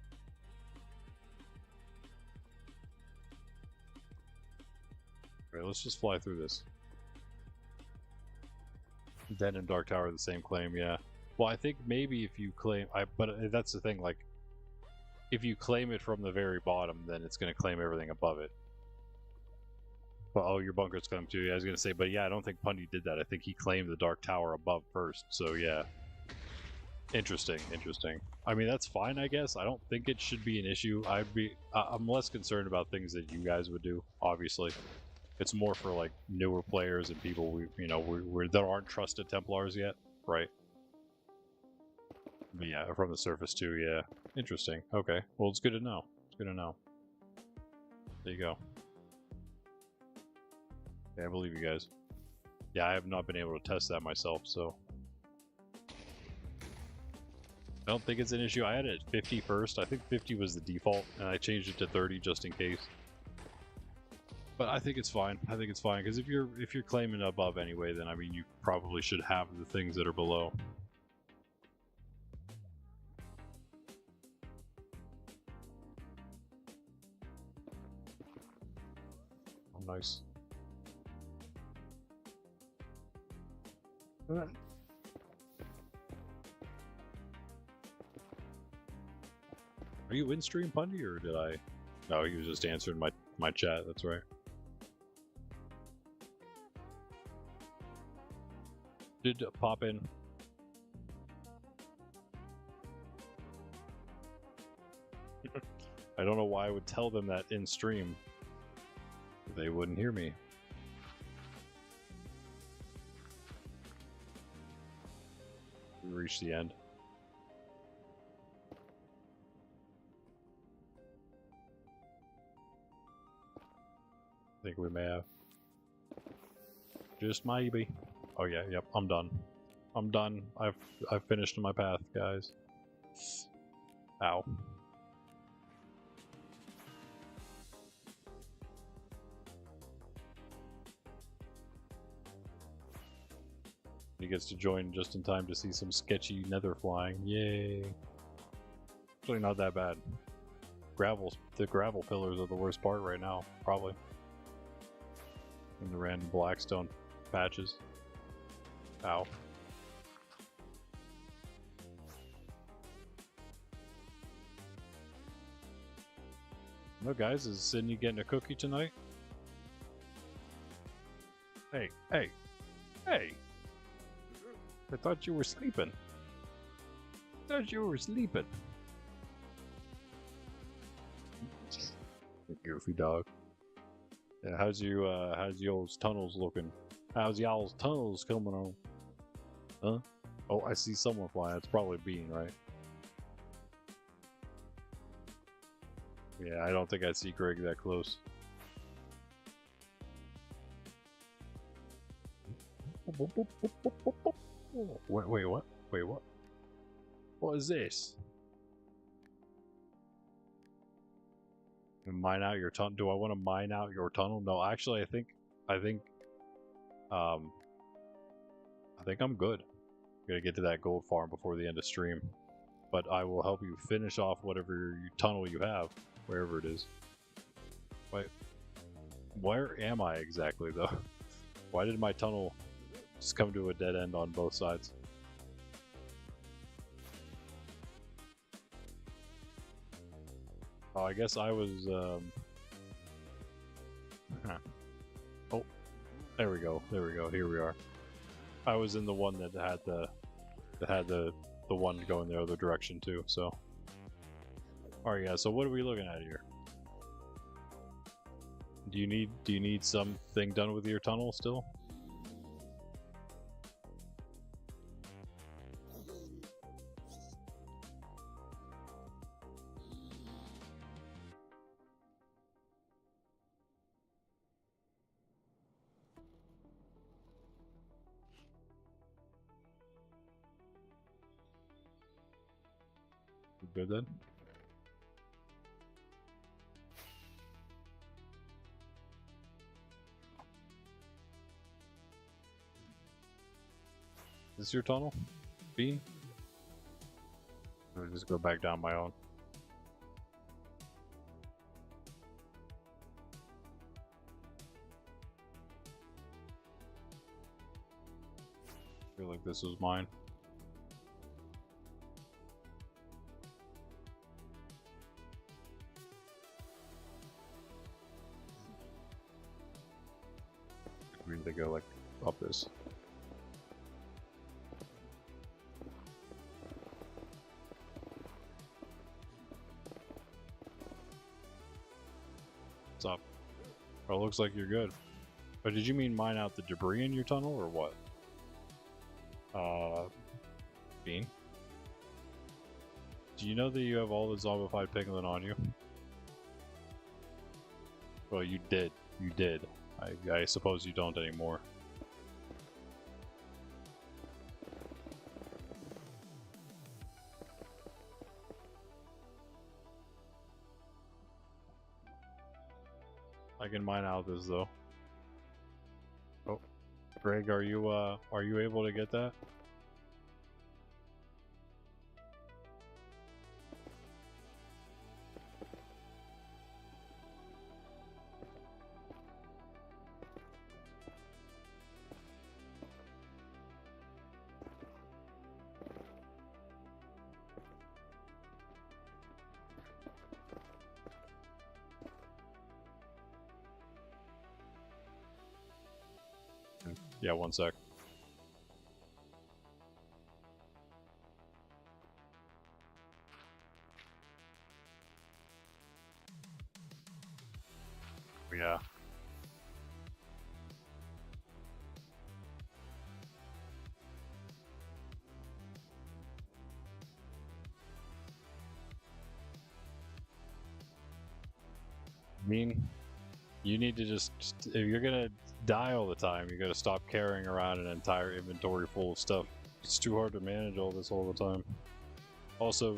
Okay, let's just fly through this. Den and Dark Tower are the same claim, yeah. Well, I think maybe if you claim... but that's the thing, like... If you claim it from the very bottom, then it's going to claim everything above it. Well, oh, your bunker's coming too. I was going to say, but yeah, I don't think Pundy did that. I think he claimed the Dark Tower above first, so yeah. Interesting, interesting. I mean, that's fine, I guess. I don't think it should be an issue. I'm less concerned about things that you guys would do, obviously. It's more for, like, newer players and people, that aren't trusted Templars yet, right? But yeah, from the surface too, yeah. Interesting. Okay. Well, it's good to know. It's good to know. There you go. Yeah, I believe you guys. Yeah, I have not been able to test that myself, so... I don't think it's an issue. I had it at 50 first. I think 50 was the default, and I changed it to 30 just in case. But I think it's fine. I think it's fine, because if you're claiming above anyway, then I mean you probably should have the things that are below. Oh, nice. Are you in stream, Pundy, or did I? No, he was just answering my chat. That's right. Did pop in. I don't know why I would tell them that in stream. They wouldn't hear me. We reached the end. I think we may have. Just maybe. Oh yeah, yep, I'm done. I'm done. I've finished my path, guys. Ow. He gets to join just in time to see some sketchy nether flying. Yay. Actually not that bad. The gravel pillars are the worst part right now, probably. And the random blackstone patches. Ow. No, guys, is Sydney getting a cookie tonight? Hey, hey, hey! I thought you were sleeping. I thought you were sleeping. Goofy dog. Yeah, how's y'all's tunnels looking? How's y'all's tunnels coming on? Huh? Oh, I see someone flying. It's probably Bean, right? Yeah, I don't think I see Greg that close. Wait, what? Wait, what? What is this? Mine out your tunnel? Do I want to mine out your tunnel? No, actually, I think I'm good. I'm gonna get to that gold farm before the end of stream, but I will help you finish off whatever tunnel you have, wherever it is. Wait, where am I exactly though? Why did my tunnel just come to a dead end on both sides? Oh, I guess I was, Oh, there we go, here we are. I was in the one that had the one going the other direction too, so. Alright, yeah, so what are we looking at here? Do you need something done with your tunnel still? good then. Is this your tunnel? Bean? I'll just go back down my own. I feel like this was mine. We need to go like up this. What's up? Oh, it looks like you're good. But did you mean mine out the debris in your tunnel or what? Bean? Do you know that you have all the zombified piglin on you? Well, you did. You did. I suppose you don't anymore. I can mine out this though. Oh, Greg, are you able to get that? Yeah, one sec. Yeah. I mean, you need to just, if you're gonna die all the time, you gotta stop carrying around an entire inventory full of stuff. It's too hard to manage all this all the time. Also,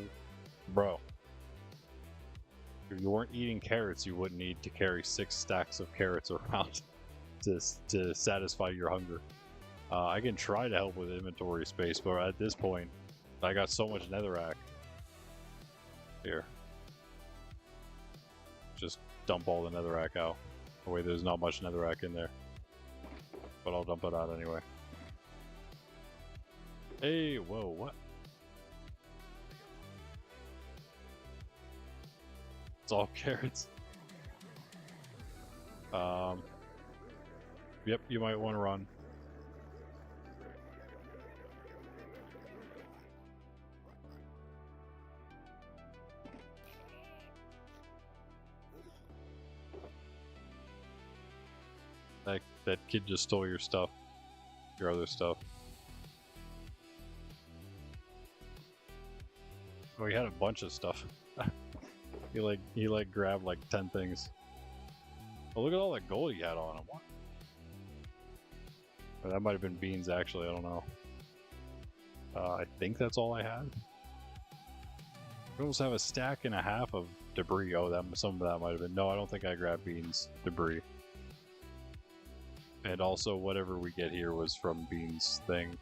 bro, if you weren't eating carrots, you wouldn't need to carry 6 stacks of carrots around to satisfy your hunger. I can try to help with inventory space, but at this point, I got so much netherrack. Here. Just dump all the netherrack out. Oh wait, there's not much netherrack in there. But I'll dump it out anyway. Hey, whoa, what? It's all carrots. Yep, you might want to run. That kid just stole your stuff. Your other stuff. Oh, he had a bunch of stuff. he grabbed like 10 things. Oh, look at all that gold he had on him. What? Or that might have been beans actually, I don't know. I think that's all I had. We almost have a stack and a half of debris. Oh, some of that might have been. No, I don't think I grabbed beans debris. And also, whatever we get here was from Bean's thing.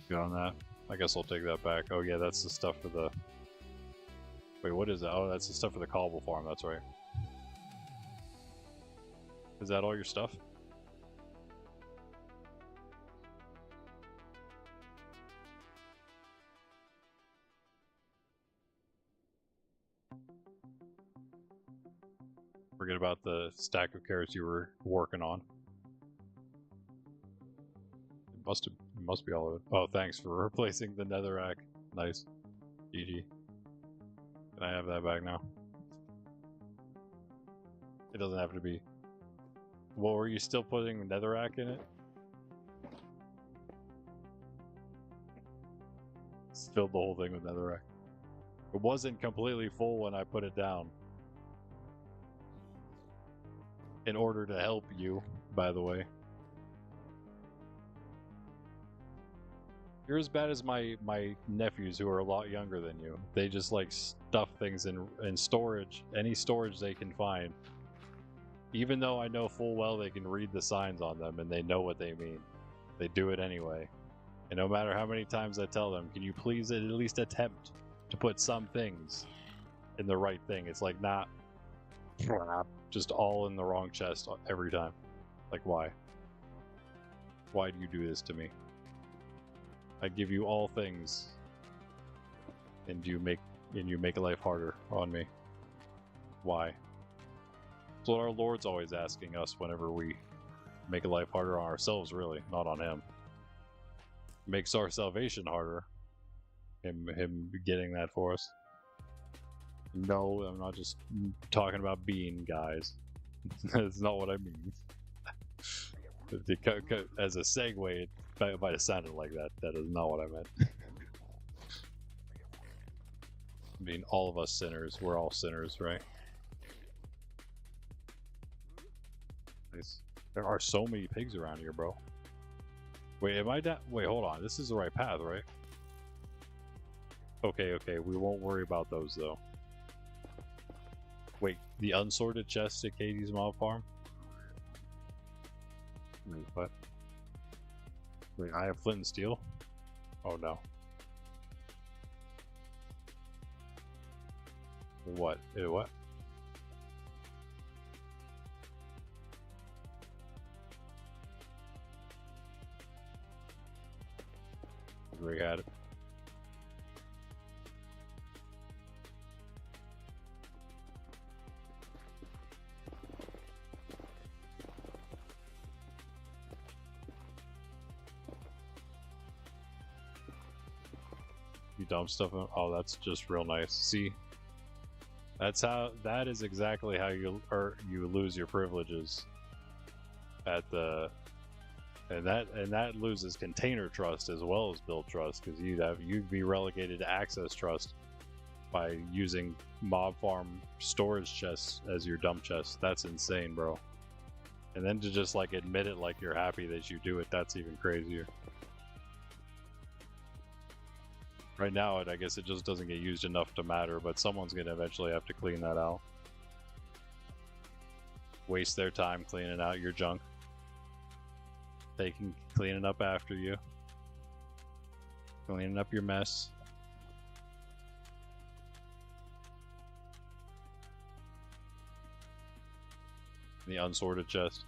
Good on that. I guess I'll take that back. Oh yeah, that's the stuff for the... Wait, what is that? Oh, that's the stuff for the cobble farm, that's right. Is that all your stuff? Forget about the stack of carrots you were working on. It must be all of it. Oh, thanks for replacing the netherrack. Nice. GG. Can I have that back now? It doesn't have to be. Well, were you still putting netherrack in it? Just filled the whole thing with netherrack. It wasn't completely full when I put it down. In order to help you, by the way. You're as bad as my nephews who are a lot younger than you. They just like stuff things in storage, any storage they can find. Even though I know full well they can read the signs on them and they know what they mean. They do it anyway. And no matter how many times I tell them, can you please at least attempt to put some things in the right thing? It's like, nah, just all in the wrong chest every time. Like, why? Why do you do this to me? I give you all things, and you make life harder on me. Why? That's what our Lord's always asking us whenever we make life harder on ourselves, really, not on him. Makes our salvation harder. Him getting that for us. No, I'm not just talking about being, guys. That's not what I mean. As a segue, it might have sounded like that. That is not what I meant. I mean, all of us sinners, we're all sinners, right? There are so many pigs around here, bro. Wait, am I wait, hold on. This is the right path, right? Okay, we won't worry about those, though. Wait, the unsorted chest at Katie's mob farm? Wait, what? Wait, I have flint and steel? Oh, no. What? What? We had it. You dump stuff in. Oh, that's just real nice. See, that is exactly how you lose your privileges at the. And that loses container trust as well as build trust, because you'd be relegated to access trust by using mob farm storage chests as your dump chests. That's insane, bro. And then to just like admit it like you're happy that you do it, that's even crazier. Right now, I guess it just doesn't get used enough to matter, but someone's gonna eventually have to clean that out. Waste their time cleaning out your junk. They can clean it up after you. Cleaning up your mess. The unsorted chest.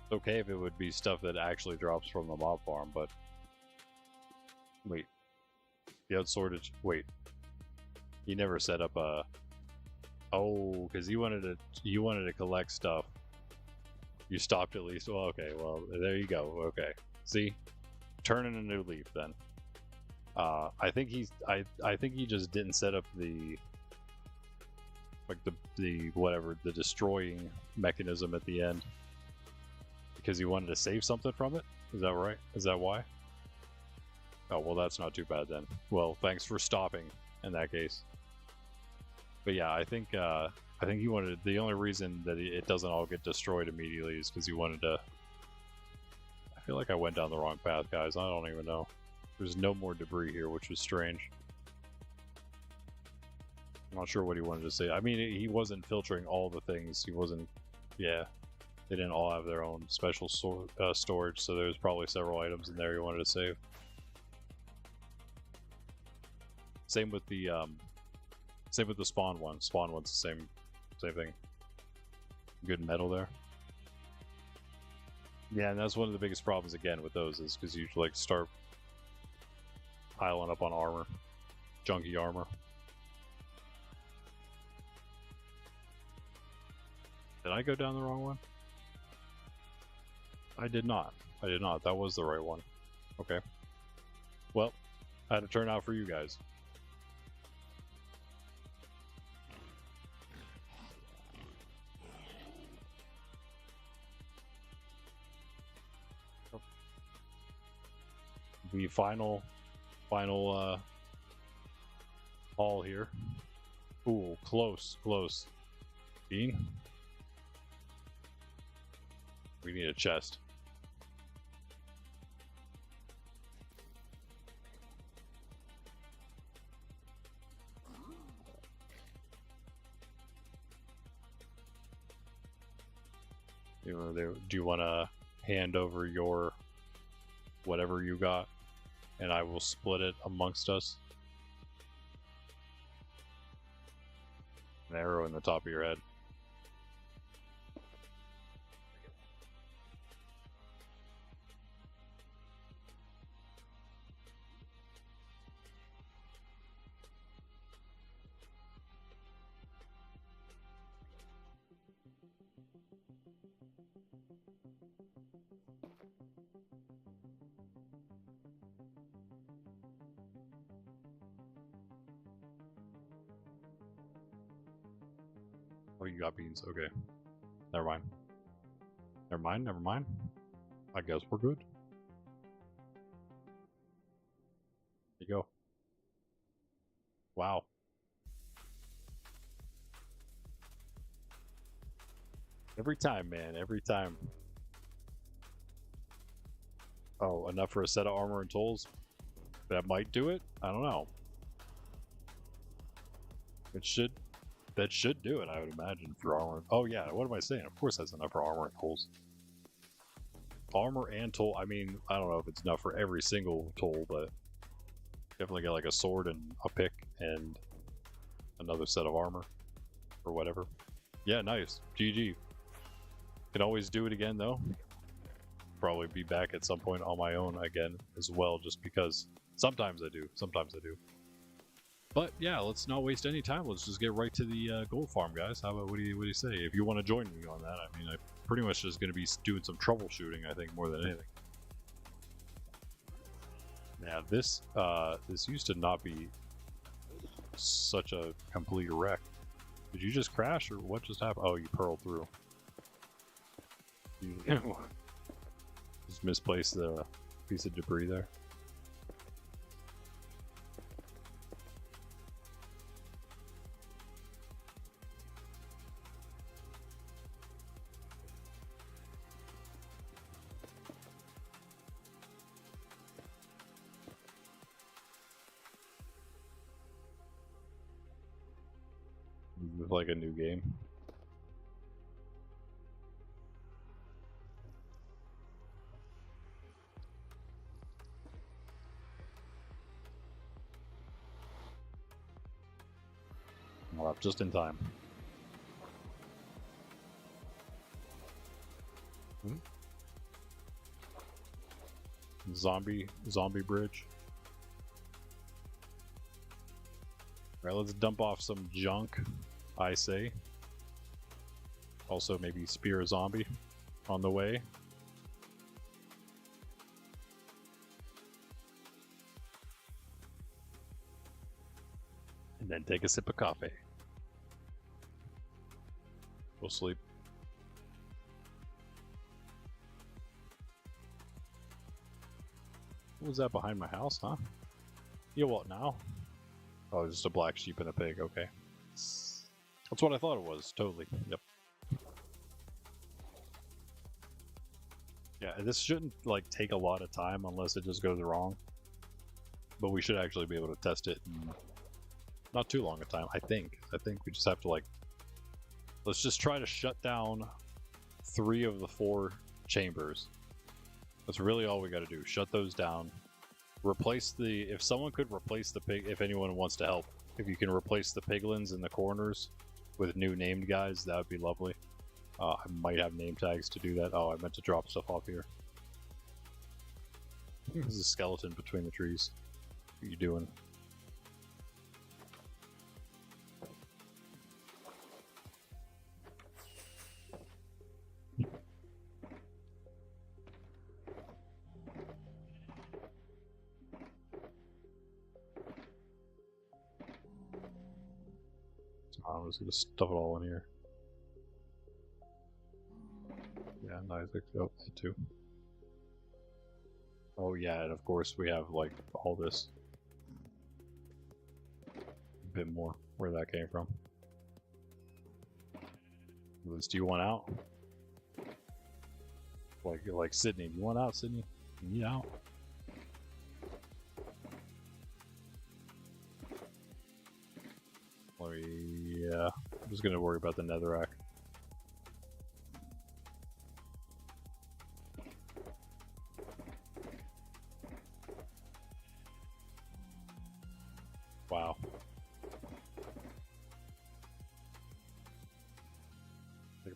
It's okay if it would be stuff that actually drops from the mob farm, but wait. The unsorted. Wait. He never set up a. Oh, because you wanted to collect stuff. You stopped at least. Well, okay. Well, there you go. Okay. See, turning a new leaf then. I think I think he just didn't set up the the destroying mechanism at the end because he wanted to save something from it. Is that right? Is that why? Oh well, that's not too bad then. Well, thanks for stopping in that case. But yeah, I think he wanted. The only reason that it doesn't all get destroyed immediately is because he wanted to. I feel like I went down the wrong path, guys. I don't even know. There's no more debris here, which was strange. I'm not sure what he wanted to say. I mean, he wasn't filtering all the things. He wasn't. Yeah, they didn't all have their own special storage, so there's probably several items in there he wanted to save. Same with the spawn one. Spawn one's the same thing. Good metal there. Yeah, and that's one of the biggest problems again with those is because you like start piling up on armor, junky armor. Did I go down the wrong one? I did not. I did not. That was the right one. Okay. Well, how'd it turn out for you guys? The final haul here. Ooh, close. Bean? We need a chest. Do you want to hand over your whatever you got, and I will split it amongst us? An arrow in the top of your head. Oh, you got beans. Okay. Never mind. Never mind, never mind. I guess we're good. There you go. Wow. Every time, man. Every time. Oh, enough for a set of armor and tools? That might do it? I don't know. That should do it, I would imagine, for armor. Oh yeah, what am I saying? Of course that's enough for armor and tools. Armor and tool, I mean, I don't know if it's enough for every single tool, but definitely get like a sword and a pick and another set of armor or whatever. Yeah, nice. GG. Can always do it again though. Probably be back at some point on my own again as well, just because sometimes I do. But yeah, let's not waste any time. Let's just get right to the gold farm, guys. How about what do you say? If you want to join me on that, I mean, I'm pretty much just going to be doing some troubleshooting, I think, more than anything. Now this used to not be such a complete wreck. Did you just crash or what just happened? Oh, you pearled through. You just misplaced the piece of debris there. With like a new game. Well, just in time. Zombie bridge. Alright, let's dump off some junk, I say. Also maybe spear a zombie on the way. And then take a sip of coffee. Go sleep. What was that behind my house, huh? Yeah, what now? Oh, just a black sheep and a pig, okay. That's what I thought it was, totally. Yep. Yeah, this shouldn't like take a lot of time unless it just goes wrong. But we should actually be able to test it in not too long a time, I think. I think we just have to like, let's just try to shut down 3 of the 4 chambers. That's really all we got to do. Shut those down. Replace the, if someone could replace the pig, if anyone wants to help, if you can replace the piglins in the corners with new named guys, that would be lovely. I might have name tags to do that. Oh, I meant to drop stuff off here. There's a skeleton between the trees. What are you doing? I'm just gonna stuff it all in here. Yeah, nice. Oh, that too. Oh yeah, and of course we have like all this. A bit more where that came from. Liz, do you want out? Like Sydney, do you want out, Sydney? You need out. Yeah, I'm just gonna worry about the netherrack.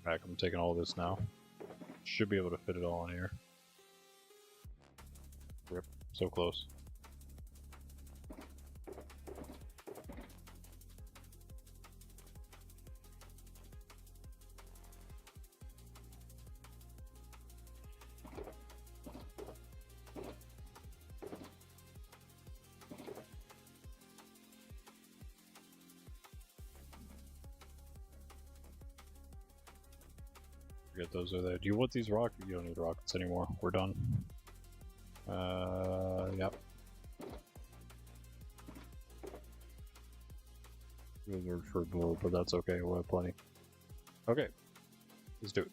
Alright, I'm taking all this now. Should be able to fit it all in here. Rip, so close. Forget those are there. Do you want these rockets? You don't need rockets anymore. We're done. Yep. Reserved for blue, but that's okay. We'll have plenty. Okay, let's do it.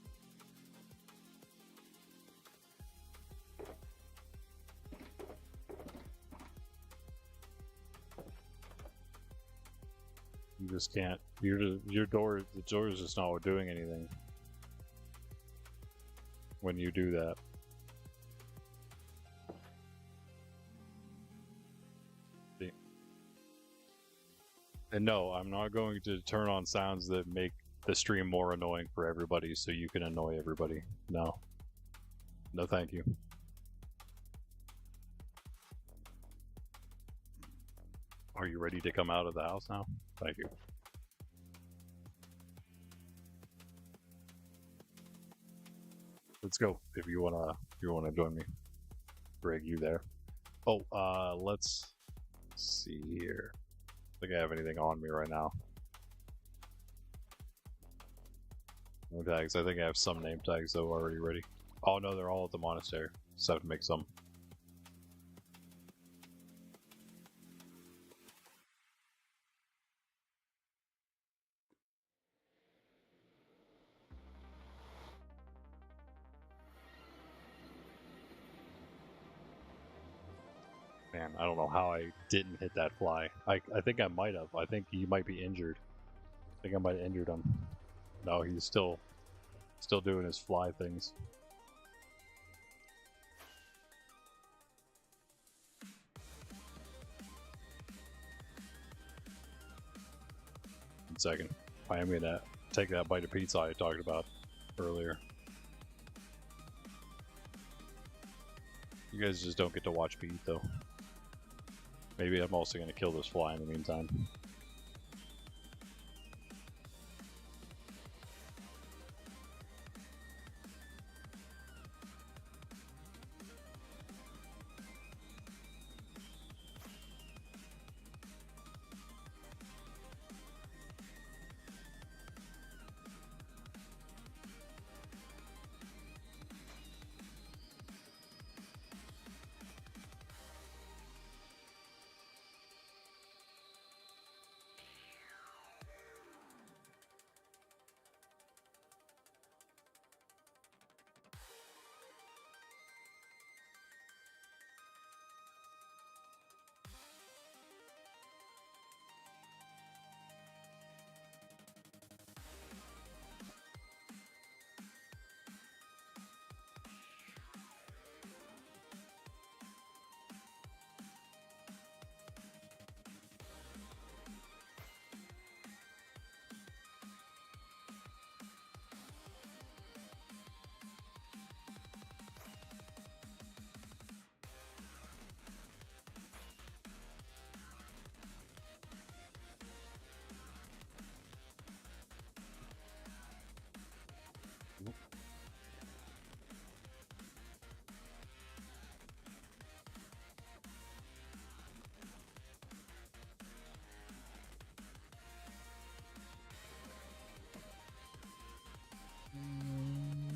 You just can't. Your door. The door is just not doing anything when you do that. And no, I'm not going to turn on sounds that make the stream more annoying for everybody so you can annoy everybody. No. No, thank you. Are you ready to come out of the house now? Thank you. Let's go if you wanna join me. Greg, you there? Oh, let's see here. I don't think I have anything on me right now. No tags. I think I have some name tags though already ready. Oh no, they're all at the monastery. Just have to make some. Man, I don't know how I didn't hit that fly. I think I might have. I think he might be injured. I think I might have injured him. No, he's still doing his fly things. One second. I am gonna take that bite of pizza I talked about earlier. You guys just don't get to watch me eat though. Maybe I'm also gonna kill this fly in the meantime.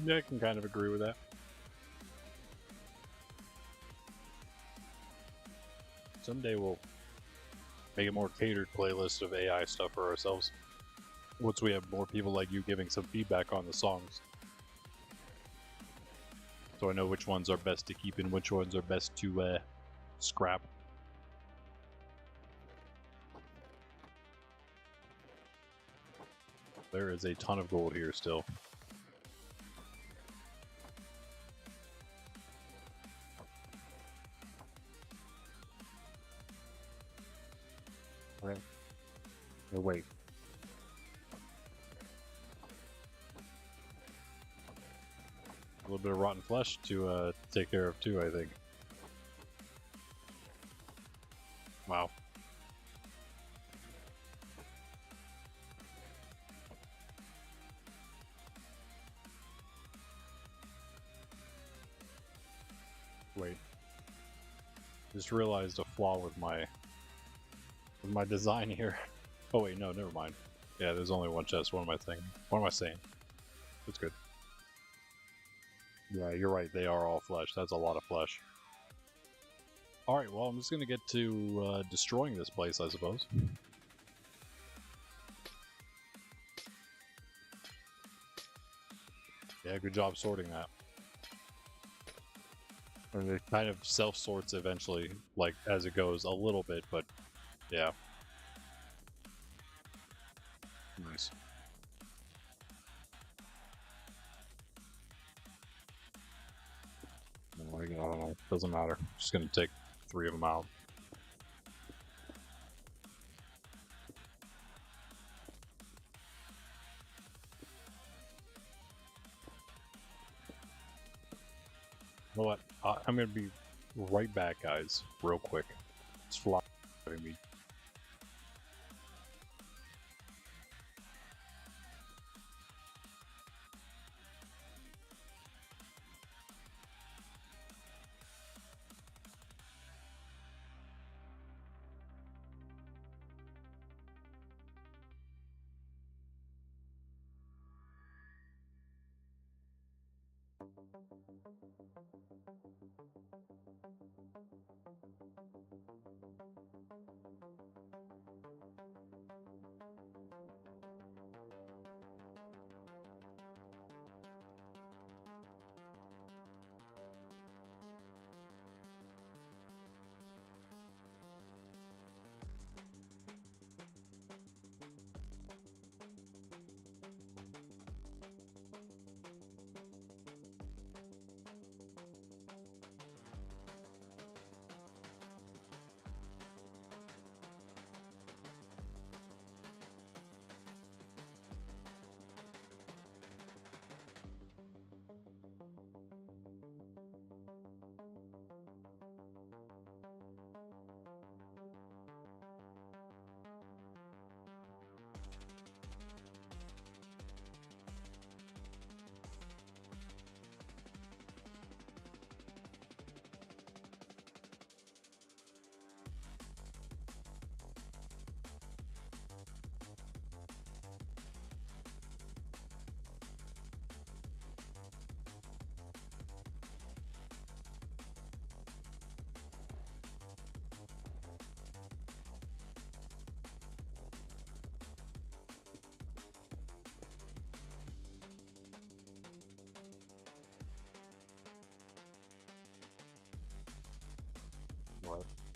Yeah, I can kind of agree with that. Someday we'll make a more catered playlist of AI stuff for ourselves. Once we have more people like you giving some feedback on the songs. So I know which ones are best to keep and which ones are best to scrap. There is a ton of gold here still. Okay. No, wait. A little bit of rotten flesh to take care of too, I think. Wow. Wait. Just realized a flaw with my design here. Oh wait, no, never mind. Yeah, there's only one chest. What am I thinking? What am I saying? That's good. Yeah, you're right. They are all flesh. That's a lot of flesh. Alright, well, I'm just going to get to destroying this place, I suppose. Yeah, good job sorting that. And it kind of self-sorts eventually, like, as it goes a little bit, but yeah. Nice. I don't know. Doesn't matter. Just going to take 3 of them out. You know what? I'm going to be right back, guys, real quick. It's flying me.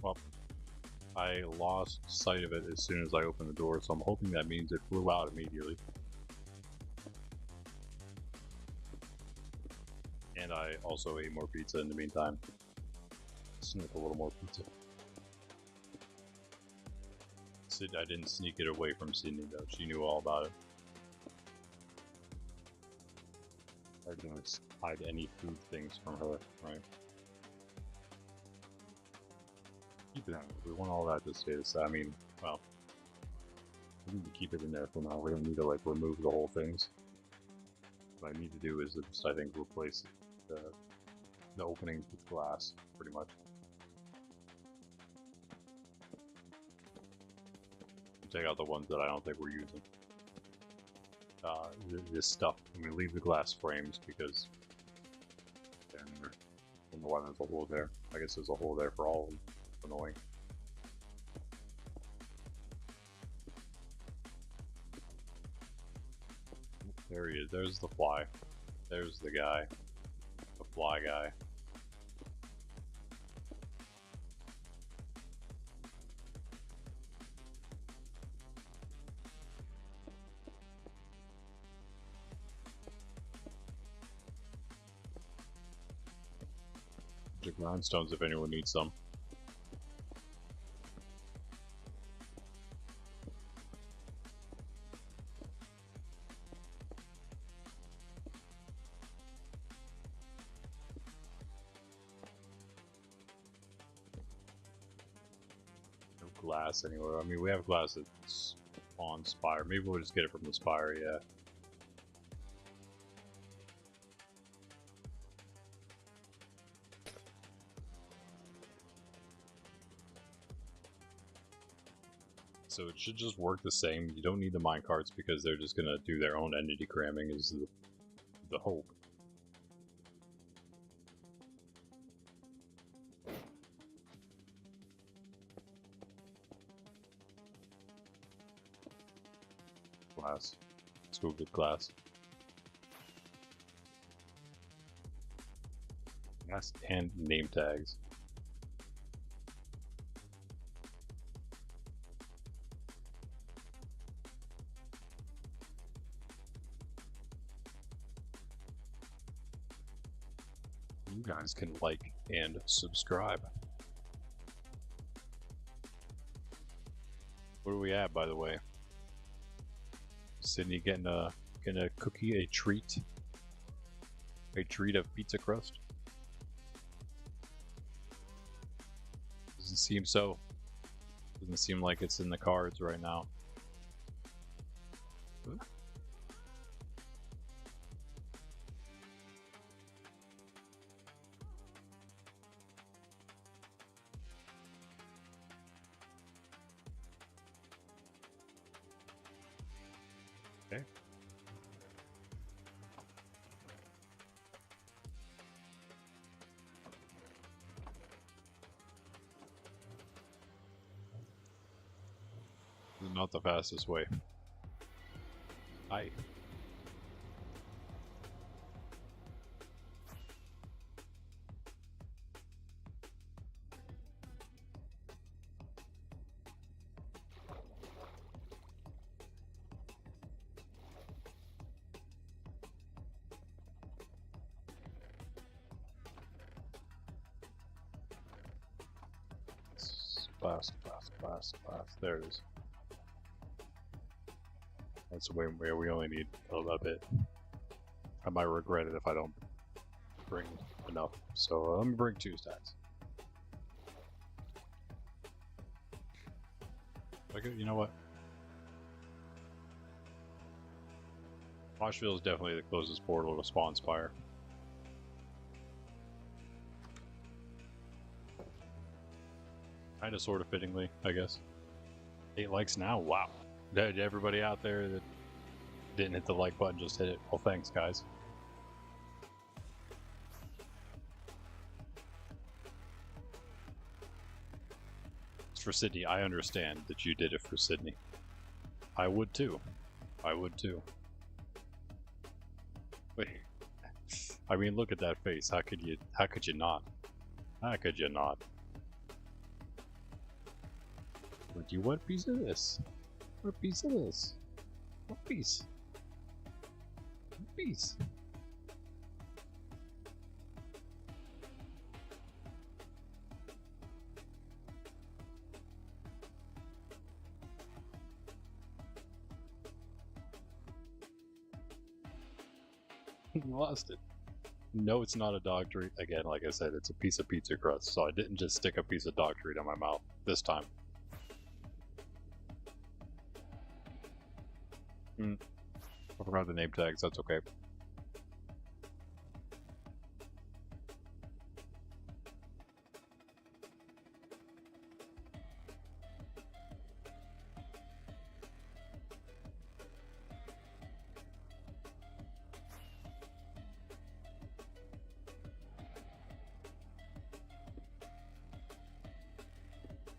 Well, I lost sight of it as soon as I opened the door, so I'm hoping that means it flew out immediately. And I also ate more pizza in the meantime. Sneak a little more pizza. I didn't sneak it away from Sydney though. She knew all about it. I didn't hide any food things from her, right? Keep it on. We want all that to stay the same. I mean, well, we need to keep it in there for now. We don't need to like remove the whole things. What I need to do is just, I think, replace the openings with glass, pretty much. Take out the ones that I don't think we're using. This stuff. I'm gonna leave the glass frames because I don't know why there's a hole there. I guess there's a hole there for all of them. Annoying. There he is. There's the fly. There's the guy. The fly guy. Grindstones if anyone needs some. glass anywhere. I mean, we have glass that's on Spire. Maybe we'll just get it from the Spire, yeah. So it should just work the same. You don't need the minecarts because they're just gonna do their own entity cramming is the hope. Glass. Let's go get glass. Glass and name tags. You guys can like and subscribe. What are we at, by the way? Sydney getting a cookie, a treat of pizza crust. Doesn't seem so. Doesn't seem like it's in the cards right now. Okay. This is not the fastest way. Hi. Blast. There it is. That's the way where we only need a little bit. I might regret it if I don't bring enough. So I'm gonna bring 2 stacks. Okay, you know what? Washville is definitely the closest portal to Spawn Spire. Kind of, sort of fittingly, I guess. 8 likes now? Wow. Everybody out there that didn't hit the like button just hit it. Well, thanks, guys. It's for Sydney. I understand that you did it for Sydney. I would too. I would too. Wait. I mean, look at that face. How could you not? How could you not? Would you want a piece of this? What piece of this? What piece? What piece? Lost it. No, it's not a dog treat. Again, like I said, it's a piece of pizza crust, so I didn't just stick a piece of dog treat in my mouth this time. I forgot the name tags, that's okay.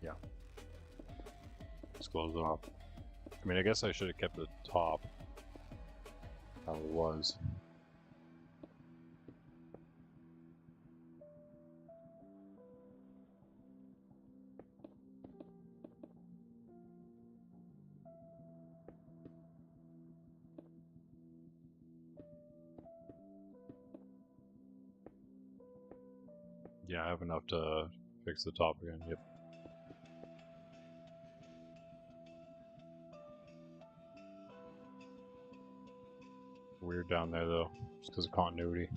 Yeah. Let's close it off. I mean, I guess I should have kept the top how it was. Yeah, I have enough to fix the top again, yep. Weird down there though, just because of continuity.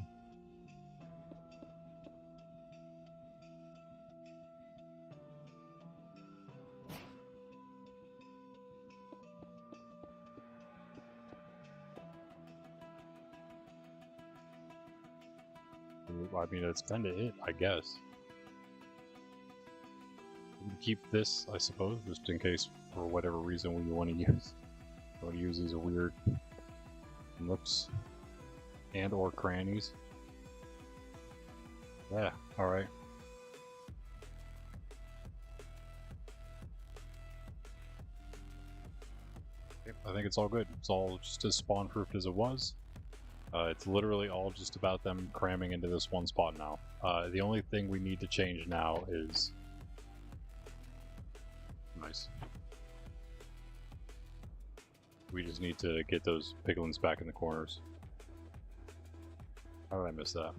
I mean, that's kind of it, I guess. We can keep this, I suppose, just in case for whatever reason we want to use. We want to use these weird nooks and or crannies. Yeah, alright. I think it's all good. It's all just as spawn-proofed as it was. It's literally all just about them cramming into this one spot now. The only thing we need to change now is... Nice. We just need to get those piglins back in the corners. How did I miss that?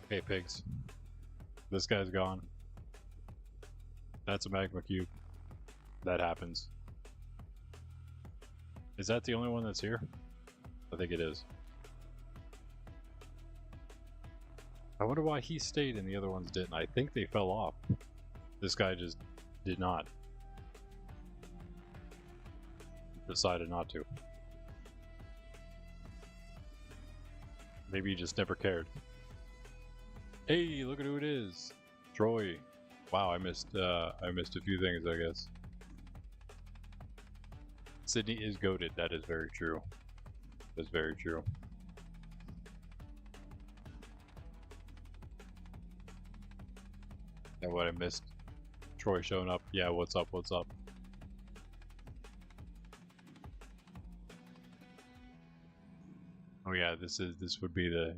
Okay, pigs. This guy's gone. That's a magma cube. That happens. Is that the only one that's here? I think it is. I wonder why he stayed and the other ones didn't. I think they fell off. This guy just did not. Decided not to. Maybe he just never cared. Hey, look at who it is. Troy. Wow, I missed a few things, I guess. Sydney is goated. That is very true. That's very true. Yeah, what I missed. Troy showing up. Yeah, what's up? What's up? Oh yeah, this would be the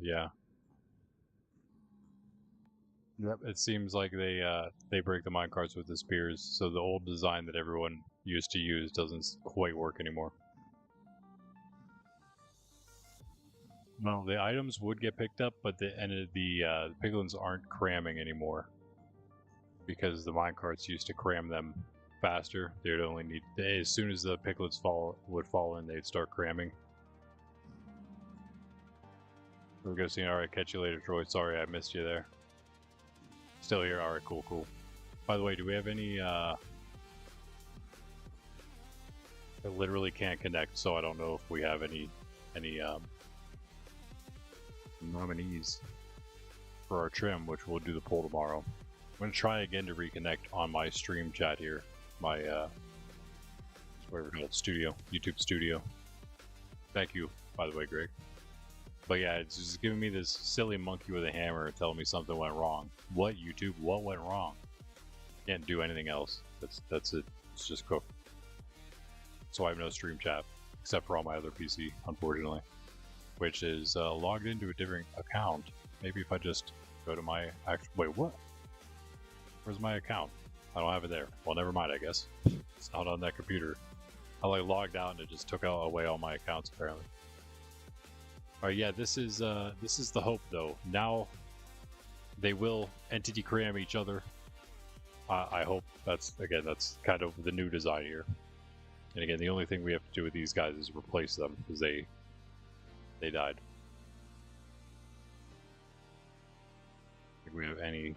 Yep, it seems like they break the minecarts with the spears, so the old design that everyone used to use doesn't quite work anymore. Well, the items would get picked up, but the piglins aren't cramming anymore because the minecarts used to cram them faster. They'd only need as soon as the piglins would fall in, they'd start cramming. We're gonna see. All right, catch you later, Troy. Sorry I missed you there. Still here? Alright, cool, cool. By the way, do we have any, I literally can't connect, so I don't know if we have any nominees for our trim, which we'll do the poll tomorrow. I'm gonna try again to reconnect on my stream chat here. My, whatever it's called, studio, YouTube studio. Thank you, by the way, Greg. But yeah, it's just giving me this silly monkey with a hammer telling me something went wrong. What, YouTube? What went wrong? Can't do anything else. That's it. It's just cooked. So I have no stream chat, except for on my other PC, unfortunately. Which is logged into a different account. Maybe if I just go to my actual... Wait, what? Where's my account? I don't have it there. Well, never mind, I guess. It's not on that computer. I logged out and it just took away all my accounts, apparently. Alright, yeah, this is the hope, though. Now, they will entity cram each other. I hope that's kind of the new design here. And again, the only thing we have to do with these guys is replace them, because they died. I think we have any...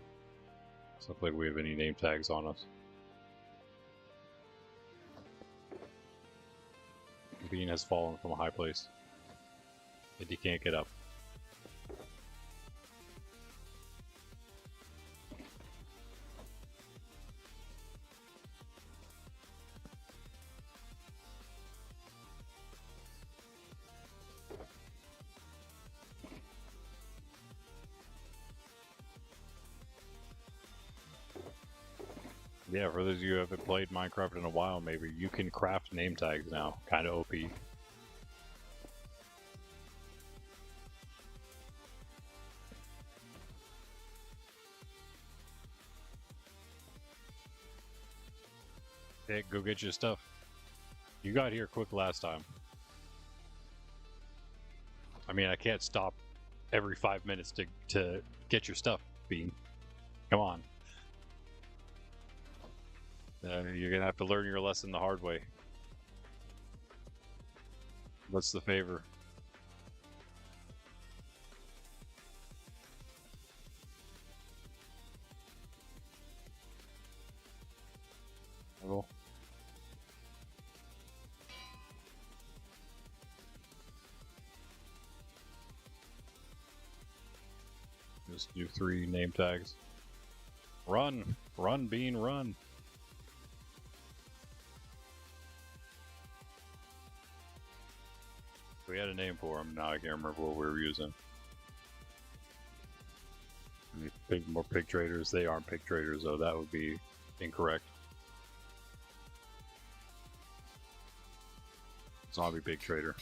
It's not like we have any name tags on us. Bean has fallen from a high place. And he can't get up. Yeah, for those of you who haven't played Minecraft in a while, maybe you can craft name tags now. Kind of OP. Hey, go get your stuff. You got here quick last time. I mean, I can't stop every 5 minutes to get your stuff, Bean. Come on. You're gonna have to learn your lesson the hard way. What's the favor? Well, just do 3 name tags. Run! Run, Bean, run! We had a name for him, now I can't remember what we were using. More pig traders, they aren't pig traders though, that would be incorrect. Zombie pig trader.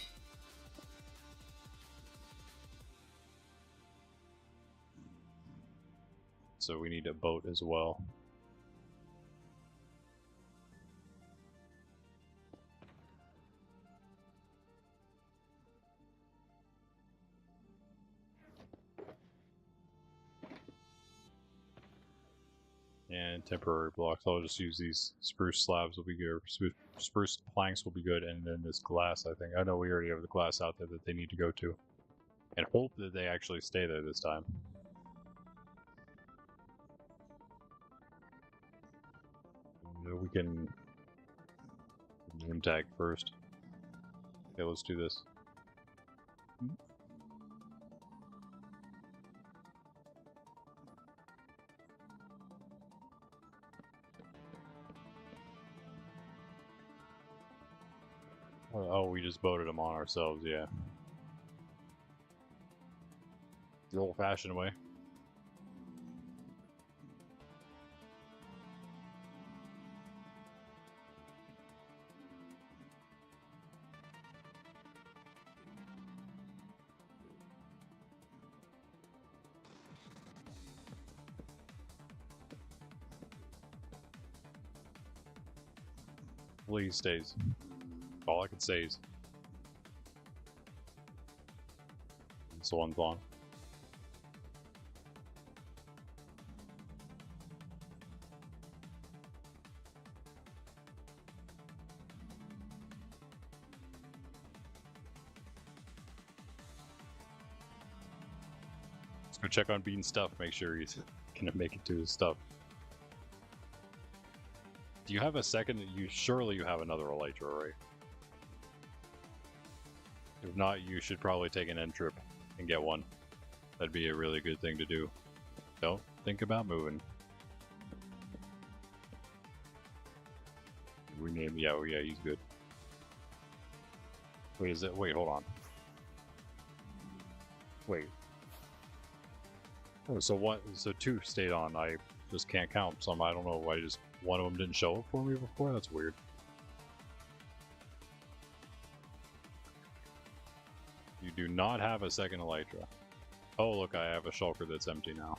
So we need a boat as well. And temporary blocks. I'll just use these spruce slabs will be good. Spruce planks will be good, and then this glass, I think. I know we already have the glass out there that they need to go to. And hope that they actually stay there this time. We can name tag first. Okay, let's do this. Oh, we just voted them on ourselves, yeah. The old-fashioned way. Please stays. All I can say is this one's on. Let's go check on Bean's stuff, make sure he's gonna make it to his stuff. Do you have a second? Surely you have another elytra, right? If not, you should probably take an end trip and get one. That'd be a really good thing to do. Don't think about moving. Rename, yeah, he's good. Wait, is it? Wait, hold on. Wait. Oh, so what? So 2 stayed on. I just can't count some. I don't know why just one of them didn't show up for me before. That's weird. You do not have a second elytra. Oh, look, I have a shulker that's empty now.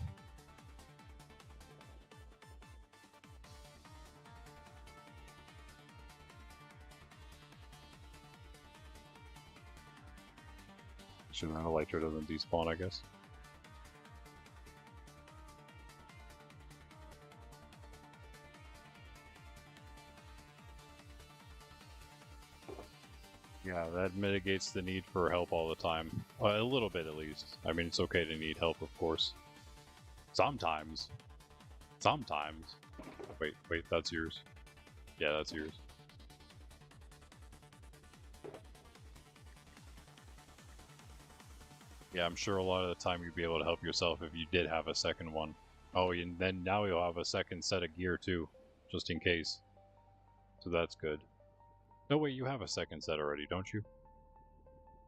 Should that elytra doesn't despawn, I guess. Yeah, that mitigates the need for help all the time. A little bit, at least. I mean, it's okay to need help, of course. Sometimes. Sometimes. Wait, that's yours. Yeah, that's yours. Yeah, I'm sure a lot of the time you'd be able to help yourself if you did have a second one. Oh, and then now you'll have a second set of gear, too. Just in case. So that's good. No, wait, you have a second set already, don't you?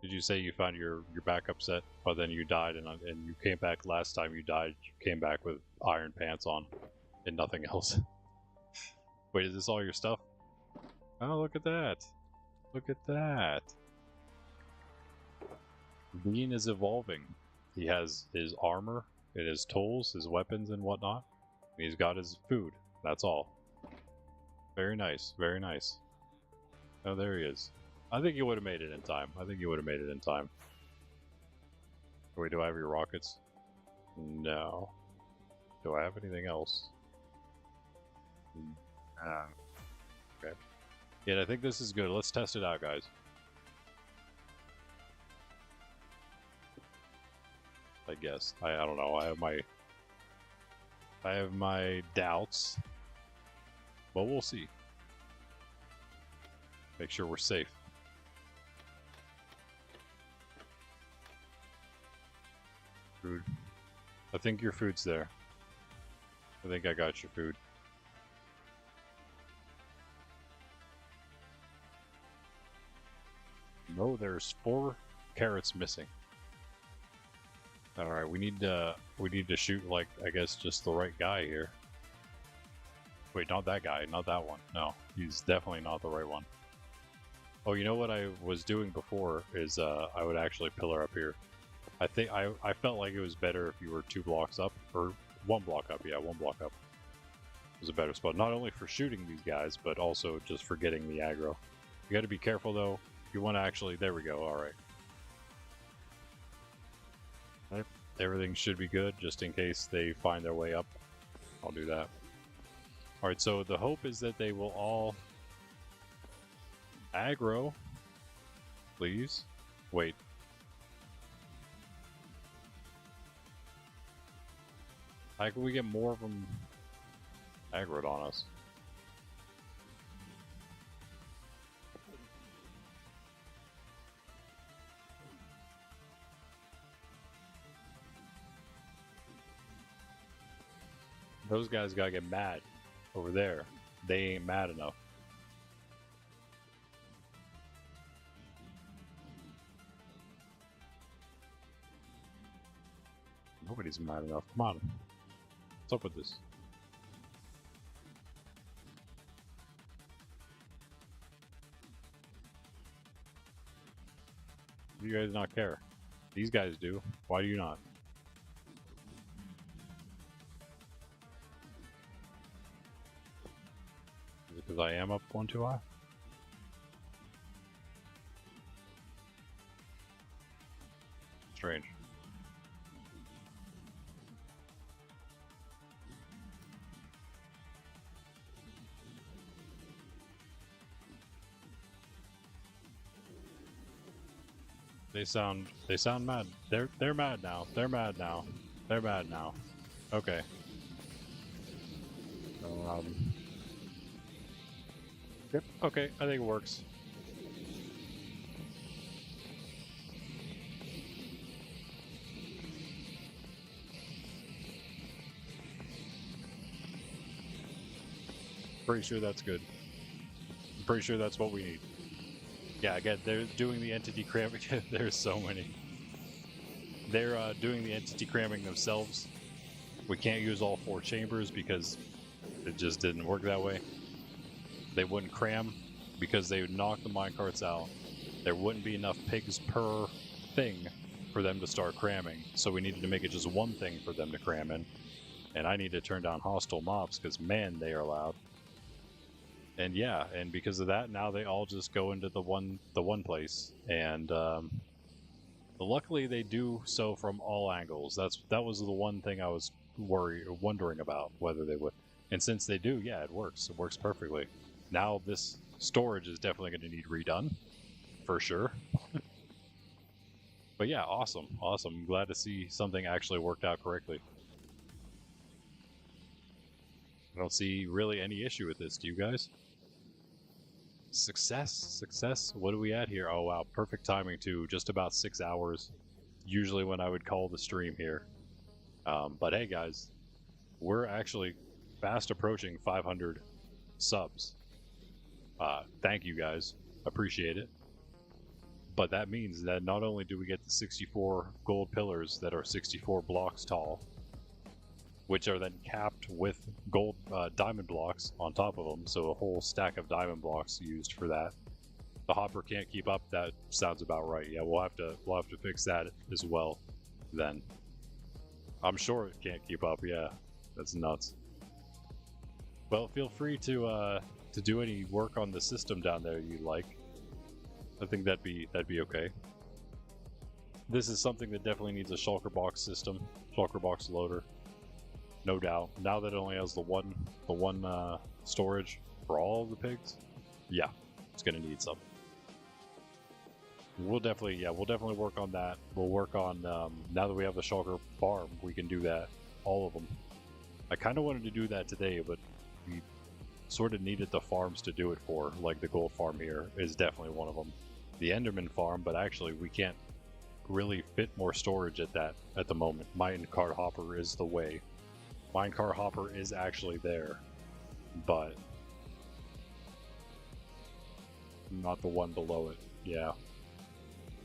Did you say you found your backup set, but then you died and you came back last time you died, you came back with iron pants on and nothing else? Wait, is this all your stuff? Oh, look at that. Look at that. Bean is evolving. He has his armor, and his tools, his weapons and whatnot. And he's got his food. That's all. Very nice, very nice. Oh, there he is. I think he would have made it in time. I think he would have made it in time. Wait, do I have your rockets? No. Do I have anything else? Okay. Yeah, I think this is good. Let's test it out, guys. I guess. I don't know. I have my doubts. But we'll see. Make sure we're safe. Food. I think your food's there. I think I got your food. No, there's 4 carrots missing. All right, we need to shoot, like, I guess just the right guy here. Wait, not that guy, not that one. No, he's definitely not the right one. Oh, you know what I was doing before is I would actually pillar up here. I think I felt like it was better if you were 2 blocks up, or 1 block up. Yeah, 1 block up was a better spot, not only for shooting these guys, but also just for getting the aggro. You got to be careful though. You want to actually, there we go. All right. Everything should be good, just in case they find their way up. I'll do that. All right, so the hope is that they will all aggro. Please. Wait. How can we get more of them aggroed on us? Those guys gotta get mad over there. They ain't mad enough. Nobody's mad enough. Come on. What's up with this? You guys not care. These guys do. Why do you not? Is it because I am up 1 too high? Strange. They sound mad. They're mad now. They're mad now. They're mad now. Okay. Yep. Okay, I think it works. Pretty sure that's good. I'm pretty sure that's what we need. Yeah, again, they're doing the entity cramming. There's so many. They're doing the entity cramming themselves. We can't use all 4 chambers because it just didn't work that way. They wouldn't cram because they would knock the minecarts out. There wouldn't be enough pigs per thing for them to start cramming. So we needed to make it just 1 thing for them to cram in. And I need to turn down hostile mobs because, man, they are loud. And yeah, and because of that, now they all just go into the one place, and luckily they do so from all angles. That was the one thing I was wondering about, whether they would. And since they do, yeah, it works. It works perfectly. Now this storage is definitely going to need redone, for sure. But yeah, awesome. I'm glad to see something actually worked out correctly. I don't see really any issue with this, do you guys? Success. What are we at here? Oh wow, perfect timing too. Just about 6 hours, usually when I would call the stream here. But hey guys, we're actually fast approaching 500 subs. Thank you guys, appreciate it. But that means that not only do we get the 64 gold pillars that are 64 blocks tall, which are then capped with gold diamond blocks on top of them, so a whole stack of diamond blocks used for that. The hopper can't keep up. That sounds about right. Yeah, we'll have to fix that as well. Then I'm sure it can't keep up. Yeah, that's nuts. Well, feel free to do any work on the system down there you like. I think that'd be okay. This is something that definitely needs a shulker box system, shulker box loader. No doubt. Now that it only has the one storage for all of the pigs, Yeah, it's gonna need some. We'll definitely work on that. We'll work on now that we have the shulker farm, we can do that, all of them. I kind of wanted to do that today, but we sort of needed the farms to do it for. Like the gold farm here is definitely one of them. The Enderman farm, but actually we can't really fit more storage at that at the moment. Minecart hopper is the way. Minecart hopper is actually there, but not the one below it. Yeah.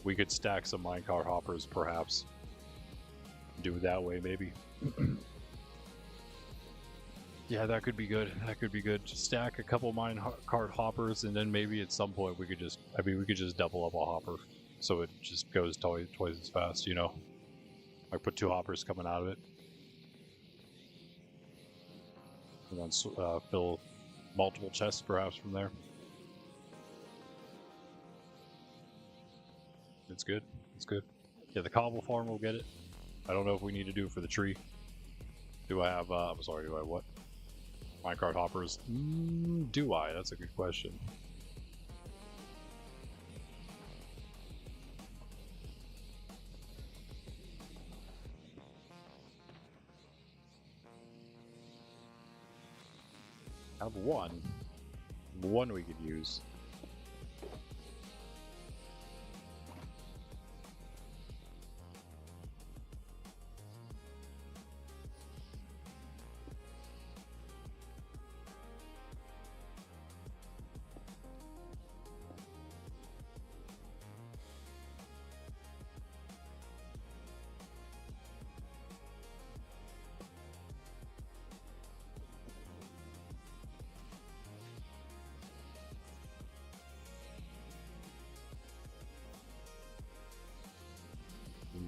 We could stack some minecart hoppers, perhaps. Do it that way, maybe. Yeah, that could be good. That could be good. Just stack a couple minecart hoppers, and then maybe at some point we could just, we could just double up a hopper, so it just goes twice as fast, you know? Like put 2 hoppers coming out of it. And then fill multiple chests, perhaps, from there. It's good. It's good. Yeah, the cobble farm will get it. I don't know if we need to do it for the tree. Do I have, I'm sorry, do I what? Minecart hoppers? Do I? That's a good question. I have one. One we could use.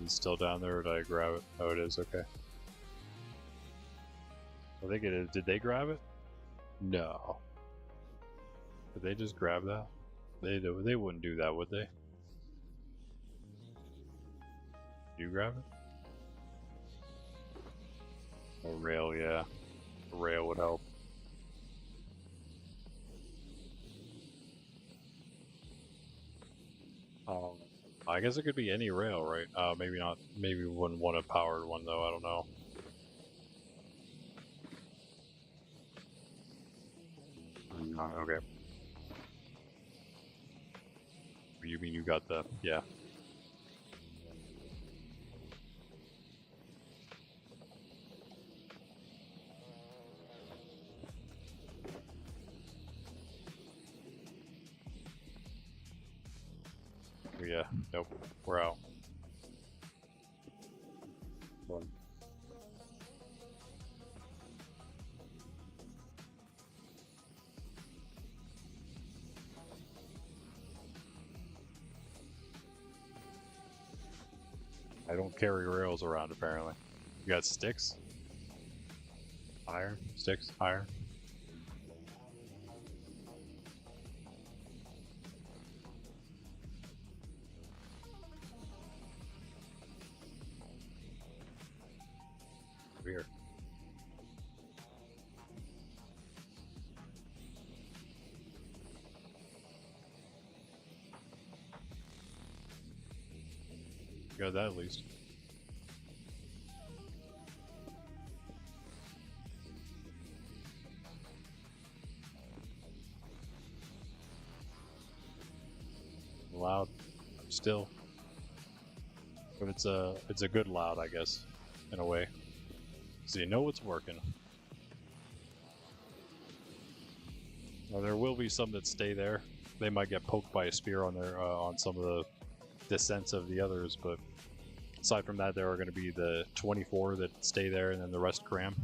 It's still down there, or did I grab it? Oh, it is, okay. I think it is. Did they grab it? No. Did they just grab that? They wouldn't do that, would they? You grab it? A rail, yeah. A rail would help. I guess it could be any rail, right? Maybe not. Maybe we wouldn't want a powered one, though. I don't know. Okay. You mean you got the... Yeah. Yeah. Nope. We're out. One. I don't carry rails around, apparently. You got sticks? Iron? Sticks? Iron? Here. You got that at least. Loud. Still. But it's a good loud, I guess, in a way. So you know it's working. Now, there will be some that stay there. They might get poked by a spear on their on some of the descents of the others, but aside from that, there are going to be the 24 that stay there, and then the rest cram.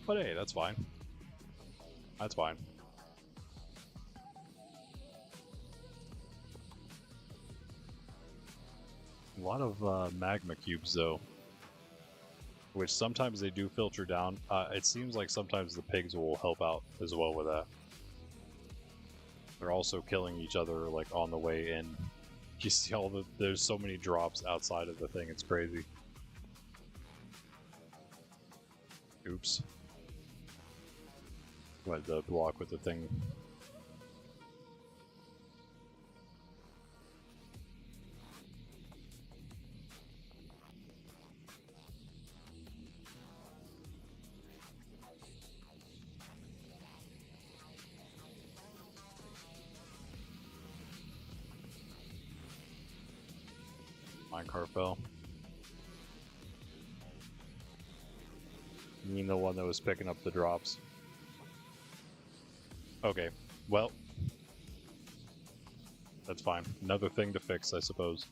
But hey, that's fine. That's fine. A lot of magma cubes, though, which sometimes they do filter down. It seems like sometimes the pigs will help out as well with that. They're also killing each other, like, on the way in. You see there's so many drops outside of the thing, it's crazy. Oops. What, the block with the thing? Minecraft fell. You mean the one that was picking up the drops? Okay, well, that's fine. Another thing to fix, I suppose.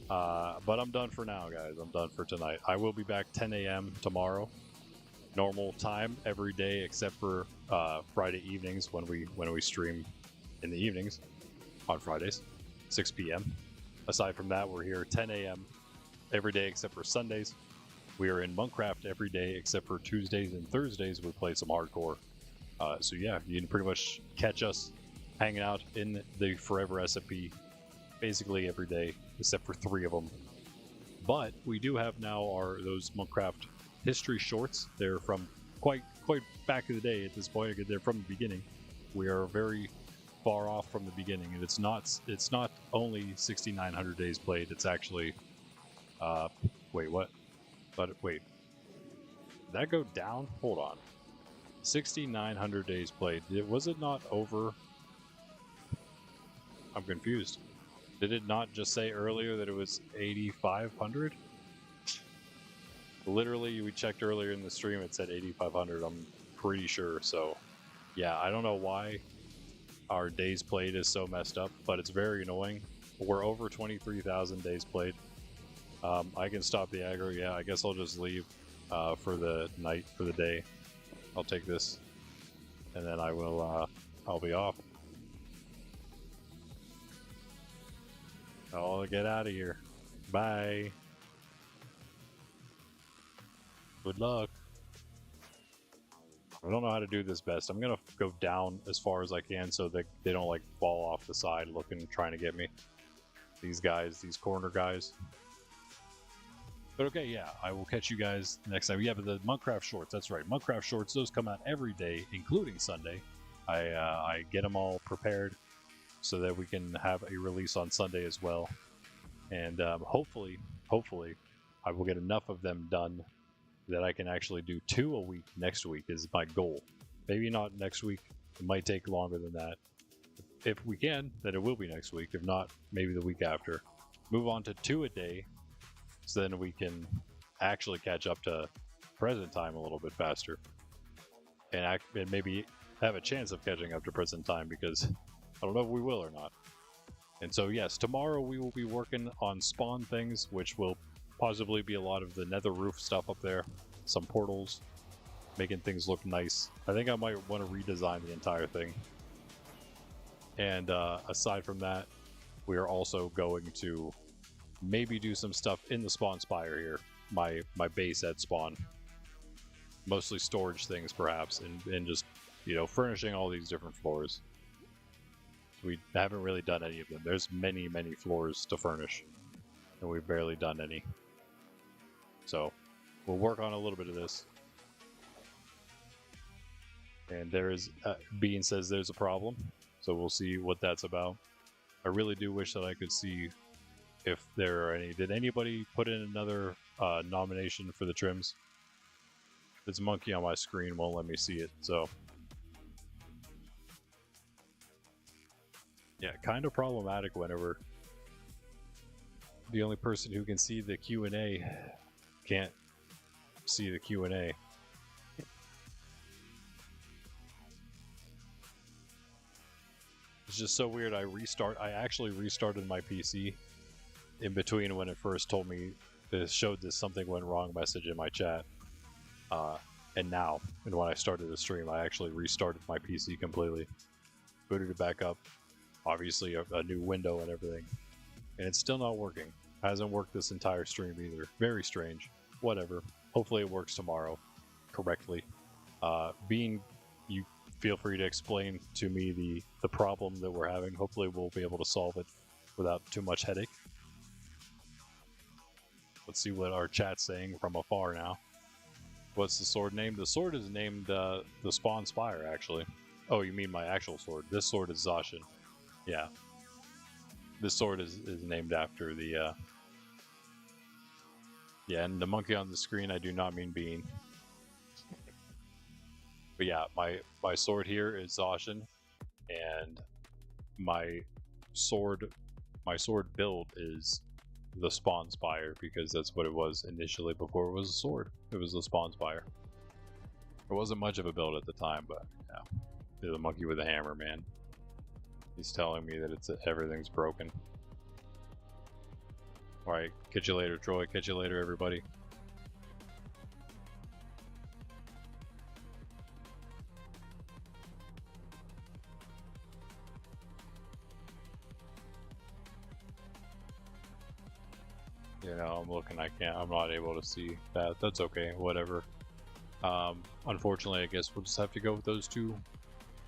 But I'm done for now, guys. I'm done for tonight. I will be back 10 a.m. tomorrow. Normal time every day except for Friday evenings when we stream in the evenings on Fridays, 6 p.m. Aside from that, we're here 10 a.m. every day except for Sundays. We are in Monkraft every day except for Tuesdays and Thursdays. We play some hardcore. So yeah, you can pretty much catch us hanging out in the Forever SMP basically every day except for 3 of them. But we do have now those Monkraft history shorts. They're from quite back in the day at this point. They're from the beginning. We are very far off from the beginning, and it's not only 6,900 days played. It's actually wait, what? But wait, did that go down? Hold on. 6,900 days played. Was it not over? I'm confused. Did it not just say earlier that it was 8,500? Literally, we checked earlier in the stream, it said 8,500, I'm pretty sure. So, yeah, I don't know why our days played is so messed up, but it's very annoying. We're over 23,000 days played. I can stop the aggro. Yeah, I guess I'll just leave for the night, for the day. I'll take this, and then I'll be off. I'll get out of here. Bye. Good luck. I don't know how to do this best. I'm gonna go down as far as I can so that they don't like fall off the side looking, trying to get me. These guys, these corner guys. But okay, yeah, I will catch you guys next time. Yeah, but the Monkraft shorts, that's right. Monkraft shorts, those come out every day, including Sunday. I get them all prepared so that we can have a release on Sunday as well. And hopefully, I will get enough of them done that I can actually do 2 a week next week is my goal. Maybe not next week. It might take longer than that. If we can, then it will be next week. If not, maybe the week after. Move on to 2 a day, so then we can actually catch up to present time a little bit faster. And maybe have a chance of catching up to present time, because I don't know if we will or not. And so yes, tomorrow we will be working on spawn things, which will possibly be a lot of the nether roof stuff up there, some portals, making things look nice. I think I might want to redesign the entire thing. And aside from that, we are also going to maybe do some stuff in the spawn spire here, my base at spawn. Mostly storage things perhaps, and just, you know, furnishing all these different floors. We haven't really done any of them. There's many floors to furnish, and we've barely done any. So we'll work on a little bit of this. And there is Bean says there's a problem, so we'll see what that's about. I really do wish that I could see if there are any. Did anybody put in another nomination for the trims? This monkey on my screen won't let me see it, so yeah, kind of problematic whenever the only person who can see the Q&A can't see the Q&A. It's just so weird. I actually restarted my PC in between when it first told me, it showed this something went wrong message in my chat. And now, and when I started the stream, I actually restarted my PC completely. Booted it back up. Obviously a new window and everything. And it's still not working. Hasn't worked this entire stream either. Very strange. Whatever. Hopefully it works tomorrow correctly. Being, you feel free to explain to me the problem that we're having. Hopefully we'll be able to solve it without too much headache. Let's see what our chat's saying from afar now. What's the sword named? The sword is named the Spawn Spire, actually. Oh, you mean my actual sword. This sword is Zacian. Yeah. This sword is named after the... Yeah, and the monkey on the screen, I do not mean Bean. But yeah, my sword here is Zacian, and my sword build is the spawn spire, because that's what it was initially before it was a sword. It was the spawn spire. It wasn't much of a build at the time, but yeah. The monkey with a hammer, man. He's telling me that everything's broken. Alright, catch you later, Troy. Catch you later, everybody. You know, I'm looking, I'm not able to see that. That's okay, whatever. Unfortunately, I guess we'll just have to go with those two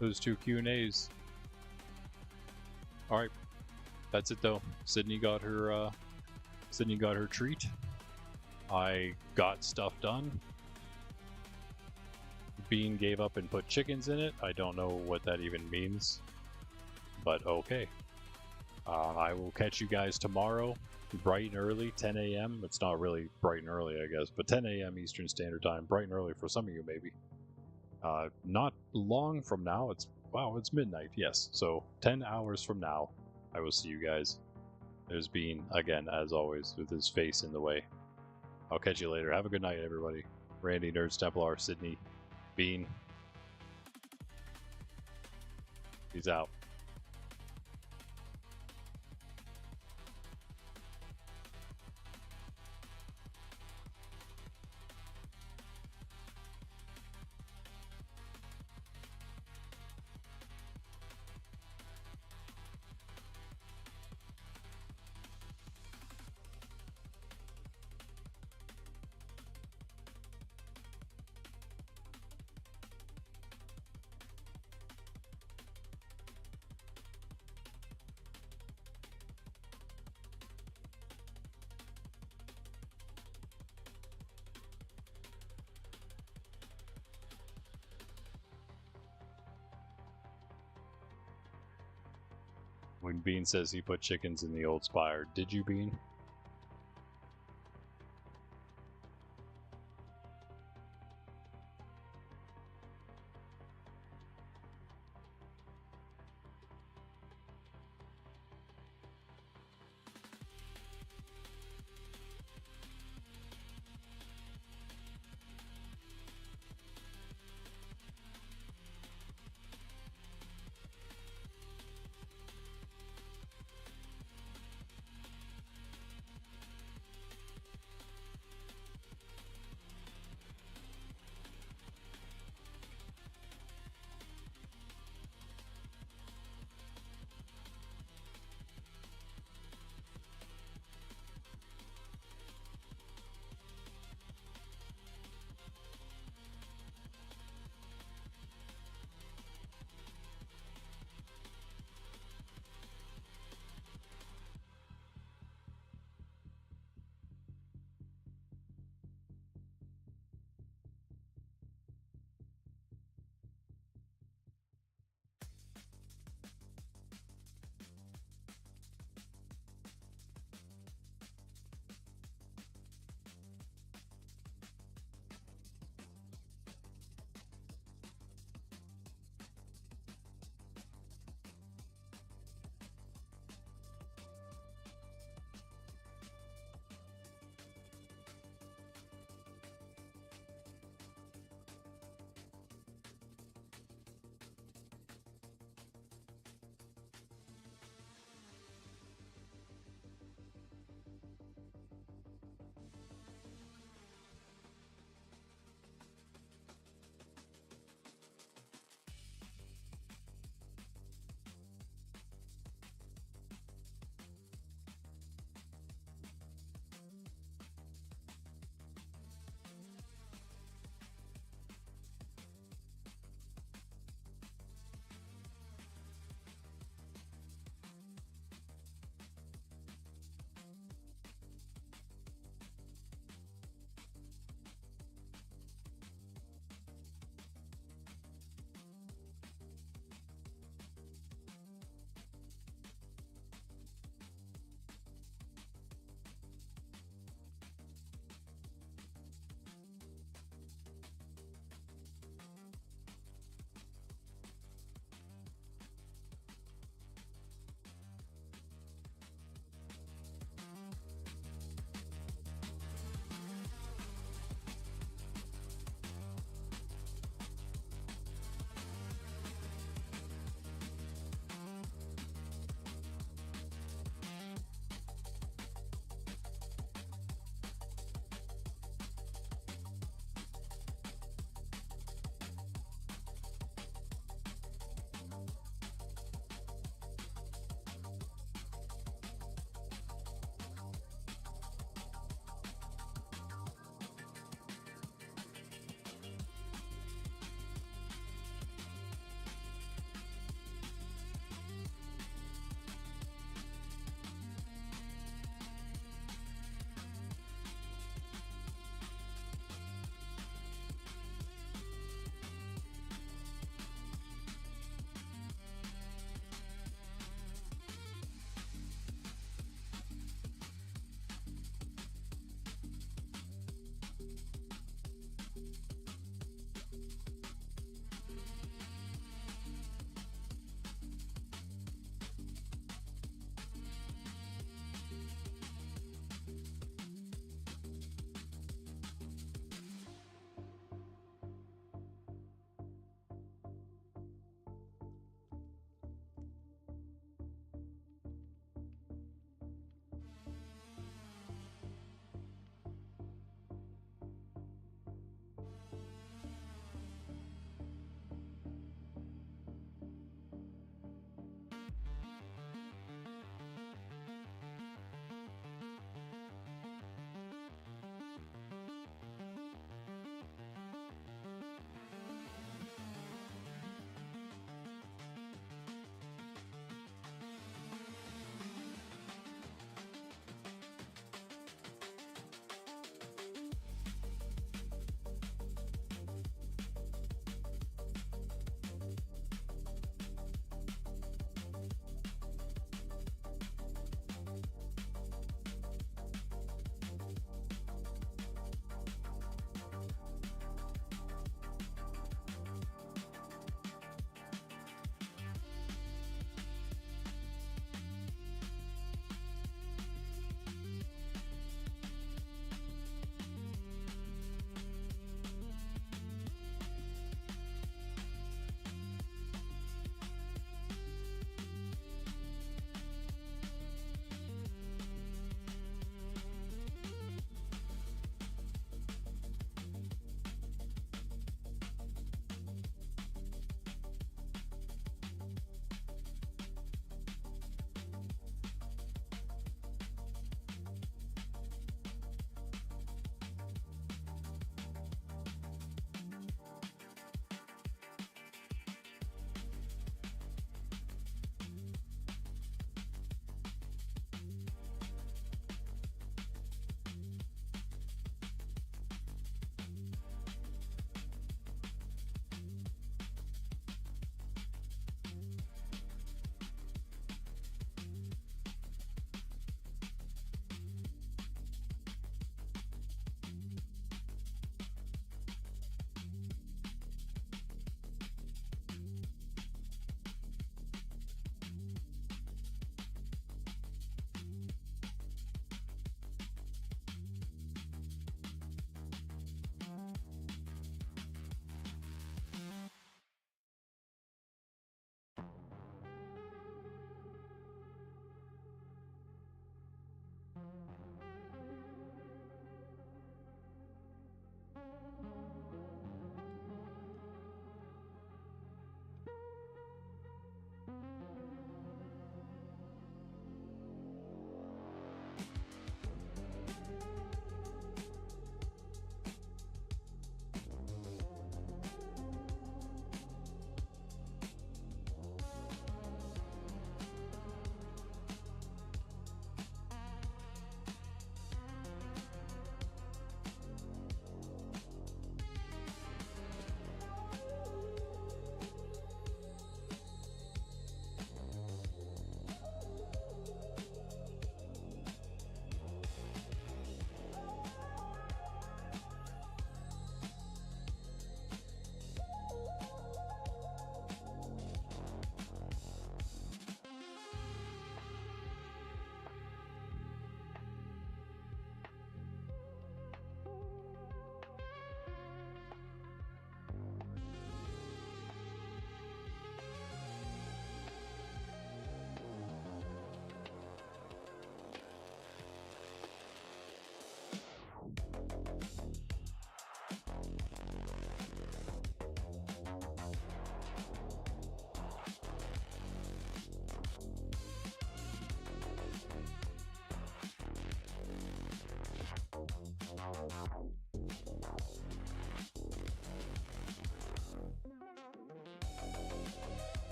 Q&As. Alright, that's it though. Sydney got her treat. I got stuff done. Bean gave up and put chickens in it. I don't know what that even means, but okay. I will catch you guys tomorrow, bright and early, 10 a.m. It's not really bright and early, I guess, but 10 a.m. Eastern Standard Time. Bright and early for some of you, maybe. Not long from now. It's midnight, yes. So 10 hours from now, I will see you guys. There's Bean, again, as always, with his face in the way. I'll catch you later. Have a good night, everybody. Randy, Nerds Templar, Sydney, Bean. He's out. When Bean says he put chickens in the old spire, did you, Bean?